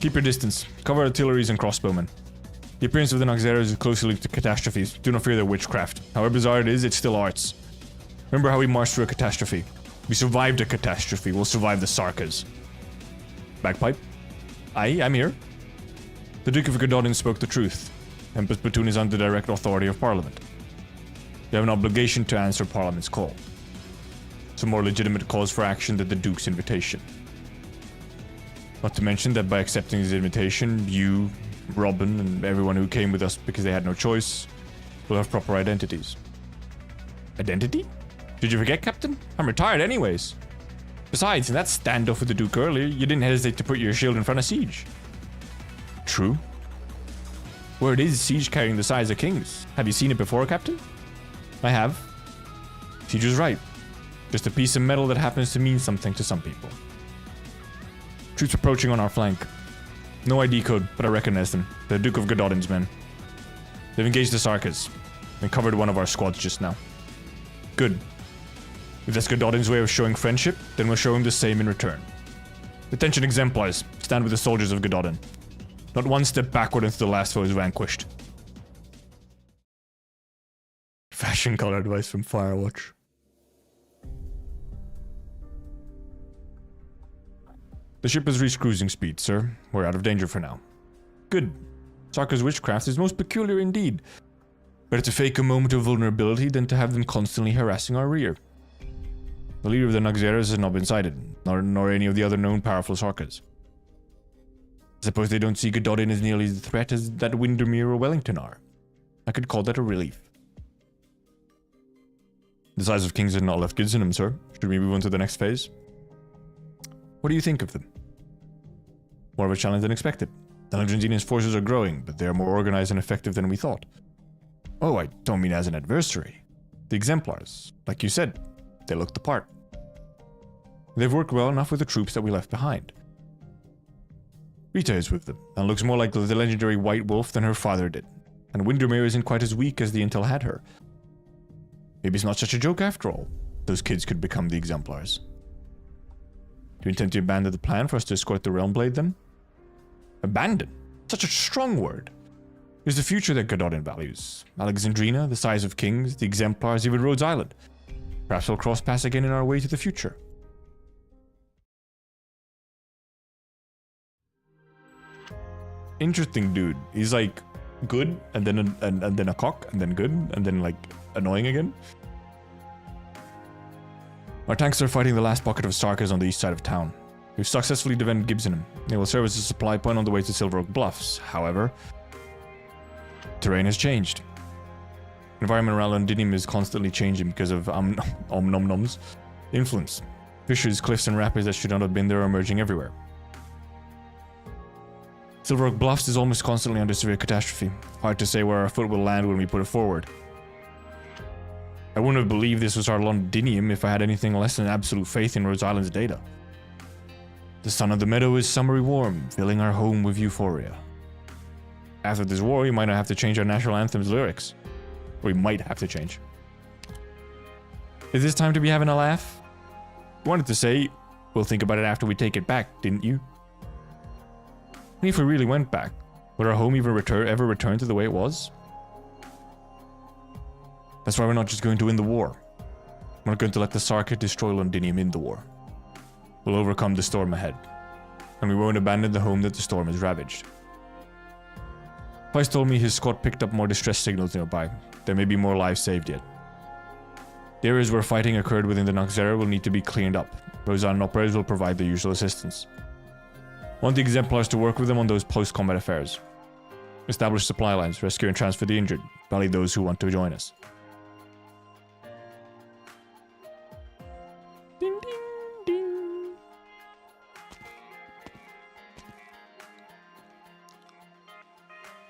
Keep your distance. Cover artilleries and crossbowmen. The appearance of the Noxeras is closely linked to catastrophes. Do not fear their witchcraft. However bizarre it is, it's still arts. Remember how we marched through a catastrophe. We survived a catastrophe. We'll survive the Sarkas. Bagpipe? Aye, I'm here. The Duke of Gododin spoke the truth. Empress Platoon is under direct authority of Parliament. You have an obligation to answer Parliament's call. It's a more legitimate cause for action than the Duke's invitation. Not to mention that by accepting his invitation, you, Robin, and everyone who came with us because they had no choice, will have proper identities. Identity? Did you forget, Captain? I'm retired anyways. Besides, in that standoff with the Duke earlier, you didn't hesitate to put your shield in front of Siege. True. Where it is Siege carrying the size of kings. Have you seen it before, Captain? I have. Siege was right. Just a piece of metal that happens to mean something to some people. Troops approaching on our flank. No ID code, but I recognize them. The Duke of Gododin's men. They've engaged the Sarkas and covered one of our squads just now. Good. If that's Gododin's way of showing friendship, then we'll show him the same in return. Attention exemplars, stand with the soldiers of Gododin. Not one step backward until the last foe is vanquished. Fashion color advice from Firewatch. The ship has reached cruising speed, sir. We're out of danger for now. Good. Sarka's witchcraft is most peculiar indeed. Better to fake a moment of vulnerability than to have them constantly harassing our rear. The leader of the Noxeras has not been sighted, nor any of the other known powerful Sarkas. I suppose they don't see Gododin as nearly as a threat as that Windermere or Wellington are. I could call that a relief. The size of kings has not left goods in them, sir. Should we move on to the next phase? What do you think of them? More of a challenge than expected. The Alexandrian's forces are growing, but they are more organized and effective than we thought. Oh, I don't mean as an adversary. The exemplars, like you said, they look the part. They've worked well enough with the troops that we left behind. Rita is with them, and looks more like the legendary White Wolf than her father did. And Windermere isn't quite as weak as the intel had her. Maybe it's not such a joke after all. Those kids could become the exemplars. Do you intend to abandon the plan for us to escort the Realm Blade then? Abandon? Such a strong word. There's the future that Gododin values. Alexandrina, the size of kings, the exemplars, even Rhodes Island. Perhaps we'll cross paths again in our way to the future. Interesting dude. He's like good, and then a cock, and then good, and then like annoying again. Our tanks are fighting the last pocket of Sarkers on the east side of town. We've successfully defended Gibsonham. They will serve as a supply point on the way to Silver Oak Bluffs. However, terrain has changed. Environment around Londinium is constantly changing because of Omnomnom's influence. Fissures, cliffs, and rapids that should not have been there are emerging everywhere. Silver Oak Bluffs is almost constantly under severe catastrophe. Hard to say where our foot will land when we put it forward. I wouldn't have believed this was our Londinium if I had anything less than absolute faith in Rhode Island's data. The sun of the meadow is summery warm, filling our home with euphoria. After this war, we might not have to change our national anthem's lyrics. We might have to change. Is this time to be having a laugh? You wanted to say, we'll think about it after we take it back, didn't you? And if we really went back, would our home even ever return to the way it was? That's why we're not just going to win the war. We're not going to let the Sarkar destroy Londinium in the war. We'll overcome the storm ahead. And we won't abandon the home that the storm has ravaged. Price told me his squad picked up more distress signals nearby. There may be more lives saved yet. The areas where fighting occurred within the Noxera will need to be cleaned up. Rhode Island operators will provide the usual assistance. Want the Exemplars to work with them on those post-combat affairs. Establish supply lines, rescue and transfer the injured, rally those who want to join us. Ding, ding, ding.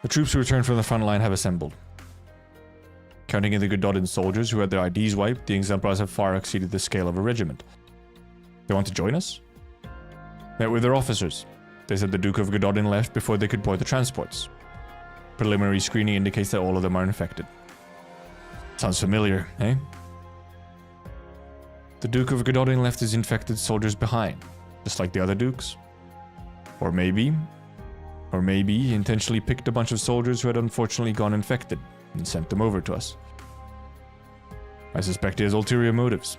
The troops who returned from the front line have assembled. Counting in the Gododin soldiers who had their IDs wiped, the Exemplars have far exceeded the scale of a regiment. They want to join us? Met with their officers. They said the Duke of Gododin left before they could board the transports. Preliminary screening indicates that all of them are infected. Sounds familiar, eh? The Duke of Gododin left his infected soldiers behind, just like the other dukes. Or maybe he intentionally picked a bunch of soldiers who had unfortunately gone infected and sent them over to us. I suspect he has ulterior motives.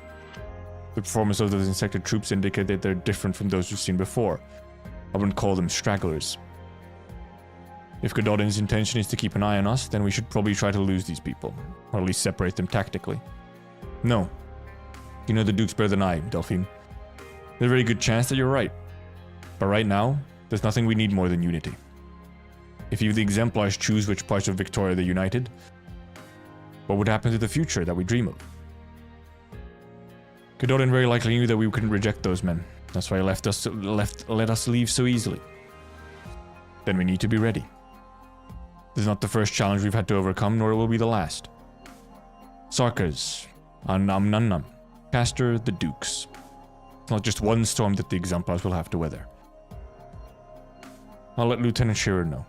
The performance of those infected troops indicate that they're different from those we've seen before. I wouldn't call them stragglers. If Gododin's intention is to keep an eye on us, then we should probably try to lose these people, or at least separate them tactically. No. You know the Dukes better than I, Delphine. There's a very good chance that you're right. But right now, there's nothing we need more than unity. If you the Exemplars choose which parts of Victoria they united, what would happen to the future that we dream of? Gododin very likely knew that we couldn't reject those men. That's why he let us leave so easily. Then we need to be ready. This is not the first challenge we've had to overcome, nor will be the last. Sarkars, Annam, Castor, the Dukes. It's not just one storm that the Exemplars will have to weather. I'll let Lieutenant Shearer know.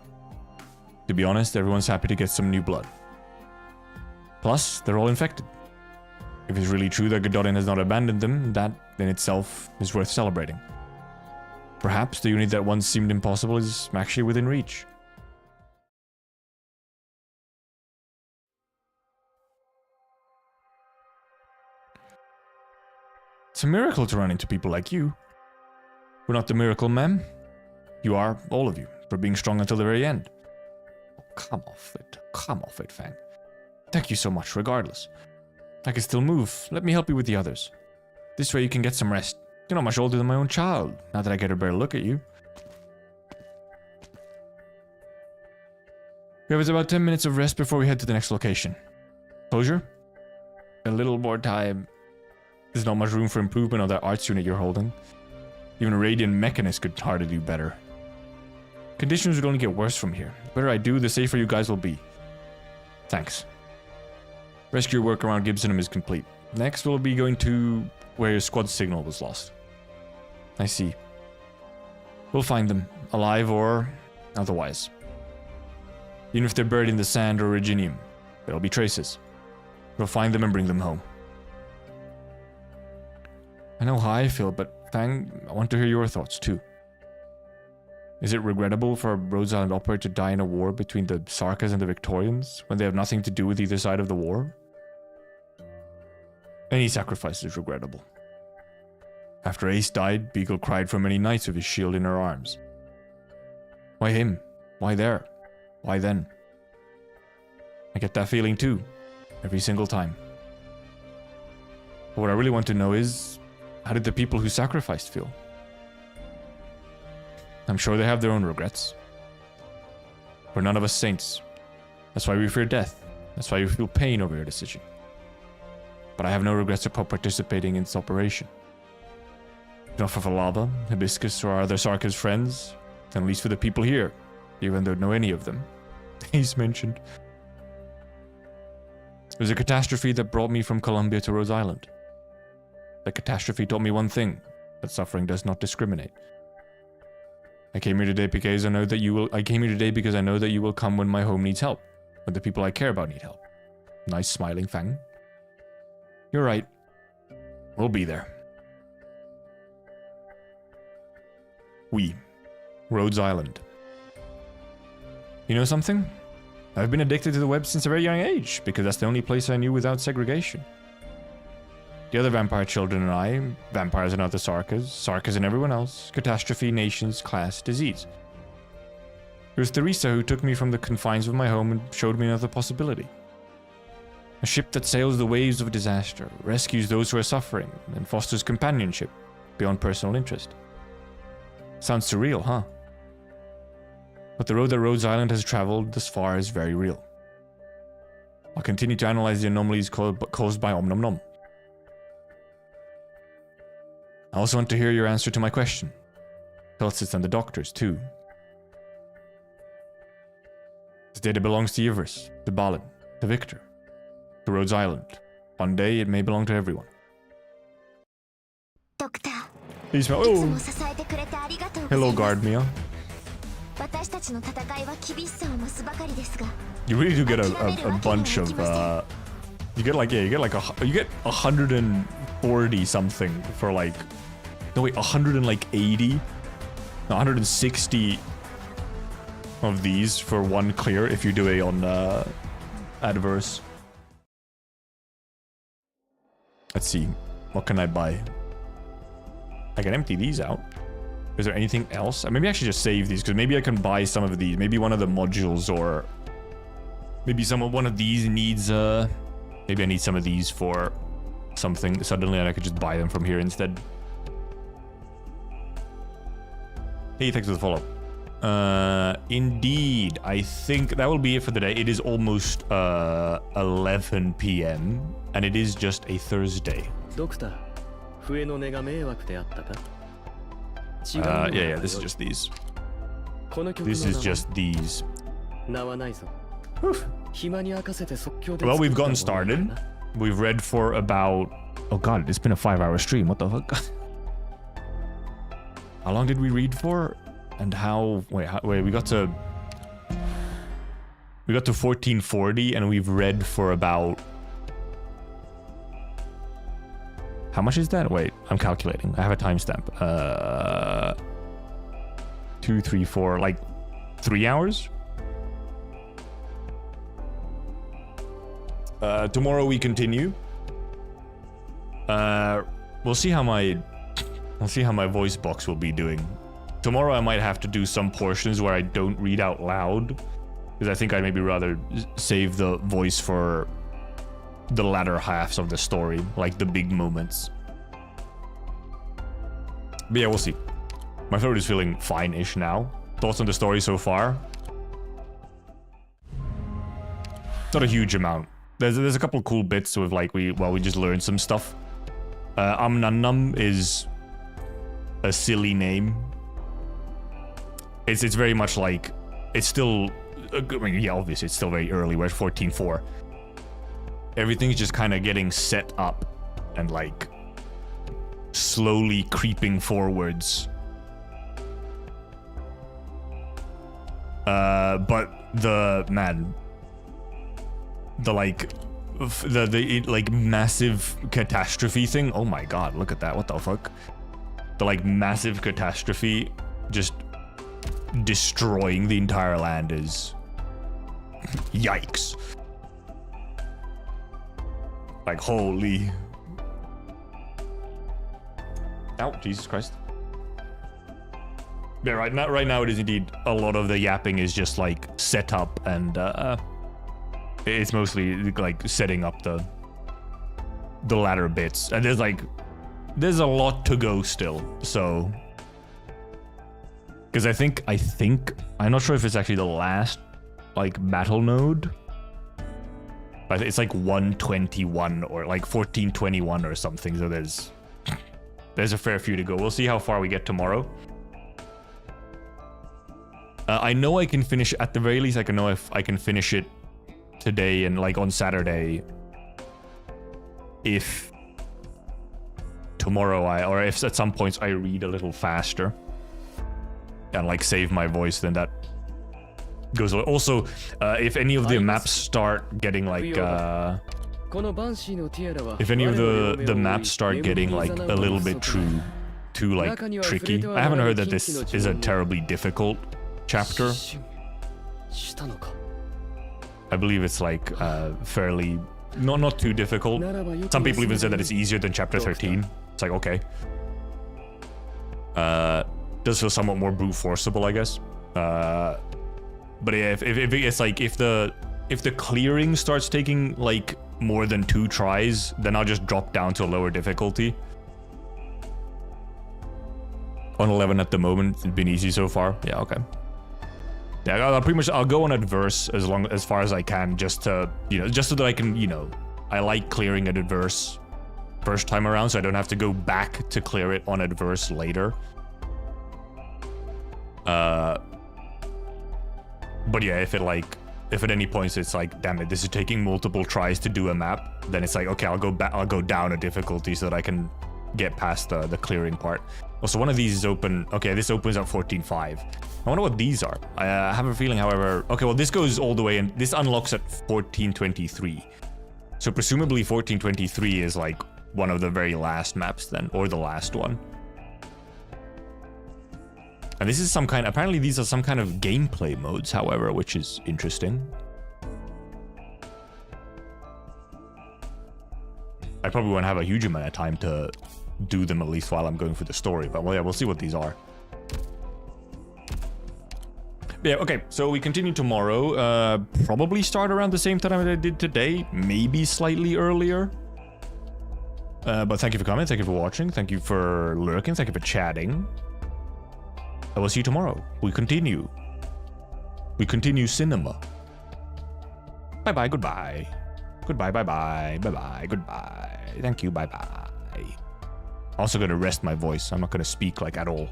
To be honest, everyone's happy to get some new blood. Plus, they're all infected. If it's really true that Gododin has not abandoned them, that in itself is worth celebrating. Perhaps the unity that once seemed impossible is actually within reach. It's a miracle to run into people like you. We're not the miracle, ma'am. You are, all of you, for being strong until the very end. Oh, come off it, Fang. Thank you so much, regardless. I can still move. Let me help you with the others. This way you can get some rest. You're not much older than my own child, now that I get a better look at you. We have about 10 minutes of rest before we head to the next location. Closure? A little more time. There's not much room for improvement on that arts unit you're holding. Even a Radiant Mechanist could hardly do better. Conditions would only get worse from here. The better I do, the safer you guys will be. Thanks. Rescue work around Gibsonham is complete. Next, we'll be going to where your squad signal was lost. I see. We'll find them, alive or otherwise. Even if they're buried in the sand or Reginium, there'll be traces. We'll find them and bring them home. I know how I feel, but Fang, I want to hear your thoughts too. Is it regrettable for a Rhode Island operator to die in a war between the Sarkars and the Victorians when they have nothing to do with either side of the war? Any sacrifice is regrettable. After Ace died, Beagle cried for many nights with his shield in her arms. Why him? Why there? Why then? I get that feeling too, every single time. But what I really want to know is, how did the people who sacrificed feel? I'm sure they have their own regrets. We're none of us saints. That's why we fear death. That's why we feel pain over your decision. But I have no regrets about participating in this operation. Not for Valaba, Hibiscus, or our other Sarka's friends, then at least for the people here, even though I don't know any of them. He's mentioned. It was a catastrophe that brought me from Colombia to Rhode Island. The catastrophe taught me one thing, that suffering does not discriminate. I came here today because I know that you will come when my home needs help, when the people I care about need help. Nice smiling Fang. You're right. We'll be there. Rhodes Island. You know something? I've been addicted to the web since a very young age, because that's the only place I knew without segregation. The other vampire children and I, vampires and other Sarkas and everyone else, catastrophe, nations, class, disease. It was Theresa who took me from the confines of my home and showed me another possibility. A ship that sails the waves of disaster, rescues those who are suffering, and fosters companionship beyond personal interest. Sounds surreal, huh? But the road that Rhodes Island has traveled thus far is very real. I'll continue to analyze the anomalies caused by Om Nom Nom. I also want to hear your answer to my question. Telsis and the doctors, too. This data belongs to Yivers, to Balin, to Victor, to Rhodes Island. One day it may belong to everyone. Doctor. He's oh. Hello, Guardmia. You really do get a bunch of you get 140 something for like, no wait, 180, 160 of these for one clear if you do it on adverse. Let's see, what can I buy? I can empty these out. Is there anything else? Maybe I should just save these, because maybe I can buy some of these. Maybe one of the modules, or maybe one of these needs, maybe I need some of these for something suddenly, and I could just buy them from here instead. Hey, thanks for the follow. Indeed, I think that will be it for the day. It is almost 11 p.m. and it is just a Thursday. Doctor, yeah, this is just these. This is just these. Well, we've gotten started. We've read for about... Oh god, it's been a 5-hour stream. What the fuck? How long did we read for? And how... Wait, we got to 1440 and we've read for about... How much is that? Wait, I'm calculating. I have a timestamp. 2, 3, 4, like 3 hours? Tomorrow we continue. We'll see how my voice box will be doing. Tomorrow I might have to do some portions where I don't read out loud, because I think I'd maybe rather save the voice for the latter halves of the story, like the big moments. But yeah, we'll see. My throat is feeling fine-ish now. Thoughts on the story so far? Not a huge amount. There's a couple cool bits with like we just learned some stuff. Amnannam is a silly name. It's very much like, it's still, I mean, yeah, obviously it's still very early. We're at 14.4. Everything's just kind of getting set up and like slowly creeping forwards. But the massive catastrophe thing. Oh my god, look at that. What the fuck? The like massive catastrophe just destroying the entire land is yikes. Like, holy. Ow, Jesus Christ. Yeah, right now it is indeed a lot of the yapping is just like setup and it's mostly like setting up the latter bits. And there's a lot to go still, so because I think I'm not sure if it's actually the last like battle node. But it's like 121 or like 1421 or something, so there's a fair few to go. We'll see how far we get tomorrow. I know I can finish, at the very least, I can know if I can finish it today and like on Saturday. If tomorrow or if at some points I read a little faster and like save my voice, then that goes away. Also, if any of the maps start getting like if any of the maps start getting like a little bit too like tricky, I haven't heard that this is a terribly difficult chapter. I believe it's like fairly not too difficult. Some people even said that it's easier than chapter 13. It's like, okay, does feel somewhat more brute forceable, I guess. But yeah, if it's like if the clearing starts taking like more than 2 tries, then I'll just drop down to a lower difficulty. On 11 at the moment, it's been easy so far. Yeah, okay. Yeah, I'll go on adverse as far as I can, just to, just so that I can, I like clearing at adverse first time around, so I don't have to go back to clear it on adverse later. But yeah, if at any points it's like, damn it, this is taking multiple tries to do a map, then it's like, okay, I'll go down a difficulty so that I can get past the clearing part. Also, one of these is open. Okay, this opens up 14.5. I wonder what these are. I have a feeling, however, okay, well, this goes all the way and this unlocks at 14.23. So presumably 14.23 is like one of the very last maps then, or the last one. And this is apparently these are some kind of gameplay modes, however, which is interesting. I probably won't have a huge amount of time to do them, at least while I'm going through the story, but well, yeah, we'll see what these are. Yeah, okay, so we continue tomorrow. Probably start around the same time I did today, maybe slightly earlier. But thank you for coming, thank you for watching, thank you for lurking, thank you for chatting. I will see you tomorrow. We continue cinema. Bye-bye, goodbye. Goodbye, bye-bye, bye-bye, goodbye. Thank you, bye-bye. Also gonna rest my voice. I'm not gonna speak like at all.